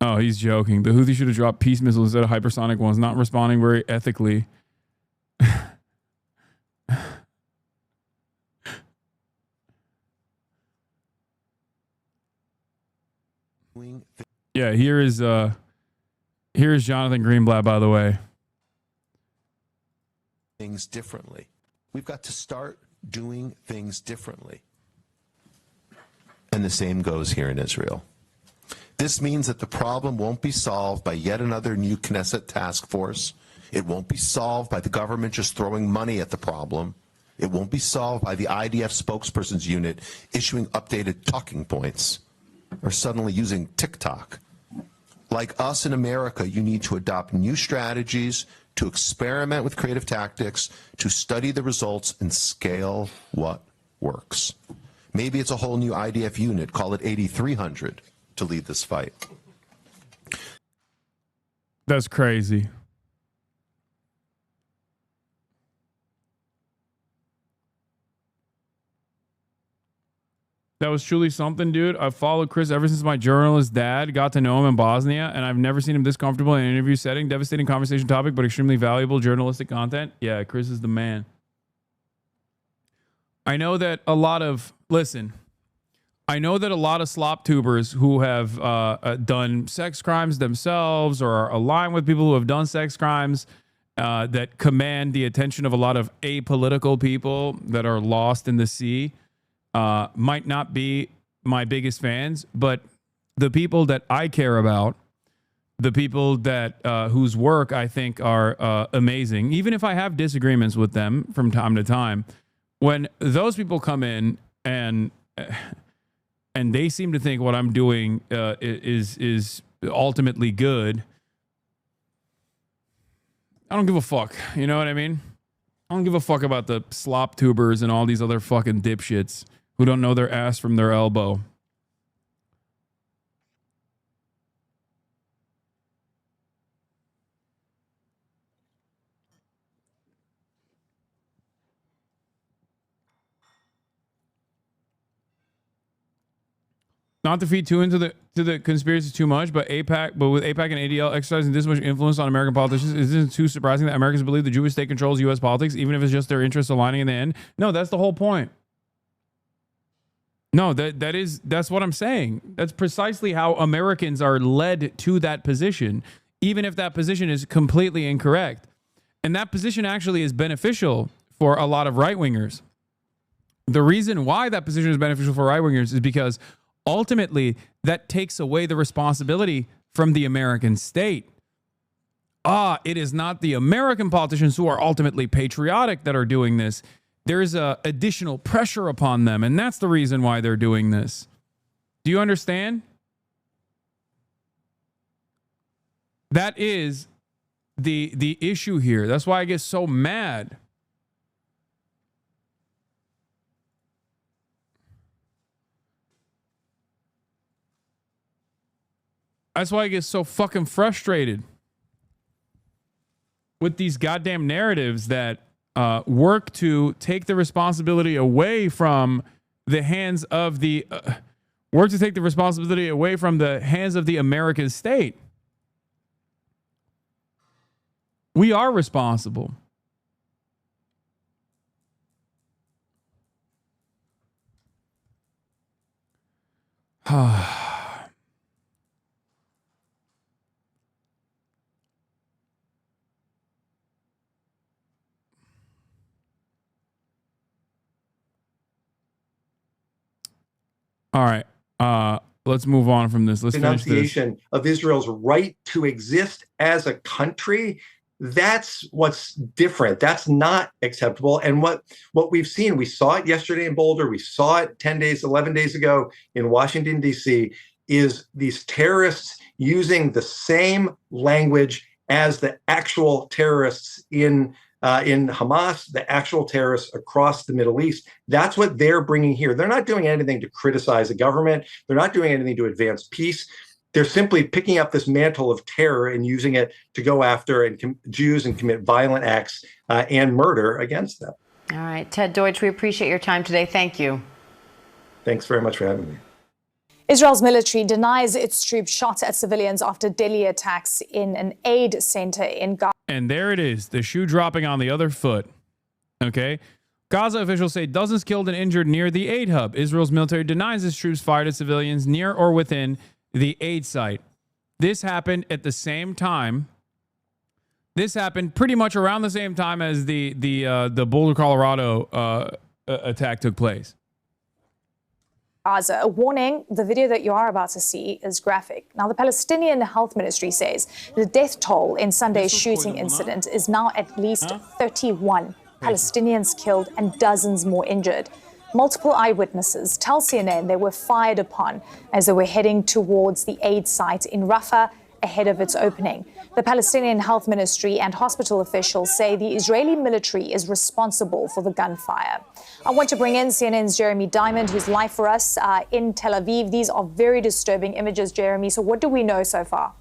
Oh, he's joking. The Houthis should have dropped peace missiles instead of hypersonic ones, not responding very ethically. Yeah, here is Jonathan Greenblatt, by the way. Things differently. We've got to start doing things differently. And the same goes here in Israel. This means that the problem won't be solved by yet another new Knesset task force. It won't be solved by the government just throwing money at the problem. It won't be solved by the IDF spokesperson's unit issuing updated talking points or suddenly using TikTok. Like us in America, you need to adopt new strategies, to experiment with creative tactics, to study the results and scale what works. Maybe it's a whole new IDF unit, call it 8300, to lead this fight. That's crazy. That was truly something, dude. I've followed Chris ever since my journalist dad got to know him in Bosnia, and I've never seen him this comfortable in an interview setting. Devastating conversation topic, but extremely valuable journalistic content. Yeah, Chris is the man. I know that a lot of slop tubers who have done sex crimes themselves or are aligned with people who have done sex crimes that command the attention of a lot of apolitical people that are lost in the sea might not be my biggest fans, but the people that I care about, the people that whose work I think are amazing, even if I have disagreements with them from time to time, when those people come in and they seem to think what I'm doing is ultimately good, I don't give a fuck. You know what I mean? I don't give a fuck about the slop tubers and all these other fucking dipshits who don't know their ass from their elbow. Not to feed too into the conspiracy too much, but with AIPAC and ADL exercising this much influence on American politicians, isn't it too surprising that Americans believe the Jewish state controls U.S. politics, even if it's just their interests aligning in the end? No, that's the whole point. No, that's what I'm saying. That's precisely how Americans are led to that position, even if that position is completely incorrect. And that position actually is beneficial for a lot of right-wingers. The reason why that position is beneficial for right-wingers is because ultimately that takes away the responsibility from the American state. It is not the American politicians who are ultimately patriotic that are doing this. There's additional pressure upon them, and that's the reason why they're doing this. Do you understand? That is the issue here. That's why I get so mad. That's why I get so fucking frustrated with these goddamn narratives that work to take the responsibility away from the hands of the hands of the American state. We are responsible. All right. let's move on from this. Let's finish this. Denunciation of Israel's right to exist as a country. That's what's different. That's not acceptable. And what we've seen, we saw it yesterday in Boulder, we saw it 10 days, 11 days ago in Washington, D.C., is these terrorists using the same language as the actual terrorists in Hamas, the actual terrorists across the Middle East. That's what they're bringing here. They're not doing anything to criticize the government. They're not doing anything to advance peace. They're simply picking up this mantle of terror and using it to go after Jews and commit violent acts and murder against them. All right, Ted Deutsch, we appreciate your time today. Thank you. Thanks very much for having me. Israel's military denies its troops shot at civilians after deadly attacks in an aid center in Gaza. And there it is, the shoe dropping on the other foot. Okay. Gaza officials say dozens killed and injured near the aid hub. Israel's military denies its troops fired at civilians near or within the aid site. This happened at the same time. This happened pretty much around the same time as the Boulder, Colorado attack took place. Gaza. A warning, the video that you are about to see is graphic. Now, the Palestinian Health Ministry says the death toll in Sunday's shooting incident is now at least 31 Palestinians killed and dozens more injured. Multiple eyewitnesses tell CNN they were fired upon as they were heading towards the aid site in Rafah ahead of its opening. The Palestinian Health Ministry and hospital officials say the Israeli military is responsible for the gunfire. I want to bring in CNN's Jeremy Diamond, who's live for us in Tel Aviv. These are very disturbing images, Jeremy. So what do we know so far?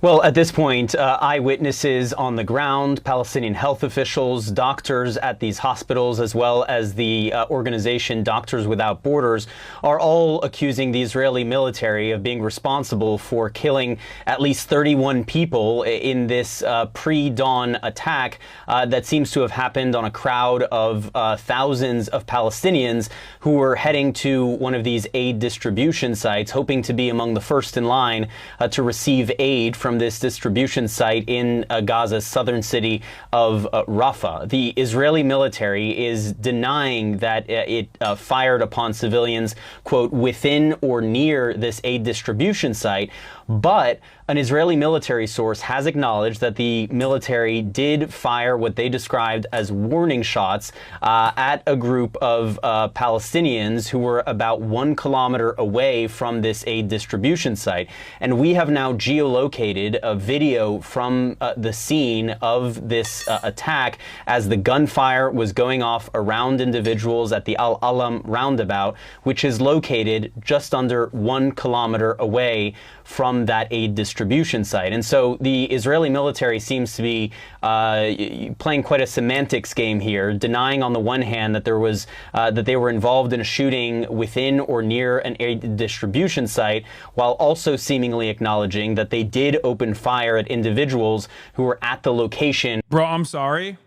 Well, at this point, eyewitnesses on the ground, Palestinian health officials, doctors at these hospitals, as well as the organization Doctors Without Borders, are all accusing the Israeli military of being responsible for killing at least 31 people in this pre-dawn attack that seems to have happened on a crowd of thousands of Palestinians who were heading to one of these aid distribution sites, hoping to be among the first in line to receive aid from this distribution site in Gaza's southern city of Rafah. The Israeli military is denying that it fired upon civilians, quote, within or near this aid distribution site. But an Israeli military source has acknowledged that the military did fire what they described as warning shots at a group of Palestinians who were about 1 kilometer away from this aid distribution site. And we have now geolocated a video from the scene of this attack as the gunfire was going off around individuals at the Al Alam roundabout, which is located just under 1 kilometer away from that aid distribution site. And so the Israeli military seems to be playing quite a semantics game here, denying on the one hand that there was that they were involved in a shooting within or near an aid distribution site, while also seemingly acknowledging that they did open fire at individuals who were at the location. Bro, I'm sorry.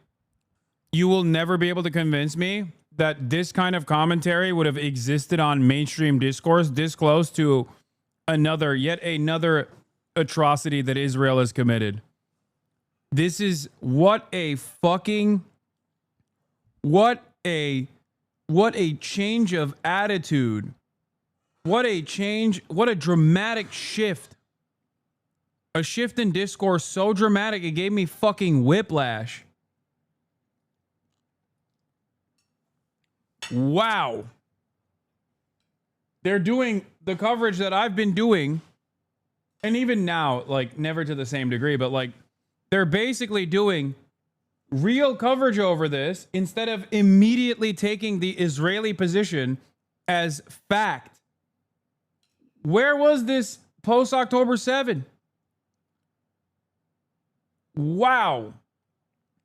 You will never be able to convince me that this kind of commentary would have existed on mainstream discourse this close to yet another atrocity that Israel has committed. This is what a change of attitude. What a dramatic shift. A shift in discourse so dramatic it gave me fucking whiplash. Wow. They're doing the coverage that I've been doing, and even now, like, never to the same degree, but like, they're basically doing real coverage over this instead of immediately taking the Israeli position as fact. Where was this post October 7? Wow.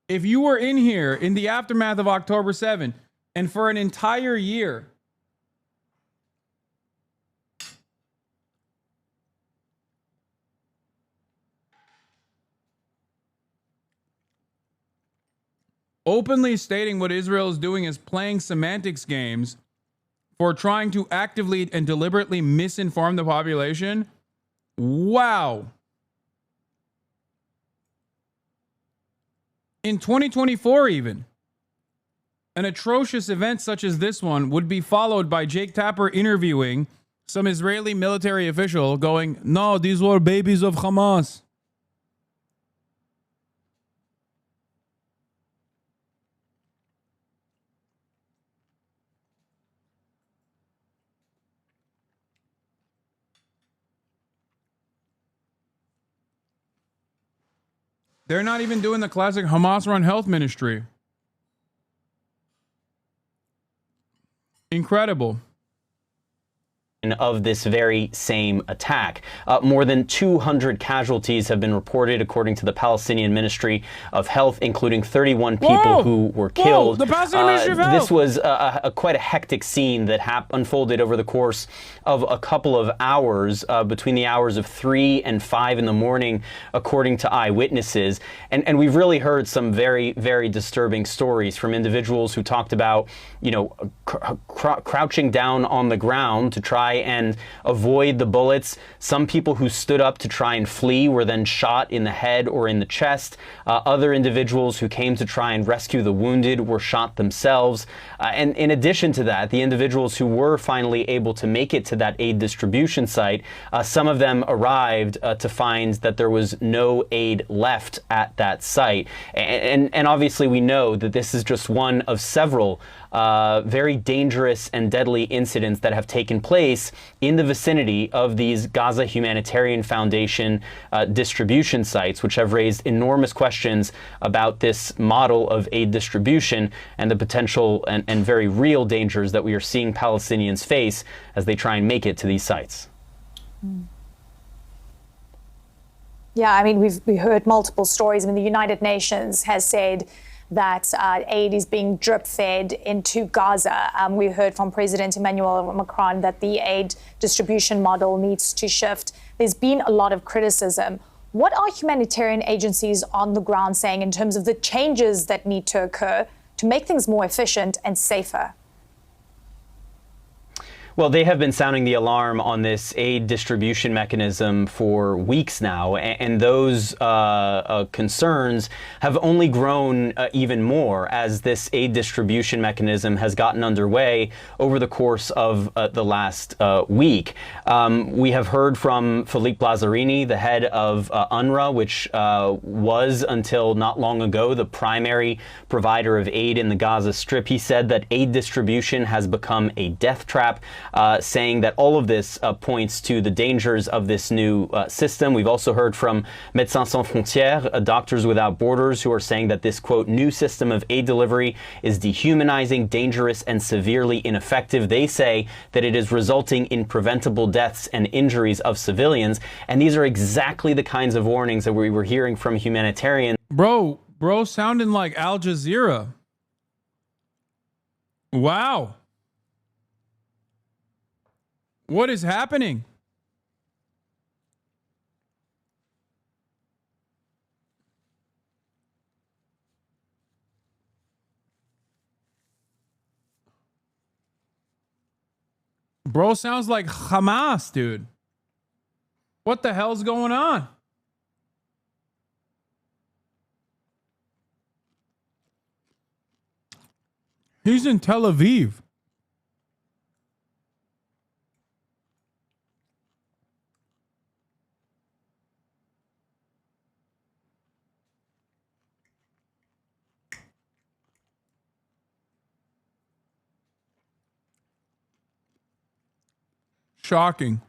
If you were in here in the aftermath of October 7 and for an entire year, openly stating what Israel is doing is playing semantics games for trying to actively and deliberately misinform the population. Wow. In 2024 even, An atrocious event such as this one would be followed by Jake Tapper interviewing some Israeli military official going, no, these were babies of Hamas. They're not even doing the classic Hamas-run health ministry. Incredible. Of this very same attack. More than 200 casualties have been reported, according to the Palestinian Ministry of Health, including 31 people who were killed. The Palestinian Ministry of Health. This was quite a hectic scene that unfolded over the course of a couple of hours, between the hours of 3 and 5 in the morning, according to eyewitnesses. And we've really heard some very, very disturbing stories from individuals who talked about, you know, crouching down on the ground to try and avoid the bullets. Some people who stood up to try and flee were then shot in the head or in the chest. Other individuals who came to try and rescue the wounded were shot themselves. And in addition to that, the individuals who were finally able to make it to that aid distribution site, some of them arrived to find that there was no aid left at that site. And obviously we know that this is just one of several very dangerous and deadly incidents that have taken place in the vicinity of these Gaza Humanitarian Foundation distribution sites, which have raised enormous questions about this model of aid distribution and the potential and very real dangers that we are seeing Palestinians face as they try and make it to these sites. Yeah, I mean, we heard multiple stories. I mean, the United Nations has said that aid is being drip-fed into Gaza. We heard from President Emmanuel Macron that the aid distribution model needs to shift. There's been a lot of criticism. What are humanitarian agencies on the ground saying in terms of the changes that need to occur to make things more efficient and safer? Well, they have been sounding the alarm on this aid distribution mechanism for weeks now, and those concerns have only grown even more as this aid distribution mechanism has gotten underway over the course of the last week. We have heard from Philippe Lazzarini, the head of UNRWA, which was until not long ago the primary provider of aid in the Gaza Strip. He said that aid distribution has become a death trap. Saying that all of this points to the dangers of this new system. We've also heard from Médecins Sans Frontières, Doctors Without Borders, who are saying that this, quote, new system of aid delivery is dehumanizing, dangerous, and severely ineffective. They say that it is resulting in preventable deaths and injuries of civilians. And these are exactly the kinds of warnings that we were hearing from humanitarians. Bro sounding like Al Jazeera. Wow. What is happening? Bro sounds like Hamas, dude. What the hell's going on? He's in Tel Aviv. Shocking.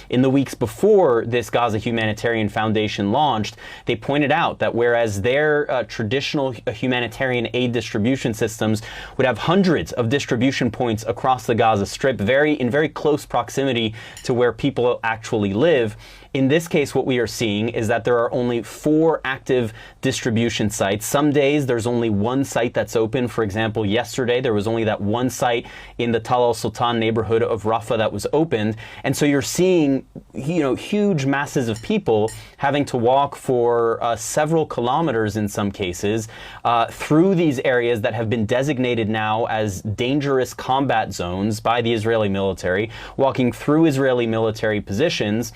In the weeks before this Gaza Humanitarian Foundation launched, they pointed out that whereas their traditional humanitarian aid distribution systems would have hundreds of distribution points across the Gaza Strip, in very close proximity to where people actually live, In this case, what we are seeing is that there are only 4 active distribution sites. Some days there's only 1 site that's open. For example, yesterday there was only that 1 site in the Tal al-Sultan neighborhood of Rafah that was opened. And so you're seeing, huge masses of people having to walk for several kilometers in some cases through these areas that have been designated now as dangerous combat zones by the Israeli military, walking through Israeli military positions,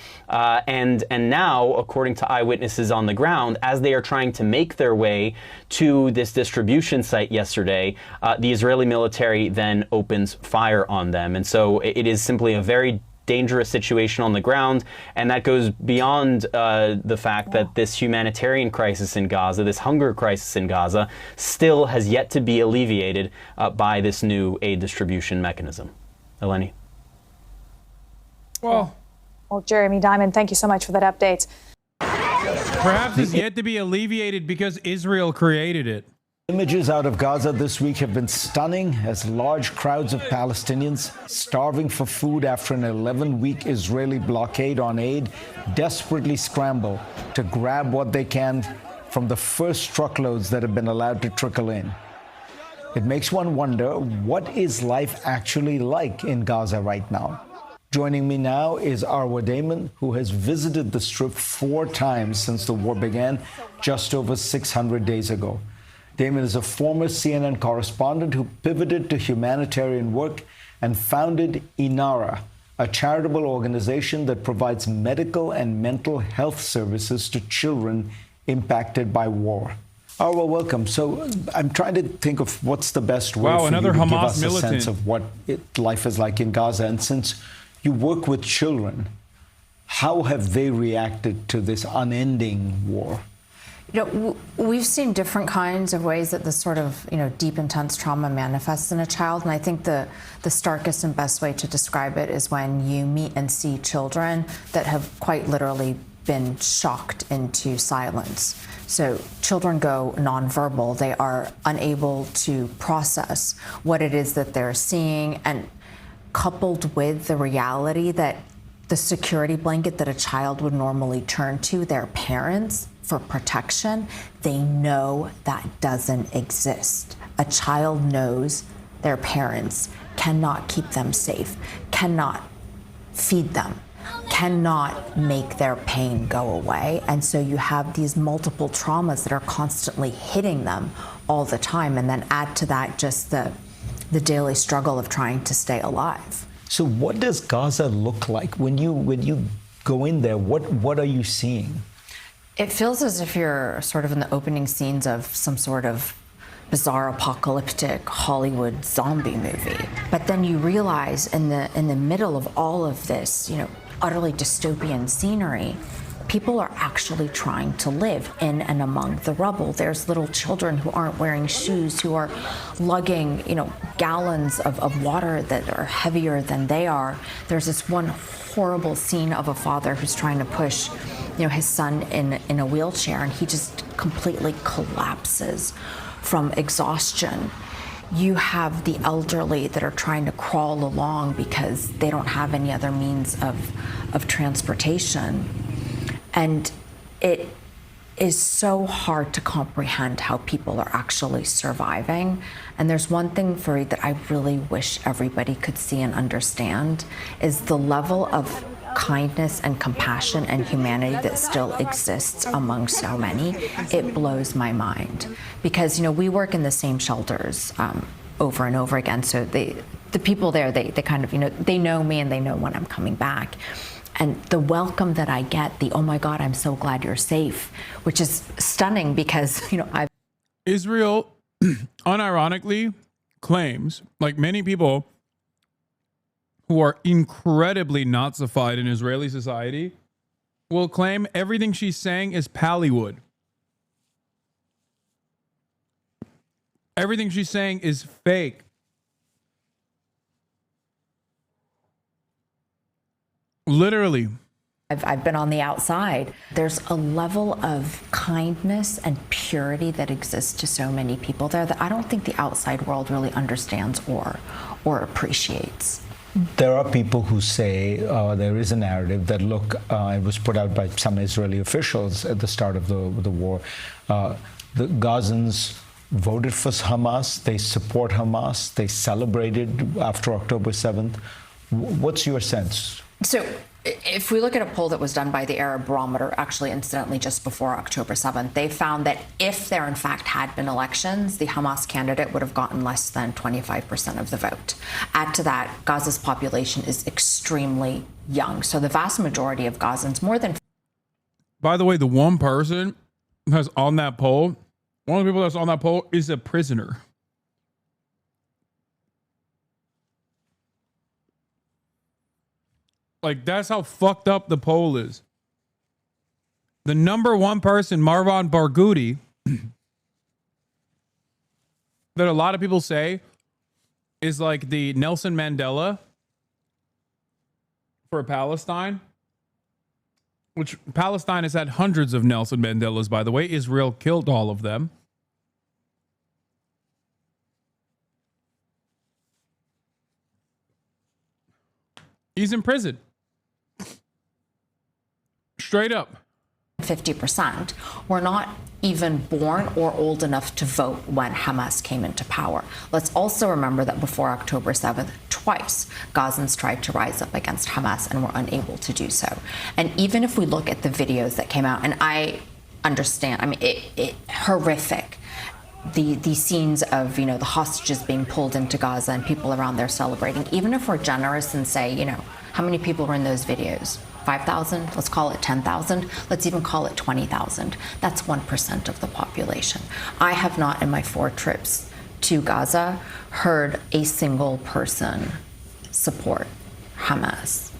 and now, according to eyewitnesses on the ground, as they are trying to make their way to this distribution site yesterday, the Israeli military then opens fire on them. And so it is simply a very dangerous situation on the ground, and that goes beyond the fact that this humanitarian crisis in Gaza, this hunger crisis in Gaza, still has yet to be alleviated by this new aid distribution mechanism. Eleni? Well, Jeremy Diamond, thank you so much for that update. Perhaps it's yet to be alleviated because Israel created it. Images out of Gaza this week have been stunning as large crowds of Palestinians starving for food after an 11-week Israeli blockade on aid desperately scramble to grab what they can from the first truckloads that have been allowed to trickle in. It makes one wonder, what is life actually like in Gaza right now? Joining me now is Arwa Damon, who has visited the Strip 4 times since the war began just over 600 days ago. Damon is a former CNN correspondent who pivoted to humanitarian work and founded INARA, a charitable organization that provides medical and mental health services to children impacted by war. Arwa, welcome. So I'm trying to think of what's the best way for you to give us a sense of what life is like in Gaza. And since you work with children, how have they reacted to this unending war? We've seen different kinds of ways that this sort of, deep, intense trauma manifests in a child. And I think the starkest and best way to describe it is when you meet and see children that have quite literally been shocked into silence. So children go nonverbal. They are unable to process what it is that they're seeing, and coupled with the reality that the security blanket that a child would normally turn to, their parents, for protection, they know that doesn't exist. A child knows their parents cannot keep them safe, cannot feed them, cannot make their pain go away. And so you have these multiple traumas that are constantly hitting them all the time. And then add to that just the daily struggle of trying to stay alive. So what does Gaza look like? When you go in there, what are you seeing? It feels as if you're sort of in the opening scenes of some sort of bizarre apocalyptic Hollywood zombie movie. But then you realize in the middle of all of this, utterly dystopian scenery, people are actually trying to live in and among the rubble. There's little children who aren't wearing shoes, who are lugging, gallons of water that are heavier than they are. There's this one horrible scene of a father who's trying to push, his son in a wheelchair, and he just completely collapses from exhaustion. You have the elderly that are trying to crawl along because they don't have any other means of transportation. And it is so hard to comprehend how people are actually surviving. And there's one thing, Fareed, that I really wish everybody could see and understand, is the level of kindness and compassion and humanity that still exists among so many. It blows my mind. Because, we work in the same shelters over and over again. So the people there, they kind of, they know me and they know when I'm coming back. And the welcome that I get, oh my God, I'm so glad you're safe, which is stunning because, Israel unironically claims, like many people who are incredibly Nazified in Israeli society, will claim everything she's saying is Pallywood. Everything she's saying is fake. Literally. I've been on the outside. There's a level of kindness and purity that exists to so many people there that I don't think the outside world really understands or appreciates. There are people who say there is a narrative that, look, it was put out by some Israeli officials at the start of the war. The Gazans voted for Hamas, they support Hamas, they celebrated after October 7th. What's your sense? So if we look at a poll that was done by the Arab Barometer, actually incidentally just before October 7th, they found that if there in fact had been elections, the Hamas candidate would have gotten less than 25% of the vote. Add to that, Gaza's population is extremely young. So the vast majority of Gazans, more than... By the way, the one person that's on that poll, one of the people that's on that poll is a prisoner. Like, that's how fucked up the poll is. The number one person, Marwan Barghouti, that a lot of people say is like the Nelson Mandela for Palestine, which Palestine has had hundreds of Nelson Mandelas, by the way. Israel killed all of them. He's in prison. Straight up. 50% were not even born or old enough to vote when Hamas came into power. Let's also remember that before October 7th, twice Gazans tried to rise up against Hamas and were unable to do so. And even if we look at the videos that came out, and I understand, I mean, it horrific. The scenes of, the hostages being pulled into Gaza and people around there celebrating, even if we're generous and say, how many people were in those videos? 5,000, let's call it 10,000, let's even call it 20,000. That's 1% of the population. I have not, in my 4 trips to Gaza, heard a single person support Hamas.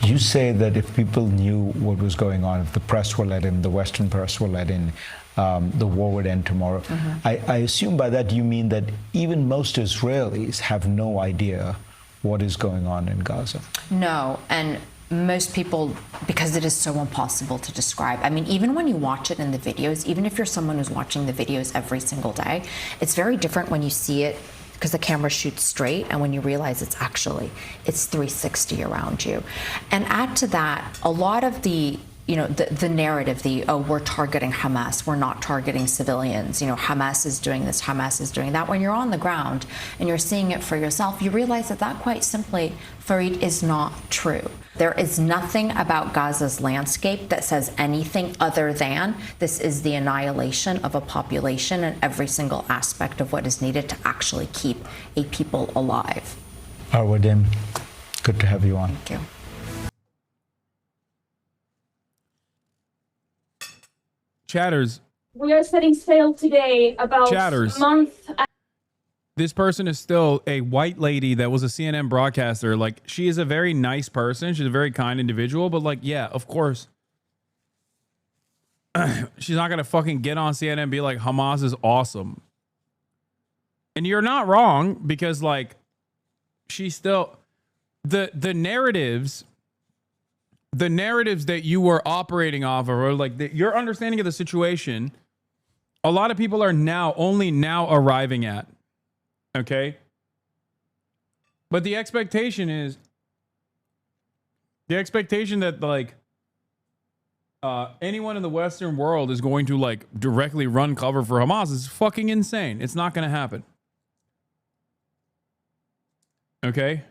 You say that if people knew what was going on, if the press were let in, the Western press were let in, the war would end tomorrow. Mm-hmm. I assume by that you mean that even most Israelis have no idea what is going on in Gaza. No, and most people, because it is so impossible to describe. I mean, even when you watch it in the videos, even if you're someone who's watching the videos every single day, it's very different when you see it because the camera shoots straight and when you realize it's 360 around you. And add to that, a lot of the the narrative, we're targeting Hamas, we're not targeting civilians, Hamas is doing this, Hamas is doing that. When you're on the ground and you're seeing it for yourself, you realize that quite simply, Fareed, is not true. There is nothing about Gaza's landscape that says anything other than this is the annihilation of a population and every single aspect of what is needed to actually keep a people alive. Arwadim, good to have you on. Thank you. Chatters. We are setting sail today about Chatters. a month. This person is still a white lady that was a CNN broadcaster. Like, she is a very nice person. She's a very kind individual. But, like, yeah, of course. She's not going to fucking get on CNN and be like, Hamas is awesome. And you're not wrong because, like, she's still... The narratives that you were operating off of, or like your understanding of the situation, a lot of people are only now arriving at. Okay? But the expectation that like anyone in the Western world is going to like directly run cover for Hamas is fucking insane. It's not going to happen. Okay?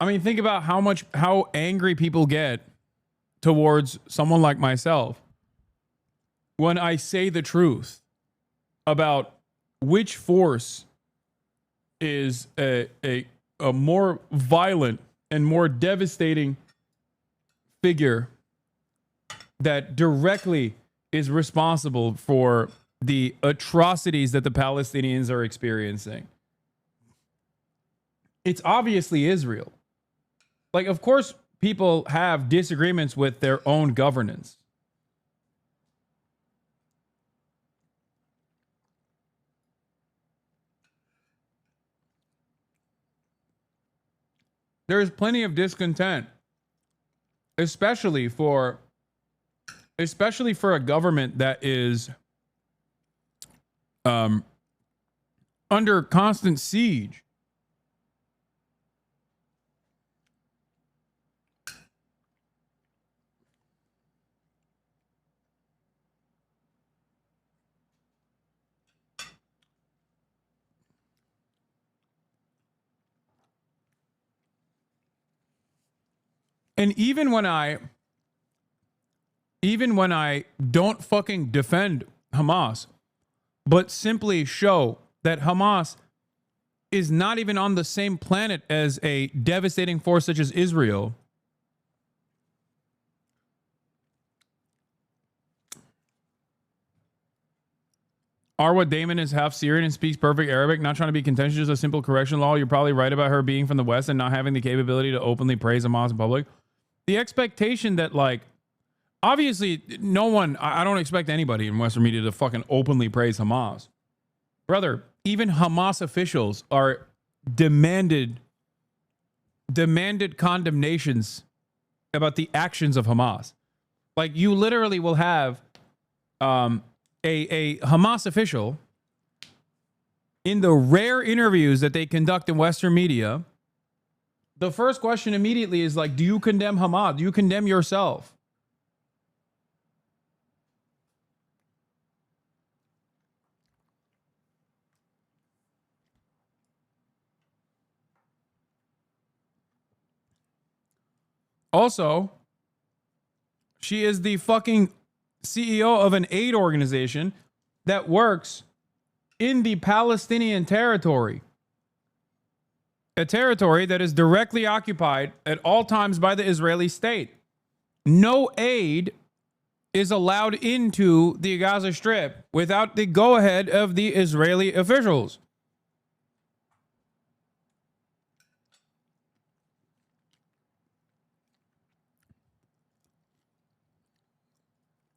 I mean, think about how angry people get towards someone like myself when I say the truth about which force is a more violent and more devastating figure that directly is responsible for the atrocities that the Palestinians are experiencing. It's obviously Israel. Like, of course, people have disagreements with their own governance. There is plenty of discontent, especially for a government that is under constant siege. And even when I don't fucking defend Hamas, but simply show that Hamas is not even on the same planet as a devastating force such as Israel, Arwa Damon is half Syrian and speaks perfect Arabic. Not trying to be contentious, just a simple correction law. You're probably right about her being from the West and not having the capability to openly praise Hamas in public. The expectation that, like, obviously no one, I don't expect anybody in Western media to fucking openly praise Hamas. Brother, even Hamas officials are demanded condemnations about the actions of Hamas. Like, you literally will have a Hamas official in the rare interviews that they conduct in Western media. The first question immediately is like, do you condemn Hamas? Do you condemn yourself? Also, she is the fucking CEO of an aid organization that works in the Palestinian territory. A territory that is directly occupied at all times by the Israeli state. No aid is allowed into the Gaza Strip without the go-ahead of the Israeli officials.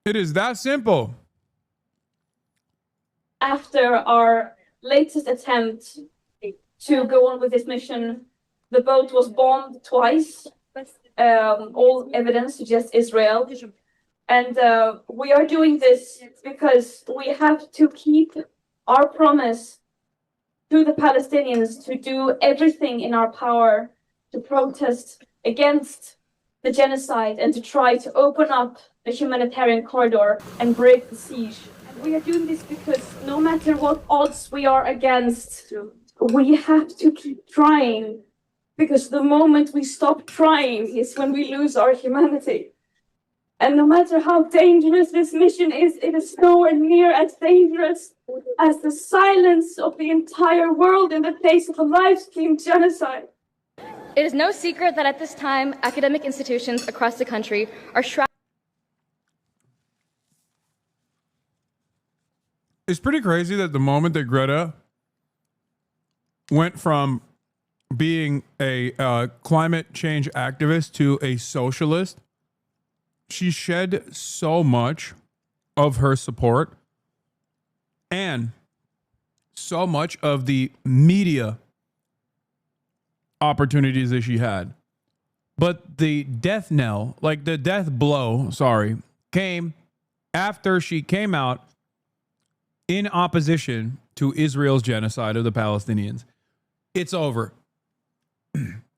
It is that simple. After our latest attempt to go on with this mission, the boat was bombed twice. All evidence suggests Israel. And we are doing this because we have to keep our promise to the Palestinians to do everything in our power to protest against the genocide and to try to open up the humanitarian corridor and break the siege. And we are doing this because no matter what odds we are against, we have to keep trying, because the moment we stop trying is when we lose our humanity. And no matter how dangerous this mission is, it is nowhere near as dangerous as the silence of the entire world in the face of a live-stream genocide. It is no secret that at this time, academic institutions across the country are shrouded. It's pretty crazy that the moment that Greta went from being a climate change activist to a socialist, she shed so much of her support and so much of the media opportunities that she had. But the death knell, like the death blow, came after she came out in opposition to Israel's genocide of the Palestinians. It's over.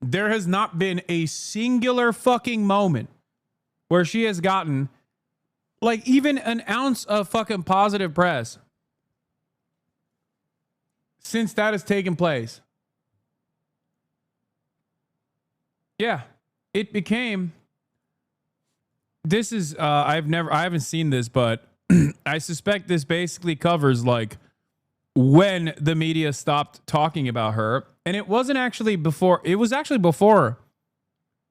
There has not been a singular fucking moment where she has gotten like even an ounce of fucking positive press since that has taken place. Yeah, it became, this is, I haven't seen this, but I suspect this basically covers like when the media stopped talking about her. And it wasn't actually before, it was actually before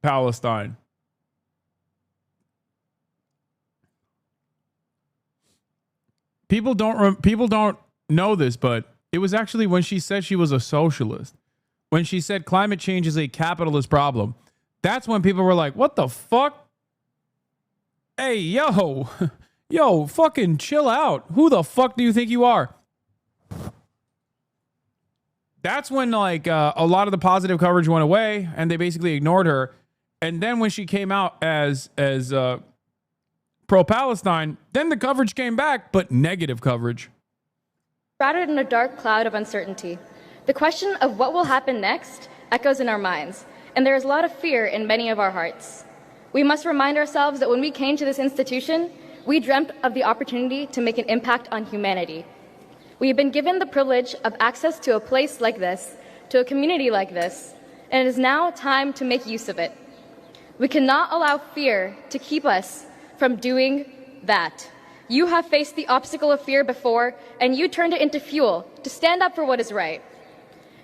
Palestine. People don't know this, but it was actually when she said she was a socialist. When she said climate change is a capitalist problem. That's when people were like, what the fuck? Hey, yo, fucking chill out. Who the fuck do you think you are? That's when like a lot of the positive coverage went away and they basically ignored her. And then when she came out as pro-Palestine, then the coverage came back, but negative coverage. Shrouded in a dark cloud of uncertainty. The question of what will happen next echoes in our minds, and there is a lot of fear in many of our hearts. We must remind ourselves that when we came to this institution, we dreamt of the opportunity to make an impact on humanity. We have been given the privilege of access to a place like this, to a community like this, and it is now time to make use of it. We cannot allow fear to keep us from doing that. You have faced the obstacle of fear before, and you turned it into fuel to stand up for what is right.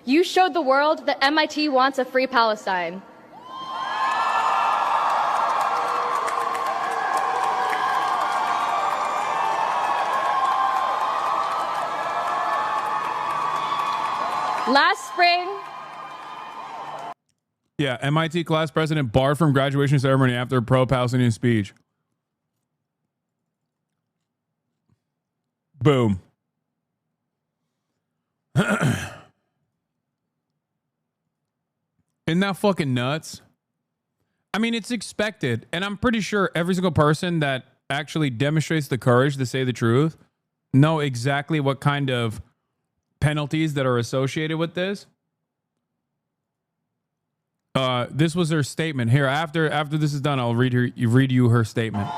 You showed the world that MIT wants a free Palestine. Last spring, Yeah, MIT class president barred from graduation ceremony after pro-Palestinian speech. Boom. Isn't that fucking nuts? I mean, it's expected. And I'm pretty sure every single person that actually demonstrates the courage to say the truth know exactly what kind of penalties that are associated with this. This was her statement. Here, after this is done, I'll read you her statement.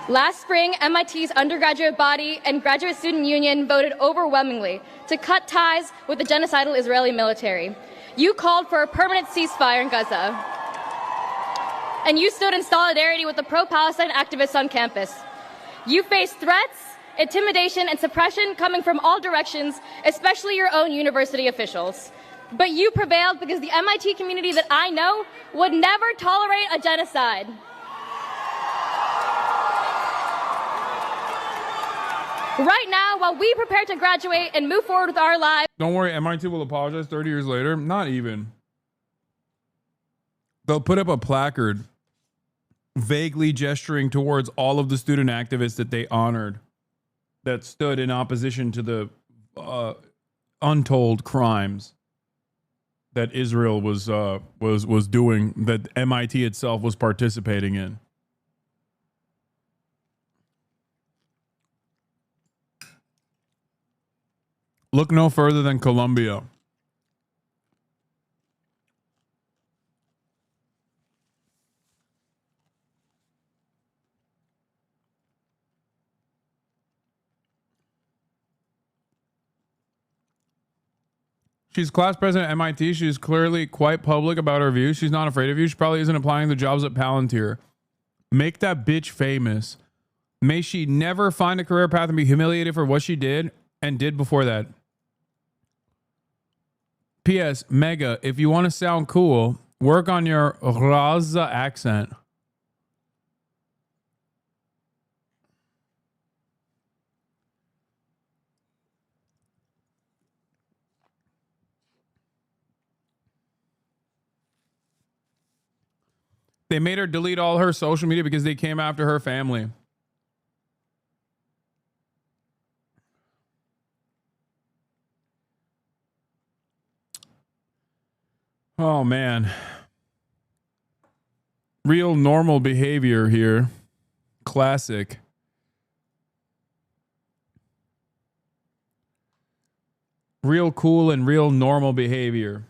last spring, MIT's undergraduate body and graduate student union voted overwhelmingly to cut ties with the genocidal Israeli military. You called for a permanent ceasefire in Gaza. And you stood in solidarity with the pro-Palestine activists on campus. You faced threats, intimidation, and suppression coming from all directions, especially your own university officials. But you prevailed because the MIT community that I know would never tolerate a genocide. Right now, while we prepare to graduate and move forward with our lives... Don't worry, MIT will apologize 30 years later. Not even. They'll put up a placard vaguely gesturing towards all of the student activists that they honored that stood in opposition to the untold crimes that Israel was doing, that MIT itself was participating in. Look no further than Colombia. She's class president at MIT. She's clearly quite public about her views. She's not afraid of you. She probably isn't applying the jobs at Palantir. Make that bitch famous. May she never find a career path and be humiliated for what she did and did before that. P.S. Mega, if you want to sound cool, work on your Raza accent. They made her delete all her social media because they came after her family. Oh, man. Real normal behavior here. Classic. Real cool and real normal behavior.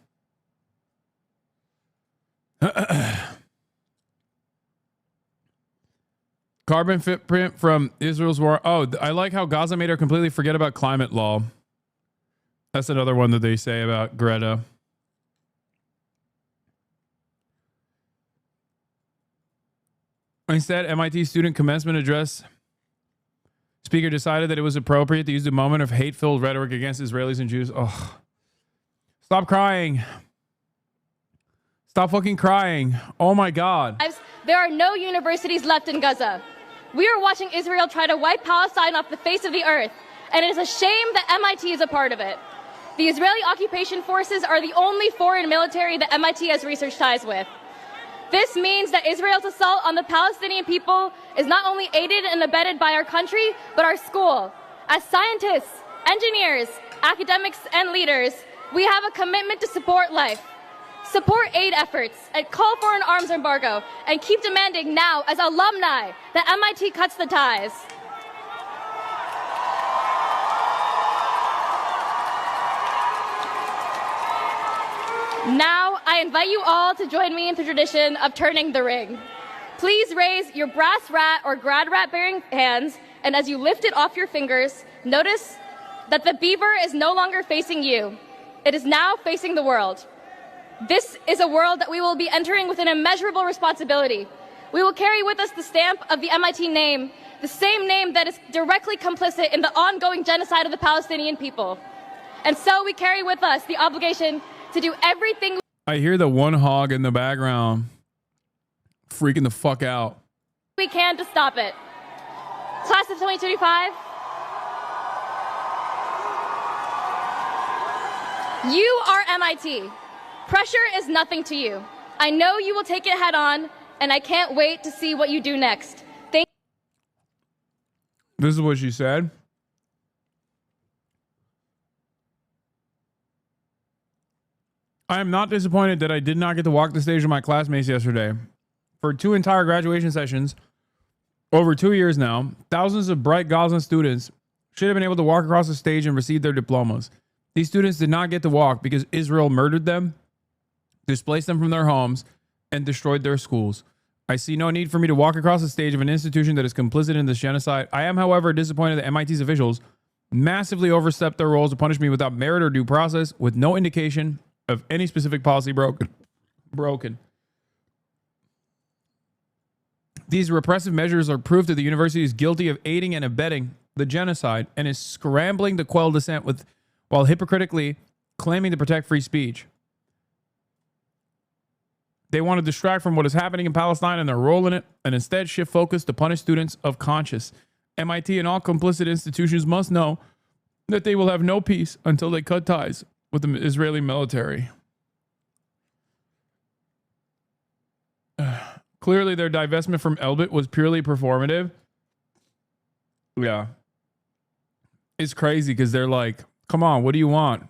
Carbon footprint from Israel's war. Oh, I like how Gaza made her completely forget about climate law. That's another one that they say about Greta. Instead, MIT student commencement address speaker decided that it was appropriate to use the moment of hate-filled rhetoric against Israelis and Jews. Oh, stop crying. Stop fucking crying. Oh my God. There are no universities left in Gaza. We are watching Israel try to wipe Palestine off the face of the earth, and it is a shame that MIT is a part of it. The Israeli occupation forces are the only foreign military that MIT has research ties with. This means that Israel's assault on the Palestinian people is not only aided and abetted by our country, but our school. As scientists, engineers, academics, and leaders, we have a commitment to support life, support aid efforts, and call for an arms embargo, and keep demanding now, as alumni, that MIT cuts the ties. Now, I invite you all to join me in the tradition of turning the ring. Please raise your brass rat or grad rat bearing hands, and as you lift it off your fingers, notice that the beaver is no longer facing you. It is now facing the world. This is a world that we will be entering with an immeasurable responsibility. We will carry with us the stamp of the MIT name, the same name that is directly complicit in the ongoing genocide of the Palestinian people. And so we carry with us the obligation to do everything I hear the one hog in the background freaking the fuck out. we can to stop it. Class of 2025, you are MIT. Pressure is nothing to you. I know you will take it head on, and I can't wait to see what you do next. This is what she said. I am not disappointed that I did not get to walk the stage with my classmates yesterday. For 2 entire graduation sessions, over 2 years now, thousands of bright Gazan students should have been able to walk across the stage and receive their diplomas. These students did not get to walk because Israel murdered them, displaced them from their homes, and destroyed their schools. I see no need for me to walk across the stage of an institution that is complicit in this genocide. I am, however, disappointed that MIT's officials massively overstepped their roles to punish me without merit or due process, with no indication of any specific policy broken. These repressive measures are proof that the university is guilty of aiding and abetting the genocide and is scrambling to quell dissent while hypocritically claiming to protect free speech. They want to distract from what is happening in Palestine and their role in it, and instead shift focus to punish students of conscience. MIT and all complicit institutions must know that they will have no peace until they cut ties with the Israeli military. Clearly, their divestment from Elbit was purely performative. Yeah. It's crazy because they're like, come on, what do you want?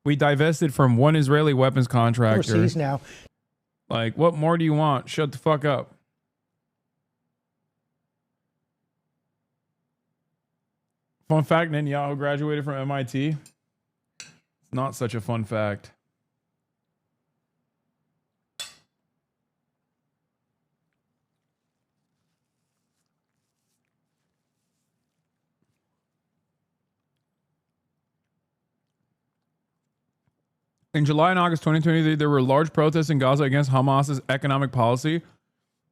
We divested from one Israeli weapons contractor. Overseas now. Like, what more do you want? Shut the fuck up. Fun fact, Netanyahu graduated from MIT. It's not such a fun fact. In July and August 2023, there were large protests in Gaza against Hamas's economic policy.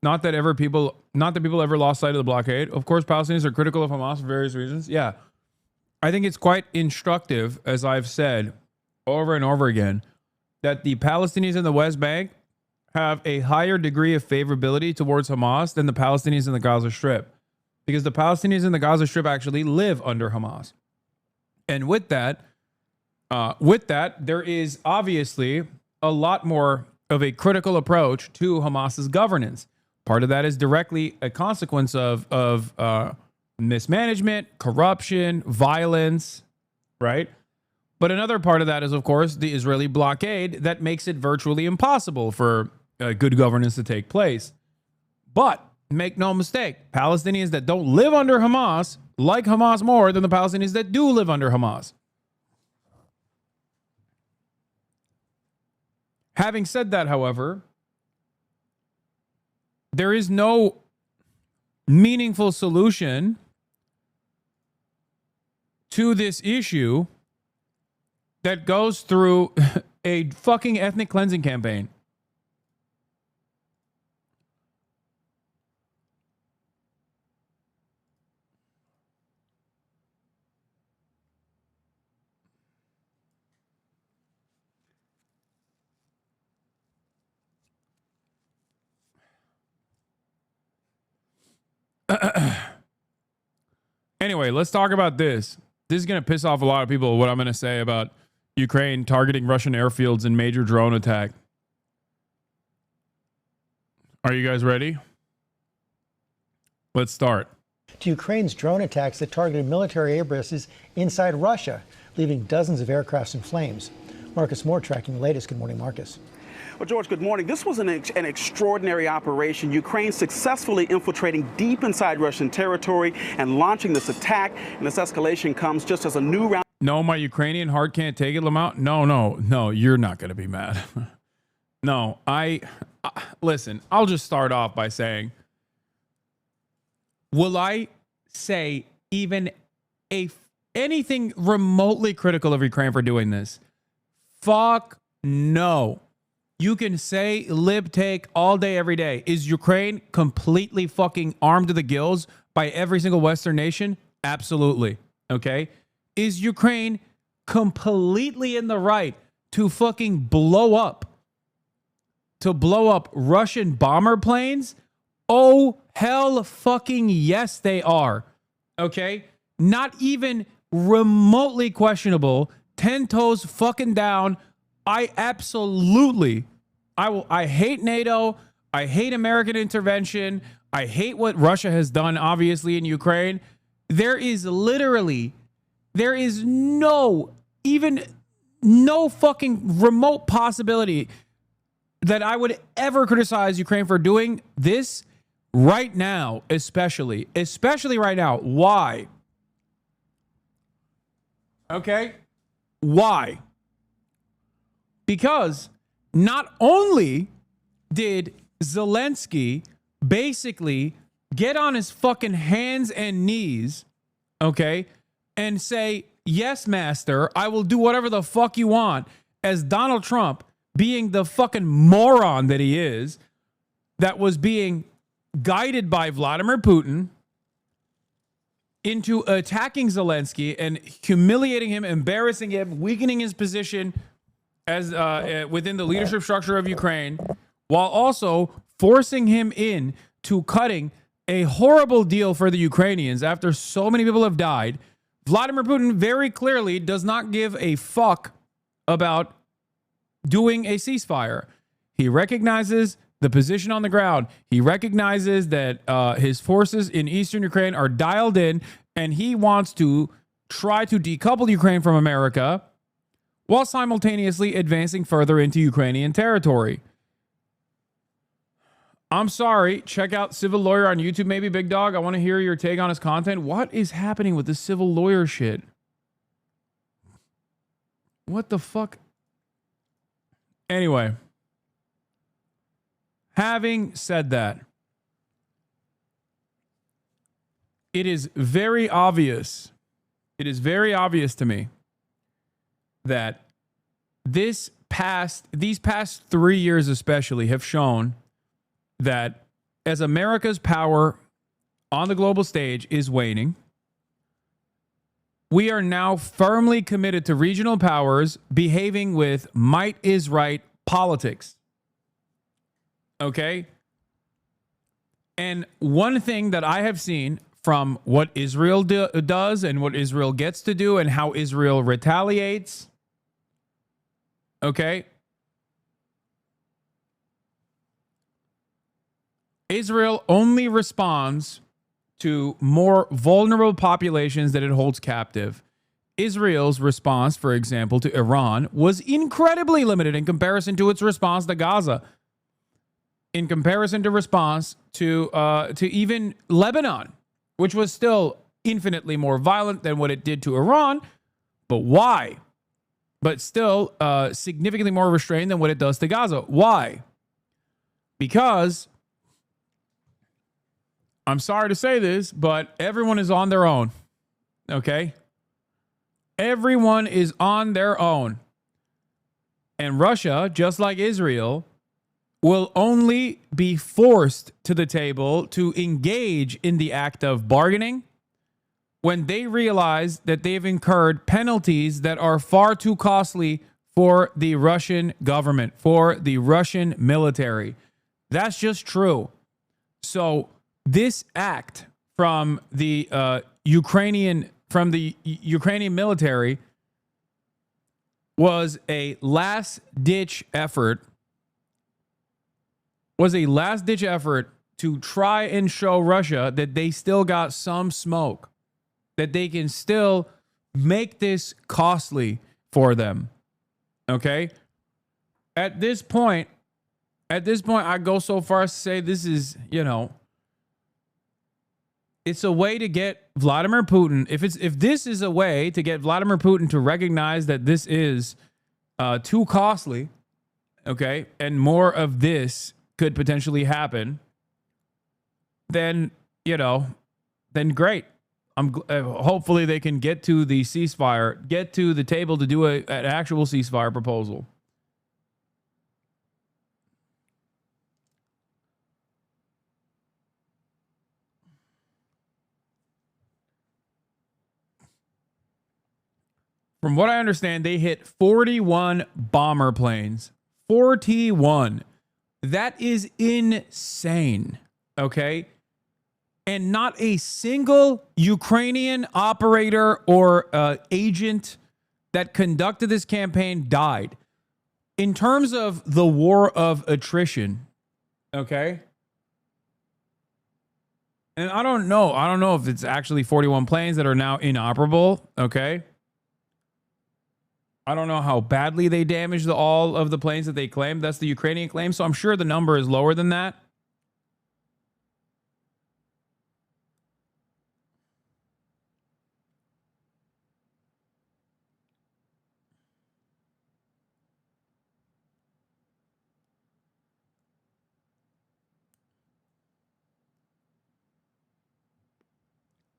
Not that people ever lost sight of the blockade. Of course, Palestinians are critical of Hamas for various reasons. Yeah. I think it's quite instructive, as I've said over and over again, that the Palestinians in the West Bank have a higher degree of favorability towards Hamas than the Palestinians in the Gaza Strip. Because the Palestinians in the Gaza Strip actually live under Hamas. And with that, there is obviously a lot more of a critical approach to Hamas's governance. Part of that is directly a consequence of mismanagement, corruption, violence, right? But another part of that is, of course, the Israeli blockade that makes it virtually impossible for good governance to take place. But make no mistake, Palestinians that don't live under Hamas like Hamas more than the Palestinians that do live under Hamas. Having said that, however, there is no meaningful solution to this issue that goes through a fucking ethnic cleansing campaign. Anyway, let's talk about this. This is going to piss off a lot of people, what I'm going to say about Ukraine targeting Russian airfields in major drone attack. Are you guys ready? Let's start. To Ukraine's drone attacks that targeted military air bases inside Russia, leaving dozens of aircrafts in flames. Marcus Moore tracking the latest. Good morning, Marcus. Well, George, good morning. This was an extraordinary operation. Ukraine successfully infiltrating deep inside Russian territory and launching this attack. And this escalation comes just as a new round. No, my Ukrainian heart can't take it, Lamont. No, you're not going to be mad. No, listen, I'll just start off by saying, will I say even anything remotely critical of Ukraine for doing this? Fuck no. You can say lib take all day, every day. Is Ukraine completely fucking armed to the gills by every single Western nation? Absolutely. Okay. Is Ukraine completely in the right to fucking blow up Russian bomber planes? Oh, hell fucking yes, they are. Okay. Not even remotely questionable. 10 toes fucking down. I hate NATO. I hate American intervention. I hate what Russia has done, obviously, in Ukraine. There is no fucking remote possibility that I would ever criticize Ukraine for doing this right now, especially right now. Why? Okay. Why? Because not only did Zelensky basically get on his fucking hands and knees, okay, and say, yes, master, I will do whatever the fuck you want, as Donald Trump, being the fucking moron that he is, that was being guided by Vladimir Putin into attacking Zelensky and humiliating him, embarrassing him, weakening his position as within the leadership structure of Ukraine, while also forcing him in to cutting a horrible deal for the Ukrainians after so many people have died. Vladimir Putin very clearly does not give a fuck about doing a ceasefire. He recognizes the position on the ground. He recognizes that his forces in eastern Ukraine are dialed in, and he wants to try to decouple Ukraine from America while simultaneously advancing further into Ukrainian territory. I'm sorry. Check out Civil Lawyer on YouTube, maybe, Big Dog. I want to hear your take on his content. What is happening with this civil lawyer shit? What the fuck? Anyway, having said that, it is very obvious. It is very obvious to me that these past 3 years especially have shown that as America's power on the global stage is waning, we are now firmly committed to regional powers behaving with might is right politics. Okay? And one thing that I have seen from what Israel does and what Israel gets to do and how Israel retaliates, okay? Israel only responds to more vulnerable populations that it holds captive. Israel's response, for example, to Iran was incredibly limited in comparison to its response to Gaza, in comparison to response to even Lebanon, which was still infinitely more violent than what it did to Iran. But why? But still significantly more restrained than what it does to Gaza. Why? Because, I'm sorry to say this, but everyone is on their own. Okay? Everyone is on their own. And Russia, just like Israel, will only be forced to the table to engage in the act of bargaining when they realize that they've incurred penalties that are far too costly for the Russian government, for the Russian military. That's just true. So this act from the Ukrainian military was a last-ditch effort. To try and show Russia that they still got some smoke, that they can still make this costly for them. Okay? At this point, I go so far as to say this is, it's a way to get Vladimir Putin. If this is a way to get Vladimir Putin to recognize that this is too costly, okay, and more of this could potentially happen, then great. Hopefully they can get to the ceasefire, get to the table to do an actual ceasefire proposal. From what I understand, they hit 41 bomber planes. 41. That is insane. Okay. And not a single Ukrainian operator or agent that conducted this campaign died. In terms of the war of attrition, okay? And I don't know if it's actually 41 planes that are now inoperable, okay? I don't know how badly they damaged all of the planes that they claimed. That's the Ukrainian claim, so I'm sure the number is lower than that.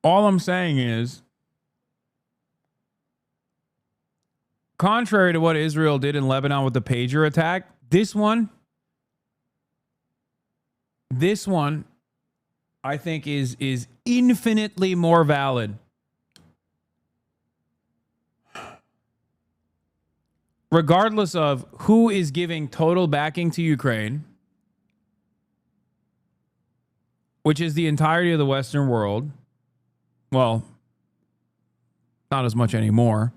All I'm saying is, contrary to what Israel did in Lebanon with the pager attack, this one, I think is infinitely more valid. Regardless of who is giving total backing to Ukraine, which is the entirety of the Western world. Well, not as much anymore.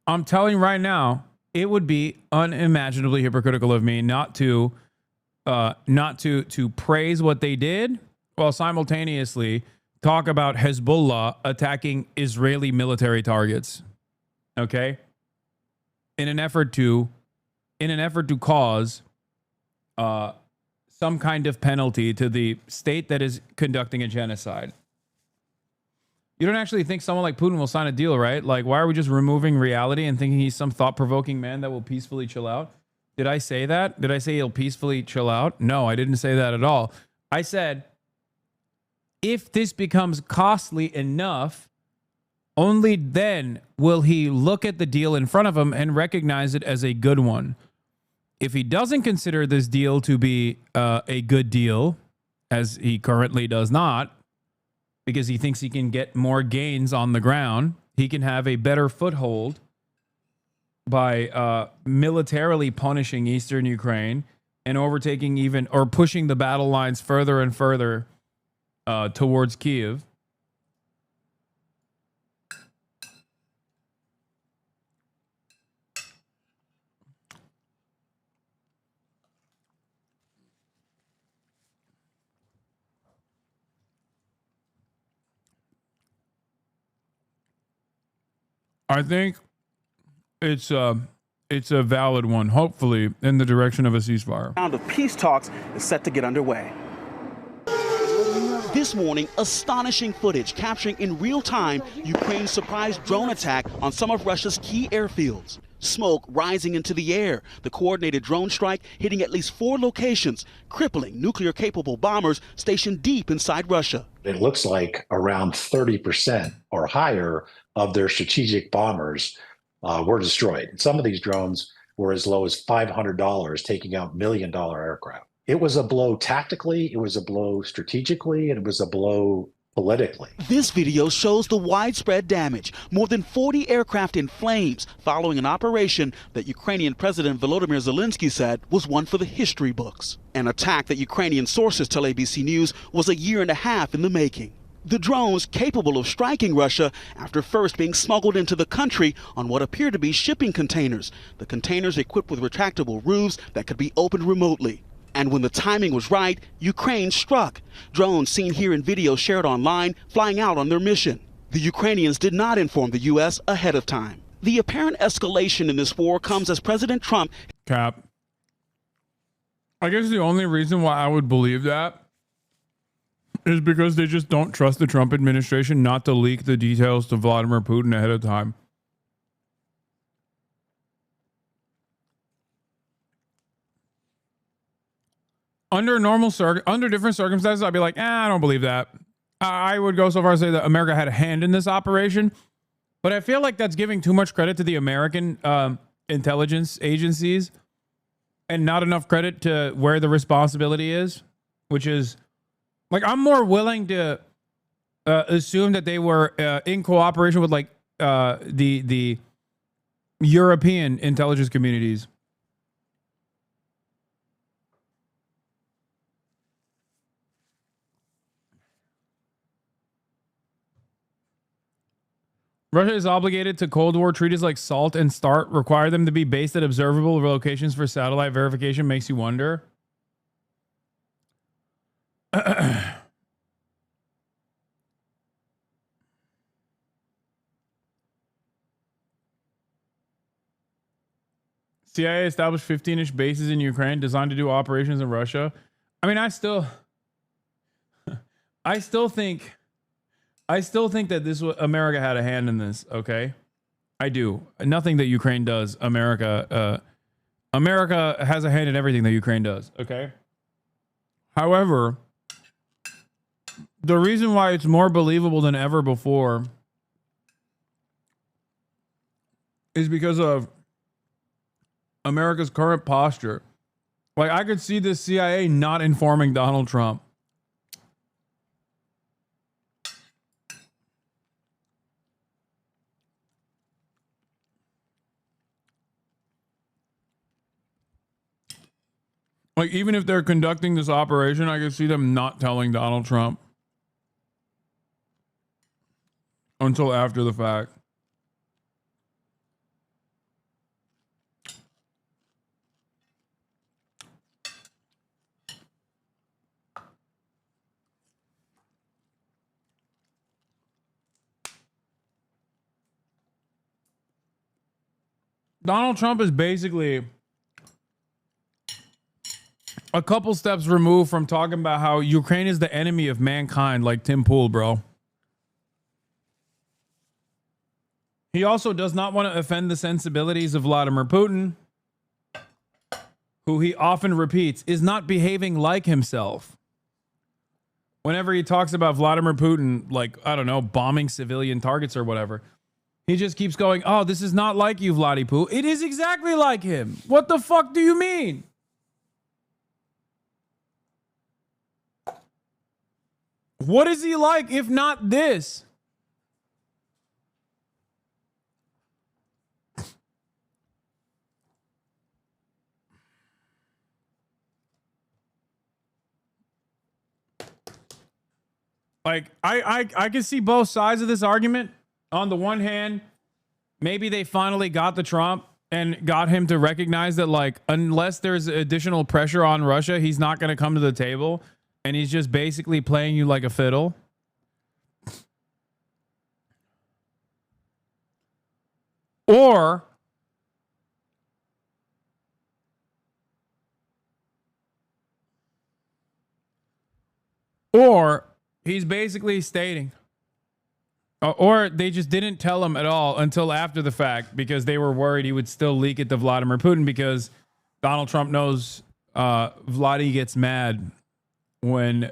I'm telling you right now, it would be unimaginably hypocritical of me not to praise what they did while simultaneously talk about Hezbollah attacking Israeli military targets. Okay? In an effort to cause some kind of penalty to the state that is conducting a genocide. You don't actually think someone like Putin will sign a deal, right? Like, why are we just removing reality and thinking he's some thought-provoking man that will peacefully chill out? Did I say that? Did I say he'll peacefully chill out? No, I didn't say that at all. I said, if this becomes costly enough, only then will he look at the deal in front of him and recognize it as a good one. If he doesn't consider this deal to be a good deal, as he currently does not, because he thinks he can get more gains on the ground, he can have a better foothold by militarily punishing eastern Ukraine and overtaking even, or pushing the battle lines further and further towards Kyiv. I think it's a valid one, hopefully in the direction of a ceasefire. Round of peace talks is set to get underway. This morning, astonishing footage capturing in real time Ukraine's surprise drone attack on some of Russia's key airfields. Smoke rising into the air, the coordinated drone strike hitting at least 4 locations, crippling nuclear-capable bombers stationed deep inside Russia. It looks like around 30% or higher of their strategic bombers were destroyed. And some of these drones were as low as $500, taking out $1 million aircraft. It was a blow tactically, it was a blow strategically, and it was a blow politically. This video shows the widespread damage, more than 40 aircraft in flames, following an operation that Ukrainian President Volodymyr Zelensky said was one for the history books. An attack that Ukrainian sources tell ABC News was a year and a half in the making. The drones capable of striking Russia after first being smuggled into the country on what appear to be shipping containers, the containers equipped with retractable roofs that could be opened remotely. And when the timing was right, Ukraine struck. Drones seen here in video shared online flying out on their mission. The Ukrainians did not inform the U.S. ahead of time. The apparent escalation in this war comes as President Trump... Cap. I guess the only reason why I would believe that is because they just don't trust the Trump administration not to leak the details to Vladimir Putin ahead of time. Under different circumstances, I'd be like, I don't believe that. I would go so far as to say that America had a hand in this operation, but I feel like that's giving too much credit to the American intelligence agencies and not enough credit to where the responsibility is, which is like, I'm more willing to assumed that they were in cooperation with like the European intelligence communities. Russia is obligated to Cold War treaties like SALT and START, require them to be based at observable locations for satellite verification. Makes you wonder. CIA established 15-ish bases in Ukraine designed to do operations in Russia. I mean, I still think that this America had a hand in this. Okay, I do. Nothing that Ukraine does, America has a hand in everything that Ukraine does. Okay. However, the reason why it's more believable than ever before is because of America's current posture. Like, I could see the CIA not informing Donald Trump. Like, even if they're conducting this operation, I could see them not telling Donald Trump until after the fact. Donald Trump is basically a couple steps removed from talking about how Ukraine is the enemy of mankind, like Tim Pool, bro. He also does not want to offend the sensibilities of Vladimir Putin, who he often repeats is not behaving like himself. Whenever he talks about Vladimir Putin, like, I don't know, bombing civilian targets or whatever, he just keeps going, oh, this is not like you, Vladdy Poo. It is exactly like him. What the fuck do you mean? What is he like if not this? Like, I can see both sides of this argument. On the one hand, maybe they finally got the Trump and got him to recognize that, like, unless there's additional pressure on Russia, he's not going to come to the table. And he's just basically playing you like a fiddle. Or he's basically stating, or they just didn't tell him at all until after the fact because they were worried he would still leak it to Vladimir Putin because Donald Trump knows Vladdy gets mad when,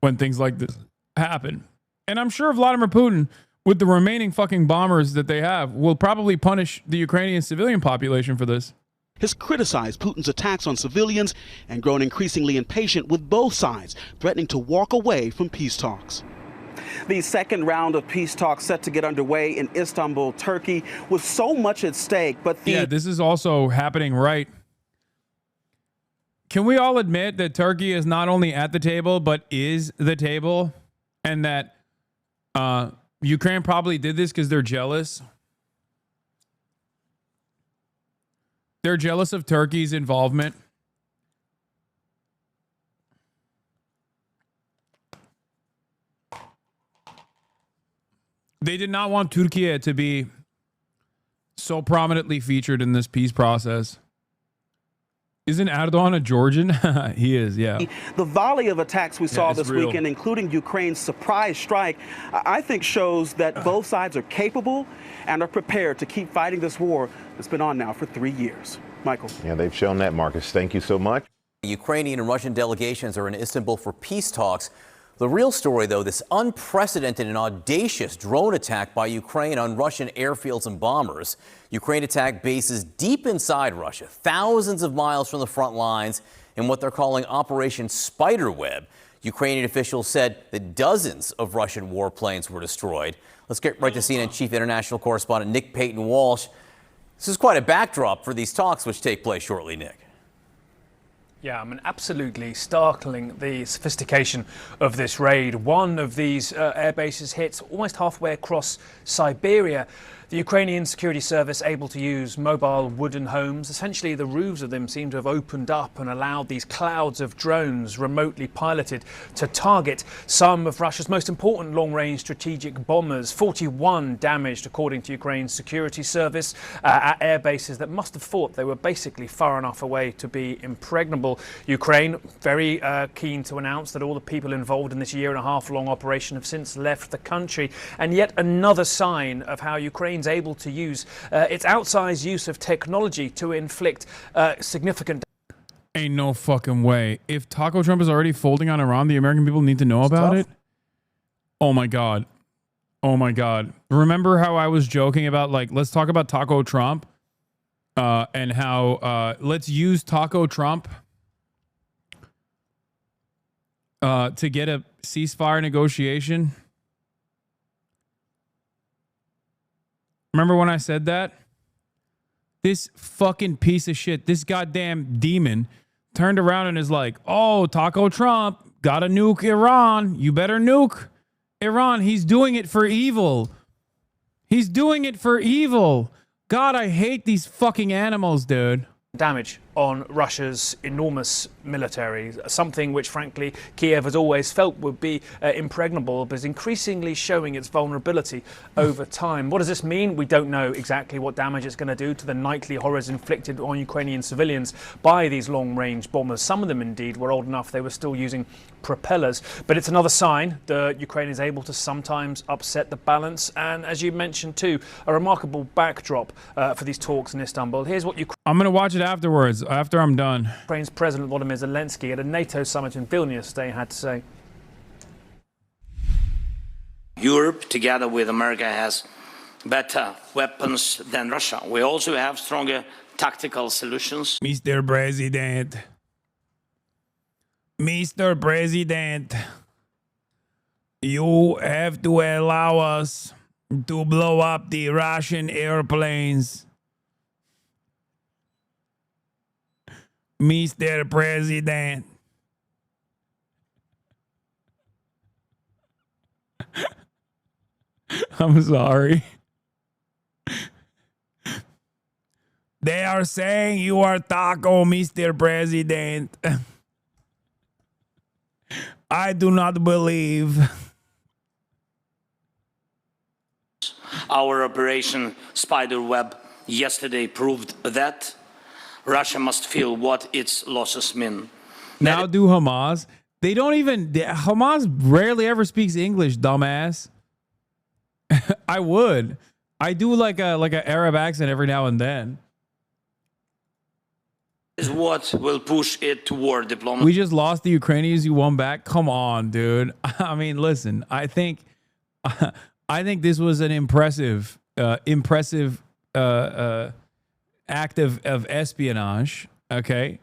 when things like this happen. And I'm sure Vladimir Putin, with the remaining fucking bombers that they have, will probably punish the Ukrainian civilian population for this. Has criticized Putin's attacks on civilians and grown increasingly impatient with both sides, threatening to walk away from peace talks. The second round of peace talks set to get underway in Istanbul, Turkey, with so much at stake. But yeah, this is also happening right. Can we all admit that Turkey is not only at the table, but is the table? And that Ukraine probably did this because they're jealous. They're jealous of Turkey's involvement. They did not want Turkey to be so prominently featured in this peace process. Isn't Erdogan a Georgian? He is, yeah. The volley of attacks we saw this weekend, including Ukraine's surprise strike, I think shows that both sides are capable and are prepared to keep fighting this war that's been on now for 3 years. Michael. Yeah, they've shown that, Marcus. Thank you so much. Ukrainian and Russian delegations are in Istanbul for peace talks. The real story, though, this unprecedented and audacious drone attack by Ukraine on Russian airfields and bombers. Ukraine attacked bases deep inside Russia, thousands of miles from the front lines, in what they're calling Operation Spiderweb. Ukrainian officials said that dozens of Russian warplanes were destroyed. Let's get right to CNN Chief International Correspondent Nick Payton-Walsh. This is quite a backdrop for these talks, which take place shortly, Nick. Yeah, I mean, absolutely startling, the sophistication of this raid. One of these air bases hits almost halfway across Siberia. The Ukrainian security service able to use mobile wooden homes. Essentially, the roofs of them seem to have opened up and allowed these clouds of drones remotely piloted to target some of Russia's most important long-range strategic bombers. 41 damaged, according to Ukraine's security service, at air bases that must have thought they were basically far enough away to be impregnable. Ukraine very keen to announce that all the people involved in this year-and-a-half-long operation have since left the country. And yet another sign of how Ukraine able to use its outsized use of technology to inflict significant. Ain't no fucking way. If Taco Trump is already folding on Iran, the American people need to know about it. Oh my God. Oh my God. Remember how I was joking about, like, let's talk about Taco Trump and how let's use Taco Trump to get a ceasefire negotiation. Remember when I said that? This fucking piece of shit, this goddamn demon turned around and is like, oh, Taco Trump gotta nuke Iran. You better nuke Iran. He's doing it for evil. He's doing it for evil. God, I hate these fucking animals, dude. Damage on Russia's enormous military, something which, frankly, Kiev has always felt would be impregnable, but is increasingly showing its vulnerability over time. What does this mean? We don't know exactly what damage it's going to do to the nightly horrors inflicted on Ukrainian civilians by these long-range bombers. Some of them, indeed, were old enough they were still using propellers. But it's another sign that Ukraine is able to sometimes upset the balance. And as you mentioned, too, a remarkable backdrop for these talks in Istanbul. Here's what I'm going to watch it afterwards, after I'm done. Ukraine's President Volodymyr Zelensky at a NATO summit in Vilnius today had to say. Europe, together with America, has better weapons than Russia. We also have stronger tactical solutions. Mr. President. Mr. President, you have to allow us to blow up the Russian airplanes. Mr. President. I'm sorry. They are saying you are Taco, Mr. President. I do not believe. Our Operation Spiderweb yesterday proved that Russia must feel what its losses mean. Now do Hamas. They don't even, Hamas rarely ever speaks English, dumbass. I would. I do like a Arab accent every now and then. Is what will push it toward diplomacy. We just lost the Ukrainians. You won back. Come on, dude. I mean, listen. I think this was an impressive act of espionage. Okay,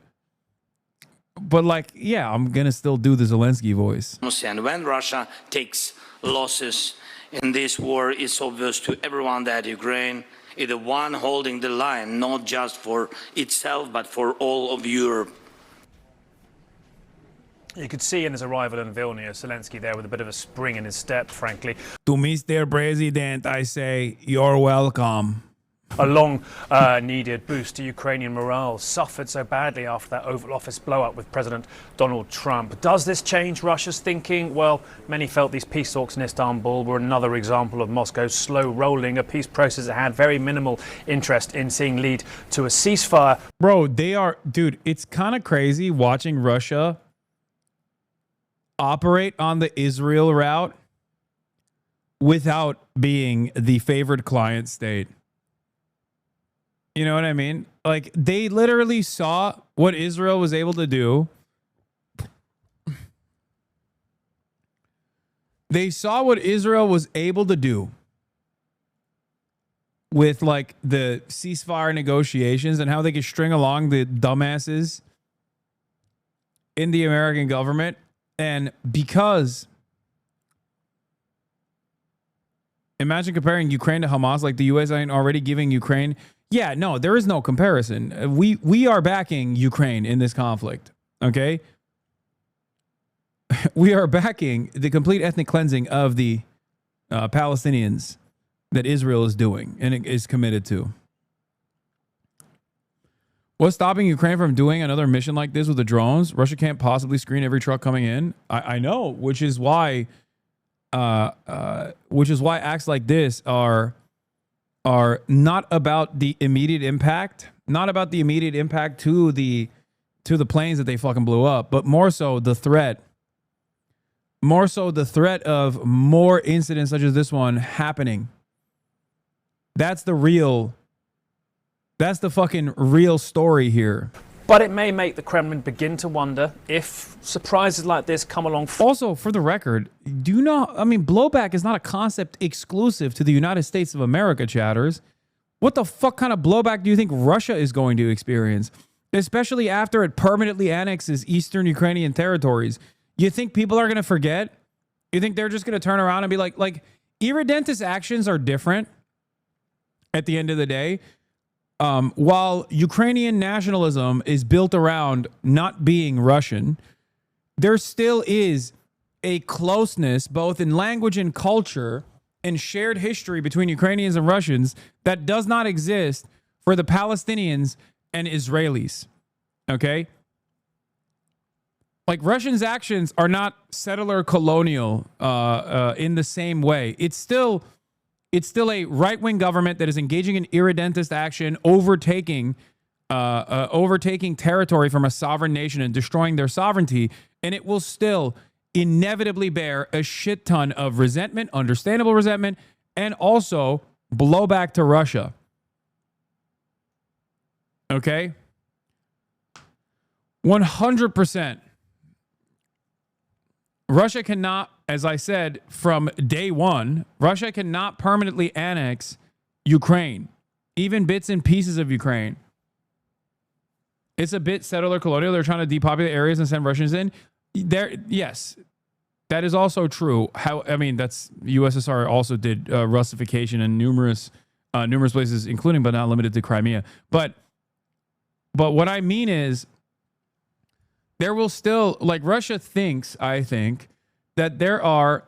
but like, yeah, I'm gonna still do the Zelensky voice. And when Russia takes losses in this war, it's obvious to everyone that Ukraine is the one holding the line, not just for itself, but for all of Europe. You could see in his arrival in Vilnius, Zelensky there with a bit of a spring in his step, frankly. To Mr. President, I say, you're welcome. A long needed boost to Ukrainian morale, suffered so badly after that Oval Office blow-up with President Donald Trump. Does this change Russia's thinking? Well, many felt these peace talks in Istanbul were another example of Moscow's slow rolling, a peace process that had very minimal interest in seeing lead to a ceasefire. Bro, they are, dude, it's kind of crazy watching Russia operate on the Israel route without being the favored client state. You know what I mean? Like, they literally saw what Israel was able to do. They saw what Israel was able to do with, like, the ceasefire negotiations and how they could string along the dumbasses in the American government And because imagine comparing Ukraine to Hamas, like the U.S. ain't already giving Ukraine. Yeah, no, there is no comparison. We are backing Ukraine in this conflict. Okay. We are backing the complete ethnic cleansing of the Palestinians that Israel is doing and it is committed to. What's stopping Ukraine from doing another mission like this with the drones? Russia can't possibly screen every truck coming in. I know, which is why acts like this are not about the immediate impact, to the planes that they fucking blew up, but more so the threat of more incidents such as this one happening. That's the fucking real story here. But it may make the Kremlin begin to wonder if surprises like this come along. Also, for the record, blowback is not a concept exclusive to the United States of America, chatters. What the fuck kind of blowback do you think Russia is going to experience? Especially after it permanently annexes eastern Ukrainian territories. You think people are going to forget? You think they're just going to turn around and be like, irredentist actions are different at the end of the day. While Ukrainian nationalism is built around not being Russian, there still is a closeness, both in language and culture and shared history between Ukrainians and Russians that does not exist for the Palestinians and Israelis. Okay? Like, Russians' actions are not settler colonial in the same way. It's still a right-wing government that is engaging in irredentist action, overtaking territory from a sovereign nation and destroying their sovereignty, and it will still inevitably bear a shit ton of resentment, understandable resentment, and also blowback to Russia. Okay? 100%. Russia cannot, as I said, from day one, Russia cannot permanently annex Ukraine, even bits and pieces of Ukraine. It's a bit settler colonial. They're trying to depopulate areas and send Russians in. Yes, that is also true. That's USSR also did Russification in numerous places, including but not limited to Crimea. But what I mean is, there will still, Russia thinks that there are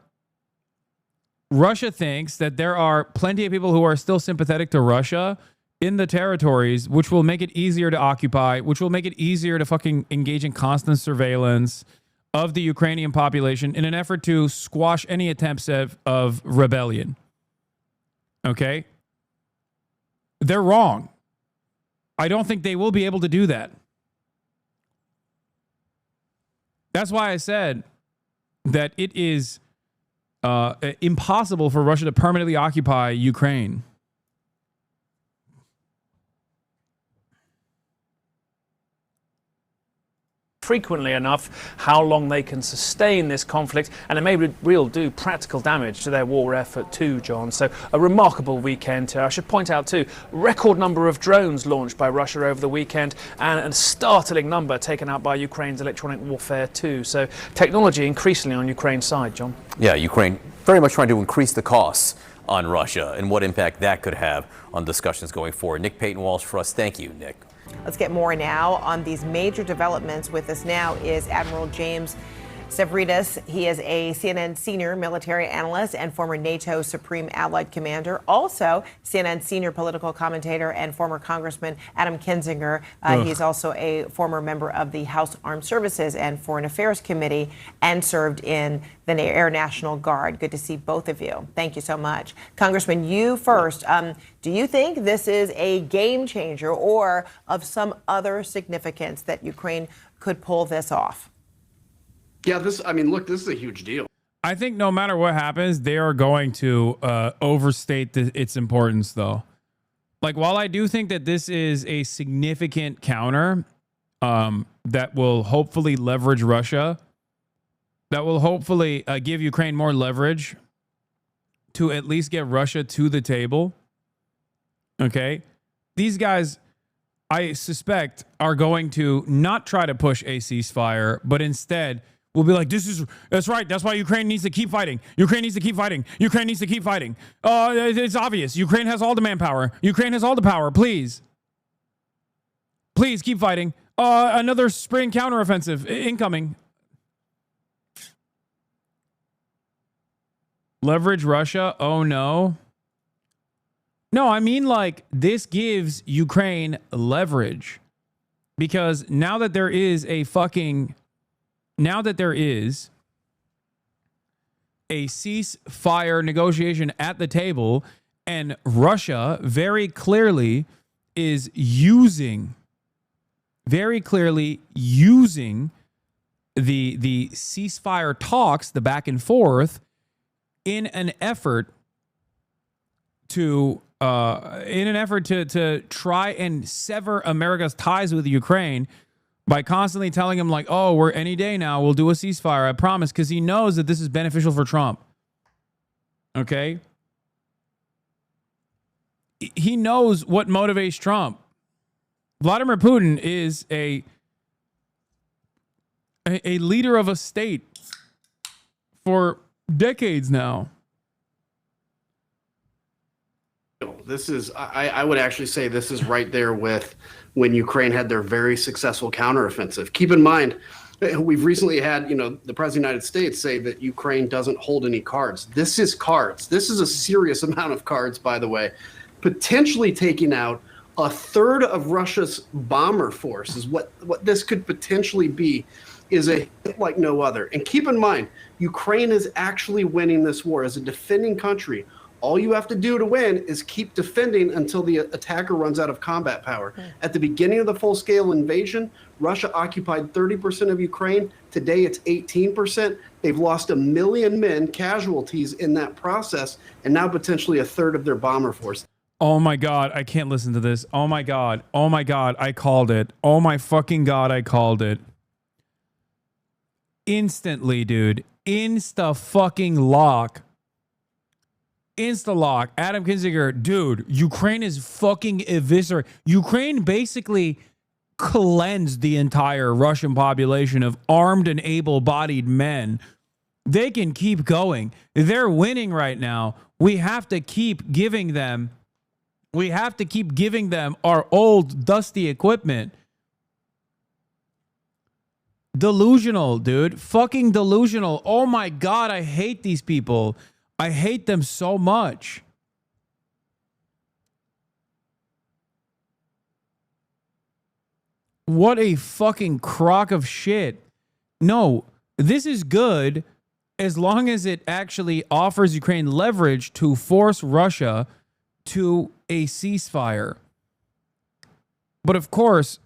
plenty of people who are still sympathetic to Russia in the territories, which will make it easier to occupy, which will make it easier to fucking engage in constant surveillance of the Ukrainian population in an effort to squash any attempts of rebellion. Okay? They're wrong. I don't think they will be able to do that. That's why I said that it is impossible for Russia to permanently occupy Ukraine. Frequently enough, how long they can sustain this conflict, and it may do practical damage to their war effort too, John. So a remarkable weekend here. I should point out too, record number of drones launched by Russia over the weekend, and a startling number taken out by Ukraine's electronic warfare too. So technology increasingly on Ukraine's side, John. Yeah, Ukraine very much trying to increase the costs on Russia and what impact that could have on discussions going forward. Nick Payton-Walsh for us. Thank you, Nick. Let's get more now on these major developments. With us now is Admiral James Stavridis. He is a CNN senior military analyst and former NATO Supreme Allied Commander. Also, CNN senior political commentator and former Congressman Adam Kinzinger. He's also a former member of the House Armed Services and Foreign Affairs Committee and served in the Air National Guard. Good to see both of you. Thank you so much. Congressman, you first. Do you think this is a game changer or of some other significance that Ukraine could pull this off? Yeah, this is a huge deal. I think no matter what happens, they are going to overstate its importance, though. While I do think that this is a significant counter that will hopefully leverage Russia, that will hopefully give Ukraine more leverage to at least get Russia to the table. Okay? These guys, I suspect, are going to not try to push a ceasefire, but instead will be like, that's right. That's why Ukraine needs to keep fighting. Ukraine needs to keep fighting. Ukraine needs to keep fighting. It's obvious. Ukraine has all the manpower. Ukraine has all the power. Please. Please keep fighting. Another spring counteroffensive incoming. Leverage Russia? Oh no. No, I mean, like, this gives Ukraine leverage. Because now that there is a ceasefire negotiation at the table, and Russia very clearly is using the ceasefire talks, the back and forth, in an effort to try and sever America's ties with Ukraine by constantly telling him, like, oh, we're any day now, we'll do a ceasefire, I promise, because he knows that this is beneficial for Trump. Okay? He knows what motivates Trump. Vladimir Putin is a leader of a state for decades now. This is, I would actually say this is right there with when Ukraine had their very successful counteroffensive. Keep in mind, we've recently had, the President of the United States say that Ukraine doesn't hold any cards. This is cards. This is a serious amount of cards, by the way. Potentially taking out a third of Russia's bomber force is what this could potentially be, is a hit like no other. And keep in mind, Ukraine is actually winning this war as a defending country. All you have to do to win is keep defending until the attacker runs out of combat power. At the beginning of the full-scale invasion, Russia occupied 30% of Ukraine. Today, it's 18%. They've lost 1 million men, casualties in that process, and now potentially a third of their bomber force. Oh my God, I can't listen to this. Oh my God. Oh my God, I called it. Oh my fucking God, I called it. Instantly, dude. Insta-fucking-lock. Insta-lock. Adam Kinzinger, dude, Ukraine is fucking eviscerated. Ukraine basically cleansed the entire Russian population of armed and able-bodied men. They can keep going. They're winning right now. We have to keep giving them our old, dusty equipment. Delusional, dude. Fucking delusional. Oh my God, I hate these people. I hate them so much. What a fucking crock of shit. No, this is good as long as it actually offers Ukraine leverage to force Russia to a ceasefire. But of course,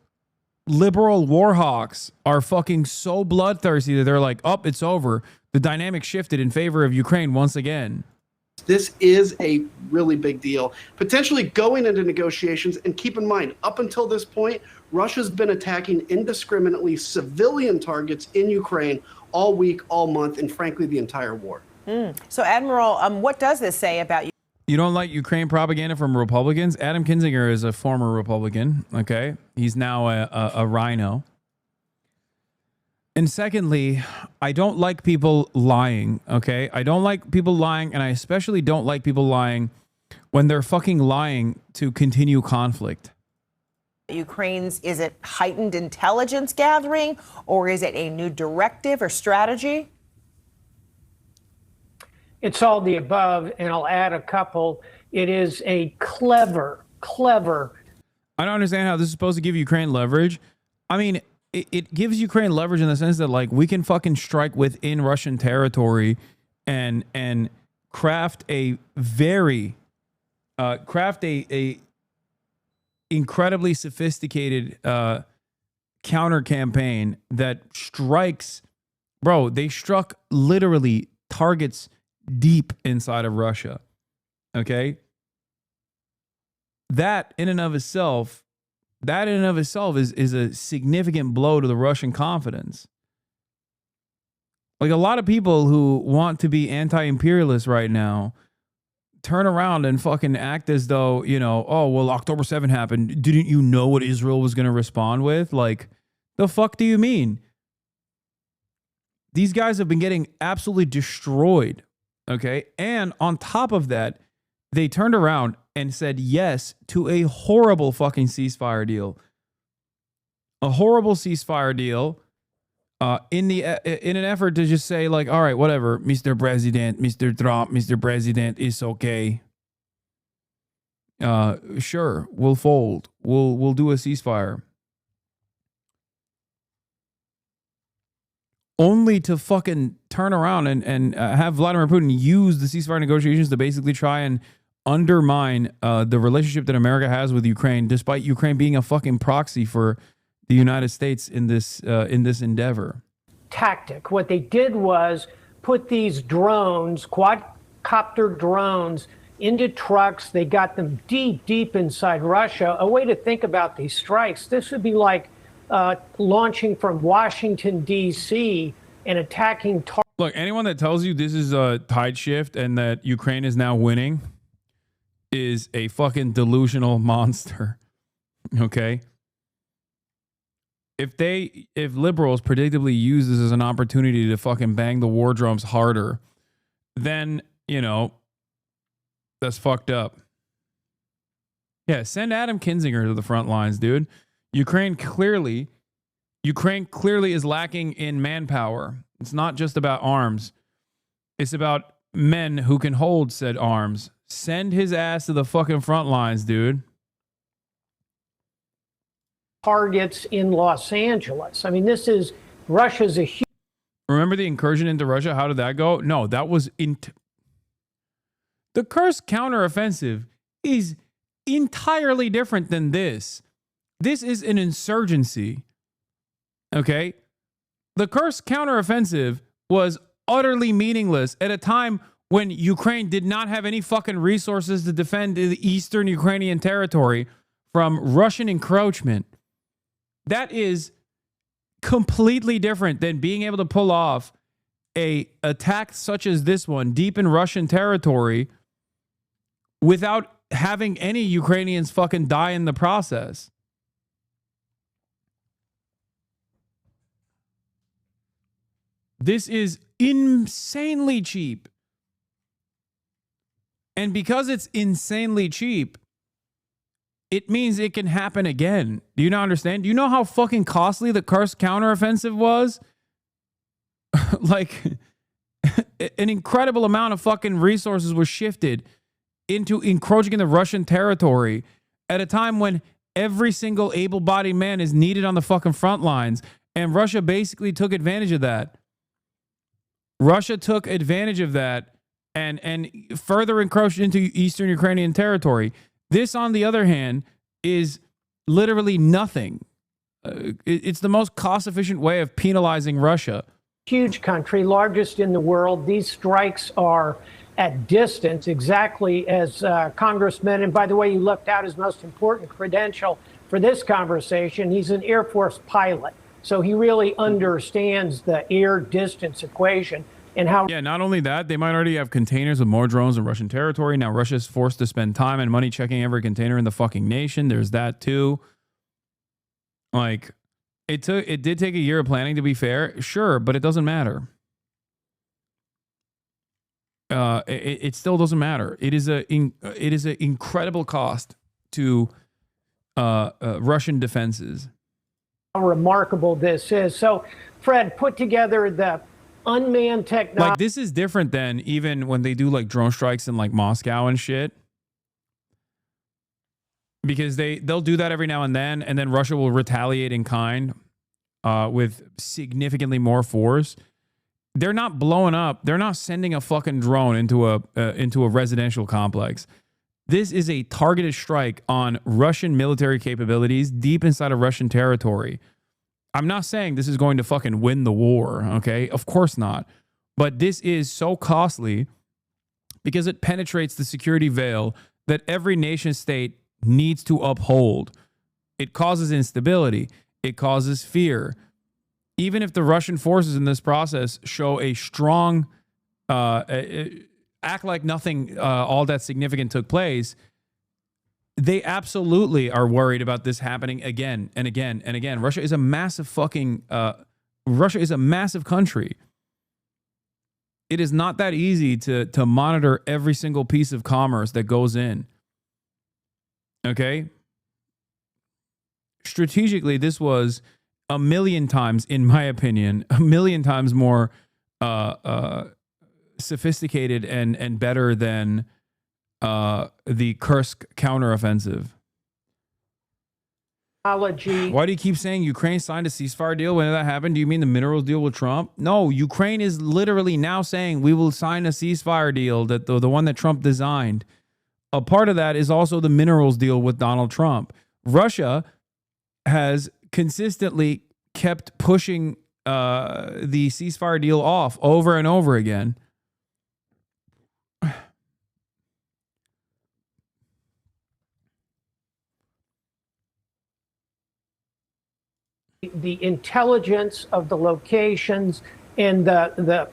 liberal warhawks are fucking so bloodthirsty that they're like, oh, it's over. The dynamic shifted in favor of Ukraine once again. This is a really big deal, potentially going into negotiations. And keep in mind, up until this point, Russia's been attacking indiscriminately civilian targets in Ukraine all week, all month, and frankly, the entire war. So, Admiral, what does this say about you? You don't like Ukraine propaganda from Republicans? Adam Kinzinger is a former Republican, okay? He's now a rhino. And secondly, I don't like people lying, okay? I don't like people lying, and I especially don't like people lying when they're fucking lying to continue conflict. Ukraine's, is it heightened intelligence gathering, or is it a new directive or strategy? It's all the above, and I'll add a couple. It is a clever. I don't understand how this is supposed to give Ukraine leverage. I mean, it gives Ukraine leverage in the sense that, like, we can fucking strike within Russian territory and craft a very incredibly sophisticated counter campaign that strikes, bro. They struck literally targets deep inside of Russia. Okay, that in and of itself is a significant blow to the Russian confidence. Like, a lot of people who want to be anti-imperialist right now turn around and fucking act as though, oh, well, October 7th happened. Didn't you know what Israel was going to respond with? Like, the fuck do you mean? These guys have been getting absolutely destroyed. Okay. And on top of that, they turned around and said yes to a horrible fucking ceasefire deal. A horrible ceasefire deal in an effort to just say, like, all right, whatever, Mr. President, Mr. Trump, Mr. President, it's okay. Sure, we'll fold. We'll do a ceasefire. Only to fucking turn around and have Vladimir Putin use the ceasefire negotiations to basically try and undermine the relationship that America has with Ukraine, despite Ukraine being a fucking proxy for the United States in this endeavor. Tactic. What they did was put these drones, quadcopter drones, into trucks. They got them deep, deep inside Russia. A way to think about these strikes, this would be like launching from Washington, D.C. and attacking Look, anyone that tells you this is a tide shift and that Ukraine is now winning is a fucking delusional monster. Okay? If liberals predictably use this as an opportunity to fucking bang the war drums harder, then, you know, that's fucked up. Yeah, send Adam Kinzinger to the front lines, dude. Ukraine clearly is lacking in manpower. It's not just about arms. It's about men who can hold said arms. Send his ass to the fucking front lines, dude. targets in Los Angeles. I mean, this is Russia's a huge. Remember the incursion into Russia? How did that go? No, that was the Kursk counteroffensive is entirely different than this. This is an insurgency. Okay? The Kursk counteroffensive was utterly meaningless at a time when Ukraine did not have any fucking resources to defend the eastern Ukrainian territory from Russian encroachment. That is completely different than being able to pull off a attack such as this one deep in Russian territory without having any Ukrainians fucking die in the process. This is insanely cheap. And because it's insanely cheap, it means it can happen again. Do you not understand? Do you know how fucking costly the Kursk counteroffensive was? Like, an incredible amount of fucking resources was shifted into encroaching in the Russian territory at a time when every single able-bodied man is needed on the fucking front lines. And Russia basically took advantage of that. Russia took advantage of that and further encroached into eastern Ukrainian territory. This, on the other hand, is literally nothing. It's the most cost-efficient way of penalizing Russia. Huge country, largest in the world. These strikes are at distance, exactly as Congressman, and by the way, you left out his most important credential for this conversation. He's an Air Force pilot, so he really understands the air distance equation. And how? Yeah, not only that, they might already have containers with more drones in Russian territory. Now Russia's forced to spend time and money checking every container in the fucking nation. There's that too. Like, it did take a year of planning, to be fair, sure, but it doesn't matter. It still doesn't matter. It is an incredible cost to Russian defenses. How remarkable this is. So, Fred, put together the unmanned technology. Like, this is different than even when they do like drone strikes in like Moscow and shit. Because they'll do that every now and then Russia will retaliate in kind with significantly more force. They're not blowing up. They're not sending a fucking drone into a residential complex. This is a targeted strike on Russian military capabilities deep inside of Russian territory. I'm not saying this is going to fucking win the war, okay? Of course not. But this is so costly because it penetrates the security veil that every nation state needs to uphold. It causes instability. It causes fear. Even if the Russian forces in this process show a strong, act like nothing all that significant took place, they absolutely are worried about this happening again and again and again. Russia is a massive fucking, Russia is a massive country. It is not that easy to monitor every single piece of commerce that goes in. Okay? Strategically, this was a million times, in my opinion, a million times more sophisticated and better than the Kursk counteroffensive. Why do you keep saying Ukraine signed a ceasefire deal? When did that happen? Do you mean the minerals deal with Trump? No, Ukraine is literally now saying we will sign a ceasefire deal, that the one that Trump designed. A part of that is also the minerals deal with Donald Trump. Russia has consistently kept pushing the ceasefire deal off over and over again. The intelligence of the locations and the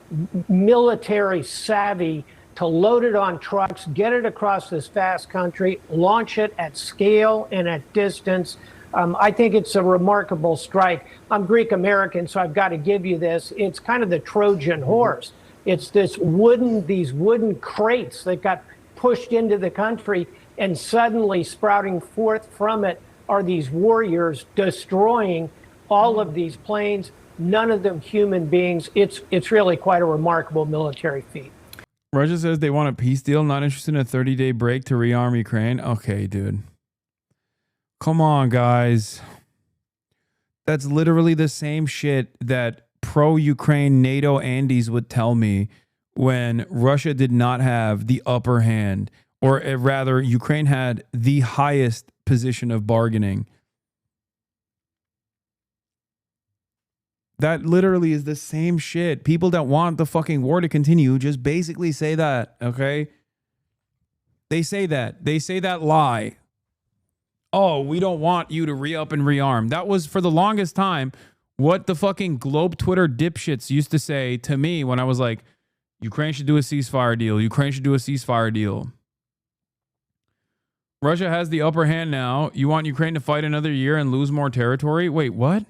military savvy to load it on trucks, get it across this vast country, launch it at scale and at distance. I think it's a remarkable strike. I'm Greek American, so I've got to give you this. It's kind of the Trojan horse. It's these wooden crates that got pushed into the country, and suddenly sprouting forth from it are these warriors destroying all of these planes, none of them human beings. It's really quite a remarkable military feat. Russia says they want a peace deal, not interested in a 30-day break to rearm Ukraine. Okay, dude. Come on, guys. That's literally the same shit that pro-Ukraine NATO Andes would tell me when Russia did not have the upper hand, or rather, Ukraine had the highest position of bargaining. That literally is the same shit. People that want the fucking war to continue just basically say that, okay? They say that. They say that lie. Oh, we don't want you to re-up and rearm. That was, for the longest time, what the fucking Globe Twitter dipshits used to say to me when I was like, Ukraine should do a ceasefire deal. Ukraine should do a ceasefire deal. Russia has the upper hand now. You want Ukraine to fight another year and lose more territory? Wait, what?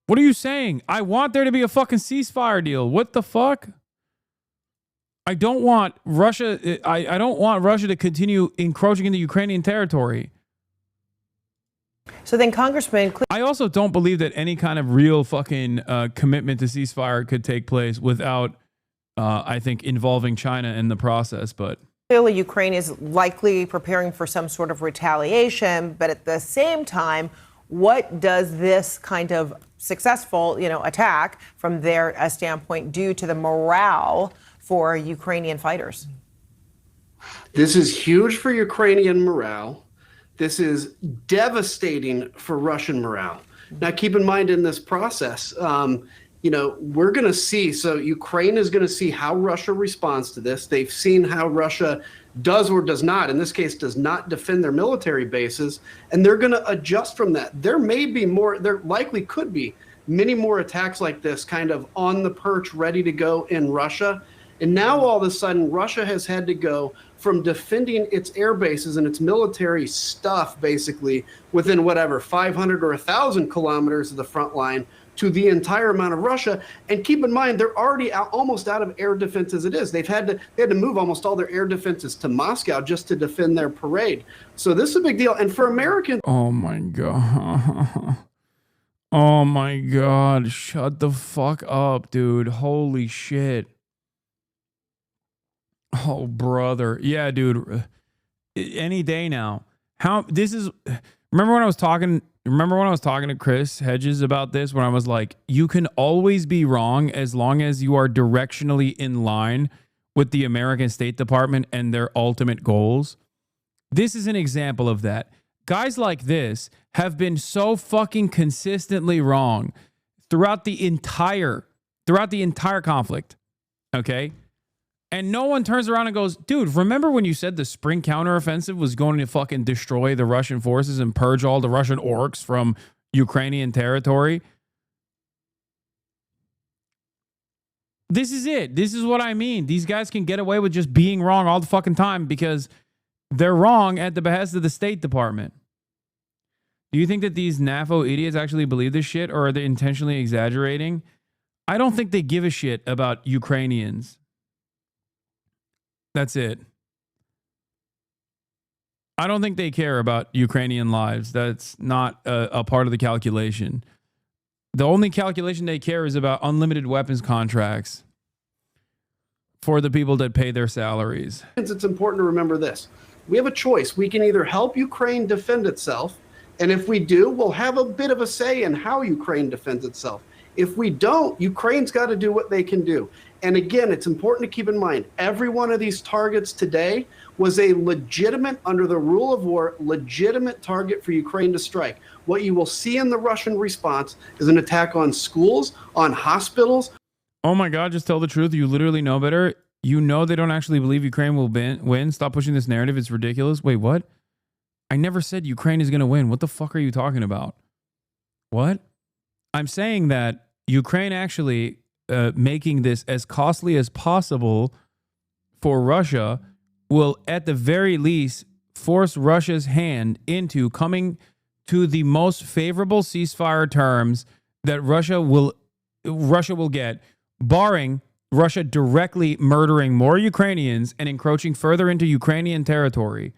What are you saying? I want there to be a fucking ceasefire deal. What the fuck? I don't want Russia. I don't want Russia to continue encroaching into Ukrainian territory. So then, Congressman, I also don't believe that any kind of real fucking commitment to ceasefire could take place without, I think, involving China in the process. But clearly, Ukraine is likely preparing for some sort of retaliation. But at the same time, what does this kind of successful, attack from their standpoint do to the morale for Ukrainian fighters? This is huge for Ukrainian morale. This is devastating for Russian morale. Now, keep in mind in this process, we're going to see, so Ukraine is going to see how Russia responds to this. They've seen how Russia does or does not, in this case, does not defend their military bases, and they're going to adjust from that. There may be more, there likely could be many more attacks like this kind of on the perch, ready to go in Russia. And now all of a sudden, Russia has had to go from defending its air bases and its military stuff, basically, within 500 or 1,000 kilometers of the front line, to the entire amount of Russia. And keep in mind, they're already almost out of air defense as it is. They had to move almost all their air defenses to Moscow just to defend their parade. So this is a big deal. And for Americans... Oh, my God. Oh, my God. Shut the fuck up, dude. Holy shit. Oh, brother. Yeah, dude. Any day now. Remember when I was talking to Chris Hedges about this, when I was like, you can always be wrong as long as you are directionally in line with the American State Department and their ultimate goals? This is an example of that. Guys like this have been so fucking consistently wrong throughout the entire conflict. Okay? And no one turns around and goes, dude, remember when you said the spring counteroffensive was going to fucking destroy the Russian forces and purge all the Russian orcs from Ukrainian territory? This is it. This is what I mean. These guys can get away with just being wrong all the fucking time because they're wrong at the behest of the State Department. Do you think that these NAFO idiots actually believe this shit, or are they intentionally exaggerating? I don't think they give a shit about Ukrainians. That's it. I don't think they care about Ukrainian lives. That's not a part of the calculation. The only calculation they care is about unlimited weapons contracts for the people that pay their salaries. It's important to remember this. We have a choice. We can either help Ukraine defend itself, and if we do, we'll have a bit of a say in how Ukraine defends itself. If we don't, Ukraine's got to do what they can do. And again, it's important to keep in mind, every one of these targets today was a legitimate, under the rule of war, legitimate target for Ukraine to strike. What you will see in the Russian response is an attack on schools, on hospitals. Oh my God, just tell the truth. You literally know better. You know they don't actually believe Ukraine will win. Stop pushing this narrative. It's ridiculous. Wait, what? I never said Ukraine is going to win. What the fuck are you talking about? What? I'm saying that Ukraine actually making this as costly as possible for Russia will at the very least force Russia's hand into coming to the most favorable ceasefire terms that Russia will get, barring Russia directly murdering more Ukrainians and encroaching further into Ukrainian territory.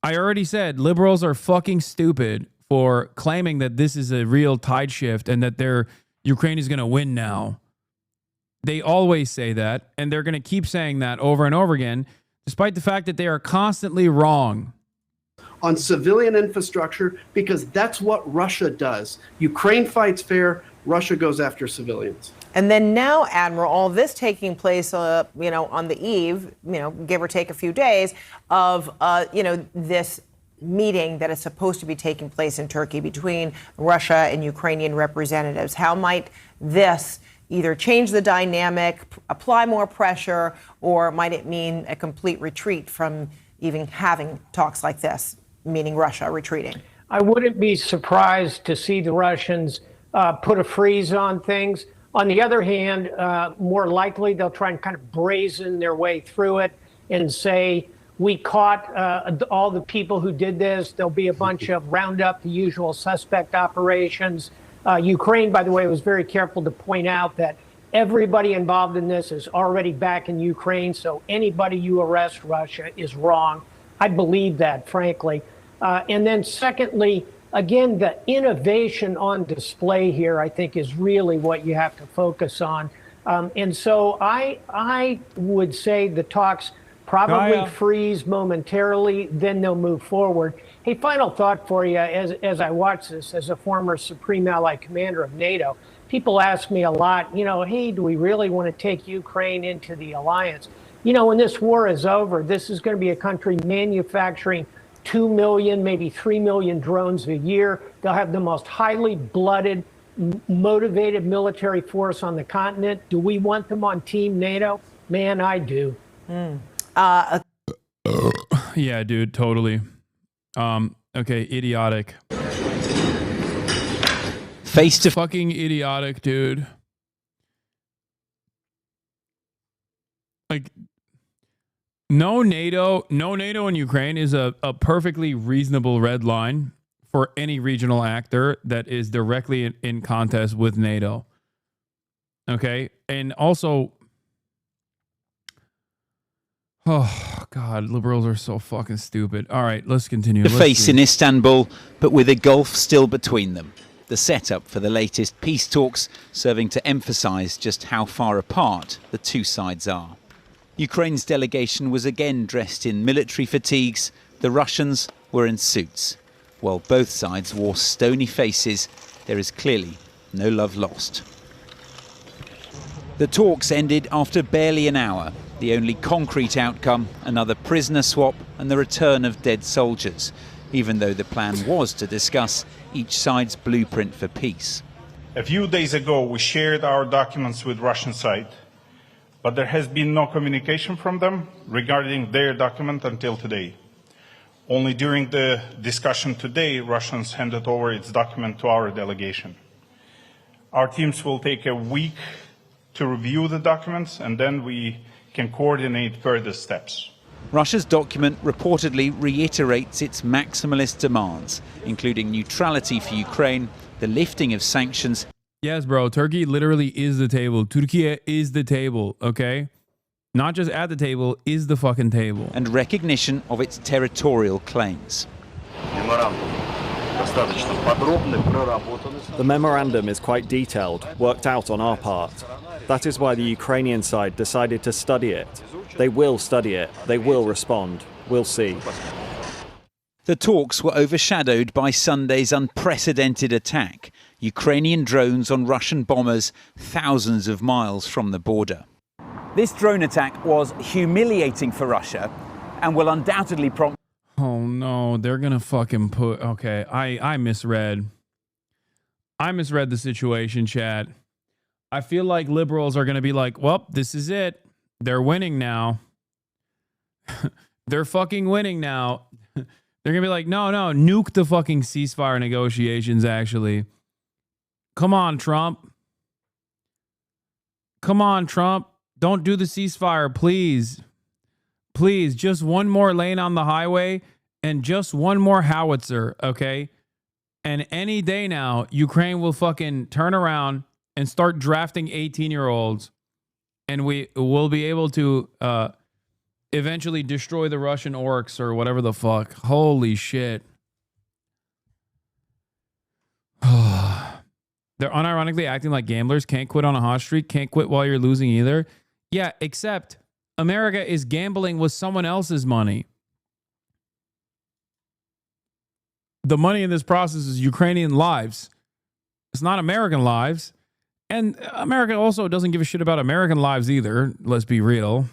I already said liberals are fucking stupid for claiming that this is a real tide shift and that Ukraine is going to win now. They always say that, and they're going to keep saying that over and over again, despite the fact that they are constantly wrong. On civilian infrastructure, because that's what Russia does. Ukraine fights fair, Russia goes after civilians. And then now, Admiral, all this taking place, on the eve, give or take a few days of, this meeting that is supposed to be taking place in Turkey between Russia and Ukrainian representatives. How might this either change the dynamic, apply more pressure, or might it mean a complete retreat from even having talks like this, meaning Russia retreating? I wouldn't be surprised to see the Russians put a freeze on things. On the other hand, more likely they'll try and kind of brazen their way through it and say, we caught all the people who did this. There'll be a bunch of roundup, the usual suspect operations. Ukraine, by the way, was very careful to point out that everybody involved in this is already back in Ukraine. So anybody you arrest, Russia, is wrong. I believe that, frankly. And then secondly, again, the innovation on display here, I think, is really what you have to focus on. And so I would say the talks probably freeze momentarily, then they'll move forward. Hey, final thought for you as I watch this as a former Supreme Allied Commander of NATO. People ask me a lot, hey, do we really want to take Ukraine into the alliance? When this war is over, this is going to be a country manufacturing 2 million, maybe 3 million drones a year. They'll have the most highly blooded, motivated military force on the continent. Do we want them on Team NATO? Man, I do. Yeah, dude, totally. Okay, idiotic. Face to fucking idiotic, dude. Like, no NATO in Ukraine is a perfectly reasonable red line for any regional actor that is directly in contest with NATO. Okay? And also, oh, God, liberals are so fucking stupid. All right, let's continue. Face in Istanbul, but with a gulf still between them. The setup for the latest peace talks serving to emphasize just how far apart the two sides are. Ukraine's delegation was again dressed in military fatigues. The Russians were in suits. While both sides wore stony faces, there is clearly no love lost. The talks ended after barely an hour. The only concrete outcome, another prisoner swap and the return of dead soldiers, even though the plan was to discuss each side's blueprint for peace. A few days ago, we shared our documents with Russian side, but there has been no communication from them regarding their document until today. Only during the discussion today, Russians handed over its document to our delegation. Our teams will take a week to review the documents, and then we can coordinate further steps. Russia's document reportedly reiterates its maximalist demands, including neutrality for Ukraine, the lifting of sanctions, Yes, bro. Turkey literally is the table. Turkey is the table, okay? Not just at the table, is the fucking table. And recognition of its territorial claims. The memorandum is quite detailed, worked out on our part. That is why the Ukrainian side decided to study it. They will study it. They will respond. We'll see. The talks were overshadowed by Sunday's unprecedented attack. Ukrainian drones on Russian bombers thousands of miles from the border. This drone attack was humiliating for Russia and will undoubtedly prompt... Oh no, they're gonna fucking put... Okay, I misread. I misread the situation, chat. I feel like liberals are gonna be like, well, this is it. They're winning now. They're fucking winning now. They're gonna be like, no, nuke the fucking ceasefire negotiations, actually. Come on, Trump. Come on, Trump. Don't do the ceasefire, please. Please, just one more lane on the highway and just one more howitzer, okay? And any day now, Ukraine will fucking turn around and start drafting 18-year-olds, and we will be able to eventually destroy the Russian orcs or whatever the fuck. Holy shit. They're unironically acting like gamblers. Can't quit on a hot streak. Can't quit while you're losing either. Yeah, except America is gambling with someone else's money. The money in this process is Ukrainian lives. It's not American lives. And America also doesn't give a shit about American lives either. Let's be real.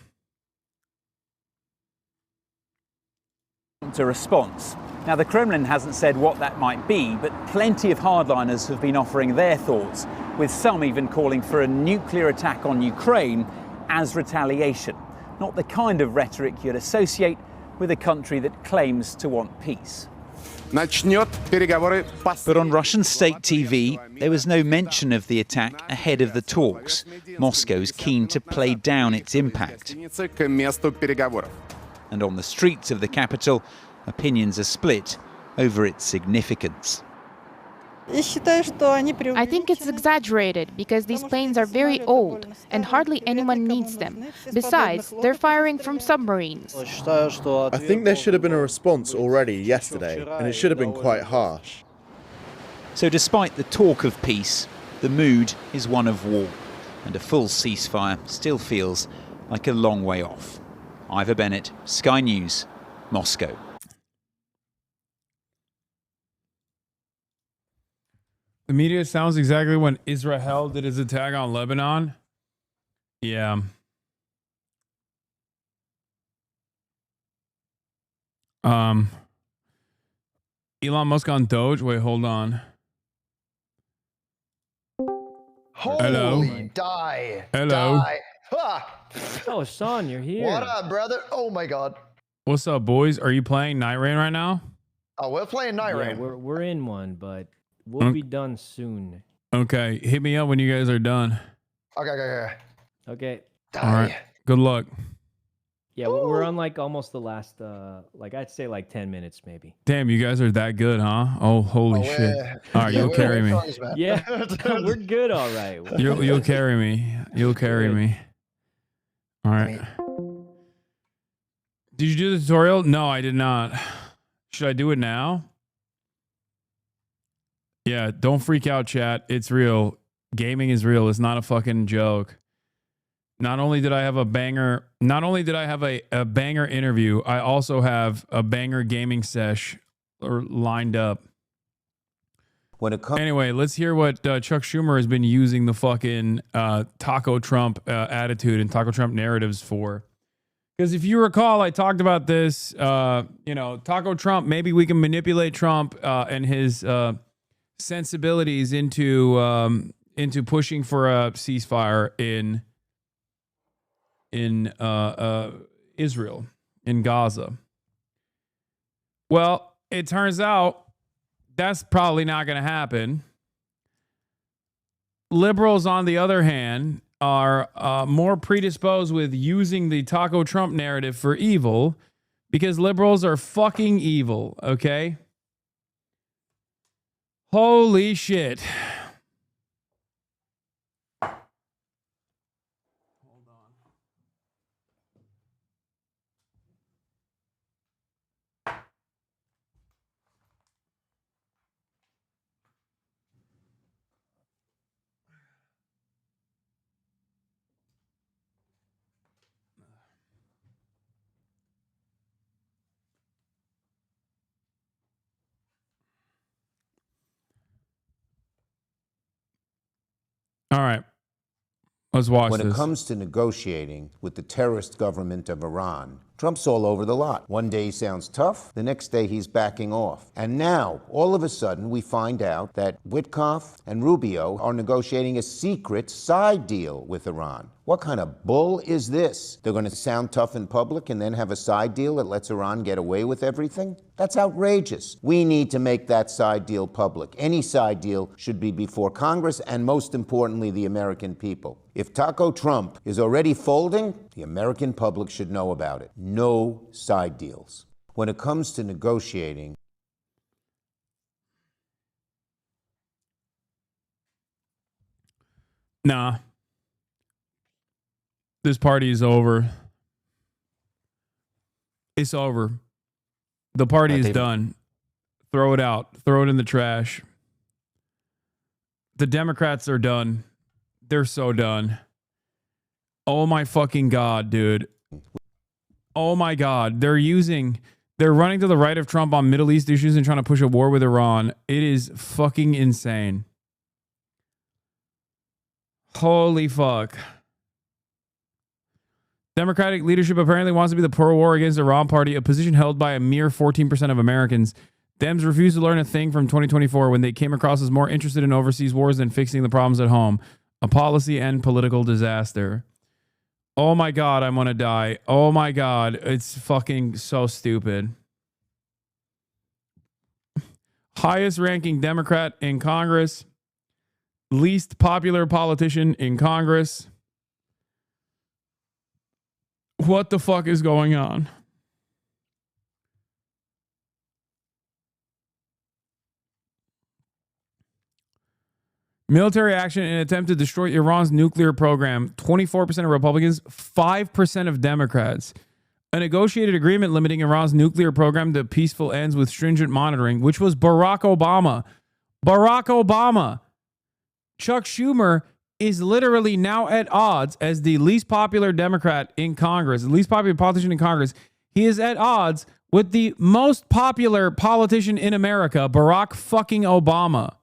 ...a response. Now, the Kremlin hasn't said what that might be, but plenty of hardliners have been offering their thoughts, with some even calling for a nuclear attack on Ukraine as retaliation. Not the kind of rhetoric you'd associate with a country that claims to want peace. But on Russian state TV, there was no mention of the attack ahead of the talks. Moscow's keen to play down its impact. And on the streets of the capital, opinions are split over its significance. I think it's exaggerated because these planes are very old and hardly anyone needs them. Besides, they're firing from submarines. I think there should have been a response already yesterday, and it should have been quite harsh. So despite the talk of peace, the mood is one of war, and a full ceasefire still feels like a long way off. Ivor Bennett, Sky News, Moscow. The media sounds exactly when Israel did his attack on Lebanon. Yeah. Elon Musk on Doge. Wait, hold on. Hello. Die. Hello. Die. Ha! Oh, Sean, you're here. What up, brother? Oh my God. What's up, boys? Are you playing Night Rain right now? Oh, we're playing Night Yeah, Rain. we're in one, but we'll be done soon. Okay, hit me up when you guys are done. Okay. All right. Good luck. Yeah, we're on like almost the last, like I'd say like 10 minutes maybe. Damn, you guys are that good, huh? Oh, holy shit! All right, you'll carry me. Yeah, we're good. All right. You'll carry me. You'll carry me. All right. Did you do the tutorial? No, I did not. Should I do it now? Yeah, don't freak out, chat. It's real. Gaming is real. It's not a fucking joke. Not only did I have a banger, a banger interview, I also have a banger gaming sesh lined up. Anyway, let's hear what Chuck Schumer has been using the fucking Taco Trump attitude and Taco Trump narratives for. Because if you recall, I talked about this, Taco Trump, maybe we can manipulate Trump and his sensibilities into pushing for a ceasefire in Israel, in Gaza. Well, it turns out that's probably not going to happen. Liberals, on the other hand, are more predisposed with using the Taco Trump narrative for evil because liberals are fucking evil, okay? Holy shit. All right. Let's watch When this. it comes to negotiating with the terrorist government of Iran, Trump's all over the lot. One day he sounds tough, the next day he's backing off. And now, all of a sudden, we find out that Witkoff and Rubio are negotiating a secret side deal with Iran. What kind of bull is this? They're going to sound tough in public and then have a side deal that lets Iran get away with everything? That's outrageous. We need to make that side deal public. Any side deal should be before Congress and, most importantly, the American people. If Taco Trump is already folding, the American public should know about it. No side deals. When it comes to negotiating, Nah. This party is over. It's over. The party is done. Throw it out. Throw it in the trash. The Democrats are done. They're so done. Oh my fucking God, dude. Oh my God. They're running to the right of Trump on Middle East issues and trying to push a war with Iran. It is fucking insane. Holy fuck. Democratic leadership apparently wants to be the pro-war against Iran party, a position held by a mere 14% of Americans. Dems refused to learn a thing from 2024 when they came across as more interested in overseas wars than fixing the problems at home. A policy and political disaster. Oh my God, I want to die. Oh my God, it's fucking so stupid. Highest ranking Democrat in Congress. Least popular politician in Congress. What the fuck is going on? Military action in an attempt to destroy Iran's nuclear program. 24% of Republicans, 5% of Democrats. A negotiated agreement limiting Iran's nuclear program to peaceful ends with stringent monitoring, which was Barack Obama. Barack Obama. Chuck Schumer is literally now at odds as the least popular Democrat in Congress, the least popular politician in Congress. He is at odds with the most popular politician in America, Barack fucking Obama.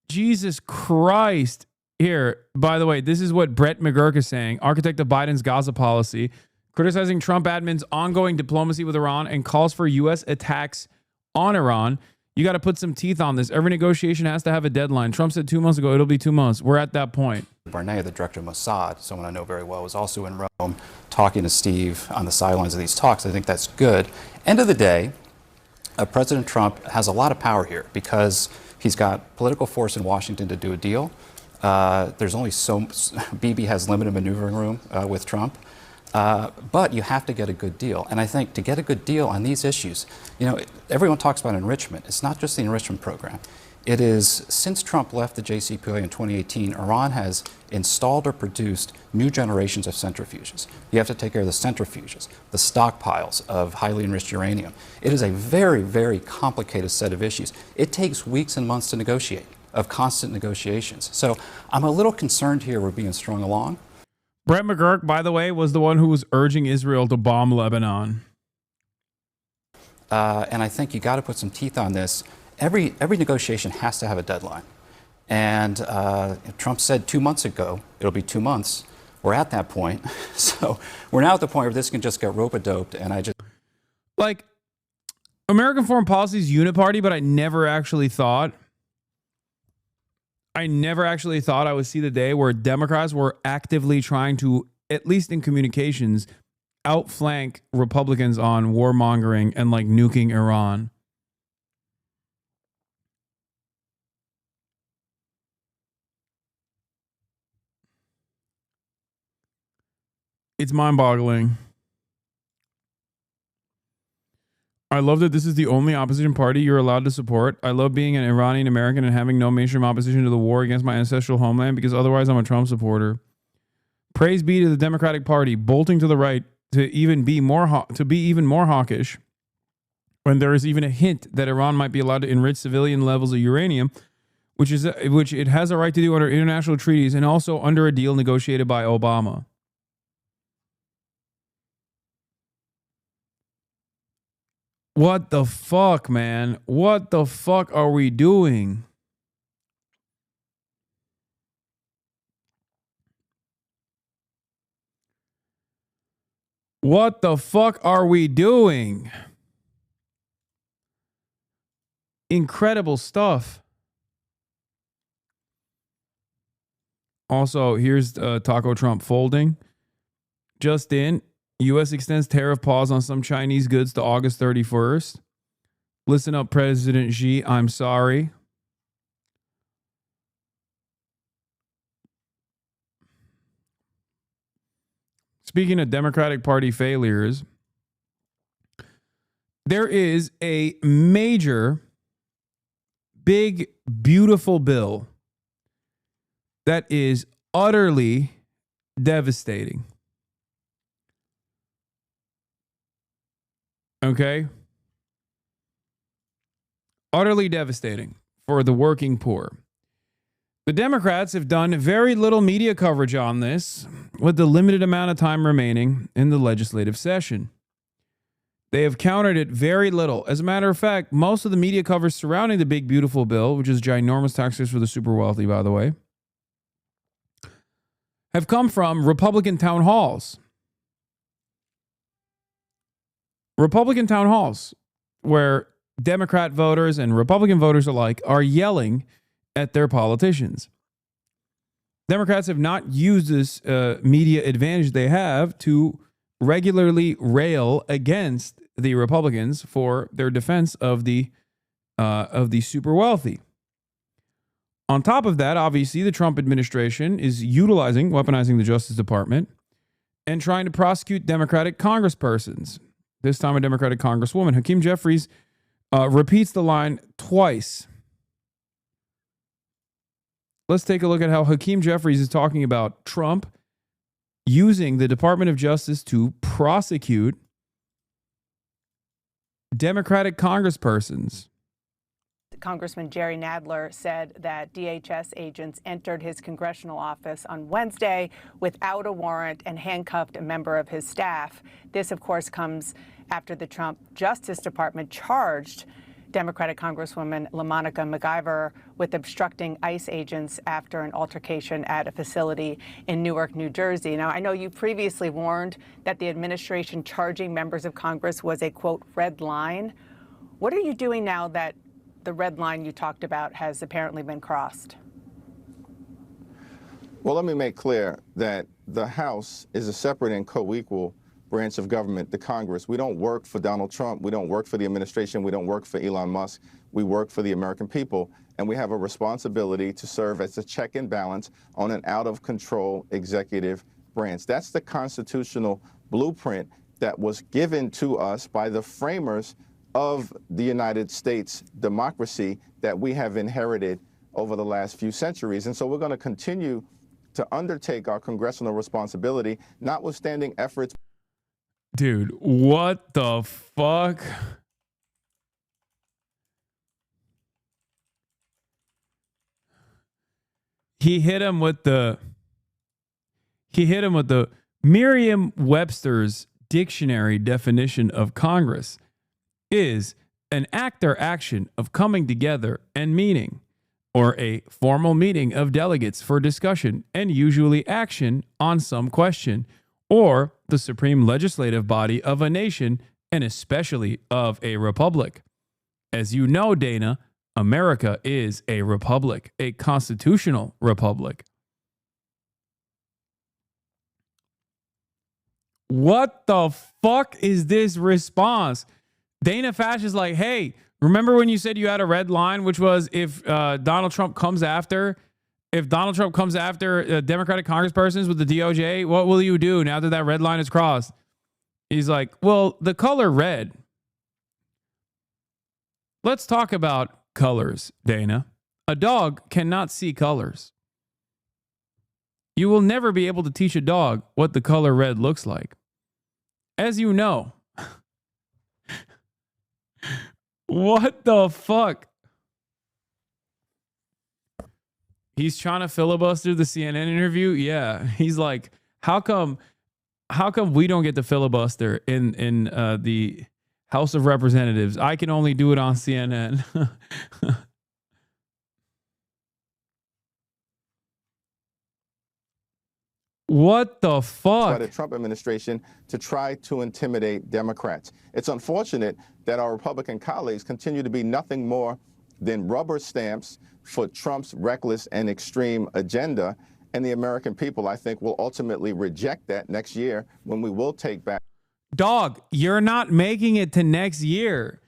Jesus Christ. Here, by the way, this is what Brett McGurk is saying, architect of Biden's Gaza policy, criticizing Trump admin's ongoing diplomacy with Iran and calls for U.S. attacks on Iran. You got to put some teeth on this. Every negotiation has to have a deadline. Trump said 2 months ago, it'll be 2 months. We're at that point. Barnea, the director of Mossad, someone I know very well, was also in Rome talking to Steve on the sidelines of these talks. I think that's good. End of the day, President Trump has a lot of power here because he's got political force in Washington to do a deal. There's only Bibi has limited maneuvering room with Trump. But you have to get a good deal. And I think to get a good deal on these issues, you know, everyone talks about enrichment. It's not just the enrichment program. It is, since Trump left the JCPOA in 2018, Iran has installed or produced new generations of centrifuges. You have to take care of the centrifuges, the stockpiles of highly enriched uranium. It is a very, very complicated set of issues. It takes weeks and months to negotiate, of constant negotiations. So I'm a little concerned here we're being strung along. Brett McGurk, by the way, was the one who was urging Israel to bomb Lebanon. And I think you got to put some teeth on this. Every negotiation has to have a deadline. And Trump said 2 months ago, it'll be 2 months. We're at that point. So we're now at the point where this can just get rope-a-doped. And I just... Like, American foreign policy is uniparty, but I never actually thought I would see the day where Democrats were actively trying to, at least in communications, outflank Republicans on warmongering and like nuking Iran. It's mind-boggling. I love that this is the only opposition party you're allowed to support. I love being an Iranian American and having no mainstream opposition to the war against my ancestral homeland because otherwise I'm a Trump supporter. Praise be to the Democratic Party, bolting to the right to be even more hawkish when there is even a hint that Iran might be allowed to enrich civilian levels of uranium, which it has a right to do under international treaties and also under a deal negotiated by Obama. What the fuck, man? What the fuck are we doing? What the fuck are we doing? Incredible stuff. Also, here's Taco Trump folding. Just in, U.S. extends tariff pause on some Chinese goods to August 31st. Listen up, President Xi. I'm sorry. Speaking of Democratic Party failures, there is a major, big, beautiful bill that is utterly devastating. Okay? Utterly devastating for the working poor. The Democrats have done very little media coverage on this with the limited amount of time remaining in the legislative session. They have countered it very little. As a matter of fact, most of the media coverage surrounding the big, beautiful bill, which is ginormous taxes for the super wealthy, by the way, have come from Republican town halls. Republican town halls where Democrat voters and Republican voters alike are yelling at their politicians. Democrats have not used this media advantage they have to regularly rail against the Republicans for their defense of the super wealthy. On top of that, obviously, the Trump administration is weaponizing the Justice Department and trying to prosecute Democratic congresspersons. This time a Democratic congresswoman. Hakeem Jeffries repeats the line twice. Let's take a look at how Hakeem Jeffries is talking about Trump using the Department of Justice to prosecute Democratic congresspersons. Congressman Jerry Nadler said that DHS agents entered his congressional office on Wednesday without a warrant and handcuffed a member of his staff. This, of course, comes after the Trump Justice Department charged Democratic Congresswoman LaMonica McIver with obstructing ICE agents after an altercation at a facility in Newark, New Jersey. Now, I know you previously warned that the administration charging members of Congress was a, quote, red line. What are you doing now that the red line you talked about has apparently been crossed? Well, let me make clear that the House is a separate and co-equal branch of government, the Congress. We don't work for Donald Trump. We don't work for the administration. We don't work for Elon Musk. We work for the American people. And we have a responsibility to serve as a check and balance on an out-of-control executive branch. That's the constitutional blueprint that was given to us by the framers of the United States democracy that we have inherited over the last few centuries. And so we're going to continue to undertake our congressional responsibility, notwithstanding efforts. Dude, what the fuck? He hit him with the Merriam-Webster's dictionary definition of Congress is an act or action of coming together and meeting, or a formal meeting of delegates for discussion and usually action on some question, or the supreme legislative body of a nation, and especially of a republic. As you know, Dana, America is a republic, a constitutional republic. What the fuck is this response? Dana Fash is like, hey, remember when you said you had a red line, which was if Donald Trump comes after Democratic congresspersons with the DOJ, what will you do now that that red line is crossed? He's like, well, the color red. Let's talk about colors, Dana. A dog cannot see colors. You will never be able to teach a dog what the color red looks like. As you know. What the fuck? He's trying to filibuster the CNN interview. Yeah, he's like, how come we don't get the filibuster in the House of Representatives. I can only do it on CNN. What the fuck? By the Trump administration to try to intimidate Democrats. It's unfortunate that our Republican colleagues continue to be nothing more than rubber stamps for Trump's reckless and extreme agenda. And the American people, I think, will ultimately reject that next year when we will take back. Dog, you're not making it to next year.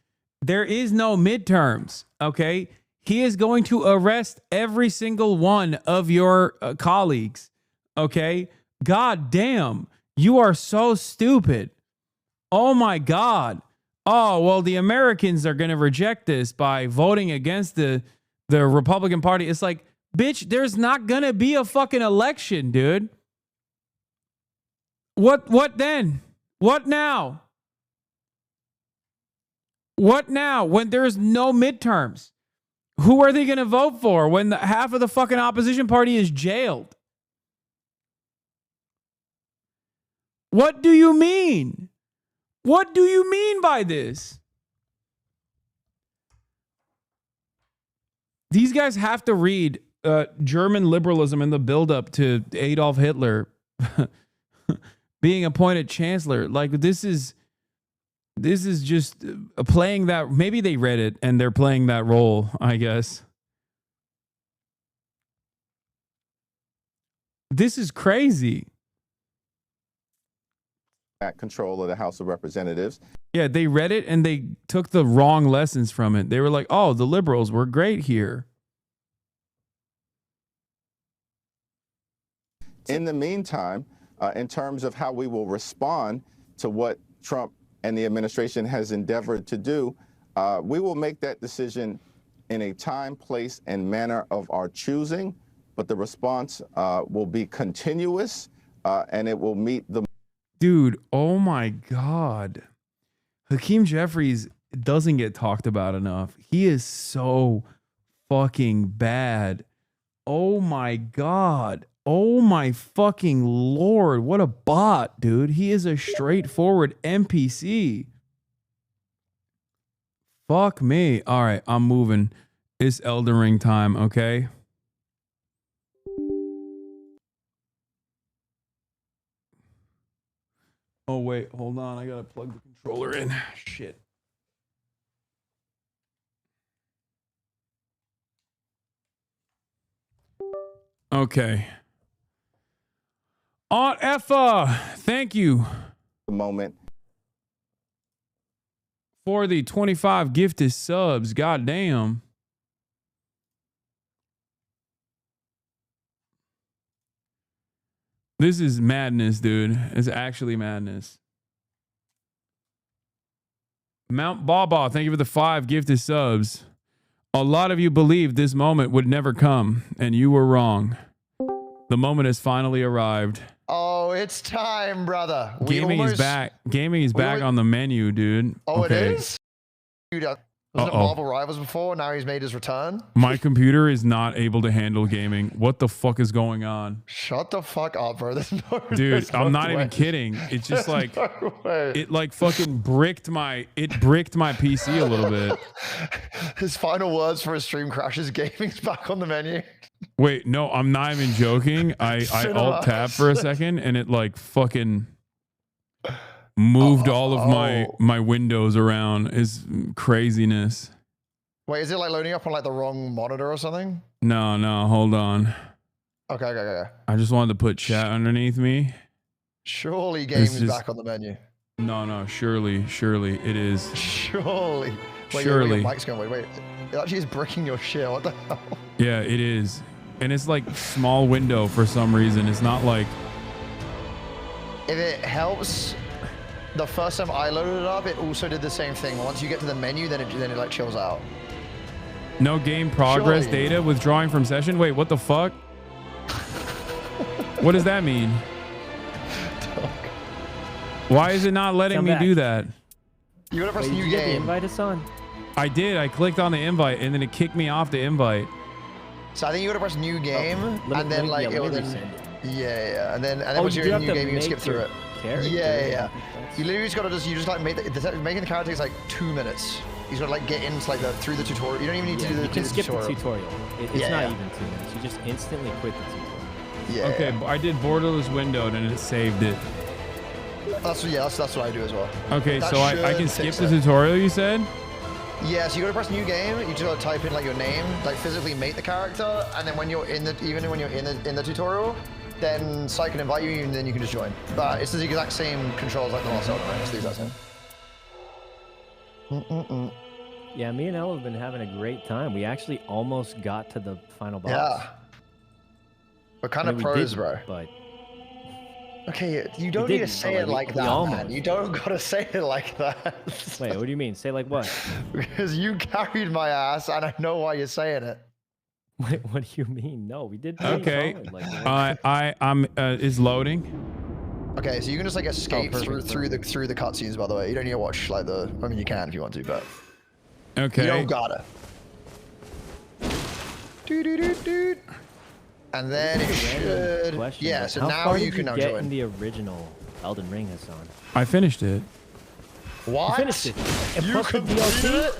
There is no midterms, okay? He is going to arrest every single one of your colleagues, okay? God damn, you are so stupid. Oh my God. Oh, well, the Americans are going to reject this by voting against the Republican Party. It's like, bitch, there's not going to be a fucking election, dude. What then? What now? What now when there's no midterms? Who are they going to vote for when half of the fucking opposition party is jailed? What do you mean? What do you mean by this? These guys have to read German liberalism and the buildup to Adolf Hitler being appointed chancellor. Like, this is just playing that. Maybe they read it and they're playing that role, I guess. This is crazy. At control of the House of Representatives. Yeah, they read it and they took the wrong lessons from it. They were like, oh, the liberals were great here. In the meantime, in terms of how we will respond to what Trump and the administration has endeavored to do, we will make that decision in a time, place, and manner of our choosing, but the response will be continuous and it will meet the... Dude, oh my God. Hakeem Jeffries doesn't get talked about enough. He is so fucking bad. Oh my God. Oh my fucking Lord. What a bot, dude. He is a straightforward NPC. Fuck me. All right, I'm moving. It's Elden Ring time, okay? Oh, wait, hold on. I gotta plug the controller in. Shit. Okay. Aunt Effa, thank you. The moment. For the 25 gifted subs. God damn. This is madness, dude. It's actually madness. Mount Baba, thank you for the 5 gifted subs. A lot of you believed this moment would never come, and you were wrong. The moment has finally arrived. Oh, it's time, brother. Gaming is back. Gaming is back on the menu, dude. Oh, okay. It is? Dude, wasn't it Marvel Rivals before? Now he's made his return? My computer is not able to handle gaming. What the fuck is going on? Shut the fuck up, bro. Dude, I'm not even kidding. It's just like it like fucking bricked my PC a little bit. His final words for his stream crashes. Gaming's back on the menu. Wait, no, I'm not even joking. I alt tab for a second and it like fucking moved all of my windows around. Is craziness. Wait, is it like loading up on like the wrong monitor or something? No, hold on. Okay. I just wanted to put chat underneath me. Surely gaming's back on the menu. No, surely it is. Surely. Wait, surely. Your mic's going, wait. It actually is breaking your shit. What the hell? Yeah, it is. And it's like small window for some reason. It's not like... If it helps, the first time I loaded it up, it also did the same thing. Once you get to the menu, then it like chills out. No game progress data withdrawing from session? Wait, what the fuck? What does that mean? Why is it not letting me do that? You gotta press new game. game. Invite us on. I did. I clicked on the invite and then it kicked me off the invite. So I think you gotta press new game and then like it will then... Yeah. And then once you're in new game, you can skip through it. character. Yeah. You literally just gotta like making the character takes like 2 minutes. He's gotta like get into like through the tutorial. You don't even need to do the You can skip tutorial. the tutorial. It's not even 2 minutes. You just instantly quit the tutorial. Yeah. Okay, I did borderless windowed and it saved it. That's what I do as well. Okay, That so I can should skip fix the it. tutorial you said? Yeah, so you go to press new game, you just gotta type in like your name, like physically make the character, and then when you're in the tutorial, then Psy can invite you and then you can just join. But it's the exact same controls like the last Elden Ring, it's the exact same. Yeah, me and Elle have been having a great time. We actually almost got to the final boss. Yeah. We're kind of we pros, didn't, bro. But okay, you don't need to say it like that, man. You don't gotta say it like that. Wait, what do you mean? Say like what? Because you carried my ass, and I know why you're saying it. Wait, what do you mean? No, we did. Pretty Okay. solid, like, I'm is loading. Okay, so you can just like escape through the cutscenes. By the way, you don't need to watch like the. I mean, you can if you want to, but Okay. you don't gotta. And then it should. question, Yeah, like, so how now far you did can now get join. in the original Elden Ring, Hasan. I finished it. What? You finished it. And You plus the completed DLC? it?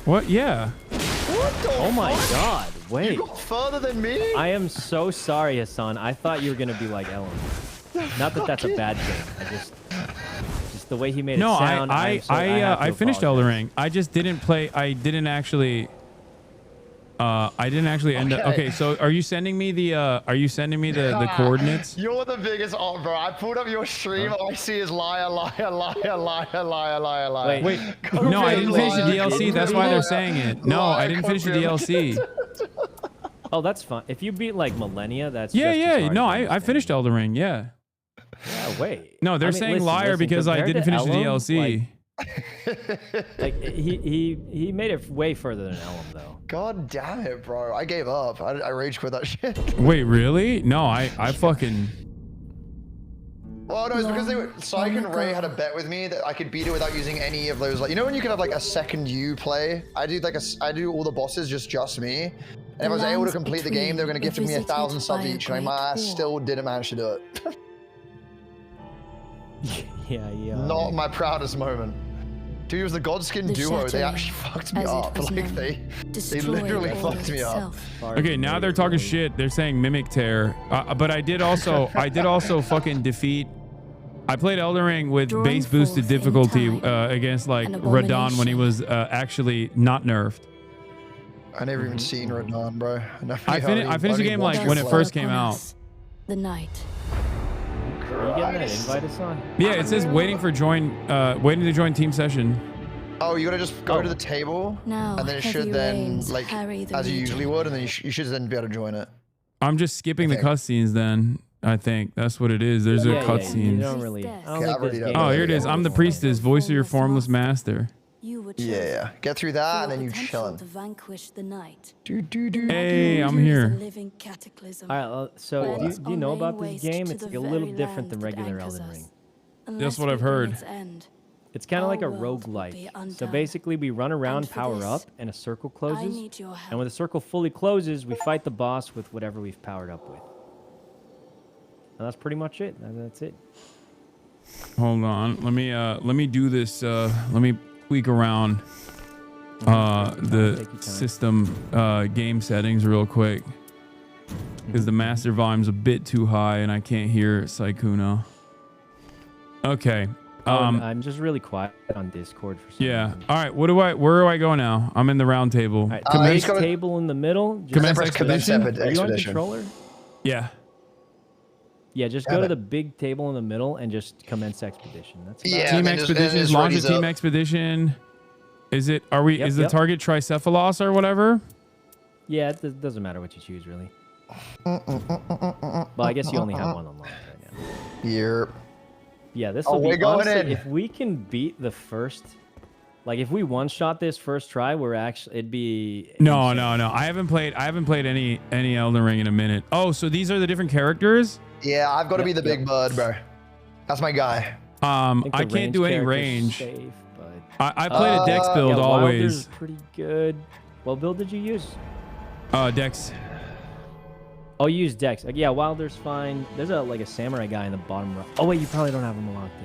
What? Yeah. What the Oh my fuck? god, wait. You got further than me? I am so sorry, Hasan. I thought you were gonna be like Ellen. Not that that's a bad thing. I just the way he made No, it sound. I finished Elden Ring. I just didn't play. I didn't actually end up. Okay, so are you sending me the the coordinates? You're the biggest alt, bro. I pulled up your stream. All I see is liar. Wait, no, I didn't finish the DLC. That's why they're saying it. No, I didn't finish the DLC. Oh, that's fine. If you beat like Millennia, that's Yeah, just as yeah. hard No, as I finished Elden Ring. Yeah. Yeah, wait. No, they're I mean, saying listen, liar because I compared didn't to finish the Ellum, DLC. Like he made it way further than Ellum though. God damn it, bro. I gave up. I rage quit that shit. Wait, really? No, I fucking. Well, no, it's because Psych and Ray had a bet with me that I could beat it without using any of those. Like, you know when you can have like a second you play? I do all the bosses just me. And if I was able to complete the game, they were gonna gift me 1,000 subs each, and my ass still didn't manage to do it. Yeah. Not my proudest moment. Dude, it was the Godskin duo. They actually fucked me up. Like they literally fucked me up. Okay, now they're talking shit. They're saying mimic tear. But I did also fucking defeat. I played Elden Ring with base boosted difficulty against like Radon when he was actually not nerfed. I never even seen Radon, bro. I finished the game like when it first came out. The night. Are you getting that invite, Hasan? Yeah, it says waiting to join team session. Oh, you gotta just go to the table, Now, and then it heavy should then, rains like, harry the as you region. usually would, and then you should then be able to join it. I'm just skipping the Okay. cutscenes then. I think that's what it is. There's a You cutscene. don't really. I don't Okay, think I've already this done game Oh, it. here it is. I'm the priestess, voice of your formless master. Yeah. Get through that, and then you chillin'. To vanquish the night. Hey, I'm here. Living cataclysm. All right, so Burns do you know on about laying this waste game? to It's the a little very different than land that regular anchors Elden Ring. us. That's what Unless I've we bring heard. its end, It's kind of like a our world will be roguelike. So undone. basically, we run around, And for power this, up, and a circle I closes. need your help. And when the circle fully closes, we fight the boss with whatever we've powered up with. And that's pretty much it. That's it. Hold on. Let me do this. Let me tweak around the system game settings real quick because the master volume's a bit too high and I can't hear Saikuno. Okay. I'm just really quiet on Discord for some Yeah. reason. All right. Where do I go now? I'm in the round table. All right, Commence- big table in the middle. Just Commence press expedition? Commence Are you on expedition. controller? Yeah. Yeah, just go to the big table in the middle and just commence expedition. That's about Yeah, it. Team and then just- expedition. and just Launch a readies team up. expedition. Is it? Are we? Yep, is the yep. target Tricephalos or whatever? Yeah, it doesn't matter what you choose, really. Well, I guess you only have one unlocked right now. Here. Yeah, this Oh, will be we're going honestly, in. if we can beat the first, like if we one-shot this first try, it'd be No. I haven't played any Elden Ring in a minute. Oh, so these are the different characters? Yeah, I've got to be the big bird, bro. That's my guy. I can't do any range. Safe, but I played a Dex build yeah, always. Wilder's pretty good. What build did you use? Dex. Oh, use Dex. Like, yeah, Wilder's fine. There's like a samurai guy in the bottom right. Oh wait, you probably don't have him locked in.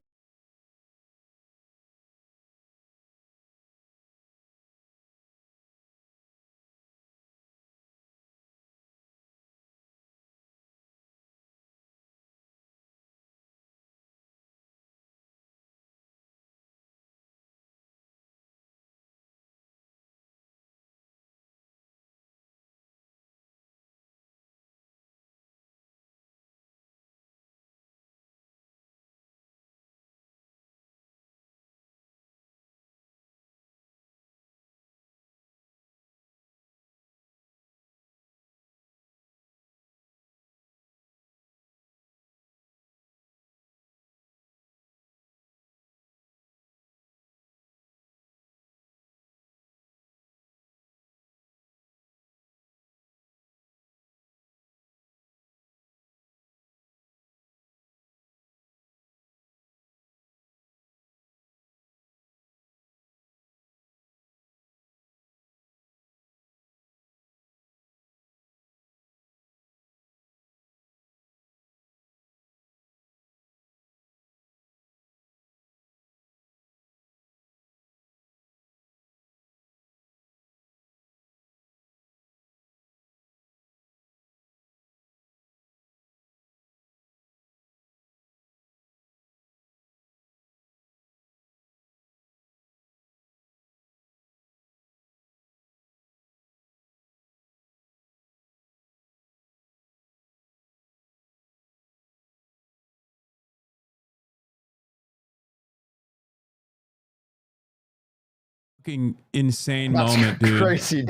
Fucking insane moment, dude. Crazy.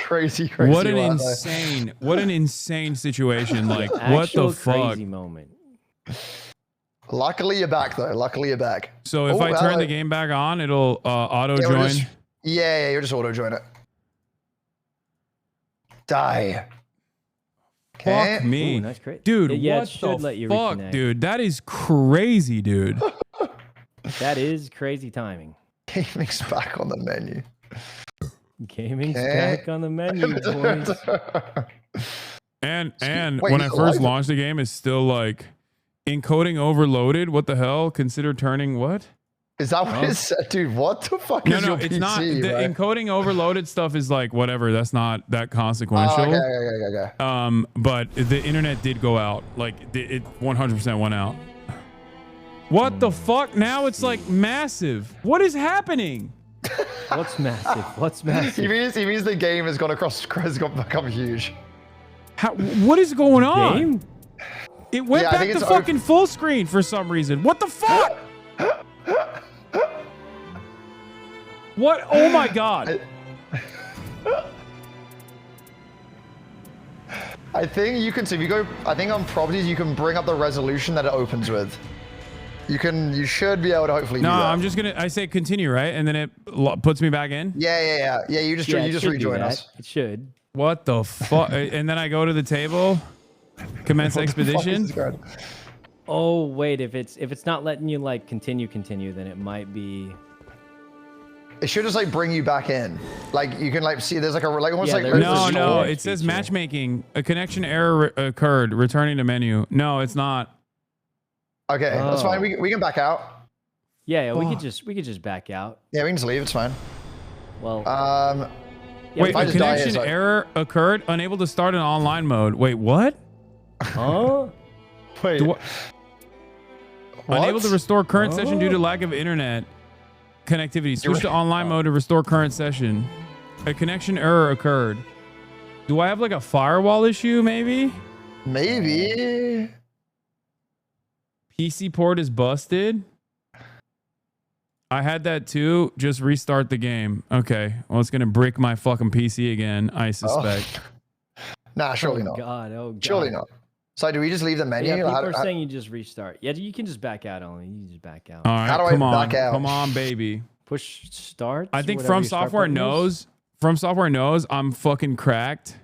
What an insane situation. Like, what the fuck? Crazy moment. Luckily, you're back though. Luckily, you're back. So if I turn the game back on, it'll auto join. Yeah, you'll just auto join it. Die. Okay. Fuck me, that's great. dude. Yeah, what it should the let you fuck, reconnect. dude? That is crazy, dude. That is crazy timing. Gaming's back on the menu. Gaming's back on the menu, boys. And Wait, when I he's first alive? launched the game, it's still like encoding overloaded. What the hell? Consider turning what? Is that what it said? Dude, what the fuck No, is no, your it's PC, not. The right? encoding overloaded stuff is like whatever. That's not that consequential. Okay. But the internet did go out. Like it 100% went out. What the fuck? Now it's like massive. What is happening? What's massive? What's massive? He means the game has gone across. Has become huge. What is going on? Game? It went back to fucking full screen for some reason. What the fuck? What? Oh my god. I think you can. So if you go, I think on properties you can bring up the resolution that it opens with. You should be able to hopefully do that. No, I'm just gonna. I say continue, right, and then it puts me back in. Yeah. You just rejoin us. It should. What the fuck? And then I go to the table, commence expedition. Oh wait, if it's not letting you like continue, then it might be. It should just like bring you back in. Like you can like see there's like almost like no. It says matchmaking. A connection error occurred. Returning to menu. No, it's not. Okay, that's fine. We can back out. Yeah, we could just back out. Yeah, we can just leave. It's fine. Well. Wait, a connection error occurred. Unable to start an online mode. Wait, what? Huh? Wait. Unable to restore current session due to lack of internet connectivity. Switch to online mode to restore current session. A connection error occurred. Do I have like a firewall issue? Maybe. PC port is busted. I had that too. Just restart the game. Okay. Well, it's gonna brick my fucking PC again, I suspect. Nah, surely not. God. Surely not. So do we just leave the menu? Yeah, people are saying you just restart. Yeah, you can just back out only. You can just back out. All right, How do come I on, back out? come on, baby. Push start. I think whatever From your start Software button is. knows. From Software knows I'm fucking cracked,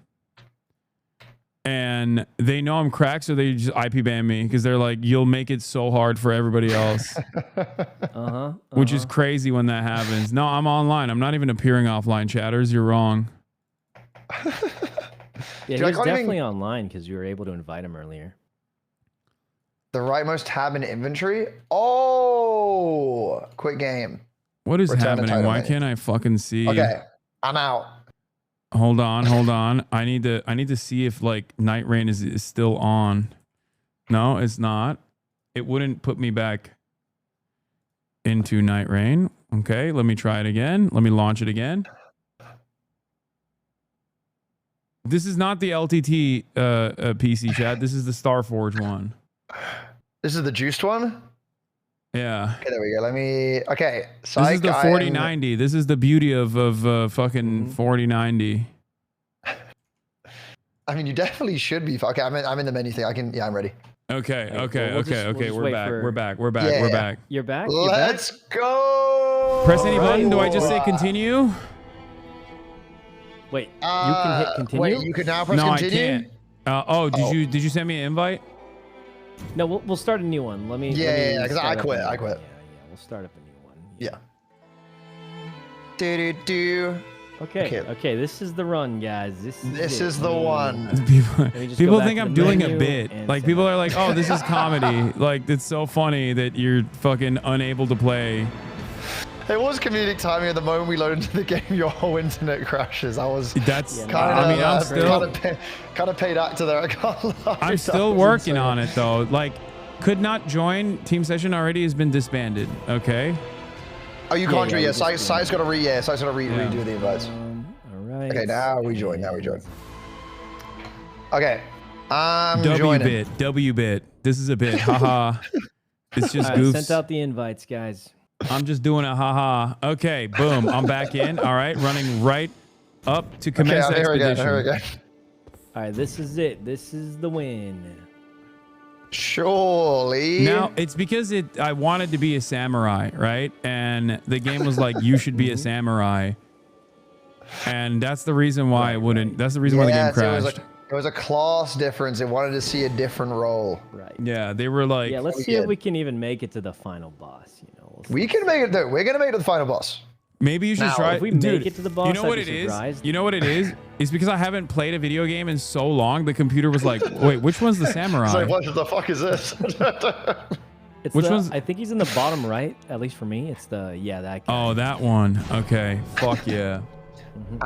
and they know I'm cracked, so they just IP ban me because they're like, "You'll make it so hard for everybody else." Which is crazy when that happens. No, I'm online. I'm not even appearing offline. Chatters, you're wrong. Yeah, Dude, he I was can't definitely even- online because you were able to invite him earlier. The rightmost tab in inventory. Oh, quick game. What is Return to happening? title Why menu. can't I fucking see? Okay, I'm out. Hold on. I need to see if like NITEREIGN is still on. No, it's not. It wouldn't put me back into NITEREIGN. Okay, let me try it again. Let me launch it again. This is not the LTT PC chat. This is the Starforge one. This is the juiced one? Yeah. Okay, there we go. Let me. Okay. This is the 4090. This is the beauty of fucking 4090. I mean, you definitely should be. Okay, I'm in the menu thing. Yeah, I'm ready. Okay. We'll just We're wait back. for- We're back. Yeah. We're back. You're back? Let's go. Press any button. Do I just say continue? Wait, you can hit continue? Wait, you can now press No, continue? I can't. Did you send me an invite? No, we'll start a new one. Let me. Yeah, because I quit. Yeah, we'll start up a new one. Yeah. Do. Okay, this is the run, guys. This is the one. People think I'm doing a bit. Like people are like, "Oh, this is comedy." Like it's so funny that you're fucking unable to play. It was comedic timing at the moment we load into the game. Your whole internet crashes. I was. That's. Kind I mean, I'm still. Kind of paid actor there. I can't lie. I'm still working on it though. Like, could not join team session already has been disbanded. Okay. Oh, you can't join. Yeah, Site's got to redo the invites. All right. Okay, now we join. Okay. I'm W joining. bit. This is a bit. Haha. It's just All right, goofs. sent out the invites, guys. I'm just doing a haha. Okay, boom. I'm back in. All right, running right up to commence expedition. Here we go. All right, this is it. This is the win. Surely. Now it's because I wanted to be a samurai, right? And the game was like, you should be a samurai, and that's the reason why it wouldn't. That's the reason why the game crashed. It was a class difference. It wanted to see a different role. Right. Yeah, they were like. Yeah, let's see if we can even make it to the final boss. You know, we can make it there. We're gonna make it to the final boss. Maybe you should try. If we Dude, make it to the boss, you know what I'd it be is? surprised. You know what it is? It's because I haven't played a video game in so long. The computer was like, "Wait, which one's the samurai?" It's like, what the fuck is this? Which one's? I think he's in the bottom right. At least for me, it's that guy. Oh, that one. Okay. Fuck yeah.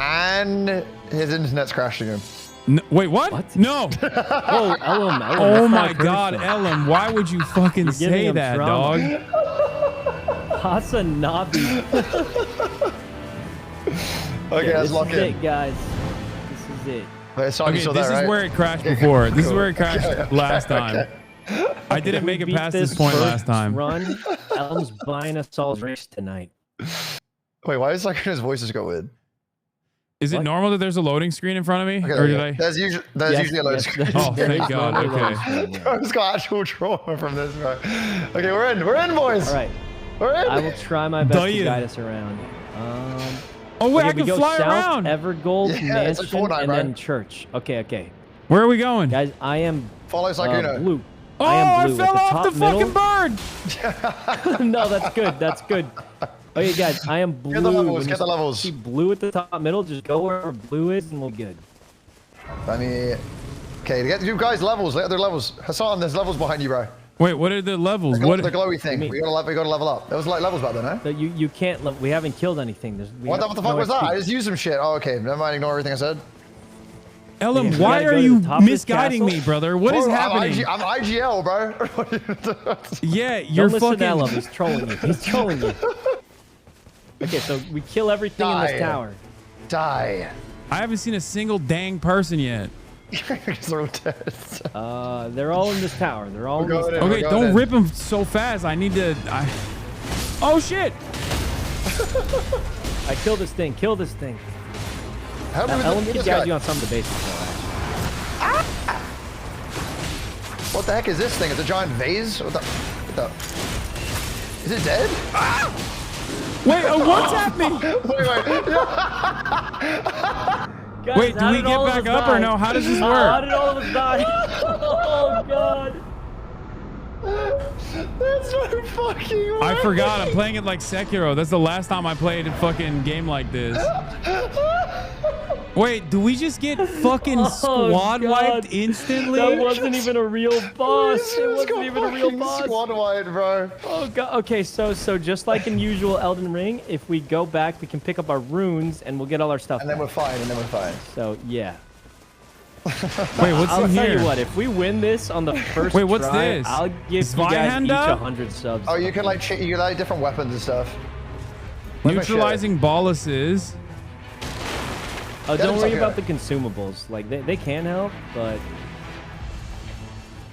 And his internet's crashing him. No, wait, what? No. Oh, Ellum. Oh my God, Ellum! Why would you fucking You're giving say him that, trauma. dog? Hasanabi. Okay, let's lock This is in. it, guys. This is it. Wait, so Okay, this is where it crashed before. This is where it crashed last time. I didn't make it Beat past this point first last time. Run. Ellum's buying us all drinks tonight. Wait, why is his voice just go weird? Is it normal that there's a loading screen in front of me, Okay, or did I? There's usually a load screen. Oh, thank God. Okay. I've got actual trauma from this, right? Okay, we're in, boys. All right. We're in. I will try my best to Damn. guide us around. Oh wait, okay, I we can go fly south, around. Evergold, Yeah, it's like Mansion, Fortnite, and bro. then Church. Okay. Where are we going? Guys, I am Follow Sakuno. blue. Oh, I am I blue. fell At off the top fucking bird. No, that's good. That's good. Okay, guys, I am blue. Get the levels, When get the you levels. See blue at the top middle. Just go wherever blue is, and we're good. Let me. Okay, get you guys levels. Let other levels. Hasan, there's levels behind you, bro. Wait, what are the levels? The What? glowy thing. We gotta level up. There was like levels back then, eh? So you can't. We haven't killed anything. What the fuck was that? I just used some shit. Oh, okay. Never mind. Ignore everything I said. Ellum, You why gotta are go to you the top of this misguiding castle? me, brother? What is Bro, happening? I'm IGL, bro. Yeah, you're Don't listen fucking. to Ellum. He's trolling you. He's trolling you. Okay, so we kill everything in Die. this tower. Die. I haven't seen a single dang person yet. They're all dead. They're all in this tower. They're all in this tower. Okay, don't rip them so fast. I need to. Oh shit! I kill this thing. Kill this thing. How do we Ellum do can this guide guy? you on some of the basics, though, actually. What the heck is this thing? It's a giant vase? What the? Is it dead? Wait, what's happening? Guys, Wait, do how we did get all of back us up or die? no? How does this How work? did all of us die? Oh, God. That's no fucking way. I forgot. I'm playing it like Sekiro. That's the last time I played a fucking game like this. Wait, do we just get fucking squad wiped instantly? That wasn't even a real boss. It wasn't even a real boss. Squad wide, bro. Oh god. Okay, so just like in usual Elden Ring, if we go back, we can pick up our runes and we'll get all our stuff. And then we're fine. And then we're fine. So yeah. Wait, what's I'll in tell here? you what. If we win this on the first Wait, what's try, this? I'll give you guys each 100 subs. Oh, you can like different weapons and stuff. Neutralizing boluses. Oh, don't worry about the consumables. Like they can help, but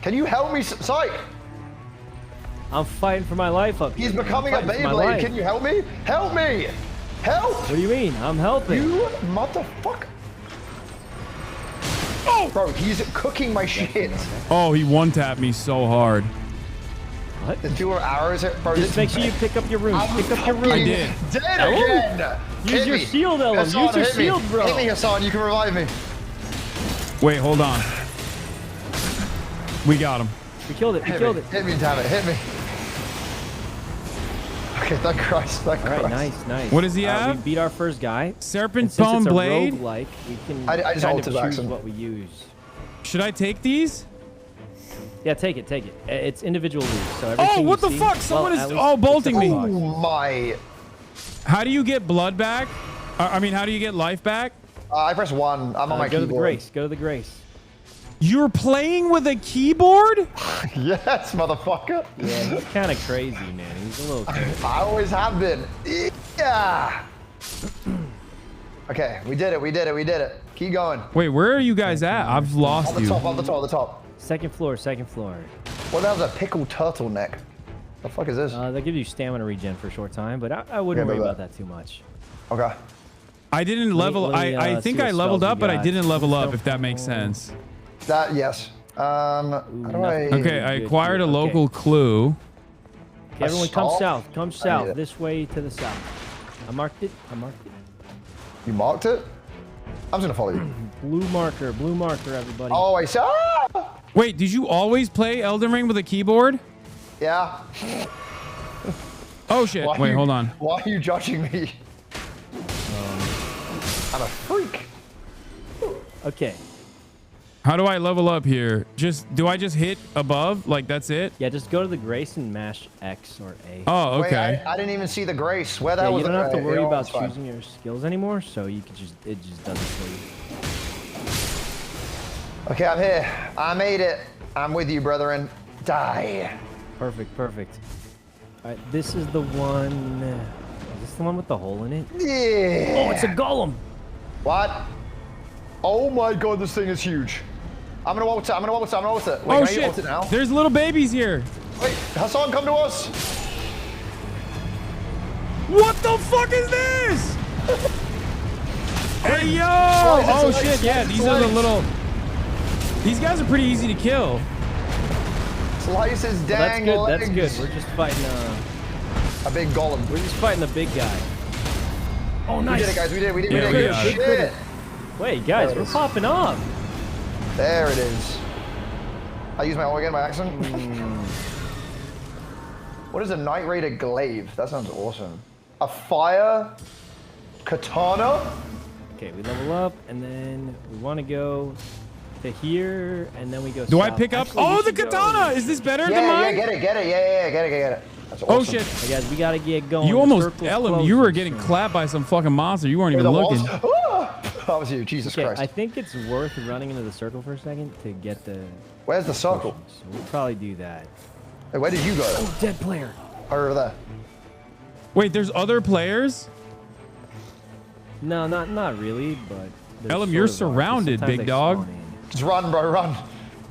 can you help me, Psych? I'm fighting for my life up here. He's becoming a Beyblade. Can you help me? Help me! Help! What do you mean? I'm helping. You motherfucker! Oh, bro, he's cooking my shit. Oh, he one-tapped me so hard. What? The dual arrows, bro. Just make sure you pick up your runes. Pick up your runes. I did. Dead again. Use your shield, Ellen. Hassan, Use your hit me. shield, bro. Hit me, Hassan. You can revive me. Wait, hold on. We got him. We killed it. We killed it. Hit me, damn it. Hit me. Okay, thank Christ. Thank Christ. All right, nice. What does he have? We beat our first guy. Serpent Bone Blade. Roguelike, we can I just kind of ulted choose Hasan. what we use. Should I take these? Yeah, take it. It's individual loot. So everything Oh, what you the see, fuck? Someone well, is bolting me. Oh my. How do you get blood back? I mean, how do you get life back? I press 1. I'm on my go keyboard. to the grace. Go to the grace. You're playing with a keyboard? Yes, motherfucker. Yeah, he's kind of crazy, man. He's a little crazy. I always have been. Yeah. Okay, we did it. We did it. We did it. Keep going. Wait, where are you guys at? I've lost On the you. top, on the top, on the top. Second floor. What the hell's a pickled turtleneck? The fuck is this? That gives you stamina regen for a short time, but I wouldn't worry about that too much. Okay. I didn't level. I think I leveled up, but I didn't level up, if that makes sense. That, yes. How do I... Okay, I acquired a local clue. Okay, everyone come south. Come I need south. it. This way to the south. I marked it. You marked it? I'm just gonna follow you. Blue marker, everybody. Oh, I saw. Wait, did you always play Elden Ring with a keyboard? Yeah. Oh shit! Wait, hold on. Why are you judging me? I'm a freak. Okay. How do I level up here? Do I just hit above? Like that's it? Yeah, just go to the grace and mash X or A. Oh, okay. Wait, I didn't even see the grace. Where the hell was you don't have to worry about it's fine. choosing your skills anymore, so you can it just does it for you. Okay, I'm here. I made it. I'm with you, brethren. Die. Perfect. All right, this is the one. Is this the one with the hole in it? Yeah. Oh, it's a golem. What? Oh my god, this thing is huge. I'm gonna ult it. Wait, Oh can I shit! ult it now? There's little babies here. Wait, Hassan, come to us. What the fuck is this? Hey yo! Oh shit! Yeah, these are the little. These guys are pretty easy to kill. Slice his Well, dang that's good. legs. We're just fighting a big golem. We're just fighting the big guy. Oh, nice. We did it, guys. We did it. Yeah, we got it. Shit. Wait, guys, we're popping up. There it is. I use my ult again by accident. What is a Night Raider glaive? That sounds awesome. A fire katana? Okay, we level up, and then we want to go to here, and then we go Do I south. pick up? Actually, we Oh, the should go katana! over Is this better Yeah, than mine? get it. Yeah, get it. That's awesome. Oh shit! Hey guys, we gotta get going. You The almost, circle's Ellen, you were closing getting soon. clapped by some fucking monster. You weren't even The looking. walls- That was you, Jesus Okay, Christ. I think it's worth running into the circle for a second to get the. Where's the circle? So we'll probably do that. Hey, where did you go? Oh, dead player. Over there. Wait, there's other players? No, not really, but. there's Ellen, you're sort of, surrounded, sometimes big they dog. spawn in. Just run, bro, run.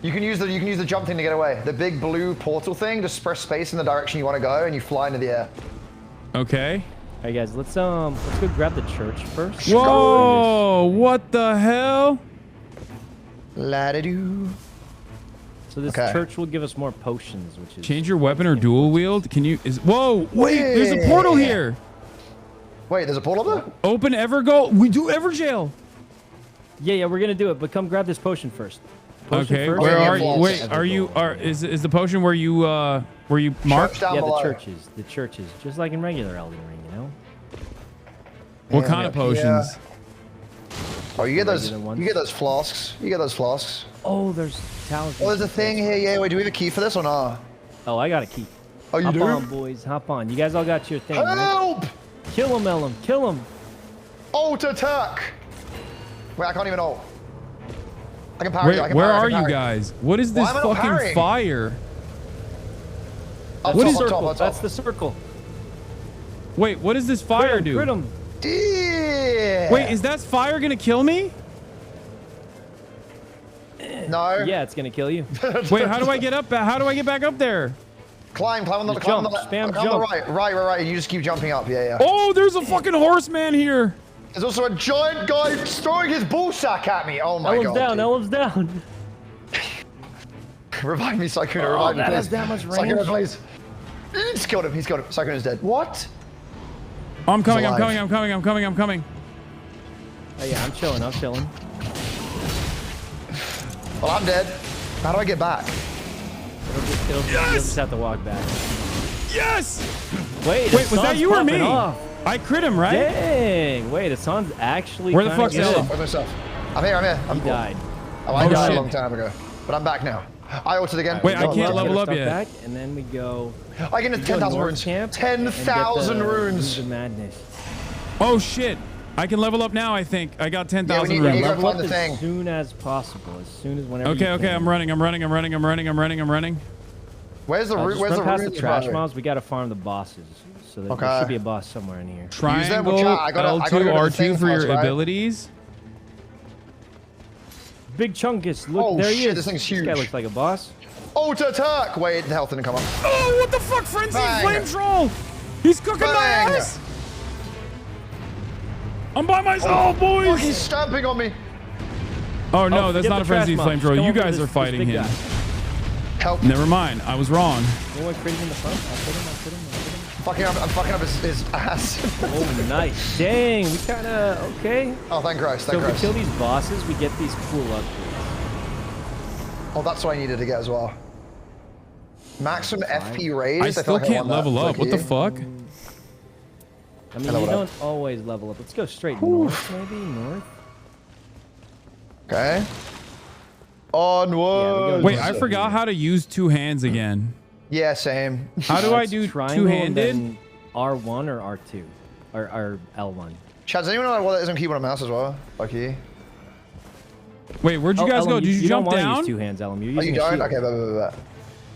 You can use the jump thing to get away. The big blue portal thing. Just press space in the direction you want to go, and you fly into the air. Okay. All right, guys, let's go grab the church first. Whoa! What the hell? La-da-doo. So this church will give us more potions, which is. Change your weapon or dual wield? Can you? Whoa! Wait! There's a portal here. Wait, there's a portal there? Open Evergo. We do Everjail. Yeah, we're gonna do it, but come grab this potion first. Potion Okay. first, Where and are then you? we'll Wait. get Are you? Evergold. Is the potion where you mark? Down Yeah, below. the churches, just like in regular Elden Ring, you know. What Yeah, kind of yeah. potions? Oh, you get those. regular ones. You get those flasks. You get those flasks. Oh, there's talismans. Oh, there's a thing here. Yeah. Wait, do we have a key for this or not? Oh, I got a key. Oh, you hop do? on, boys. Hop on. You guys all got your thing. Help! Right? Kill him, Elam. Kill him. Ult attack. Wait, I can't even ult. I can parry. Wait, where are you guys? What is this Why am I not fucking parrying? fire? Up What top, is- up top, up top. That's the circle. Wait, what does this fire do? Crit him. Yeah. Wait, is that fire gonna kill me? No. Yeah, it's gonna kill you. Wait, how do I get up? How do I get back up there? Climb on the Just climb on jump, the spam climb on the jump. right. You just keep jumping up. Yeah. Oh, there's a fucking horseman here. There's also a giant guy throwing his ball sack at me. Oh my Elam's god. down. Elam's down. Revive me, Sykkuno. Oh, Revive me, that please. has that much Sykkuno, range? please. He's killed him. Sykkuno's dead. What? I'm coming. He's I'm alive. coming. Oh yeah, I'm chilling. Well, I'm dead. How do I get back? You'll just have to walk back. Yes. Wait, Wait, was that you or me? Off. I crit him, right? Dang. Wait, Hasan's actually. Where the kinda fuck's good. Ella? Where's myself? I'm here. He died. Oh, I Oh, died shit. a long time ago. But I'm back now. I ulted again. Wait, I No, can't no, level up Stuff yet. back, and then we go. I get we go 10,000 North runes. Camp and get 10,000 the runes. of Madness. Oh shit! I can level up now. I think I got 10,000 Yeah, we need- runes. gotta Level up find the as thing. soon as possible. As soon as whenever. Okay, you okay. can. I'm running. Where's the root? Just Where's run the past root? the trash mobs. We gotta farm the bosses. So there Okay. should be a boss somewhere in here. Triangle Use them, I gotta L2 go to the R2 thing for your first, right? abilities. Big Chunkus, look, Oh, there he shit, is. this thing's huge. This guy looks like a boss. Ult attack! Wait, the health didn't come up. Oh, what the fuck, Frenzy Bang. Flame Troll! He's cooking my Bang. ass! I'm by myself, boys! Fuck, he's stamping on me. Oh no, Oh, that's get not the a Frenzy trash Flame mobs. Troll. Come You over guys this- are fighting this big him. guy. Help. Never mind, I was wrong. You want crit him in the front? I'll put him. I'm fucking up his ass. Oh, nice. Dang, we kinda, okay. Oh, thank Christ, So thank if we Christ. kill these bosses, we get these cool upgrades. Oh, that's what I needed to get as well. Maximum FP raise. I still feel like can't want that. level up. What the Lucky. fuck? I mean, Hello, you what don't always level up. Let's go straight north, maybe? North? Okay. Onward. Wait, I forgot how to use two hands again. Yeah, same. How do I It's do triangle, two-handed? then R1 or R2? Or L1? Chad, does anyone know what that is on keyboard and mouse as well? Lucky. Wait, where'd you guys Elam, go? Did you don't jump wanna down? use two hands, Elam. You're Oh, using you a don't? shield. Okay, blah.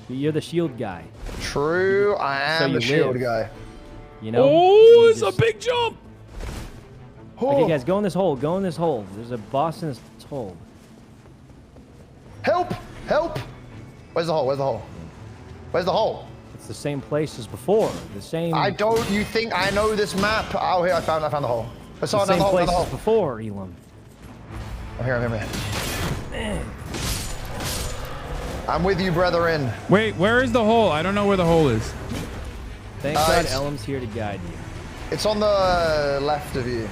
You're the shield guy. True, I So am you the shield live. guy. You know? Oh, You it's just- a big jump! Okay, guys, go in this hole. Go in this hole. There's a boss in this hole. Help! Help! Where's the hole? Where's the hole? Where's the hole? It's the same place as before. The same. I don't. You think I know this map? Oh, here I found the hole. I saw the another same hole. place Another as hole. before, Elam. I'm here. I'm with you, brethren. Wait, where is the hole? I don't know where the hole is. Thank God it's- Elam's here to guide you. It's on the left of you.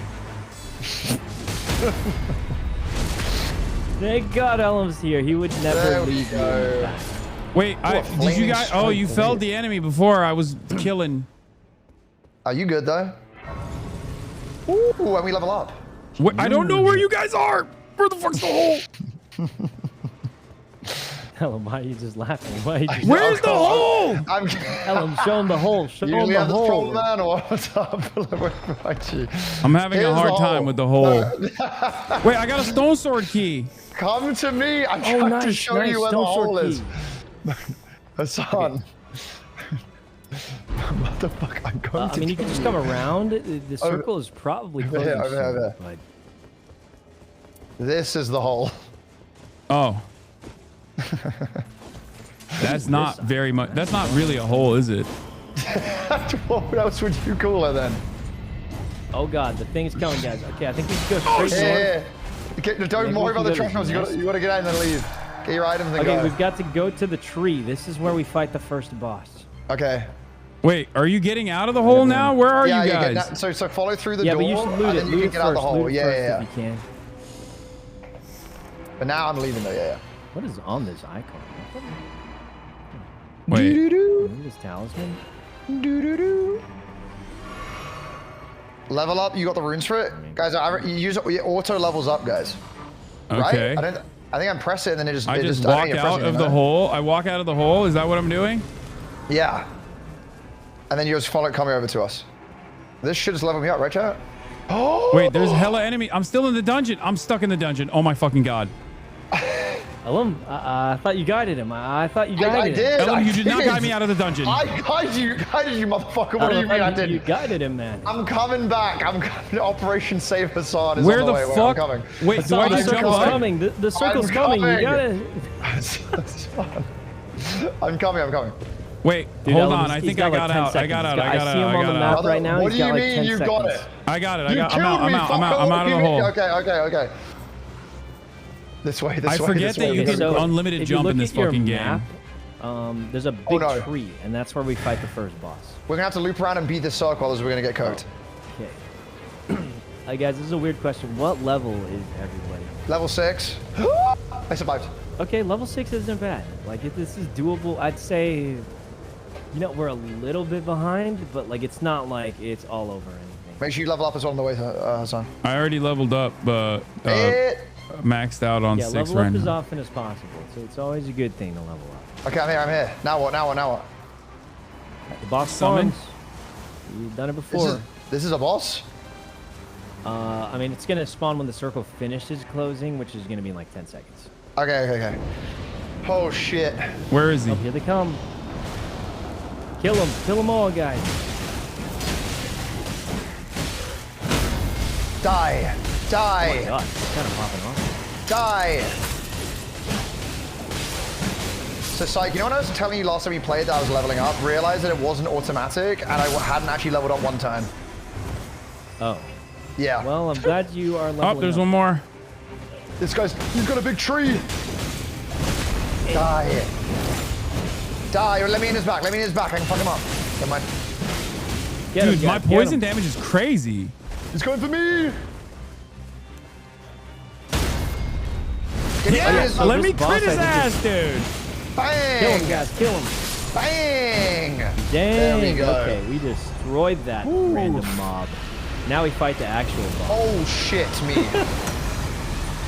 Thank God Elam's here. He would never There we leave you in go. the back. Wait, a did you flaming guys? Oh, you strike. felled the enemy before I was killing. Are you good though? Ooh, when we level up. Wait, I don't know where you guys are. Where the fuck's the hole? Elam, why are you just laughing? Why are you just Where's the hole? I'm. Elam, show him the hole. Show him Usually the have this hole. problem, man, or what's up? Behind you. I'm having a Here's hard the time hole. with the hole. Wait, I got a stone sword key. Come to me. I'm Oh, trying nice, to show nice. you where the Stone sword hole is. key. Hassan. What the fuck? I'm going I to mean, you can kill just come around. The circle is probably Over closing here, over here, over soon, here. but This is the hole. Oh. That's not very much. That's not really a hole, is it? What else would you call it then? oh God, the thing's coming, guys. Okay, I think we should go straight north. Yeah. Okay, don't Maybe worry we about can the go trash to house. this You gotta get out and then leave. Get your items and Okay, go. we've got to go to the tree. This is where we fight the first boss. Okay. Wait, are you getting out of the hole now? Where are yeah, you get guys? that. So follow through the Yeah, door, but you should loot and it. then you Loot can it get out the first. hole. Loot it Yeah, first yeah. if you can. But now I'm leaving though. Yeah. What is on this icon? Wait. Doo-doo-doo. This talisman? Doo-doo-doo. Level up. You got the runes for it, guys. You use it. It auto levels up, guys. Okay. Right? I think I'm pressing, and then it just. I just walk out of the hole. I walk out of the hole. Is that what I'm doing? Yeah. And then you just follow it coming over to us. This should just level me up, right, chat? Oh. Wait, there's hella enemy. I'm still in the dungeon. I'm stuck in the dungeon. Oh my fucking god. Ellum, I thought you guided him. I thought you guided him. did. Ellum, you did not guide me out of the dungeon. I guided you, motherfucker. What do you mean I didn't? You guided him, man. I'm coming back. I'm coming. Operation Save Hassan is Where on the way. the fuck? I'm coming. Wait, do I just jump up? Coming. The circle's coming. You gotta. I'm coming. Wait, Dude, hold Ellum, on. I he's think got I like got 10 out. I seconds. got out. I see him on the map right now. What do He's you got like mean 10 you seconds. got it? I got it. You I'm killed out. me, I'm out of the hole. Okay. This way. I forget that you get unlimited jump in this fucking game. There's a big tree, and that's where we fight the first boss. We're gonna have to loop around and beat this circle, as we're gonna get cooked. Okay. Hi guys, this is a weird question. What level is everybody? Level 6. I survived. Okay, level 6 isn't bad. Like, if this is doable, I'd say, we're a little bit behind, but like, it's not like it's all over anything. Make sure you level up as well on the way, Hasan. I already leveled up, but maxed out on 6 level right up as now. often as possible. So it's always a good thing to level up. Okay, I'm here. Now what? The boss Summon? spawns. You've done it before. This is a boss? I mean, it's gonna spawn when the circle finishes closing, which is gonna be in like 10 seconds. Okay. Oh shit. Where is he? Oh, here they come. Kill them all, guys. Die. Oh my god, it's kind of popping off. Die. So, Psych, you know when I was telling you last time we played that I was leveling up? Realized that it wasn't automatic, and I hadn't actually leveled up one time. Oh. Yeah. Well, I'm glad you are leveling up. Oh, there's one more. He's got a big tree. Die. Let me in his back. I can fuck him up. Never mind. Dude, my poison damage is crazy. He's going for me. Yeah, let me crit his ass, dude. Bang. Kill him, guys. Kill him. Bang. Dang. There we go. Okay, we destroyed that random mob. Now we fight the actual boss. Oh shit, me.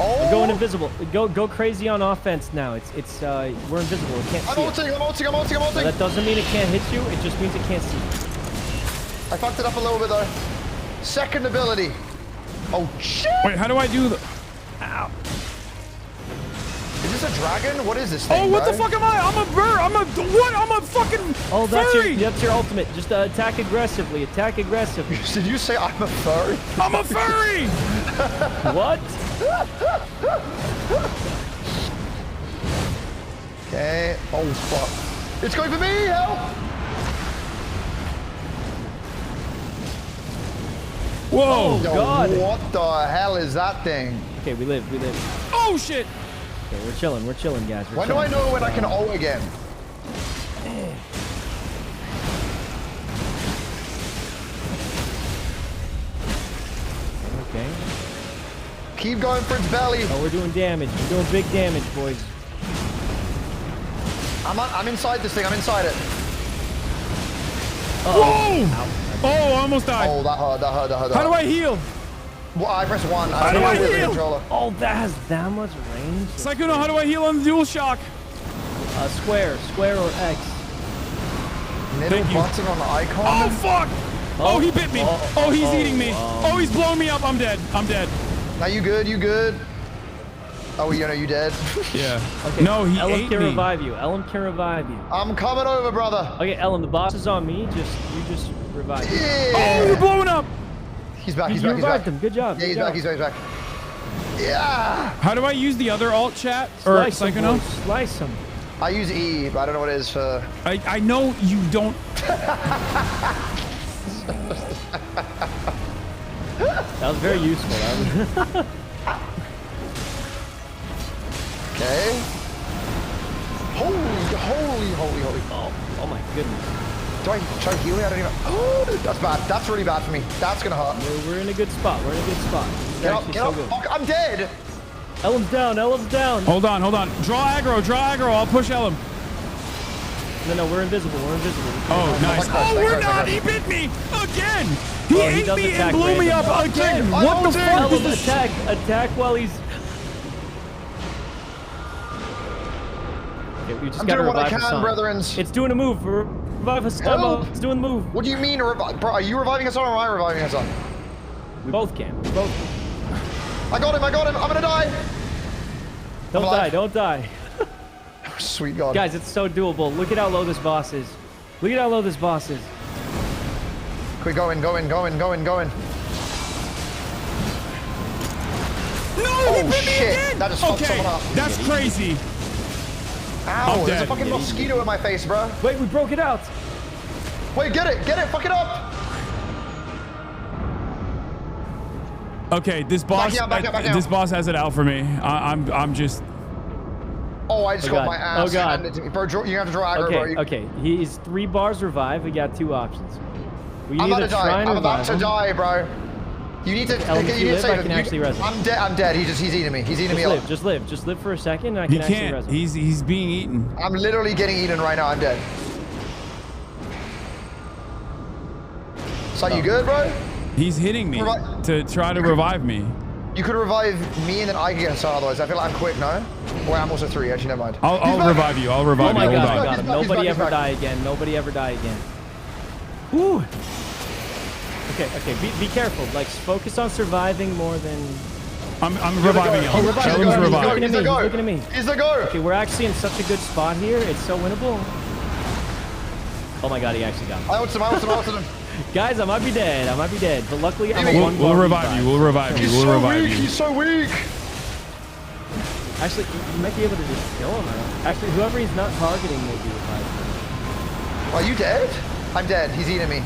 We're going invisible. Go crazy on offense now. We're invisible. We can't see it. I'm ulting. No, that doesn't mean it can't hit you. It just means it can't see you. I fucked it up a little bit though. Second ability. Oh shit. Wait, how do I do the... Ow. Is this a dragon? What is this thing, Oh, what the bro? fuck am I? I'm a bird. I'm a fucking Oh, that's furry. your ultimate. Just attack aggressively. Attack aggressively. Did you say I'm a furry? I'm a furry. What? Okay. Oh fuck. It's going for me. Help. Whoa. Yo, God. What the hell is that thing? Okay, we live. Oh shit. Okay, we're chilling, guys. When do I know when I can ult again? Okay. Keep going for its belly. Oh, we're doing damage. We're doing big damage, boys. I'm inside this thing. I'm inside it. Whoa! Oh, I almost died. Oh, that hurt. How do I heal? Well, I press 1. How do I heal? Controller. Oh, that has that much range. Sykkuno, how do I heal on the dual shock? Square or X. Middle button on the icon. Oh, fuck! Oh, he bit me. Oh, he's eating me. Oh, he's blowing me up. I'm dead. Now you good? Oh, you dead? Yeah. Okay. No, he Ellum ate can me. revive you. Ellum can revive you. I'm coming over, brother. Okay, Ellum, the boss is on me. You just revive him. Yeah. Oh, we're blowing up. He's back. You revived him. Good job. Yeah, he's back. Yeah. How do I use the other alt chat? Or Slice him, Sykkuno? boys. Slice him. I use E, but I don't know what it is for. I know you don't. That was very useful. Okay. Holy. Oh my goodness. Do I try healing? I don't even. Oh, that's bad. That's really bad for me. That's gonna hurt. We're in a good spot. Get up. Fuck, I'm dead. Ellum's down. Hold on. Draw aggro. I'll push Ellum. No, we're invisible. Oh, nice. Oh, we're not. He bit me again. He ate does me attack and blew me random. up again. I What the ulted. fuck is this? Attack while he's. Okay, we just I'm gotta doing what I revive can, Hasan. brethrens. It's doing a move. Revive Hasan. Help. It's doing the move. What do you mean, bro? Are you reviving Hasan or am I reviving Hasan? We both can. We both. I got him. I'm gonna die. Don't die. Don't die. Sweet God. Guys, it's so doable. Look at how low this boss is. Look at how low this boss is. Quick, go in. No, oh shit! That just fucked someone up. That's crazy. Ow! There's a fucking mosquito in my face, bro. Wait, we broke it out. Wait, get it! Fuck it up! Okay, this boss. Back up. This boss has it out for me. I'm just. Oh, I just got my ass Oh, God. handed to me. Bro, you have to draw aggro, bro. Okay. He's 3 bars revive. We got 2 options. We I'm either about to die. try and I'm about revive to him. die, bro. You need to. Ellen, if you you need to live, save I him. can actually res him. I'm dead. He's eating me. He's eating me alive. Just live for a second, and I He can actually can't. res him. He's being eaten. I'm literally getting eaten right now. I'm dead. So you good, bro? He's hitting me to try to revive me. You could revive me and then I can get Hasan otherwise. I feel like I'm quick, no? Or I'm also 3, actually, never mind. I'll revive you. I'll revive you. Oh my Hold God, I on. got him. Nobody ever die again. Nobody ever die again. Woo! Okay, be careful. Like, focus on surviving more than... I'm reviving him. Ellen's revived. He's looking at me. He's the go! Okay, we're actually in such a good spot here. It's so winnable. Oh my God, he actually got me. I ulted him. Guys, I might be dead. But luckily, I'm a one We'll revive you. We'll revive you. We'll revive you. He's so weak. Actually, you might be able to just kill him. Actually, whoever he's not targeting may be revived. Are you dead? I'm dead. He's eating me.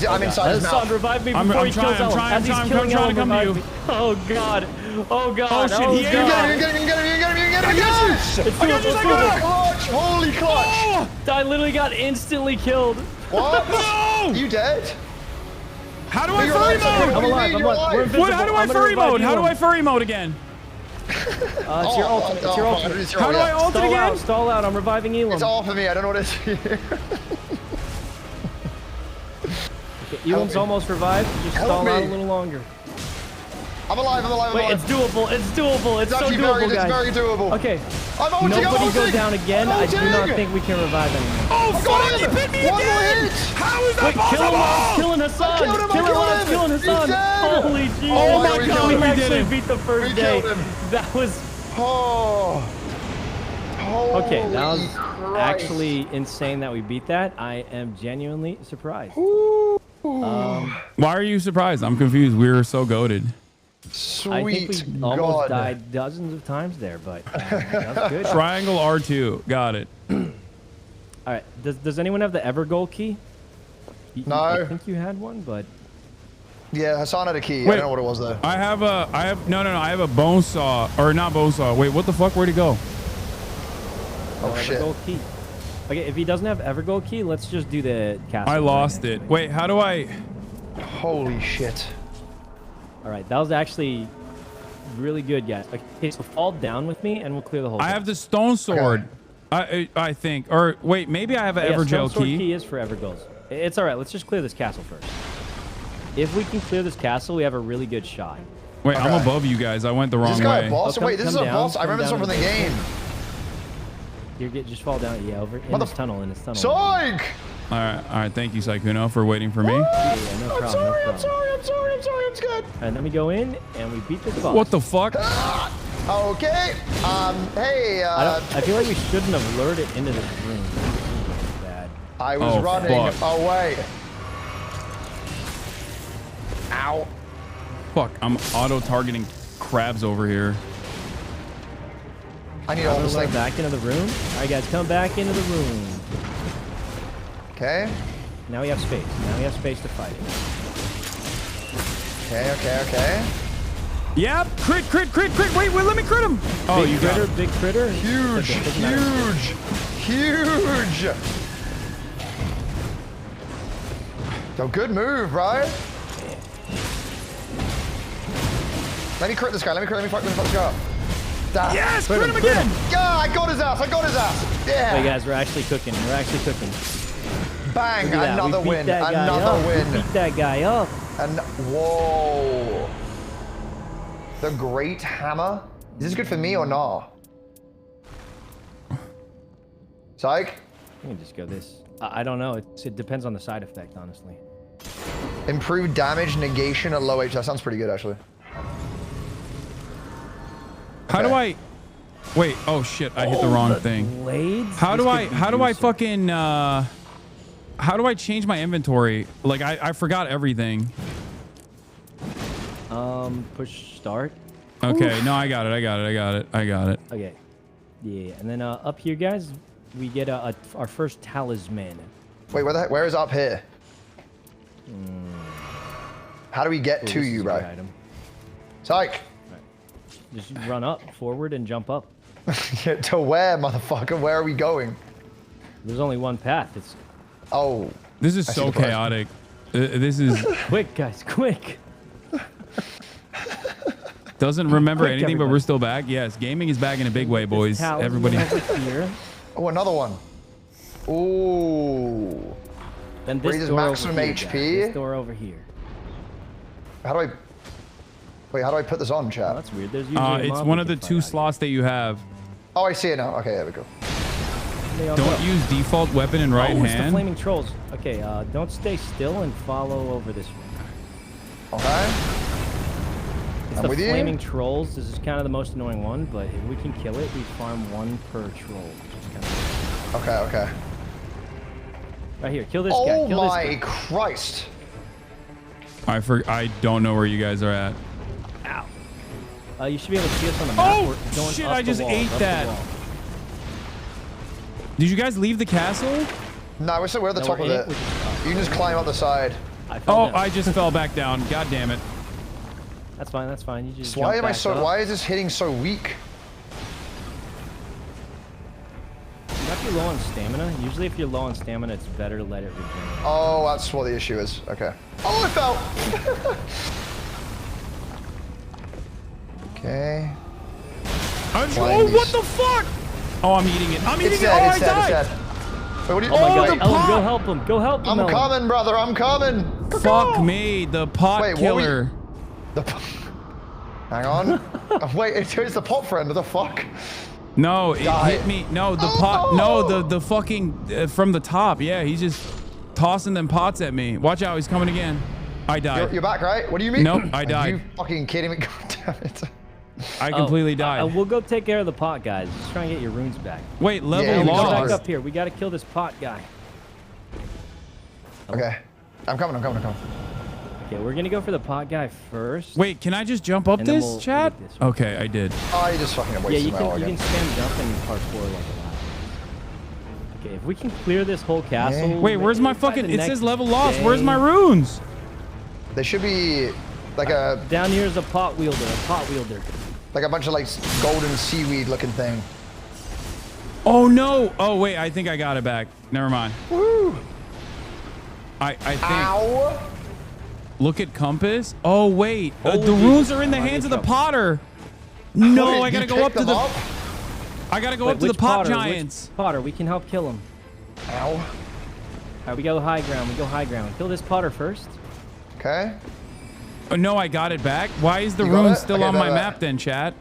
I'm inside his mouth. Revive me before he kills Ellen. I'm trying to come to you. Oh God. Oh shit, he ate You get him. I got you. Clutch. Holy clutch. Oh! I literally got instantly killed. What? No! You dead? How do I furry mode? I'm alive. We're invisible. How do I furry mode? How do I furry mode again? It's your ultimate. It's your ultimate. How do I ult it again? Stall out. I'm reviving Elam. It's all for me. I don't know what it is. Okay, Elam's almost revived. Just stall out a little longer. I'm alive. Wait, it's doable. It's doable. It's so doable, guys. It's very doable. Okay. I'm ulting. Nobody go down again. I do not think we can revive anyone. Oh fuck! He bit me again! How is that possible? Killing Hasan. Killing Hasan. Holy jeez. Oh my God, we we did actually it. beat the first day. That was... Oh. Okay, that was Christ. actually insane that we beat that. I am genuinely surprised. Why are you surprised? I'm confused. We were so goated. Sweet I think we almost died dozens of times there, but that's good. Triangle R2. Got it. All right. Does anyone have the ever goal key? No. I think you had one, but... Yeah, Hasan had a key. Wait, I don't know what it was though. I have a bone saw, or not bone saw. Wait, what the fuck? Where'd he go? Oh shit. Evergold key. Okay, if he doesn't have Evergold key, let's just do the castle. I lost it. Wait, how do I? Holy shit. All right, that was actually really good, guys. Okay, so fall down with me, and we'll clear the whole. I have the stone sword. Okay. I think. Or wait, maybe I have an Evergel stone sword key. Key is for Evergolds. It's all right. Let's just clear this castle first. If we can clear this castle, we have a really good shot. Wait, I'm above you guys. I went the wrong Is this guy way. a boss? Wait, this is a boss? I remember this one from the game. Just fall down. Yeah, over in this tunnel. Psych! All right. Thank you, Saikuno, for waiting for me. Yeah, no I'm problem. sorry. I'm scared. And then we go in and we beat this boss. What the fuck? Okay. Hey. I feel like we shouldn't have lured it into this room. Bad. I was running away. Ow. Fuck, I'm auto-targeting crabs over here. I need all this thing. Back into the room. All right, guys, come back into the room. Okay. Now we have space. Now we have space to fight. Okay. Yep. Crit. Wait, let me crit him. Oh, you got it. Big critter. Huge. Yo, good move, bro. Let me crit this guy. Let me fuck this guy up. Yes, crit him again. Yeah, I got his ass. Yeah. Hey guys, we're actually cooking. Bang! Look at that, Another we beat win. that guy Another up. win. We beat that guy up. And whoa. The Great Hammer. Is this good for me or not? Psych? I can just go this. I don't know. It depends on the side effect, honestly. Improved damage negation at low HP. That sounds pretty good, actually. How do I? Wait. Oh shit! I hit the wrong thing. Blades? How do I fucking? How do I change my inventory? Like I forgot everything. Push start. Okay. Oof. No, I got it. I got it. Okay. Yeah, and then up here, guys, we get our first talisman. Wait, where is up here? How do we get to you, bro? Psych. Just run up, forward, and jump up. To where, motherfucker? Where are we going? There's only one path. It's. Oh. This is so chaotic. This is. Quick, guys, quick. Doesn't remember Quick, anything, everybody. but we're still back. Yes, gaming is back in a big way, boys. Everybody. Here. Oh, another one. Ooh. Then this Raises door maximum over here, HP. guys. This door over here. How do I? Wait, how do I put this on, chat? Oh, that's weird. There's usually a It's mob one we of the can two fight slots that you have. Oh, I see it now. Okay, there we go. out. Don't use default weapon in right It's the hand. flaming trolls. Okay, don't stay still and follow over this way. Okay. It's I'm the with you. flaming trolls. This is kind of the most annoying one, but if we can kill it, we farm one per troll. Which is kind of Okay. right here. Kill this guy. Oh Kill my this guy. Christ. I don't know where you guys are at. Ow. You should be able to see us on the map. Oh, We're going shit, up I the just wall, ate up the that. wall. Did you guys leave the castle? No, we're at the top of it. You can just climb up the side. I just fell back down. God damn it. That's fine. That's fine. You just. Why jump am I back so? up. Why is this hitting so weak? You might be low on stamina. Usually, if you're low on stamina, it's better to let it regenerate. Oh, that's what the issue is. Okay. Oh, I fell. Okay. Oh, what the fuck? Oh, I'm eating it. I'm eating it. Oh, I died. It's dead. Wait, what do you? Oh my God, the Ellen, pot. go help him. Go help him. I'm Ellen. coming, brother. I'm coming. Fuck me. The pot Wait, what were killer. Hang on. Wait, it's the pot friend. What the fuck? No, it Die. hit me. No, the pot. No, the fucking from the top. Yeah, he's just tossing them pots at me. Watch out, he's coming again. I died. You're back, right? What do you mean? Nope, I Are died. you fucking kidding me? God damn it. I completely died. We'll go take care of the pot, guys. Just try and get your runes back. Wait, level Yeah, Go back lost. up here. We got to kill this pot guy. Okay. I'm coming. Okay, we're gonna go for the pot guy first. Wait, can I just jump up And then this, we'll chat? get this one. Okay, I did. Oh, you just fucking Yeah, wasted you my can all you can again. spam jump and parkour like a lot. Okay, if we can clear this whole castle. Wait, where's my by fucking? the It says next level lost. day- Where's my runes? They should be like a Down here is a pot wielder. like a bunch of like golden seaweed looking thing. Oh no! Oh wait, I think I got it back. Never mind. Woo! I think. Ow! Look at compass. Oh wait, the Holy runes are in the I'm hands of in the potter. No, Wait, I gotta you go up picked to them the. up? I gotta go Wait, up to the which pot Potter? Which giants. Potter, we can help kill him. Ow. All right, we go high ground. Kill this Potter first. Okay. Oh, no, I got it back. Why is the You got rune it? still Okay, on my bet. map then, chat?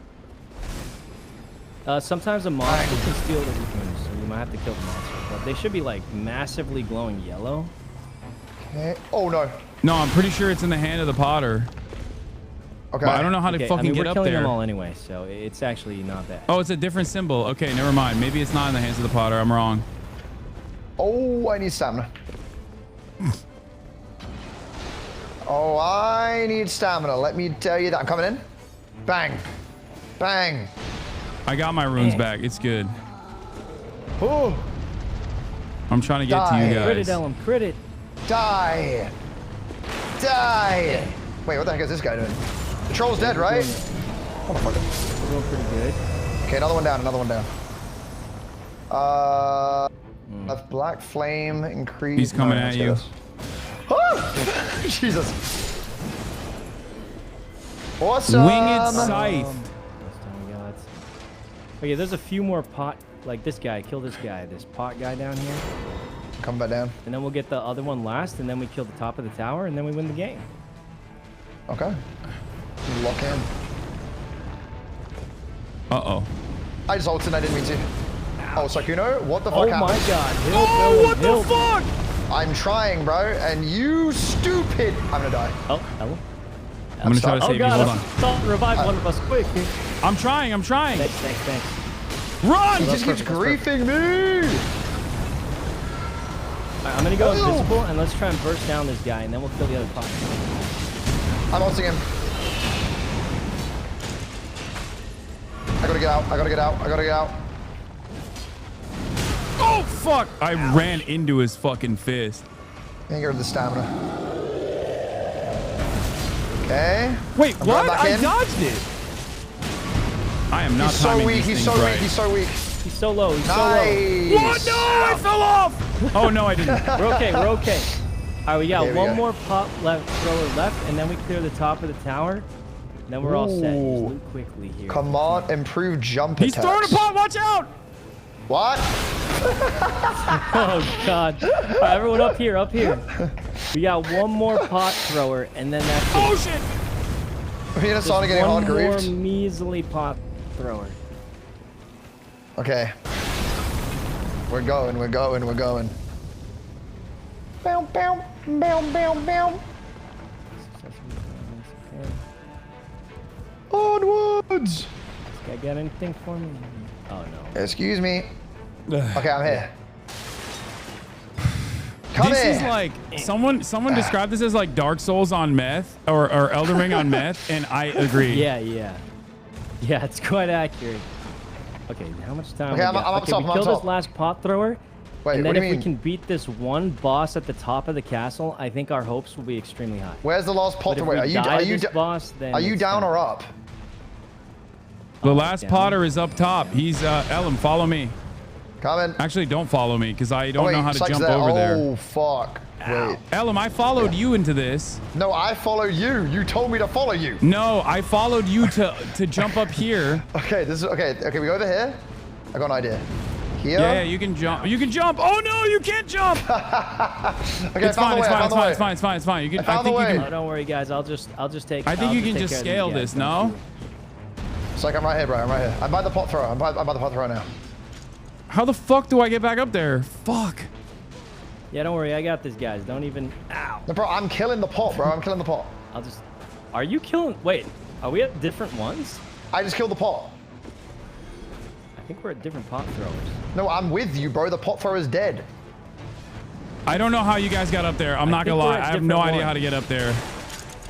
Sometimes a monster can steal the runes, so you might have to kill the monster. But they should be like massively glowing yellow. Okay. Oh no. No, I'm pretty sure it's in the hand of the potter. Okay. But I don't know how to Okay, fucking I mean, get we're up killing there. them all anyway, so it's actually not bad. Oh, it's a different symbol. Okay, never mind. Maybe it's not in the hands of the potter. I'm wrong. Oh, I need stamina. Oh, I need stamina. Let me tell you that. I'm coming in. Bang. Bang. I got my runes back. It's good. Oh. I'm trying to get to you Die. Crit it, guys. Ellen. Crit it. Die. Die. Wait, what the heck is this guy doing? The troll's dead, right? Motherfucker. We're doing pretty good. Okay, another one down. That's black flame increase. He's coming at you. Oh! Jesus. Awesome. Winged scythe. Okay, there's a few more pot, like this guy. Kill this guy. This pot guy down here. Come back down. And then we'll get the other one last, and then we kill the top of the tower, and then we win the game. Okay. Lock in. Uh-oh. I just ulted, I didn't mean to. Oh, Sakuno, what the fuck happened? Oh my god. Oh, what the fuck? I'm trying, bro, and you stupid. I'm gonna die. Oh, hello. I'm gonna try to save you. Hold on. Don't revive one of us quick. I'm trying. Thanks. Run! He just keeps griefing me. Alright, I'm gonna go invisible, and let's try and burst down this guy, and then we'll kill the other pot. I'm ulting him. I gotta get out. Oh, fuck! I ran into his fucking fist. Can't get rid of the stamina. Okay. Wait, I'm what? back I in. dodged it. I am not He's so timing weak. these He's things so right. weak. He's so weak. He's so low. He's Nice. so low. What? No, I fell off. Oh no, I didn't. We're okay. Alright, we got Okay, we one go. more pot thrower left, and then we clear the top of the tower. Then we're all set. Just loot quickly here. Come on, improve jump He's attacks. throwing a pot. Watch out! What? Oh god. Alright, everyone up here. We got one more pot thrower, and then that's it. Oh shit! Me and Hassan are getting hard one more griefed. measly pot thrower. Okay. We're going. Bow, bow, bow, bow, bow. Onwards! This guy got anything for me? Oh no. Excuse me. Okay, I'm here. Come This here. is like someone described this as like Dark Souls on meth or Elden Ring on meth, and I agree. Yeah, it's quite accurate. Okay, how much time? Okay, I'm up top, we I'm kill up this top. last pot thrower. Wait, and what then do if you we mean? can beat this one boss at the top of the castle, I think our hopes will be extremely high. Where's the last pot But if thrower? we Are you die to this boss, then are you it's down done. or up? The last down. Potter is up top. He's Ellen, follow me. Coming. Actually, don't follow me because I don't Oh, wait, know how to Sykes jump there. over there. Oh fuck. Wait. Ellen, I followed you into this. No, I followed you. You told me to follow you. No, I followed you to jump up here. Okay, this is okay. Okay, we go over here. I got an idea. Here. Yeah, you can jump. You can jump. Oh no, you can't jump. Okay, It's fine. It's fine. You can. I think you Oh, can. don't worry, guys. I'll just take. I think you can just scale this. No. It's like I'm right here, bro. I'm right here. I'm by the pot thrower. I'm by the pot thrower now. How the fuck do I get back up there? Fuck. Yeah, don't worry. I got this, guys. Don't even. Ow. No, bro, I'm killing the pot, bro. I'm killing the pot. I'll just. Are you killing? Wait. Are we at different ones? I just killed the pot. I think we're at different pot throwers. No, I'm with you, bro. The pot thrower's dead. I don't know how you guys got up there. I'm not gonna lie. I have no idea how to get up there.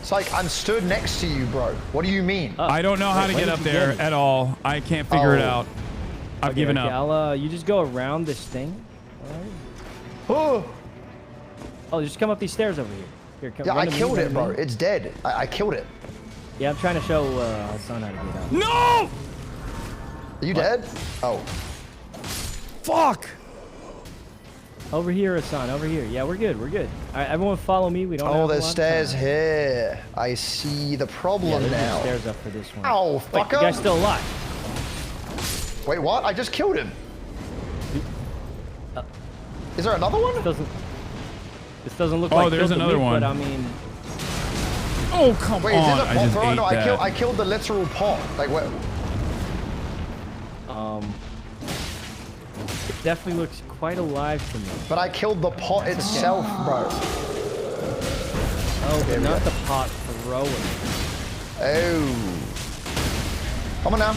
It's like I'm stood next to you, bro. What do you mean? I don't know how to get up there at all. I can't figure it out. I've given up. I'll, you just go around this thing. Oh. Oh, just come up these stairs over here. Here, come. Yeah, run I to me, killed run it, to bro. me. It's dead. I killed it. Yeah, I'm trying to show Hasan how to get out. No! Are you dead? Oh. Fuck! Over here, Hasan. Over here. Yeah, we're good. All right, everyone follow me. We don't have a Oh, lot there's of stairs time. here. I see the Yeah, problem there's now. no stairs up for this one. Ow, Wait, fucker. the guy's still alive. Wait, what? I just killed him. Is there another one? This doesn't look Oh, like there's killed the another meat, one. But I mean, Oh, come Wait, is on. this a I pot just thrower? ate No, that. I killed the literal pot. Like, what? it definitely looks quite alive to me. But I killed the pot itself, bro. Oh, There but we not go. the pot thrower. Oh. Come on now.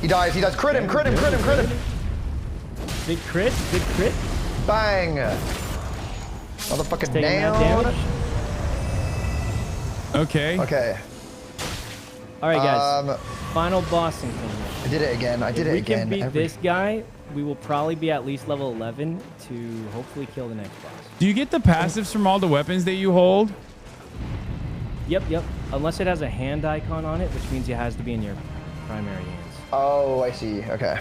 He dies. Crit him. Big crit. Bang. Motherfucker Taking that down. damage. Okay. Okay. All right, guys. Final bossing thing. I did it again. If we can beat this guy, we will probably be at least level 11 to hopefully kill the next boss. Do you get the passives from all the weapons that you hold? Yep. Unless it has a hand icon on it, which means it has to be in your primary hands. Oh, I see. Okay.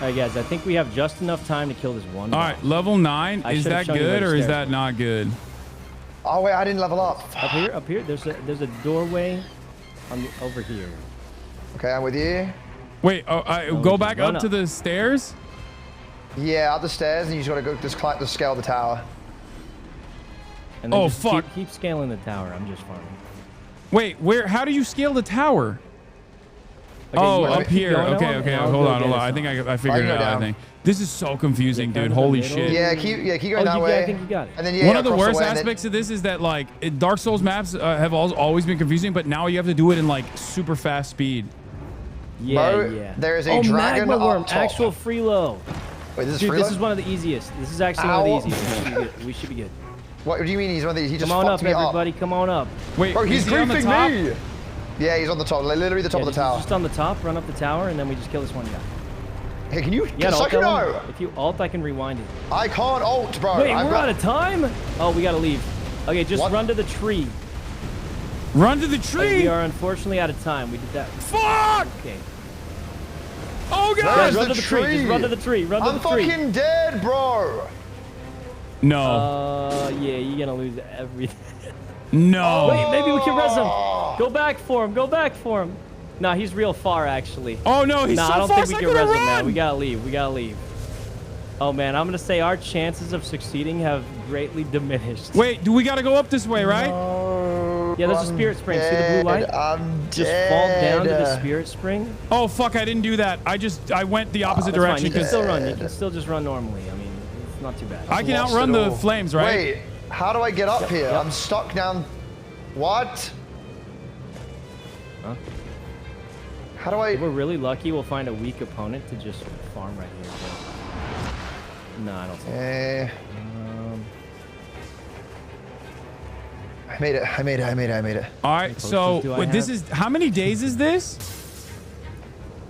All right, guys. I think we have just enough time to kill this one All boss. right, level 9. I Is should've that shown you good those or is stairs. that not good? Oh wait, I didn't level up. Up here. There's a doorway over here. Okay, I'm with you. Wait, No, go we back can run up to the stairs? Yeah, up the stairs, and you just gotta go just climb the scale of the tower. And then Oh, just fuck. Keep scaling the tower. I'm just farming. Wait, where? How do you scale the tower? Okay, oh, you up here. going Okay, on, okay. and I'll Hold go on, get hold on. us I think on. I figured it go out. I down. think this is so confusing, Yeah, dude. down to the Holy middle. shit. Yeah, keep going that I way. think you got it. And then One of the across worst way, and then- aspects of this is that like Dark Souls maps have always been confusing, but now you have to do it in like super fast speed. Yeah, Bro, yeah. there is a dragon magma worm, up top. actual freelo. Wait, this is Dude, free this load? is one of the easiest. This is actually one of the easiest. We should be good. What do you mean he's one of these? He just Come on fucked up, me everybody. Come on up. Wait, Bro, he's is he on the griefing top? me. Yeah, he's on the top, literally the top of the tower. Just on the top, run up the tower, and then we just kill this one guy. Hey, can you? Yeah, Suck it out. if you ult, I can rewind it. I can't ult, bro. Wait, we're out of time? Oh, we gotta leave. Okay, just run to the tree. Run to the tree? We are unfortunately out of time. We did that. Fuck! Okay. Oh, God! Where's run the to the tree. Just run to the tree. Run to I'm the tree. fucking dead, bro. No. Yeah, you're gonna lose everything. No. Wait, maybe we can res him. Go back for him. Go back for him. Nah, he's real far, actually. Oh, no, he's nah, so I don't far, think we so I can couldn't res him, man. run. We gotta leave. We gotta leave. Oh, man, I'm gonna say our chances of succeeding have greatly diminished. Wait, do we gotta go up this way, right? Yeah, there's a spirit spring. See the blue light? I'm Just fall down to the dead. spirit spring. Oh, fuck, I didn't do that. I went the opposite That's fine. direction You can because still run. You can still just run normally. I mean, it's not too bad. I can outrun the flames, right? Wait, how do I get up here? yep. I'm stuck down. What? Huh? How do I? If we're really lucky, we'll find a weak opponent to just farm right here. But... No, I don't think I made it. I made it. I made it. I made it. All right, so wait, this is how many days is this?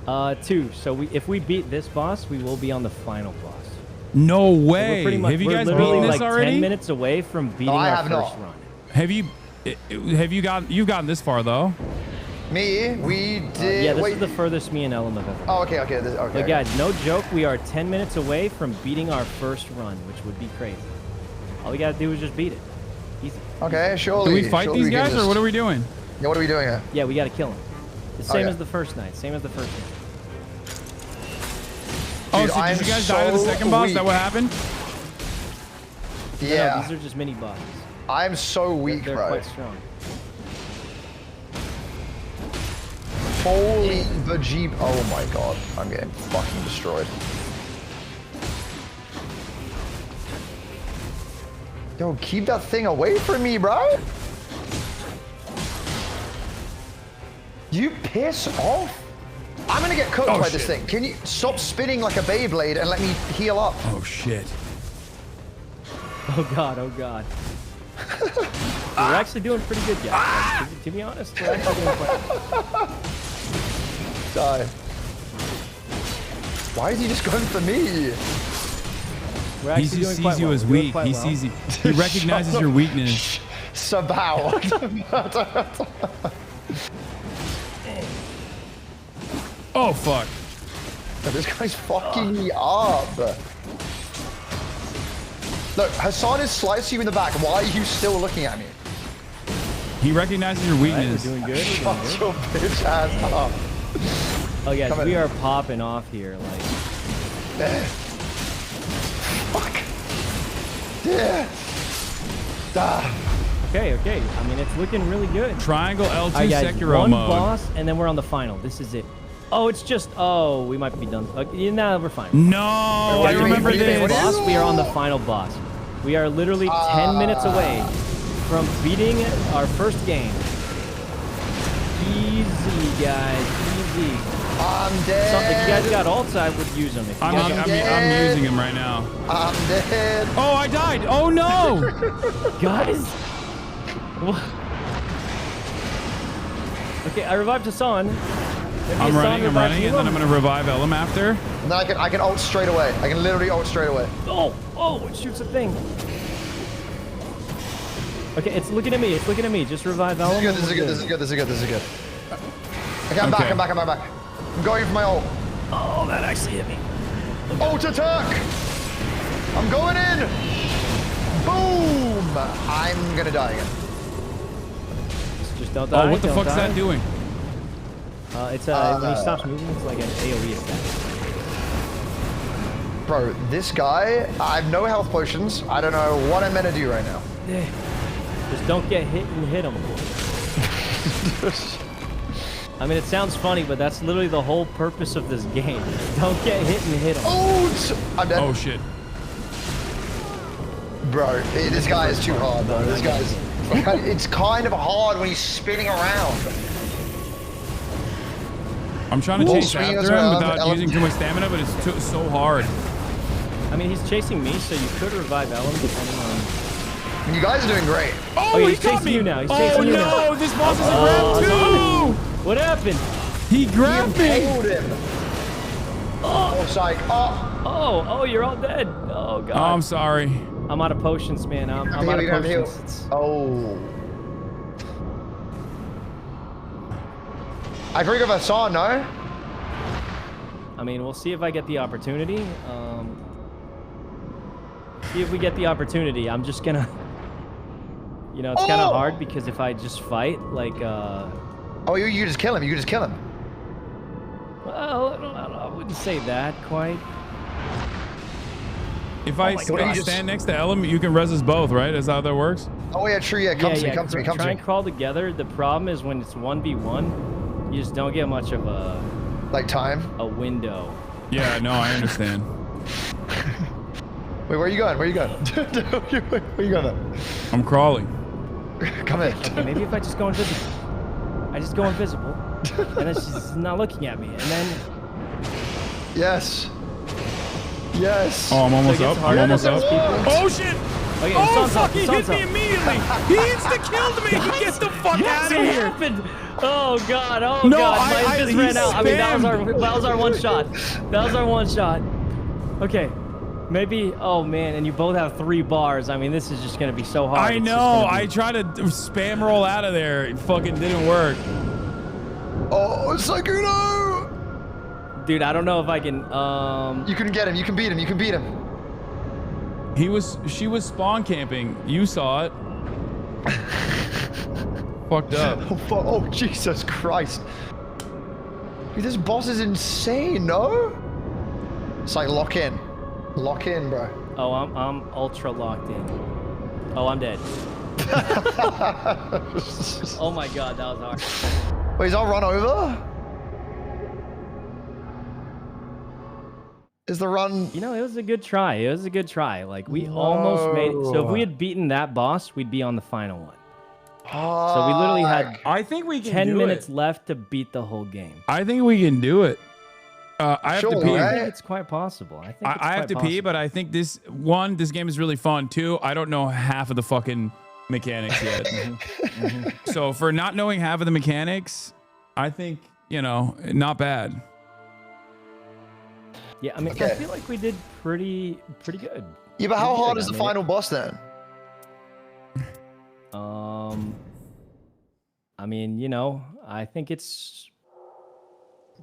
2. So if we beat this boss, we will be on the final boss. No So we're way. pretty much, Have you we're guys literally beaten this like already? 10 minutes away from beating I our have first not. run. You've gotten this far though? Me? We did. Yeah, this wait. is the furthest me and Ellum have ever. Oh, okay, okay, okay. But guys, no joke, we are 10 minutes away from beating our first run, which would be crazy. All we gotta do is just beat it. Easy. Okay, surely. Do we fight surely these can guys or just- what are we doing? Yeah, what are we doing here? Yeah, we gotta kill him. The same Okay. as the first night. Same as the first night. Oh, Dude, so I'm did you guys die to the so second boss? Is that weak. what happened? Yeah. No, these are just mini bosses. I'm so weak, They're bro. quite strong. Holy bejeeb. Oh my god. I'm getting fucking destroyed. Yo, keep that thing away from me, bro. You piss off. I'm gonna get cooked Oh, by this shit. thing. Can you stop spinning like a Beyblade and let me heal up? Oh shit. Oh god, oh god. We're actually doing pretty good, guys. Like, to be honest, we're actually doing quite Die. Why is he just going for me? We're He actually just doing sees quite you well. as We're doing weak. quite He well. sees you. He recognizes your weakness. Sabao. Oh fuck. This guy's fucking me up. Look, Hasan is slicing you in the back. Why are you still looking at me? He recognizes your weakness. We're doing good. We're doing Shut good. your bitch ass up. Oh guys, Come we in. are popping off here. Like, Fuck. Yeah. okay, okay. I mean, it's looking really good. Triangle L2 All right, guys, Sekiro one mode. boss, and then we're on the final. This is it. Oh, it's just. Oh, we might be done. Okay, nah, we're fine. No, I remember this. Boss, we are on the final boss. We are literally 10 minutes away from beating our first game. Easy, guys. Easy. I'm dead. So, if you guys got ults, I would use them. If you I'm guys using him right now. I'm dead. Oh, I died. Oh no. Guys. Okay, I revived Hasan. I'm running, and then I'm gonna revive Elam after. And then I can ult straight away. I can literally ult straight away. Oh, it shoots a thing. Okay, it's looking at me. It's looking at me. Just revive Elam. This is good. This is good. This is good. This is good. Okay, I'm back. I'm back. I'm back. I'm back. I'm going for my ult. Oh, that actually hit me. Ult attack! I'm going in! Boom! I'm gonna die again. Just don't die. Oh, what the don't fuck is die. that doing? It's when he stops moving, it's like an AoE attack. Bro, this guy, I have no health potions. I don't know what I'm meant to do right now. Yeah. Just don't get hit and hit him. I mean, it sounds funny, but that's literally the whole purpose of this game. Don't get hit and hit him. Oh, I'm dead. Oh, shit. Bro, this guy is too hard, bro. This guy's... It's kind of hard when he's spinning around. I'm trying to chase after him without using too much stamina, but it's so hard. I mean, he's chasing me, so you could revive Ellen depending on... You guys are doing great. Oh, yeah, he he's got chasing me. you now. He's chasing you now. Oh, no, this boss is a grab too. What happened? He grabbed me. Him. Oh, psych. Oh, you're all dead. Oh, God. Oh, I'm sorry. I'm out of potions, man. I'm out of potions. Oh. I bring up Hasan, no? I mean, we'll see if I get the opportunity. See if we get the opportunity. I'm just gonna... You know, it's kind of hard because if I just fight, like... Oh, you just kill him. You just kill him. Well, I wouldn't say that quite. If I stand next to Ellen, you can res us both, right? Is that how that works? Oh, yeah, true. Yeah, come to me, come to me, come to me. Try and crawl together. The problem is when it's 1v1, you just don't get much of a... Like time? A window. Yeah, no, I understand. Wait, where are you going? Where are you going? Where are you going? I'm crawling. Come in. Okay, maybe if I just go invisible. I just go invisible, and then she's not looking at me, and then... Yes. Yes. Oh, I'm almost up. I'm almost up. Oh, shit. Okay, oh, fuck, he hit me immediately. He insta-killed me. Get the fuck out of here. Happened? Oh, God. Oh, no, God. My invis ran out. I mean, that was our one shot. That was our one shot. Okay. Maybe, oh man, and you both have 3 bars. I mean, this is just gonna be so hard. I know. I tried to spam roll out of there. It fucking didn't work. Oh, Sakuno! Dude, I don't know if I can. You can get him. You can beat him. You can beat him. She was spawn camping. You saw it. Fucked up. Oh, Jesus Christ! Dude, this boss is insane. No? It's like lock in. Lock in, bro. Oh, I'm ultra locked in. Oh, I'm dead. Oh my God, that was hard. Wait, is that run over? Is the run... You know, it was a good try. It was a good try. Like, we almost made it. So if we had beaten that boss, we'd be on the final one. So we literally had I think we can 10 minutes left to beat the whole game. I think we can do it. I have to pee. I think it's quite possible. I have to pee, but I think this game is really fun. 2, I don't know half of the fucking mechanics yet. So for not knowing half of the mechanics, I think, you know, not bad. Yeah, I mean, I feel like we did pretty good. Yeah, but how hard is the final boss then? I mean, you know, I think it's...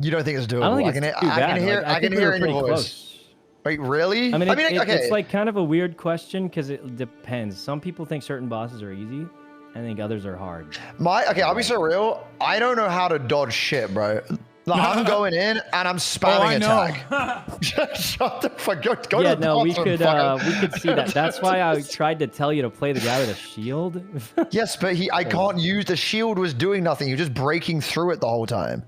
You don't think it's doable? I don't think it's too bad. I can hear in your voice. Close. Wait, really? I mean, okay. It's like kind of a weird question because it depends. Some people think certain bosses are easy. I think others are hard. I'll be so real. I don't know how to dodge shit, bro. Like, I'm going in and I'm spamming attack. Shut the fuck up. Go yeah, to the no, we bottom, could see that. That's why I tried to tell you to play the guy with a shield. Yes, but I can't use the shield. Was doing nothing. You're just breaking through it the whole time.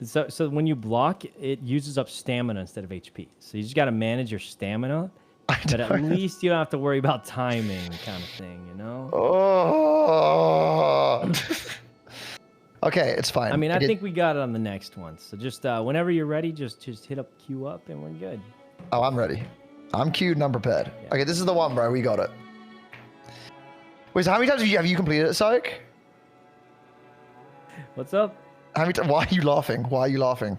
So when you block, it uses up stamina instead of HP. So you just got to manage your stamina. But at least you don't have to worry about timing kind of thing, you know? Oh. Okay, it's fine. I mean, I think we got it on the next one. So just whenever you're ready, just hit up queue up and we're good. Oh, I'm ready. I'm queued and I'm prepared. Yeah. Okay, this is the one, bro. We got it. Wait, so how many times have you completed it, Syke? What's up? Why are you laughing? Why are you laughing?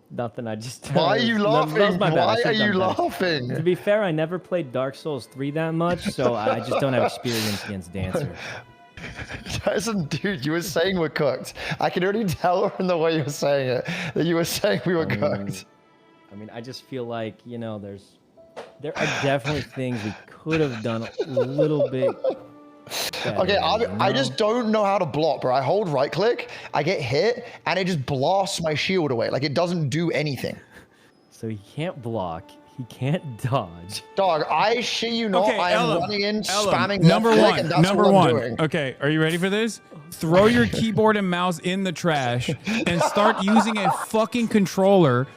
Nothing, I just... Why are you laughing? Why are you laughing? To be fair, I never played Dark Souls 3 that much, so I just don't have experience against Dancer. Tyson, dude, you were saying we're cooked. I can already tell from the way you were saying it that you were saying we were cooked. I mean, I just feel like, you know, there are definitely things we could have done a little bit better, okay, I just don't know how to block, bro. I hold right click, I get hit, and it just blasts my shield away. Like, it doesn't do anything. So he can't block. He can't dodge. Dog, I shit you not. I am Ellum, running in, Ellum, spamming number left click, one. and that's Number what one. I'm doing. Okay, are you ready for this? Throw your keyboard and mouse in the trash and start using a fucking controller.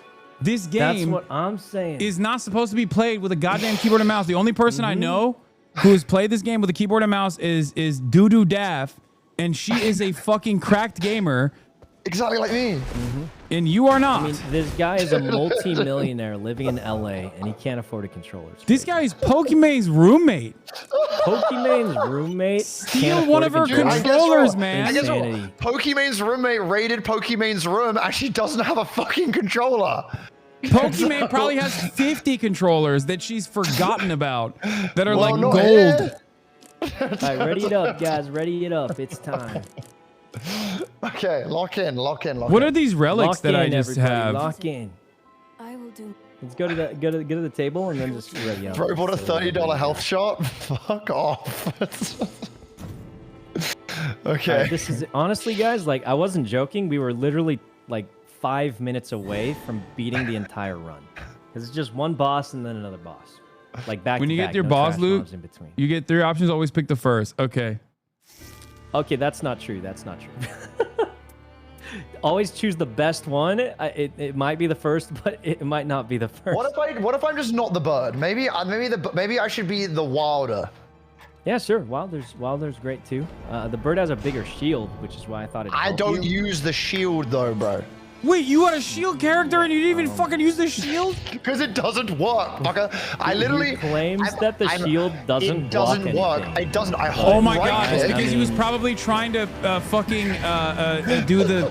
This game That's what I'm saying. is not supposed to be played with a goddamn keyboard and mouse. The only person I know who has played this game with a keyboard and mouse is Doodoo Daff, and she is a fucking cracked gamer. Exactly like me. And you are not. I mean, this guy is a multi-millionaire living in LA, and he can't afford a controller. This guy is Pokemon's roommate. Pokemon's roommate. Steal one of her controllers, man. I guess what? Pokemon's roommate raided Pokemon's room. Actually, doesn't have a fucking controller. Pokemon probably has 50 controllers that she's forgotten about that are like not gold. here. All right, ready it up, guys. Ready it up. It's time. Okay, lock in. What are these relics that I just have? Lock in. I will do. Let's go to the table and then just ready up. Bro bought a $30 health shop. Fuck off. Okay. This is honestly, guys. Like, I wasn't joking. We were literally like 5 minutes away from beating the entire run. Because it's just one boss and then another boss. Like back When to you back, get your no boss trash loot, mobs in between. you get 3 options. Always pick the first. Okay. Okay, that's not true. That's not true. Always choose the best one. It might be the first, but it might not be the first. What if I'm just not the bird? Maybe I should be the wilder. Yeah, sure. Wilder's great too. The bird has a bigger shield, which is why I thought it. I don't use the shield though, bro. Wait, you had a shield character and you didn't even fucking use the shield? Because it doesn't work, fucker. I literally He claims that the shield doesn't. It doesn't work. Anything. It doesn't. I hold Oh my right god! It's click. because he was probably trying to fucking do the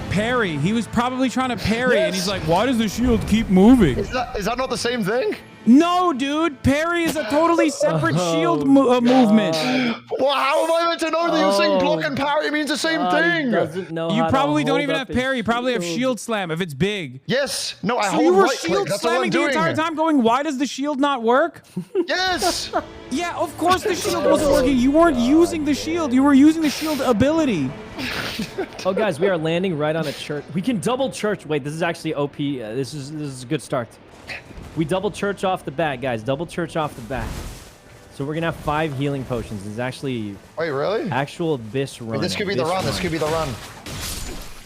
parry. He was probably trying to parry, and he's like, "Why does the shield keep moving?" Is that not the same thing? No, dude. Parry is a totally separate shield movement. Well, how am I meant to know that you're saying block and parry means the same thing? He doesn't know You how probably to don't hold even up have parry. You his probably have shield. shield slam if it's big. Yes. No, I So hold you were right click. shield That's all I'm slamming the doing. entire time going, why does the shield not work? Yes. Yeah, of course the shield wasn't working. You weren't using the shield. You were using the shield ability. Oh, guys, we are landing right on a church. We can double church. Wait, this is actually OP. This is a good start. We double church off the bat, guys. Double church off the bat. So we're gonna have 5 healing potions. It's actually. Wait, really? Actual abyss run. Wait, this could be the run. This could be the run.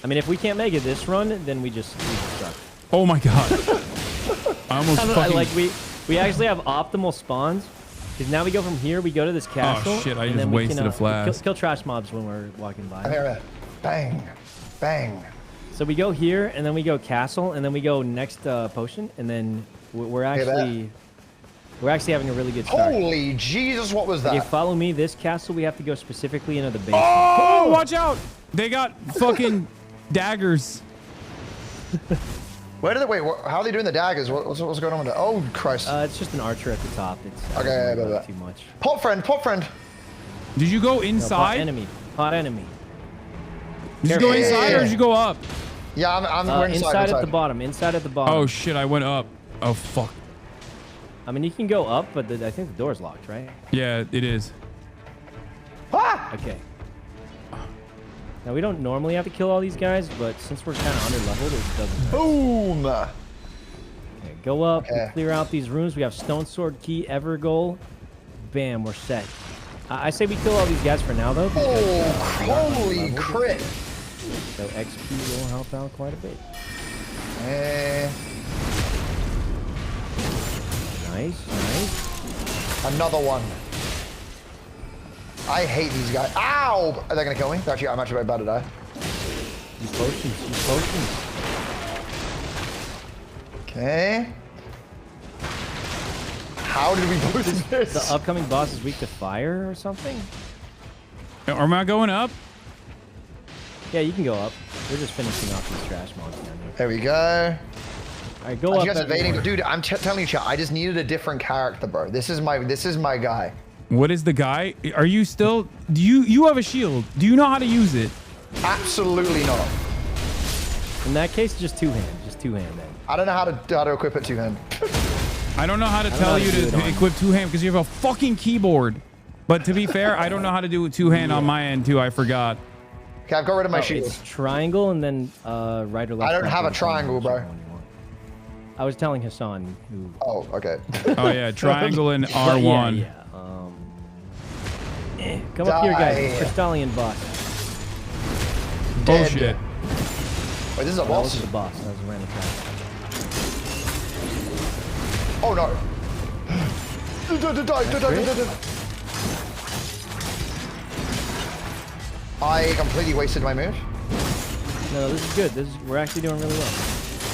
I mean, if we can't make it this run, then we just suck. Oh my god. I almost fucking... Like we actually have optimal spawns. Because now we go from here, we go to this castle. Oh shit! I and just then we wasted can, a flash. kill trash mobs when we're walking by. Here, bang, bang. So we go here, and then we go castle, and then we go next potion, and then we're actually having a really good start. Holy Jesus! What was that? Okay, follow me. This castle, we have to go specifically into the basement. Oh, watch out! They got fucking daggers. Where did they wait? How are they doing the daggers? What's going on with that? Oh Christ! It's just an archer at the top. It's okay, not too much. Pop friend. Did you go inside? No, pot enemy. Did you go inside or did you go up? Yeah, we're inside at the bottom. Inside at the bottom. Oh shit! I went up. Oh fuck. I mean, you can go up, but I think the door's locked, right? Yeah, it is. Ah! Okay. Now, we don't normally have to kill all these guys, but since we're kind of under-leveled, it doesn't matter. Boom! Okay, go up, clear out these rooms. We have Stone Sword Key, Evergoal. Bam, we're set. I say we kill all these guys for now, though. Because, holy crit! So XP will help out quite a bit. Nice. Another one. I hate these guys. Ow! Are they gonna kill me? Actually, I'm actually about to die. Use potions. Okay. How did we lose this? The upcoming boss is weak to fire or something? Am I going up? Yeah, you can go up. We're just finishing off these trash mobs down here. There we go. All right, go up. You guys invading, dude. I'm telling you, chat. I just needed a different character, bro. This is my guy. What is the guy? Are you still? Do you have a shield? Do you know how to use it? Absolutely not. In that case, just two-hand. Just two-hand then. I don't know how to equip it two-hand. I don't know how to tell you to equip two-hand because you have a fucking keyboard. But to be fair, I don't know how to do it two-hand on my end too. I forgot. Okay, I've got rid of my shield. It's triangle and then right or left. I don't have a triangle, bro. I was telling Hasan who. Oh, okay. Oh yeah, triangle and R1. Yeah. Come up here, guys. Crystallian boss. Oh shit. Wait, this is a That boss? wasn't the boss. That was a random attack. Oh no. I completely wasted my move. No, this is good. We're actually doing really well.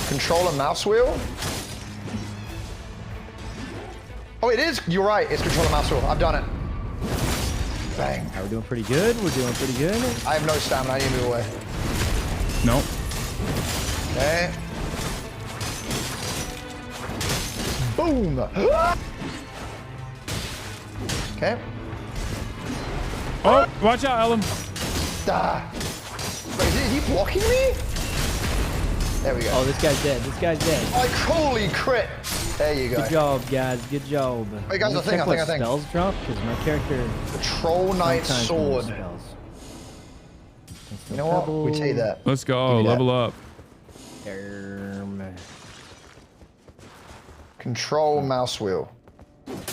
Control and mouse wheel? Oh, it is. You're right. It's control and mouse wheel. I've done it. Bang. We're doing pretty good. We're doing pretty good. I have no stamina. I need to move away. Nope. Okay. Boom. Okay. Oh, watch out, Ellum. Ah. Wait, is he blocking me? There we go. Oh, this guy's dead. This guy's dead. Like, holy crit. There you go. Good job, guys. Good job. Wait, guys, I think. Spells drop because my character. The Troll Knight sometimes Sword. spells. You know what? We take that. Let's go. Level up. Control mouse wheel.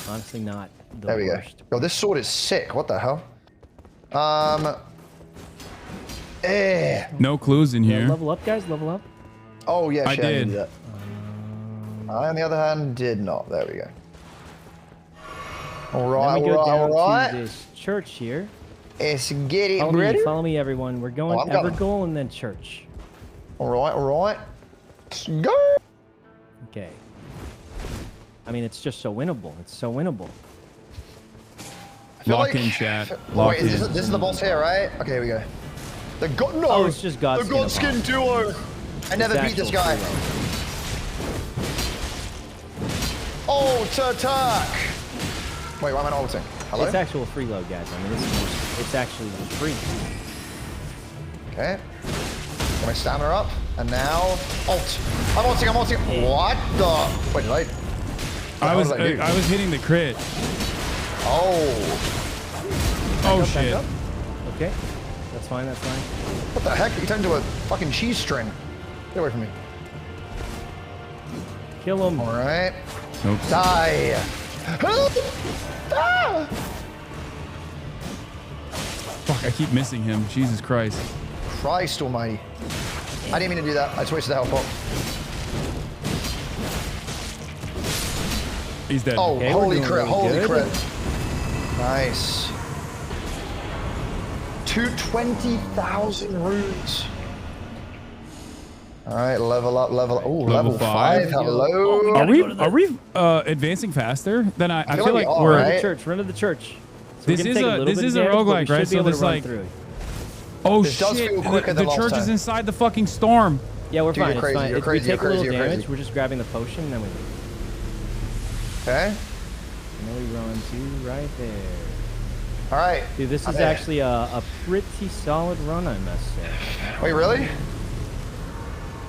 Honestly, not the There we worst. go. Oh, this sword is sick. What the hell? No clues in here. Level up, guys. Level up. Oh yeah, I shit, did. do that. I, on the other hand, did not. There we go. All right, Then we go all down right. to this church here. Let's get it Follow ready. me, follow me, everyone. We're going I'm coming. Evergoal and then church. All right. Let's go. Okay. I mean, it's just so winnable. It's so winnable. Lock in, chat. Oh, wait, this is the boss here, right? Okay, here we go. The God, no. Oh, it's just Godskin. The Godskin duo. I never beat this guy. Ult attack. Wait, why am I not ulting? Hello? It's actual freeload, guys. I mean, it's actually free. Okay. Get my stamina up, and now ult. I'm ulting. What the? Wait, did I was hitting the crit. Oh. Oh shit. Okay. That's fine. That's fine. What the heck? He turned into a fucking cheese string. Get away from me. Kill him. All right. Nope. Die. Help! Ah! Fuck, I keep missing him. Jesus Christ. Christ almighty. I didn't mean to do that. I just wasted the health pot. He's dead. Oh, Okay, holy we're crit. doing really Holy good. crit. Nice. 220,000 runes. All right, level up. Oh, level 5. Hello. Are we advancing faster than I feel like we're right? Run to the church. So this is a roguelike, right? So this like oh This does shit, feel quicker the than last church is time. inside the fucking storm. Yeah, we're Dude, fine. you're crazy, It's fine. you're If crazy, we you're take a little crazy, you're damage, crazy. we're just grabbing the potion, and then we leave. Okay. And then we run to right there. All right. Dude, this is I'm there. actually a pretty solid run, I must say. Wait, really?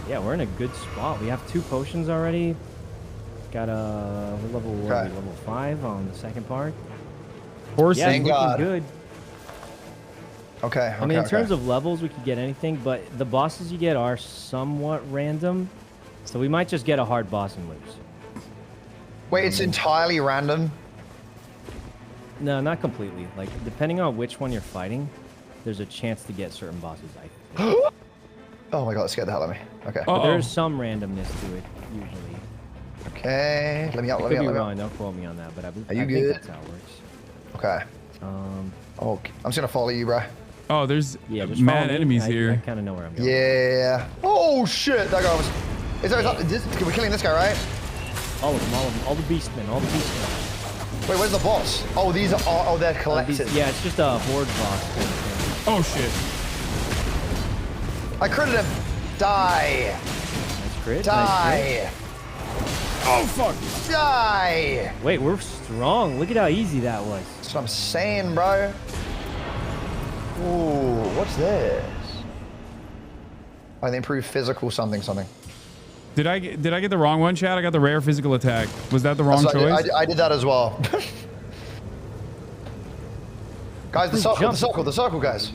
Yeah, we're in a good spot. We have 2 potions already. Got we're level 5 on the second part. Horse, yeah, thank it's looking God. good. Okay. I mean, in terms of levels, we could get anything, but the bosses you get are somewhat random. So we might just get a hard boss and lose. Wait, it's entirely random. No, not completely. Like, depending on which one you're fighting, there's a chance to get certain bosses, I think. Oh my god, it scared the hell out of me. Okay. But there's some randomness to it, usually. Okay. Let me out. I could be wrong. Don't quote me on that, but I think that's how it works. Okay. Oh, I'm just gonna follow you, bro. Oh, there's just mad follow me. enemies I here. kind of know where I'm going. Yeah. Oh shit, that guy was. We're killing this guy, right? All of them. All the beastmen. Wait, where's the boss? Oh, these are. Oh, they're collected. Yeah, it's just a horde boss. Oh shit. I critted him. Die. Nice crit. Die. Oh fuck. Die. Wait, we're strong. Look at how easy that was. That's what I'm saying, bro. Ooh, what's this? Oh, they improved physical something. Did I get the wrong one, Chad? I got the rare physical attack. Was that the wrong choice? I did that as well. Guys, the circle, guys.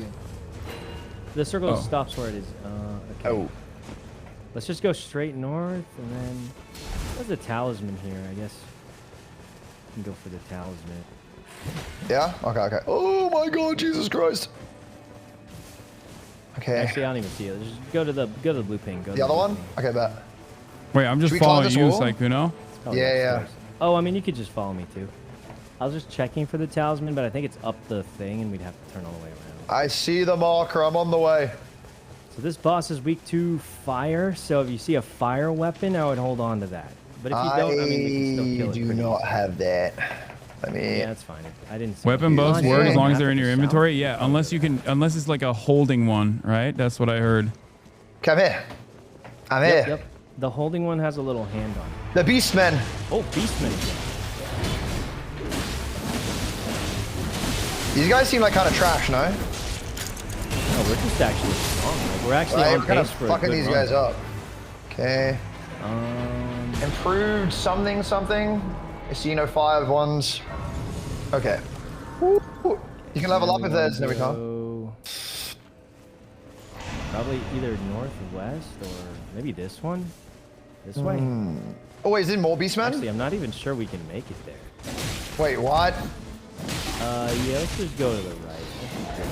The circle stops where it is. Okay. Oh. Let's just go straight north and then. There's a talisman here, I guess. You can go for the talisman. Yeah? Okay, okay. Oh my god, Jesus Christ. Okay. Actually, I don't even see it. Just go to the blue ping. Go to The other one? Okay, bet. Wait, I'm just Should we climb following this you, wall? Sykuno. Yeah, yeah. Oh, I mean, you could just follow me too. I was just checking for the talisman, but I think it's up the thing, and we'd have to turn all the way around. I see the marker. I'm on the way. So this boss is weak to fire. So if you see a fire weapon, I would hold on to that. But if you don't, I mean, we can still kill it. do pretty not easily. have that. Let me. Yeah, that's fine. I didn't. See Weapon buffs work as long as they're in your South. inventory. Yeah, unless it's like a holding one, right? That's what I heard. Come here. I'm Yep, here. yep. The holding one has a little hand on it. The Beastmen. Oh, Beastmen again. These guys seem like kind of trash, no? No, we're just actually strong. Like, we're actually Right, on we're kind of pace for a fucking good these run. guys up. Okay. Improved something. I see no 5-1s. Okay. Woo. You can level up if there's no recon. Probably either north or west, or maybe this one. This way. Oh wait, is it more Beastmen? Actually, I'm not even sure we can make it there. Wait, what? Yeah, let's just go to the right. Let's just go to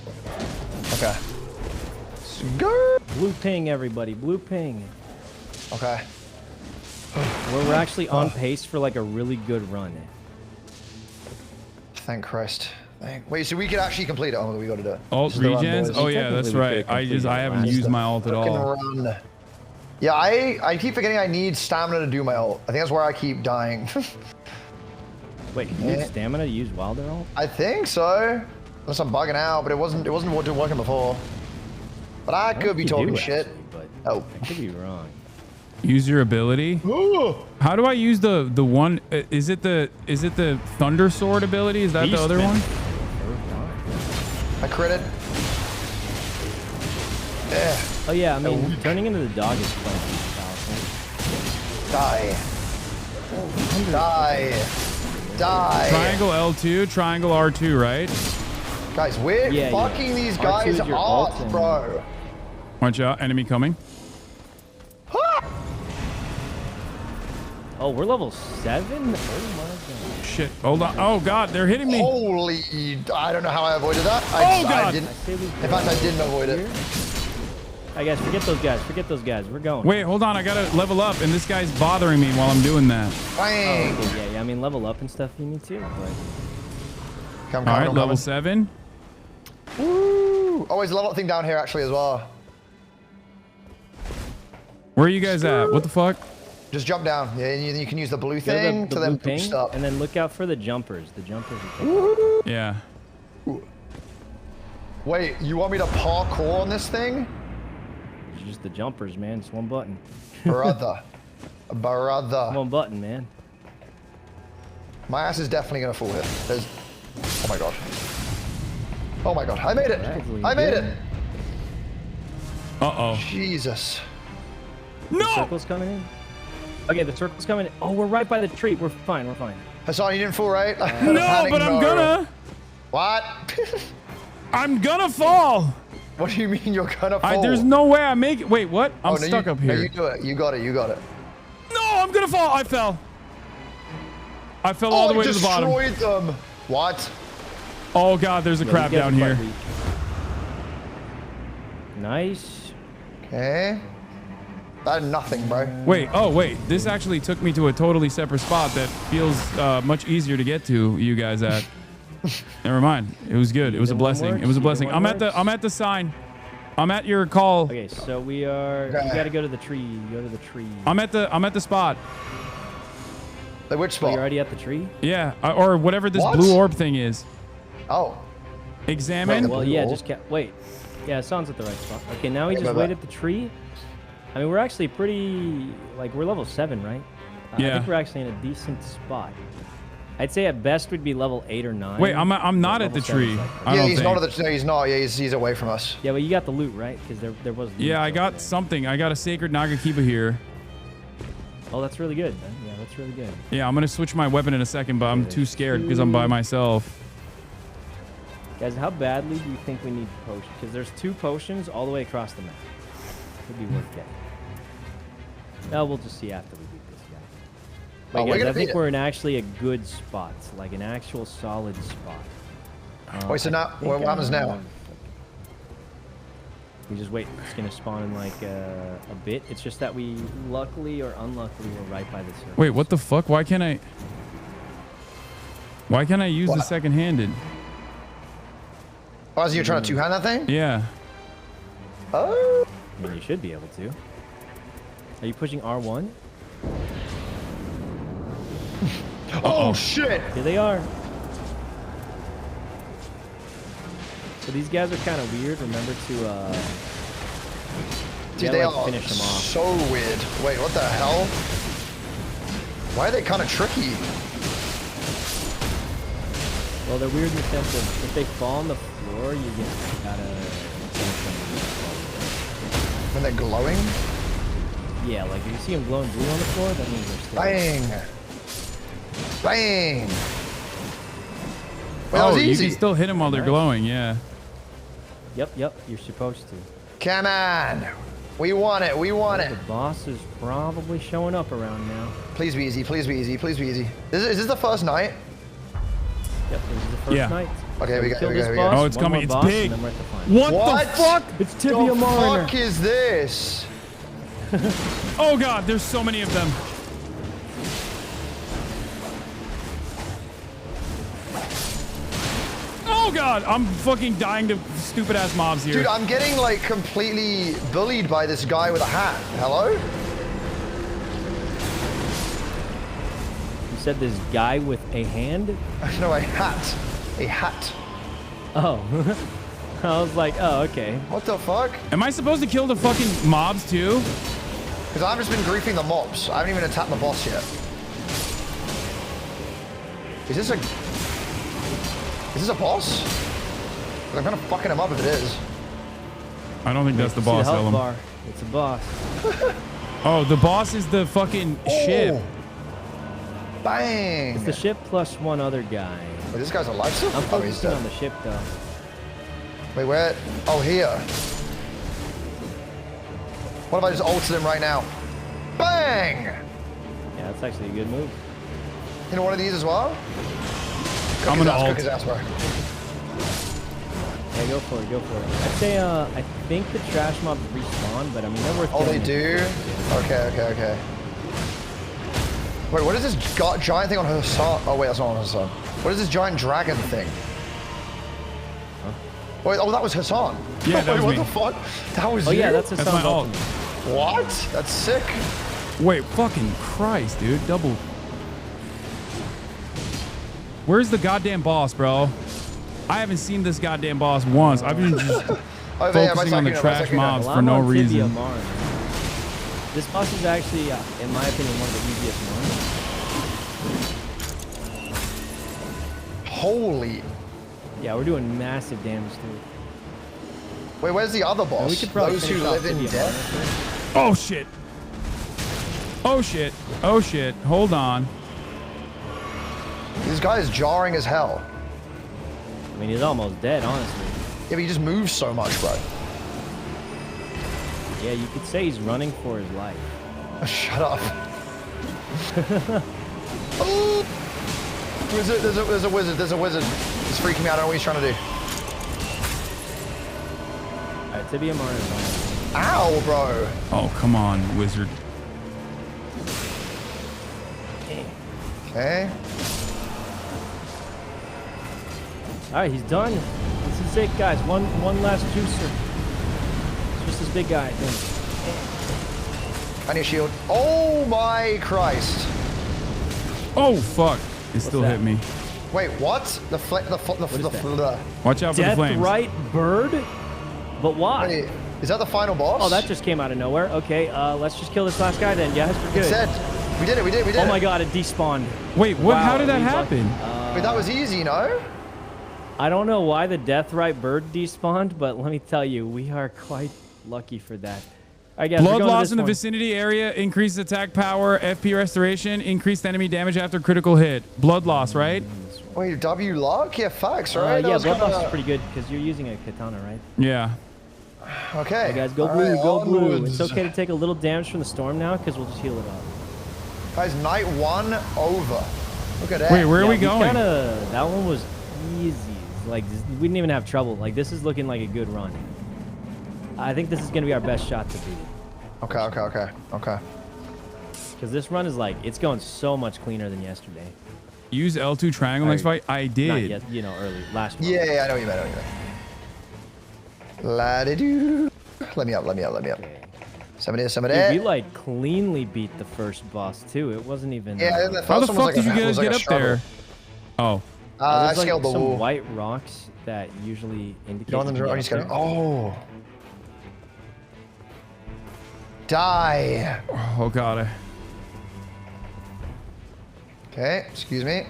the right. Okay. Skirt. Blue ping, everybody. Blue ping. Okay. We're actually on pace for like a really good run. Thank Christ. Wait, so we could actually complete it? Oh, we got to do it. Alt This is the run, regens? boys. Oh yeah, that's right. I haven't used my alt at all. Fucking run. Yeah, I keep forgetting I need stamina to do my ult. I think that's where I keep dying. Wait, you need stamina to use Wilder ult? I think so. Unless I'm bugging out, but it wasn't working before. But I could be talking shit. But oh, I could be wrong. Use your ability. How do I use the one? Is it the Thunder Sword ability? Is that the other one? I critted. Yeah. Oh yeah, I mean, turning into the dog is fun. Die. Die. Die. Triangle L2, triangle R2, right? Guys, we're fucking these guys off, bro. Watch out, enemy coming. Oh, we're level 7? Oh my god. Shit, hold on. Oh god, they're hitting me. Holy, I don't know how I avoided that. Oh god. I didn't. In fact, I didn't avoid it. Alright guys, forget those guys. Forget those guys. We're going. Wait, hold on. I gotta level up, and this guy's bothering me while I'm doing that. Bang. Oh, yeah, I mean, level up and stuff you need to, but... All right, level 7. Woo. Oh, there's a level up thing down here actually as well. Where are you guys at? What the fuck? Just jump down. Yeah, and you can use the blue Go to thing to then blue boost ping, up. and then look out for the jumpers. The jumpers are Yeah. Wait, you want me to parkour on this thing? It's just the jumpers, man. It's one button. Brother. Brother. One button, man. My ass is definitely gonna fall here. There's... Oh my god. Oh my god. I made it! I made it! Uh-oh. Jesus. No! The circle's coming in. Okay, the circle's coming in. Oh, we're right by the tree. We're fine. We're fine. Hassan, you didn't fall, right? No, but I'm gonna. What? I'm gonna fall. What do you mean you're gonna fall? There's no way I make it. Wait, what? I'm stuck up here. No, you do it. You got it. You got it. No, I'm gonna fall. I fell. I fell all the way to the bottom. Destroyed them. What? Oh god, there's a crab down here. Nice. Okay. That nothing, bro. Wait, oh wait, this actually took me to a totally separate spot that feels much easier to get to you guys at. Never mind. It was good. It was a blessing. It was a blessing. I'm at the sign. I'm at your call. Okay, so we are. Okay. You gotta go to the tree. Go to the tree. I'm at the spot. The which spot? Oh, you're already at the tree? Yeah, or whatever this What? blue orb thing is. Oh. Examine. Well, yeah, just wait. Yeah, Hassan's at the right spot. Okay, now we just wait at the tree. I mean, we're actually pretty, like, we're level 7, right? Yeah. I think we're actually in a decent spot. I'd say at best we'd be level 8 or 9. Wait, I'm not at the tree. Yeah, he's not at the. No, he's not. Yeah, he's away from us. Yeah, but you got the loot, right? Because there was. Loot Yeah, I got something. I got a sacred Nagakiba here. Oh, that's really good, man. Yeah, that's really good. Yeah, I'm gonna switch my weapon in a second, but I'm too scared because I'm by myself. Guys, how badly do you think we need potions? Because there's 2 potions all the way across the map. Could be worth getting. No, we'll just see after we beat this guy. Wait, we're guys, gonna I think beat we're in actually a good spot, like an actual solid spot. Wait, so now what happens now? We just wait. It's gonna spawn in like a bit. It's just that we, luckily or unluckily, we're right by the surface. Wait, what the fuck? Why can't I use the second-handed? Oh, so you're trying to two-hand that thing? Yeah. Oh. I mean, you should be able to. Are you pushing R1? Oh shit! Here they are. So these guys are kind of weird. Remember to Dude, they are finish them off. so weird. Wait, what the hell? Why are they kind of tricky? Well, they're weird in the sense of if they fall on the floor, you gotta finish them. When they're glowing? Yeah, like if you see them glowing blue on the floor, that means they're still. Bang! Bang! Well, that Oh, was you easy. can still hit them while they're glowing, yeah. Yep, you're supposed to. Come on! We want it, we want it. The boss is probably showing up around now. Please be easy, please be easy, please be easy. Is this the first night? Yep, this is the first night. Okay, So we got kill we this got boss, Oh, it's one coming. more It's boss, big. and then we're at the final. What the fuck? It's Tibia The Mariner. fuck is this? Oh god, there's so many of them. Oh god, I'm fucking dying to stupid ass mobs here. Dude, I'm getting like completely bullied by this guy with a hat. Hello? You said this guy with a hand? No, a hat. A hat. Oh. I was like, oh, okay. What the fuck? Am I supposed to kill the fucking mobs too? Because I've just been griefing the mobs. I haven't even attacked the boss yet. Is this a boss? 'Cause I'm kind of fucking him up if it is. I don't think that's the See the boss, health Ellum. bar. It's a boss. Oh, the boss is the fucking ship. Bang! It's the ship plus one other guy. Wait, this guy's alive still? I'm Oh, he's focusing dead. on the ship though. Wait, where? Oh, here. What if I just ulted him right now? Bang! Yeah, that's actually a good move. You know one of these as well? I'm gonna ult. Cook his ass, bro. Yeah, go for it, go for it. I'd say, I think the trash mobs respawn, but I mean, they're worth Oh, they killing. do? Okay. Wait, what is this giant thing on Hasan? Oh, wait, that's not on Hasan. What is this giant dragon thing? Huh? Wait, oh, that was Hasan. Yeah, that Wait, was what me. the fuck? That was Oh you? yeah, that's That's Hasan's my ult. ultimate. What? That's sick. Wait, fucking Christ, dude. Double. Where's the goddamn boss, bro? I haven't seen this goddamn boss once. I've been just Oh, yeah, focusing on the trash mobs Well, for I'm no on Tibia reason. Mariner. This boss is actually, in my opinion, one of the easiest ones. Holy. Yeah, we're doing massive damage to it. Wait, where's the other boss? And we could probably Those who finish off live in Tibia death? Mariner. Oh shit. Oh shit. Oh shit. Hold on. This guy is jarring as hell. I mean, he's almost dead, honestly. Yeah, but he just moves so much, bro. Yeah, you could say he's running for his life. Shut up. Oh! Wizard, there's a wizard, there's a wizard. He's freaking me out, I don't know what he's trying to do. Alright, Tibia Mariner. Ow, bro. Oh, come on, wizard. Okay. Alright, he's done. This is it, guys. One last juicer. It's just this big guy, I think. I need a shield. Oh my Christ. Oh fuck. It still that? hit me. Wait, what? Watch out for the flames. Death-right bird? But why? Wait, is that the final boss? Oh, that just came out of nowhere. Okay, let's just kill this last guy then. Yes, we're good. It said. We did it, we did it. Oh my god, it despawned. Wait, what? Wow, How did that we happen? Wait, that was easy, no? I don't know why the death-right bird despawned, but let me tell you, we are quite lucky for that. All right, guys, Blood we're going to loss this in the one. vicinity area, increased attack power, FP restoration, increased enemy damage after critical hit. Blood loss, right? Wait, W luck? Yeah, facts, right? That Yeah, was blood loss kinda- is pretty good because you're using a katana, right? Yeah. Okay. Hey guys, go All blue, right, go blue. onwards. It's okay to take a little damage from the storm now because we'll just heal it up. Guys, night 1 over. Look at that. Wait, where are we going? That one was easy. Like, we didn't even have trouble. Like, this is looking like a good run. I think this is going to be our best shot to beat it. Okay. Because this run is like, it's going so much cleaner than yesterday. Use L2 triangle next fight? I did. Not yet, you know, early. Last run. Yeah, I know what you meant. La-de-doo. Let me up. Some of this. Dude, we like cleanly beat the first boss too. It wasn't even. Yeah, the How the first one fuck was did you like guys get up there? Oh. I there's scaled like the wall. some white rocks that usually indicate. You want them to already scale? Oh. Die. Oh god. Okay, excuse me.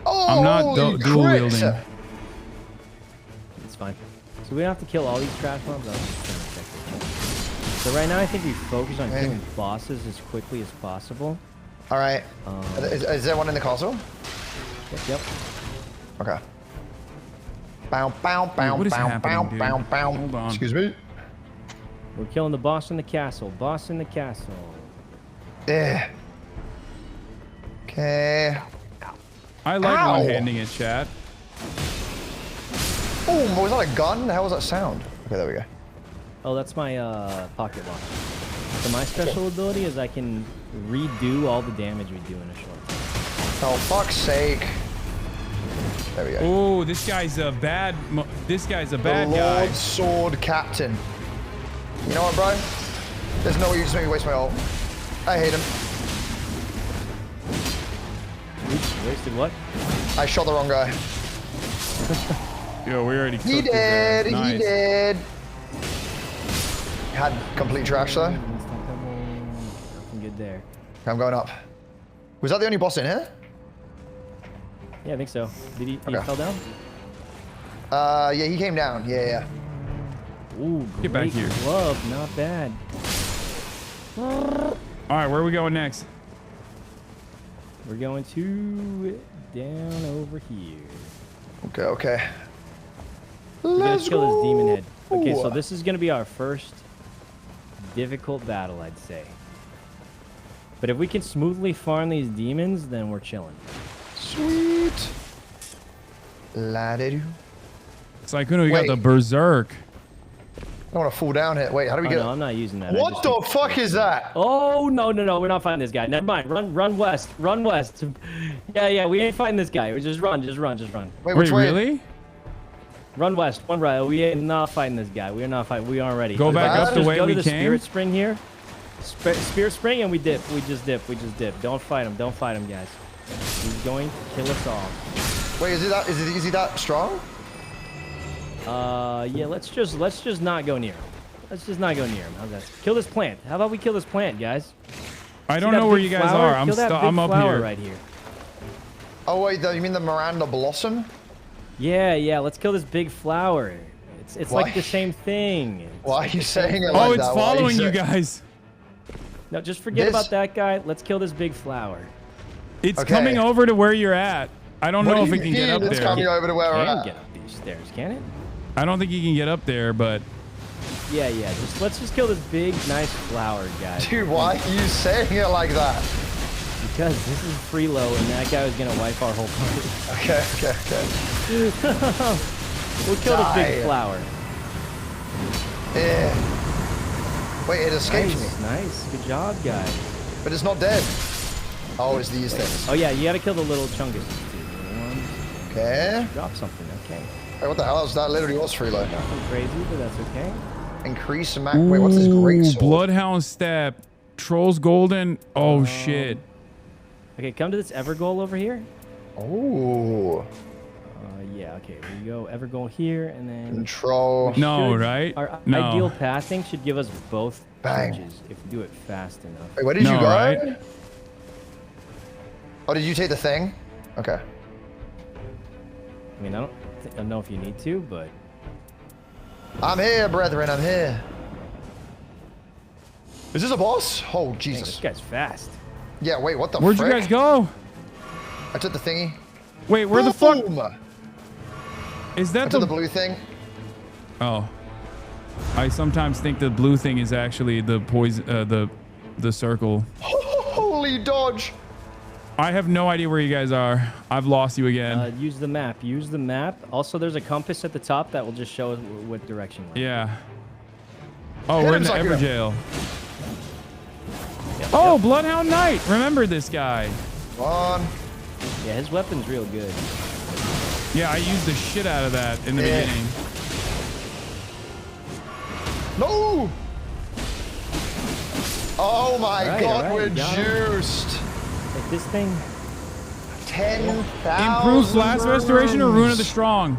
Oh, I'm not dual wielding. It's fine. So we don't have to kill all these trash mobs. I'm just gonna check it. So right now I think we focus on killing bosses as quickly as possible. All right. Is there one in the castle? Yep. Okay. Bow. What is happening, dude? Hold on. Excuse me. We're killing the boss in the castle. Boss in the castle. Yeah. Okay. I like one-handing it, chat. Oh, was that a gun? How was that sound? Okay, there we go. Oh, that's my pocket launch. So my special ability is I can redo all the damage we do in a short time. Oh, fuck's sake. There we go. Oh, this guy's a bad guy. Lord Sword Captain. You know what, bro? There's no way you just made me waste my ult. I hate him. Oops, wasted what? I shot the wrong guy. Yo, we already cooked He did. Nice. He did. Had complete trash though. Nothing good there. I'm going up. Was that the only boss in here? Yeah, I think so. Did he fell down? Yeah, he came down. Yeah. Ooh, get back here. Glove, not bad. All right, where are we going next? We're going to down over here. Okay. We're gonna kill this demon head. Okay, so this is gonna be our first difficult battle, I'd say. But if we can smoothly farm these demons, then we're chilling. Sweet. La-de-doo. It's like, we got the berserk. I don't want to fall down here. Wait, how do we get? No, I'm not using that. What the fuck is that? Oh no, we're not fighting this guy. Never mind. Run west. Yeah, we ain't fighting this guy. Just run. Wait, which way? Really? Run west. One right. We ain't not fighting this guy. We are not fighting. We aren't ready. Go back up the way go we to the came. Spirit Spring here. Spirit Spring, and we dip. We just dip. Don't fight him, guys. He's going to kill us all. Wait, is he that strong? Yeah, let's just not go near him. How's that? Kill this plant. How about we kill this plant, guys? I don't know where you guys are. I'm up here. Right here. Oh wait, you mean the Miranda Blossom? Yeah. Let's kill this big flower. It's like the same thing. Why are you saying it like that? Oh, it's following you guys. No, just forget about that guy. Let's kill this big flower. It's coming over to where you're at. I don't know if it can get up there. It's coming over to where we're at. Get up these stairs, can it? I don't think you can get up there, but yeah. Let's just kill this big, nice flower, guys. Dude, why are you saying it like that? Because this is freelo, and that guy was gonna wipe our whole party. Okay. We'll kill this big flower. Yeah. Wait, it escaped me. Nice. Good job, guys. But it's not dead. Oh, it's these things. Oh yeah, you gotta kill the little chungus. Okay. Drop something. Okay. Hey, what the hell? That literally was freelo. Nothing crazy, but that's okay. Increase max. Wait, what's this great sword? Bloodhound step. Trolls golden. Oh shit. Okay, come to this Evergoal over here. Oh. Yeah. Okay. Here you go. Evergoal here, and then control. No, right? Our no. ideal pathing should give us both Bang. punches if we do it fast enough. Wait, where did you go? Right? Oh, did you take the thing? Okay. I mean, I don't know if you need to, but I'm here, brethren. I'm here. Is this a boss? Oh, Jesus. Dang, this guy's fast. Yeah, wait, what the Where'd frick? you guys go? I took the thingy. Wait, where the fuck? Is that the blue thing? Oh. I sometimes think the blue thing is actually the poison, the the circle. Holy dodge. I have no idea where you guys are. I've lost you again. Use the map. Use the map. Also, there's a compass at the top that will just show us what direction we're in. Yeah. Oh, we're in the Ever jail. Oh, Bloodhound Knight. Remember this guy. Come on. Yeah, his weapon's real good. Yeah, I used the shit out of that in the beginning. No! Oh my God, we're got him. juiced. Like this thing. 10,000. Improve Flask Restoration or Rune of the Strong?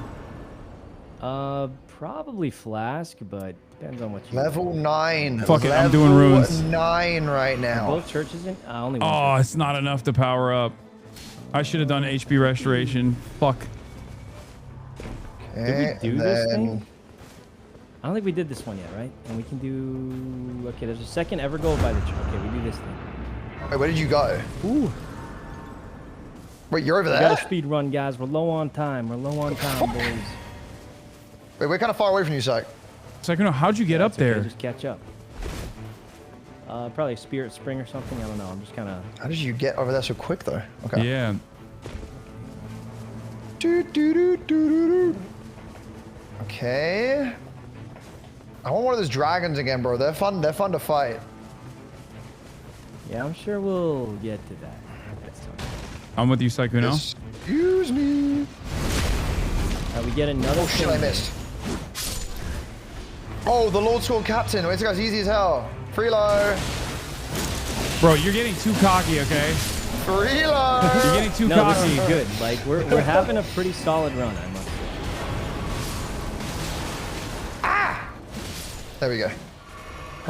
Probably Flask, but depends on what you Level 9. Fuck it, I'm doing runes. Level 9 right now. Both churches in? Only one. Oh, it's not enough to power up. I should have done HP Restoration. Fuck. Okay, did we do this thing? I don't think we did this one yet, right? And we can do... Okay, there's a second Evergold by the church. Okay, we do this thing. Wait, where did you go? Ooh. Wait, you're over We there? got a speed run, guys. We're low on time. We're low on time, boys. Wait, we're kind of far away from you, Psych. Psycho, how would you get up there? Okay, just catch up. Probably a Spirit Spring or something. I don't know. I'm just kind of... How did you get over there so quick, though? Okay. Yeah. Okay. I want one of those dragons again, bro. They're fun. They're fun to fight. Yeah, I'm sure we'll get to that. I'm with you, Psycho. Now. Excuse me. We get another. Oh shit! I missed. Oh, the Lord Sword Captain. Wait, this guy's easy as hell. Freelo. Bro, you're getting too cocky, okay? Freelo. You're getting too no, cocky. this is good. Like we're having a pretty solid run, I must say. There we go.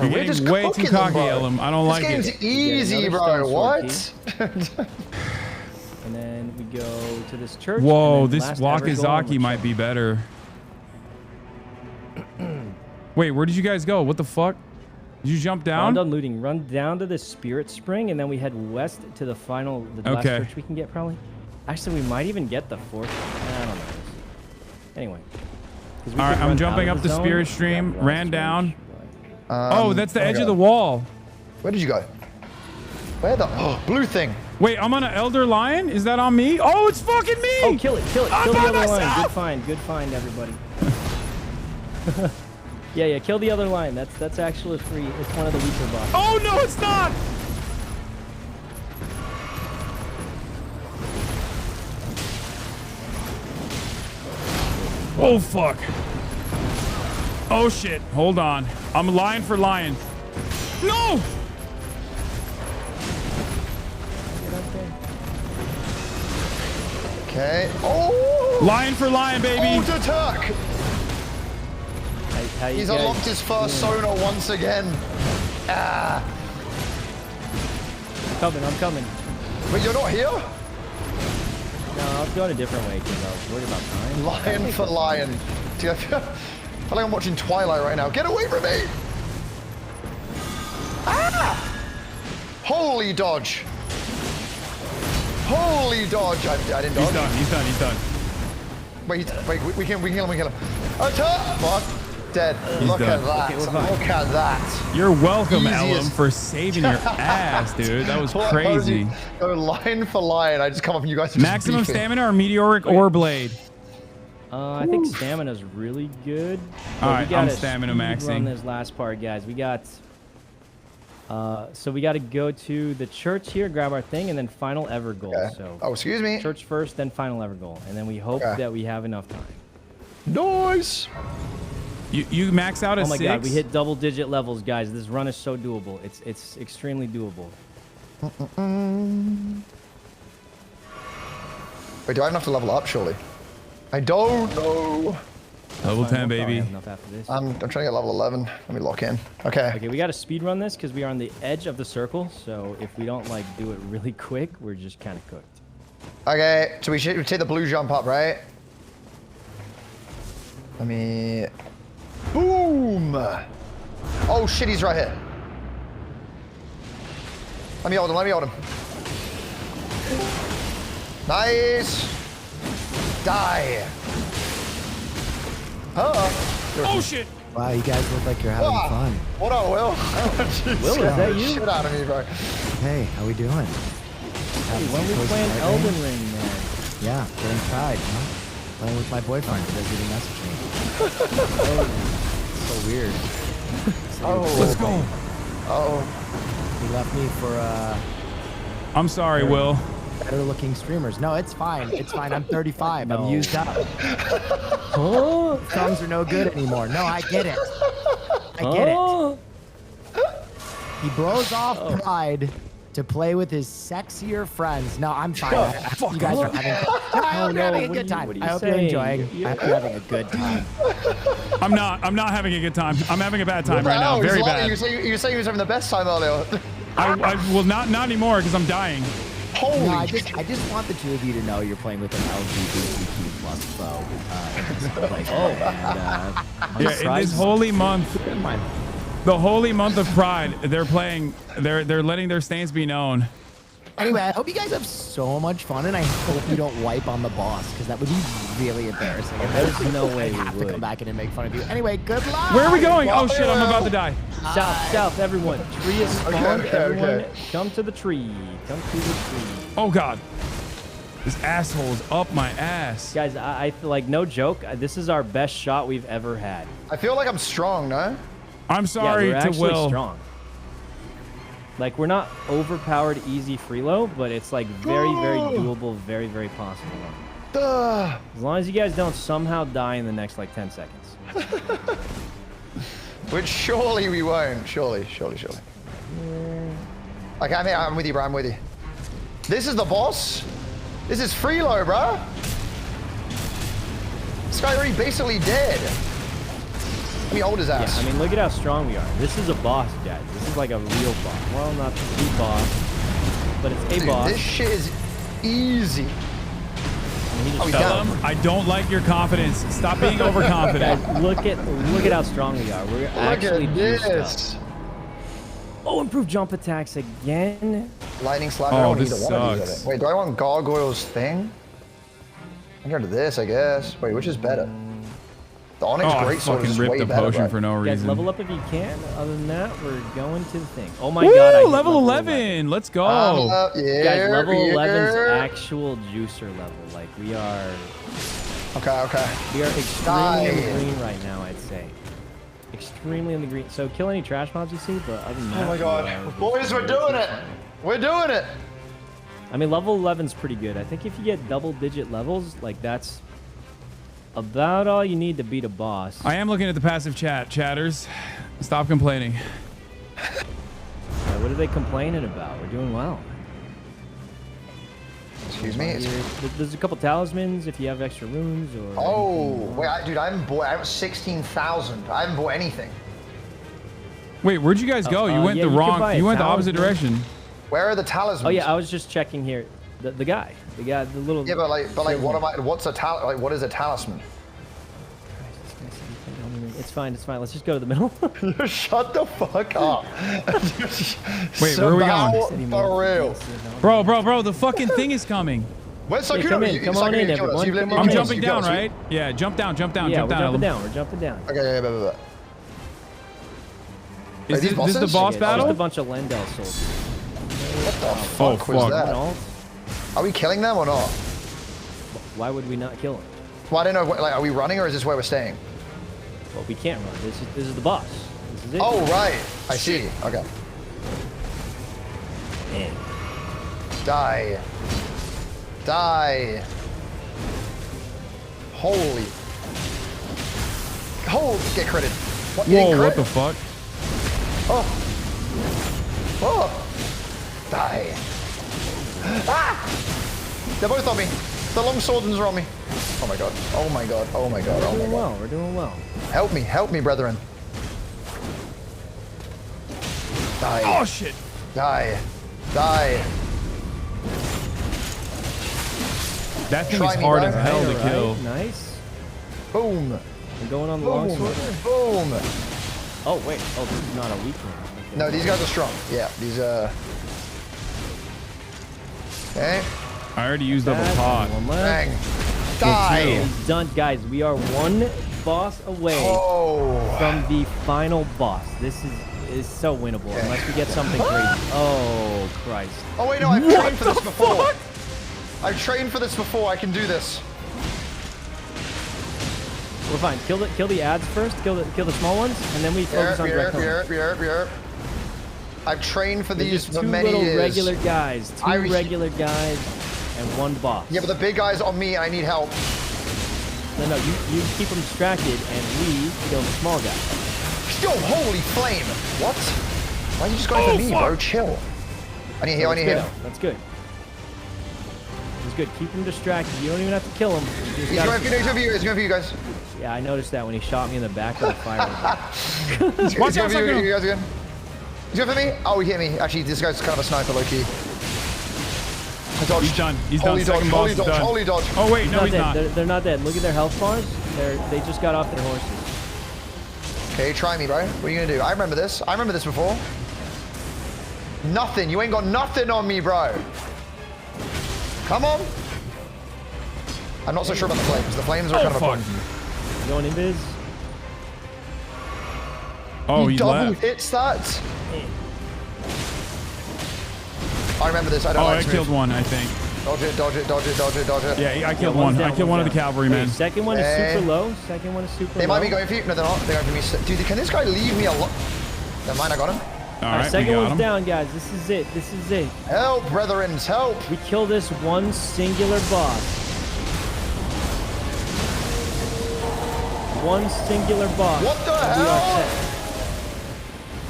You're getting way too cocky, Elam. I don't like it. This game's easy, bro. What? And then we go to this church. Whoa, this Wakazaki might be better. Wait, where did you guys go? What the fuck? Did you jump down? I'm done looting. Run down to the Spirit Spring, and then we head west to the last church we can get, probably. Actually, we might even get the fourth. I don't know. Anyway. All right, I'm jumping up the Spirit Stream. Ran down. Oh, that's the edge of the wall. Where did you go? Where the blue thing? Wait, I'm on an Elder Lion? Is that on me? Oh, it's fucking me! Oh, kill it, kill it. Kill the other myself. lion. Good find, everybody. yeah, kill the other lion. That's actually free. It's one of the weaker bosses. Oh, no, it's not! Oh, fuck. Oh, shit. Hold on. I'm lion for lion. No! Okay. Oh! Lion for lion, baby. Ult attack. He's unlocked his first sonar once again. Ah. I'm coming. Wait, you're not here? No, I was going a different way because I was worried about time. Lion for lion. Dude, I feel like I'm watching Twilight right now. Get away from me! Ah! Holy dodge. Holy dodge. I didn't dodge. He's done. Wait, we can kill him. Attack! Fuck. Dead. Look done. at that. Okay, Look at that. You're welcome, Easiest. Elam, for saving your ass, dude. That was crazy. Go lion for lion. I just come up and you guys are just Maximum beefing. stamina or meteoric ore blade? I think stamina's really good. All right, I'm stamina maxing. Run this last part, guys. We got... so we got to go to the church here, grab our thing, and then final ever goal. Okay. So oh, excuse me. Church first, then final ever goal, and then we hope that we have enough time. Nice. You max out at 6? Oh my god, we hit double-digit levels, guys. This run is so doable. It's extremely doable. Wait, do I have enough to level up? Surely. I don't know. Level 10, baby. Enough after this. I'm trying to get level 11. Let me lock in. Okay. Okay, we got to speed run this because we are on the edge of the circle. So if we don't like do it really quick, we're just kind of cooked. Okay, so we should take the blue jump up, right? Let me... Boom! Oh shit, he's right here. Let me hold him. Nice! Die! Oh shit! Wow, you guys look like you're having fun. What up, Will? Will, is that you? Shit out of me, bro. Hey, how we doing? Hey, when we playing Elden Ring, man? Yeah, getting Pride, huh? Playing with my boyfriend because he didn't message me. So weird. Let's go. He left me for I'm sorry, Will. better looking streamers. No, it's fine. It's fine. I'm 35. I'm used up. Thumbs are no good anymore. No, I get it. I get it. He blows off Pride to play with his sexier friends. No, I'm fine. You guys are having having a good time. I hope you're enjoying. I hope you're having a good time. I'm not having a good time. I'm having a bad time right now. Very bad. You saying he was having the best time earlier. Well, not anymore because I'm dying. Holy! No, I just want the two of you to know you're playing with an LGBTQ plus foe. In this holy month, the holy month of Pride, they're playing. They're letting their stance be known. Anyway, I hope you guys have so much fun, and I hope you don't wipe on the boss, because that would be really embarrassing. And there's no way we have to come back in and make fun of you. Anyway, good luck. Where are we going? Oh shit! I'm about to die. South, everyone. Tree is spawned. Everyone, come to the tree. Come to the tree. Oh god, this asshole is up my ass. Guys, I feel like, no joke, this is our best shot we've ever had. I feel like I'm strong, no? I'm sorry we're to actually Will. Strong. Like, we're not overpowered easy freelo, but it's like very, very doable, very, very possible. As long as you guys don't somehow die in the next like 10 seconds. Which surely we won't. Surely. Okay, I'm with you, bro. I'm with you. This is the boss. This is freelo, bro. This guy already basically dead. How old is that? Yeah, I mean, look at how strong we are. This is a boss, guys. This is like a real boss. Well, not the boss, but it's a boss. This shit is easy. I don't like your confidence. Stop being overconfident. Guys, look at how strong we are. We're actually juiced up. Oh, improved jump attacks again. Lightning slap. Oh, this sucks. Wait, do I want Gargoyle's thing? I'm going to this, I guess. Wait, which is better? The Onyx Greatsword is way better. Potion for no reason. Guys, level up if you can. Other than that, we're going to the thing. Oh my Woo, god, level 11. Let's go. Guys, level 11's actual juicer level. Like, we are... Okay. We are extremely in the green right now, I'd say. Extremely in the green. So kill any trash mobs you see, but other than that... Oh my god. Boys, we're doing it. We're doing it. I mean, level 11's pretty good. I think if you get double-digit levels, like, that's about all you need to beat a boss. I am looking at the passive chat. Chatters, stop complaining. What are they complaining about? We're doing well. Excuse me? There's a couple talismans if you have extra runes or... Oh, wait, dude, I have 16,000. I haven't bought anything. Wait, where'd you guys go? You went the wrong... You went the opposite direction. Where are the talismans? Oh yeah, I was just checking here. The guy, the little... Yeah, but like, what's a talisman? Like, what is a talisman? It's fine. Let's just go to the middle. Shut the fuck up. Wait, where are we going? For real. Bro, the fucking thing is coming. Where's Come on in, everyone. I'm jumping down, right? Yeah, jump down. Yeah, we're jumping down. We're jumping down. Okay, yeah. Is this the boss battle? Just a bunch of Lendel soldiers. What the fuck was that? Are we killing them or not? Why would we not kill them? Well, I don't know. Like, are we running or is this where we're staying? Well, we can't run. This is the boss. This is it. Oh, right. I see. Okay. Man. Die. Holy. Get critted. What, whoa, what the fuck? Oh. Die. Ah! They're both on me. The long swordsmans are on me. Oh my god. We're doing well. Help me, brethren. Die. Oh shit. Die. That thing is hard as hell to kill. Nice. Boom. We're going on the long sword. Boom. Oh wait. Oh, this is not a weak one. Okay. No, these guys are strong. Yeah, these Okay. I already used up a pot. Bang. Die. He's done, guys. We are one boss away from the final boss. This is so winnable unless we get something crazy. Oh, Christ. Oh, wait, no, I've trained for this before. I've trained for this before. I can do this. We're fine. Kill the ads first. Kill the small ones, and then we focus on direct killing. I've trained for these for two many little years. regular guys. Two regular guys and one boss. Yeah, but the big guy's on me. I need help. No, you keep them distracted, and we kill the small guy. Yo, holy flame! What? Why are you just going for me, bro? Chill. I need heal. I need heal. That's good. It's good. Keep him distracted. You don't even have to kill him. He's going for you. He's going for you guys. Yeah, I noticed that when he shot me in the back of the fire. Watch out, you guys again. He's going for me? Oh, he hit me. Actually, this guy's kind of a sniper, low-key. He's done. He's done. Second boss is done. Holy dodge. Oh, wait, no, he's not. They're not dead. Look at their health bars. They just got off their horses. Okay, try me, bro. What are you going to do? I remember this. I remember this before. Nothing. You ain't got nothing on me, bro. Come on. I'm not so sure about the flames. The flames are kind of a problem. Going invis. Oh, he double left. hits that. I remember this. I don't like I killed one, I think. Dodge it, dodge it, dodge it, dodge it, dodge it. Yeah, I killed one. I killed one of the cavalrymen. Second one is super low. Second one is super low. They might be going for you. No, they're not. They're going for me. Dude, can this guy leave me alone? Never mind, I got him. All right, second one's down, guys. This is it. This is it. Help, brethren, help. We kill this one singular boss. One singular boss. What the hell?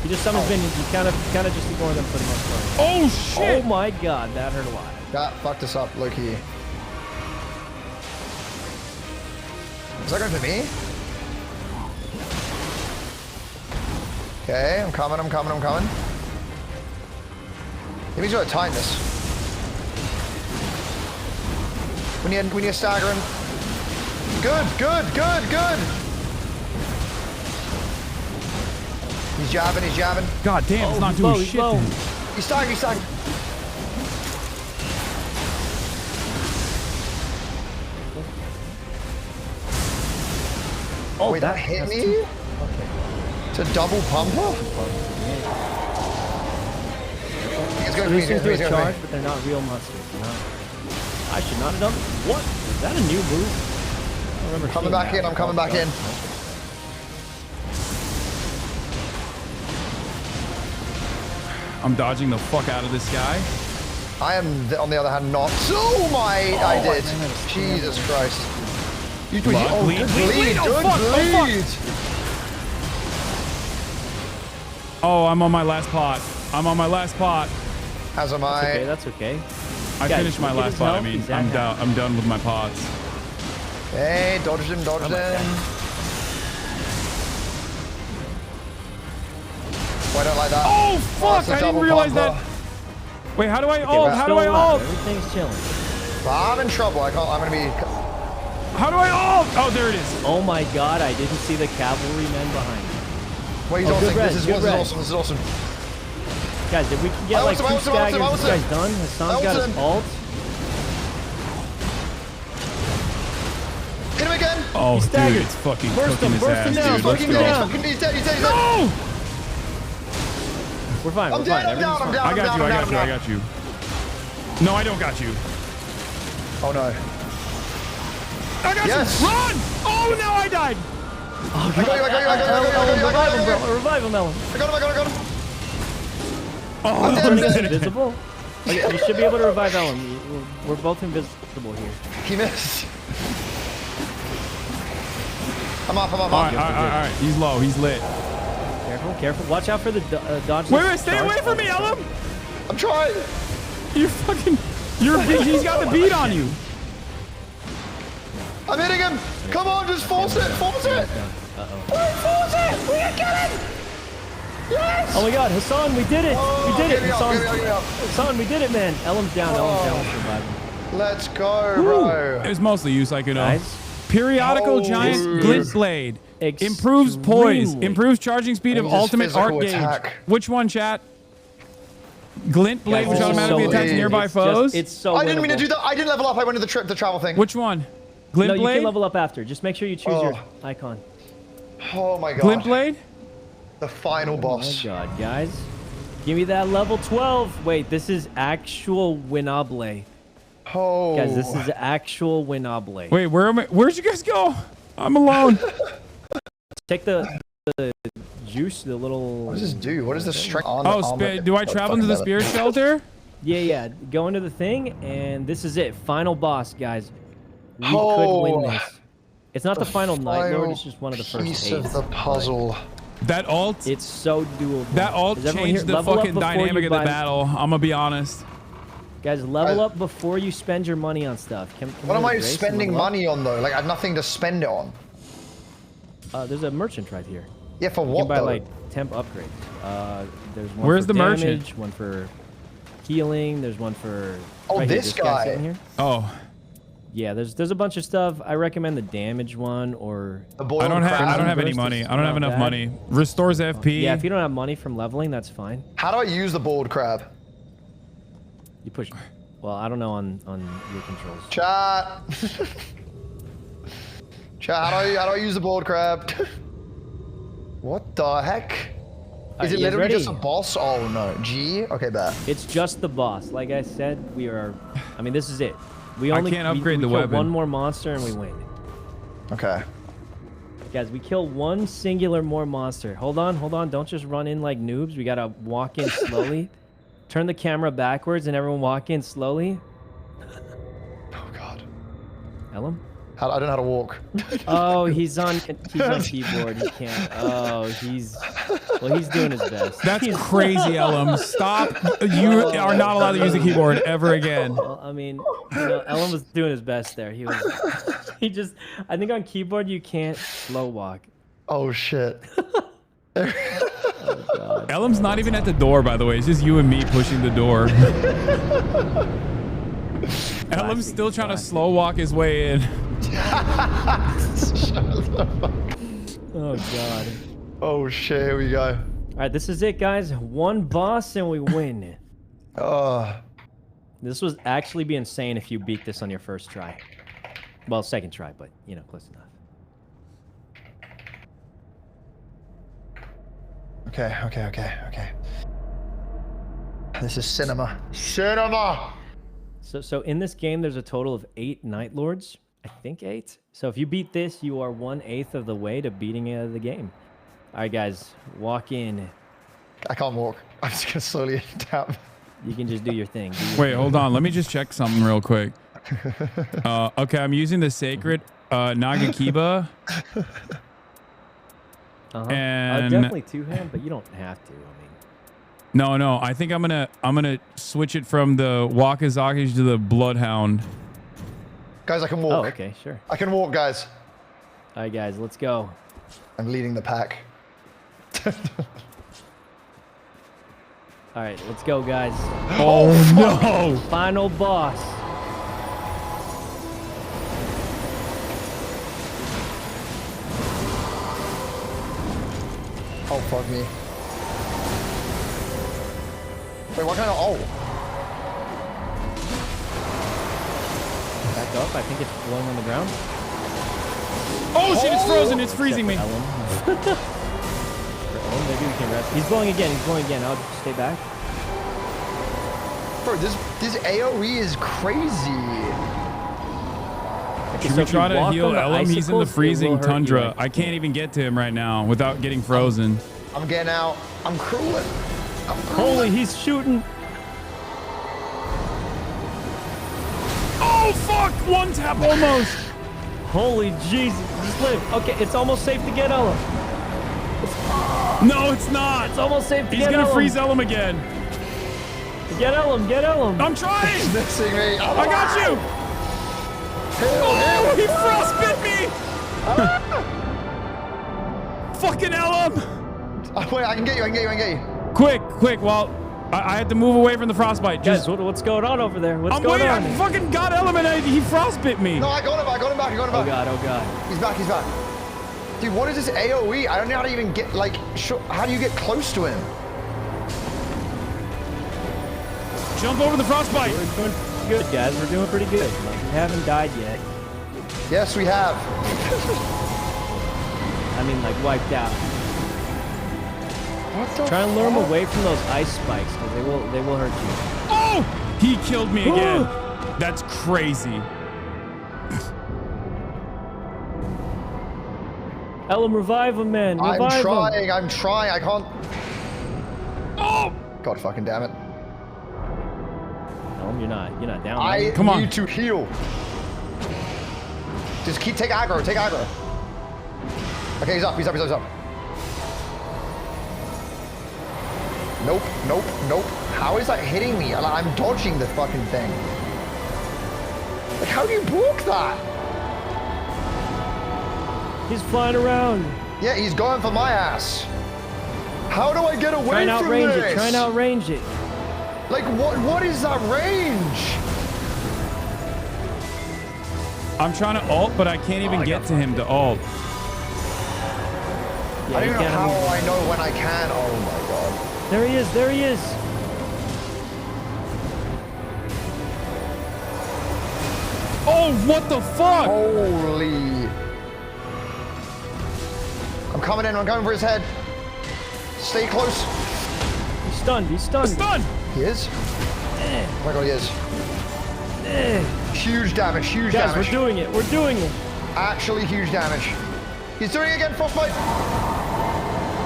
He just summons minions. You kind of just ignore them for the most part. Oh shit! Oh my god, that hurt a lot. That fucked us up, low-key. Is that going for me? Okay, I'm coming. Maybe he's gonna time this. We need a stagger him. Good. He's jabbing. God damn, it's not doing shit. He's tagged. Oh, wait, that hit me? Okay. It's a double pumper? He's going These things do a charge, but they're not real monsters. I should not have done. What? Is that a new move? I don't remember. Coming back in. I'm coming back in. I'm dodging the fuck out of this guy. I am, on the other hand, not. Oh my! I did. Jesus Christ. You bleed. Bleed. Oh, I'm on my last pot. As am I. That's okay. I finished my last pot. I mean, I'm done with my pots. Hey, dodge him. Oh, I don't like that. Oh, fuck! I didn't realize that. Wait, how do I ult? Everything's chilling. I'm in trouble. I'm gonna be. How do I ult? Oh, there it is. Oh my god, I didn't see the cavalrymen behind me. Wait, he's ulting. This is awesome. Guys, if we can get like 2 staggers, this guy's done. Hassan's got his ult. Hit him again. Oh, dude, it's fucking cooking his ass, dude. He's dead. No! We're fine. I'm down. I got you. No, I don't got you. Oh no. I got you. Run! Oh, now I died. I got you. Revive him, Ellen. I got him. Oh, I'm dead. Invisible? You should be able to revive Ellen. We're both invisible here. He missed. I'm off. All right. He's low. He's lit. Careful. Watch out for the dodge. Wait, stay away from me, Ellen. I'm trying. He's got the beat on you. I'm hitting him. Come on, just force it. Force it. Force it. We are getting. Yes. Oh my God, Hasan, we did it. Oh, we did it. Give me up. Hasan, we did it, man. Ellen's down. Surviving. Let's go, bro. It was mostly you, Psycho. Periodical giant glint blade. Improves poise. Improves charging speed of ultimate arc gauge. Which one, chat? Glint blade, which automatically attacks nearby foes. It's so I didn't mean to do that. I didn't level up. I went to the travel thing. Which one? Glint No, you blade? can level up after. Just make sure you choose your icon. Oh my god. Glint blade? The final boss. Oh my god, guys. Give me that level 12. Wait, this is actual Winable. Oh. Guys, this is actual Winable. Wait, where am I? Where'd you guys go? I'm alone. Take the juice, the little... What does this do? What is the strength on Do I travel into the spirit shelter? Yeah. Go into the thing, and this is it. Final boss, guys. We could win this. It's not the final Night Lord, it's just one of the first piece 8. of the puzzle. That ult? It's so doable. That ult changed the fucking dynamic of the battle. I'm gonna be honest. Guys, level up before you spend your money on stuff. What am I spending money on though? Like I have nothing to spend it on. There's a merchant right here. Yeah, for you what can buy though? like temp upgrades. There's one Where's for the damage, merchant? one for healing. There's one for. Oh, right here, this guy guy. sitting here. Oh. Yeah, there's a bunch of stuff. I recommend the damage one or. The I don't have any money. I don't have enough money. Restores FP. Yeah, if you don't have money from leveling, that's fine. How do I use the boiled crab? You push. Well, I don't know on your controls. Chat. Chat. How do I use the boiled crab? What the heck? Is it yeah, literally ready. just a boss? Oh no. G? Okay, bet. It's just the boss. Like I said, we are. I mean, this is it. We I only can't upgrade the kill weapon. one more monster and we win. Okay. Guys, we kill one singular more monster. Hold on. Don't just run in like noobs. We gotta walk in slowly. Turn the camera backwards and everyone walk in slowly. Oh god. Ellum? I don't know how to walk. Oh, he's on keyboard. He can't. Oh, he's doing his best. That's crazy, Ellum. Stop. You are not allowed to use the keyboard ever again. Well, I mean, Ellum was doing his best there. He just, I think on keyboard you can't slow walk. Oh shit. Oh, God. Ellum's not even at the door, by the way. It's just you and me pushing the door. Ellum's still trying to slow walk his way in. Oh god. Oh shit, here we go. Alright, this is it, guys. One boss and we win. This would actually be insane if you beat this on your first try. Well, second try, but you know, close enough. Okay. This is cinema. Cinema! So in this game, there's a total of 8 Night Lords. I think 8. So if you beat this, you are 1/8 of the way to beating the game. All right, guys, walk in. I can't walk. I'm just gonna slowly tap. You can just do your thing. Wait, hold on. Let me just check something real quick. Okay, I'm using the sacred Nagakiba. And definitely 2-hand, but you don't have to. I mean, no. I think I'm gonna switch it from the Wakazaki to the Bloodhound. Guys, I can walk. oh, okay, sure. I can walk, guys. All right, guys, let's go. I'm leading the pack. All right, let's go, guys. Oh no! Final boss. Oh, fuck me. Wait, what kind of... Oh. Back up. I think it's blowing on the ground. Oh shit, it's frozen. It's freezing me. For Ellum, maybe we can rest. He's blowing again. I'll just stay back. Bro, this AoE is crazy. Should we try to heal Ellum? He's in the freezing tundra. I can't even get to him right now without getting frozen. I'm getting out. I'm crueling. Holy, he's shooting. Oh fuck! One tap almost. Holy Jesus. Just live. Okay, it's almost safe to get Ellum. No, it's not. It's almost safe to He's get gonna Ellum. freeze Ellum again. Get Ellum. I'm trying. He's missing me. I got you. Oh, he frostbit me. Fucking Ellum. Oh, wait, I can get you. Quick. Well, I had to move away from the frostbite. Guys, what's going on over there? What's I'm going waiting. on? I fucking got Ellum and he frostbit me. No, I got him back. Oh god. He's back. Dude, what is this AoE? I don't know how to even get, like, how do you get close to him? Jump over the frostbite. We're doing good, guys. We're doing pretty good. Like, we haven't died yet. Yes, we have. I mean, like wiped out. What the Try and lure them away from those ice spikes, because they will hurt you. Oh! He killed me again. That's crazy. Ellum, revive him, man. Revive him. I'm trying. I can't. Oh! God fucking damn it. Ellum, you're not down. I Come on. need to heal. Just take aggro. Take aggro. Okay, he's up. Nope. How is that hitting me? I'm dodging the fucking thing. Like, how do you block that? He's flying around. Yeah, he's going for my ass. How do I get away Try and from outrange this? it. Try and outrange it. Like, what is that range? I'm trying to ult, but I can't even get to him to ult. Yeah, I don't know how I know when I can. Oh my god. There he is. Oh, what the fuck? Holy. I'm coming for his head. Stay close. He's stunned. He is? Oh my god, he is. Huge damage. Guys, we're doing it. Actually, huge damage. He's doing it again, Frostbite.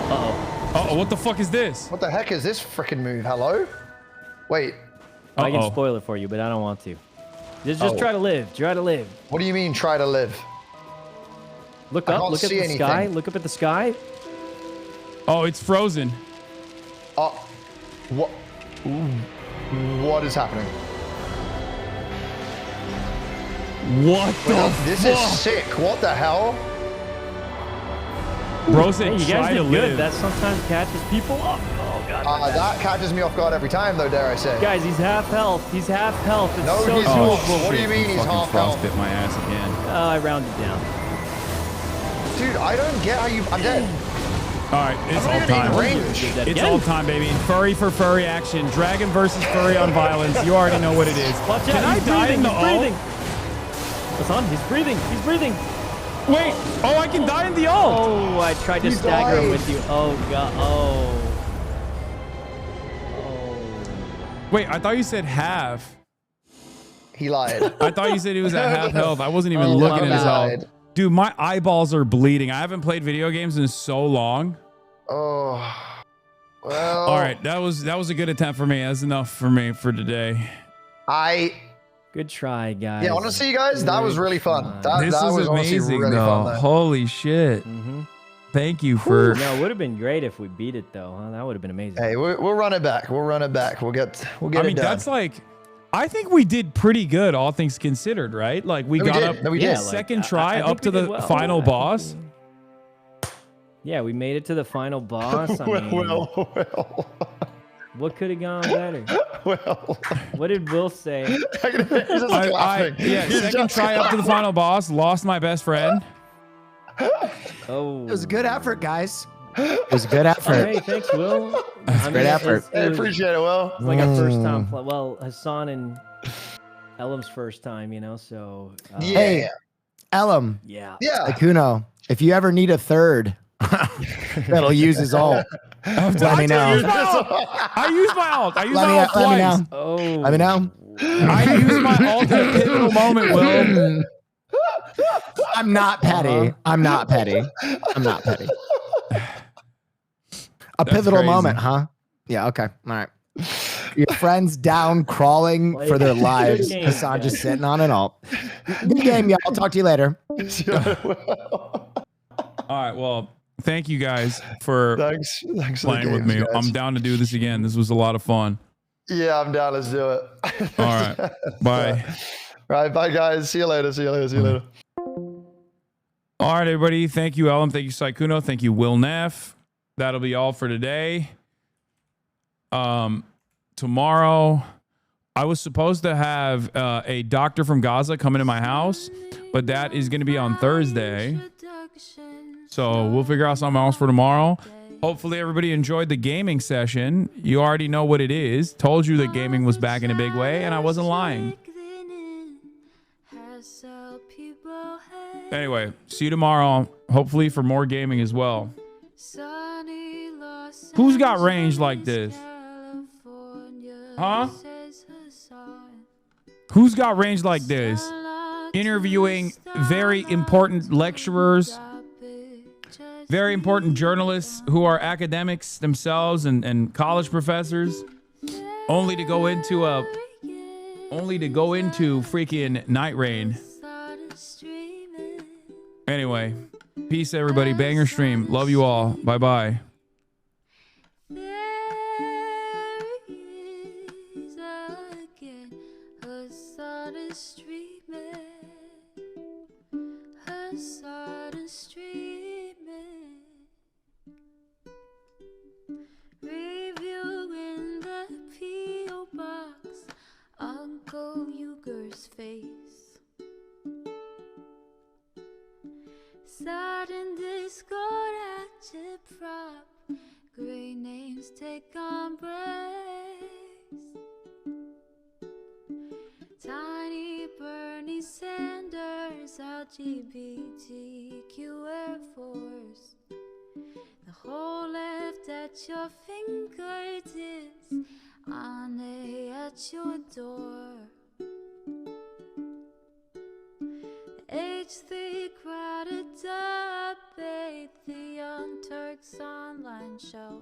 Uh-oh, what the fuck is this? What the heck is this freaking move? Hello? Wait. I can spoil it for you, but I don't want to. Just try to live. What do you mean, try to live? Look up. Look at the sky. Look up at the sky. Oh, it's frozen. What? What is happening? What the fuck? This is sick. What the hell? Bro said you guys did good. That sometimes catches people up. Oh god. That catches me off guard every time, though. Dare I say? Guys, he's half health. It's No, so he's cool. not. What do you mean he's half health? Bit my ass again. I rounded down. Dude, I don't get how you. I'm dead. All right, it's all time. It's all time, baby. Furry for furry action. Dragon versus furry on violence. You already know what it is. Watch out. Can I die in the ult? Hassan, he's breathing. Wait. Oh, I can die in the ult. Oh, I tried to stagger him with you. Oh god. Oh. Wait, I thought you said half. He lied. I thought you said he was at half health. I wasn't even looking at his health. Dude, my eyeballs are bleeding. I haven't played video games in so long. Oh. Well. All right, that was a good attempt for me. That's enough for me for today. Good try, guys. Yeah, honestly, guys, that was really fun. That was amazing, really though. fun. Holy shit. Thank you for... No, it would have been great if we beat it, though. Huh? That would have been amazing. Hey, we'll run it back. We'll get I mean, it done. that's like... I think we did pretty good, all things considered, right? Like, we got up second try up to the final boss. Yeah, we made it to the final boss. I mean, what could have gone better? What did Will say? Second try up to the final boss. Lost my best friend. Oh, it was a good effort, guys. It was a good effort. Hey, thanks, Will. Great effort. I appreciate it, Will. It's like our first time. Well, Hassan and Ellum's first time, you know. So hey, Ellum. Yeah. Akuno, if you ever need a third that'll use his ult, let me know. I use my ult. I use my ult let me twice. know. Oh. Let me know. I use my ult at a pivotal moment, Will. I'm not petty. I'm not petty. A pivotal moment, huh? Yeah, okay. All right. Your friends down crawling for their lives. Hassan just sitting on an ult. Good game, y'all. I'll talk to you later. All right, well, thank you guys for thanks playing with me. Guys. I'm down to do this again. This was a lot of fun. Yeah, I'm down. Let's do it. All right. Bye. Right, bye, guys. See you later. All right, everybody. Thank you, Ellum. Thank you, Saikuno. Thank you, Will Neff. That'll be all for today. Tomorrow, I was supposed to have a doctor from Gaza come into my house, but that is going to be on Thursday. So we'll figure out something else for tomorrow. Hopefully everybody enjoyed the gaming session. You already know what it is. Told you that gaming was back in a big way, and I wasn't lying. Anyway, see you tomorrow. Hopefully for more gaming as well. Who's got range like this? Huh? Who's got range like this? Interviewing very important lecturers, very important journalists who are academics themselves and college professors, only to go into freaking NITEREIGN. Anyway, peace everybody. Banger stream. Love you all. Bye bye. Reviewing the P.O. box, Uncle Uger's face. Sudden discord at your prop, great names take embrace. Tiny Bernie Sanders, LGBTQ Air Force. The whole left at your fingertips, Ane at your door. H3 crowded debate, the Young Turks online show.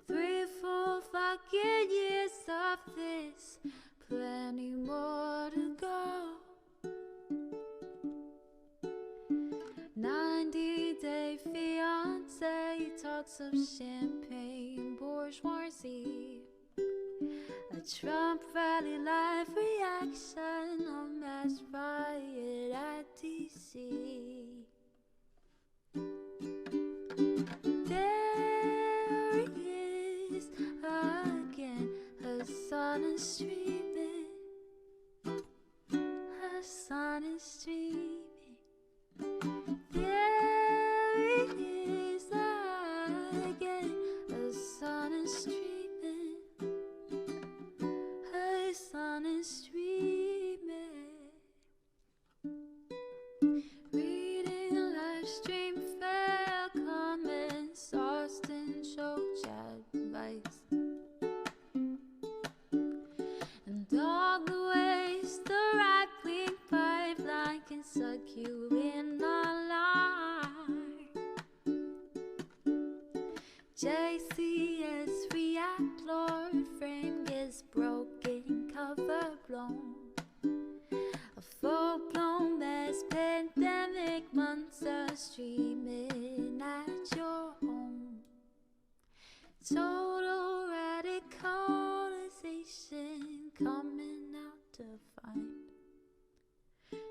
3 full fucking years of this, plenty more to go. 90-day fiance talks of champagne bourgeoisie. A Trump rally live reaction, a mass riot at DC. There he is again, Hasan is streaming. Hasan is streaming. There he is again, Hasan is streaming. Hasan is streaming. Reading live stream fair comments, Austin show chat advice. And all the ways the right-wing pipeline can suck you in a line. JCS react, Lord frame gets broken, cover blown. A full-blown mass pandemic, monster street.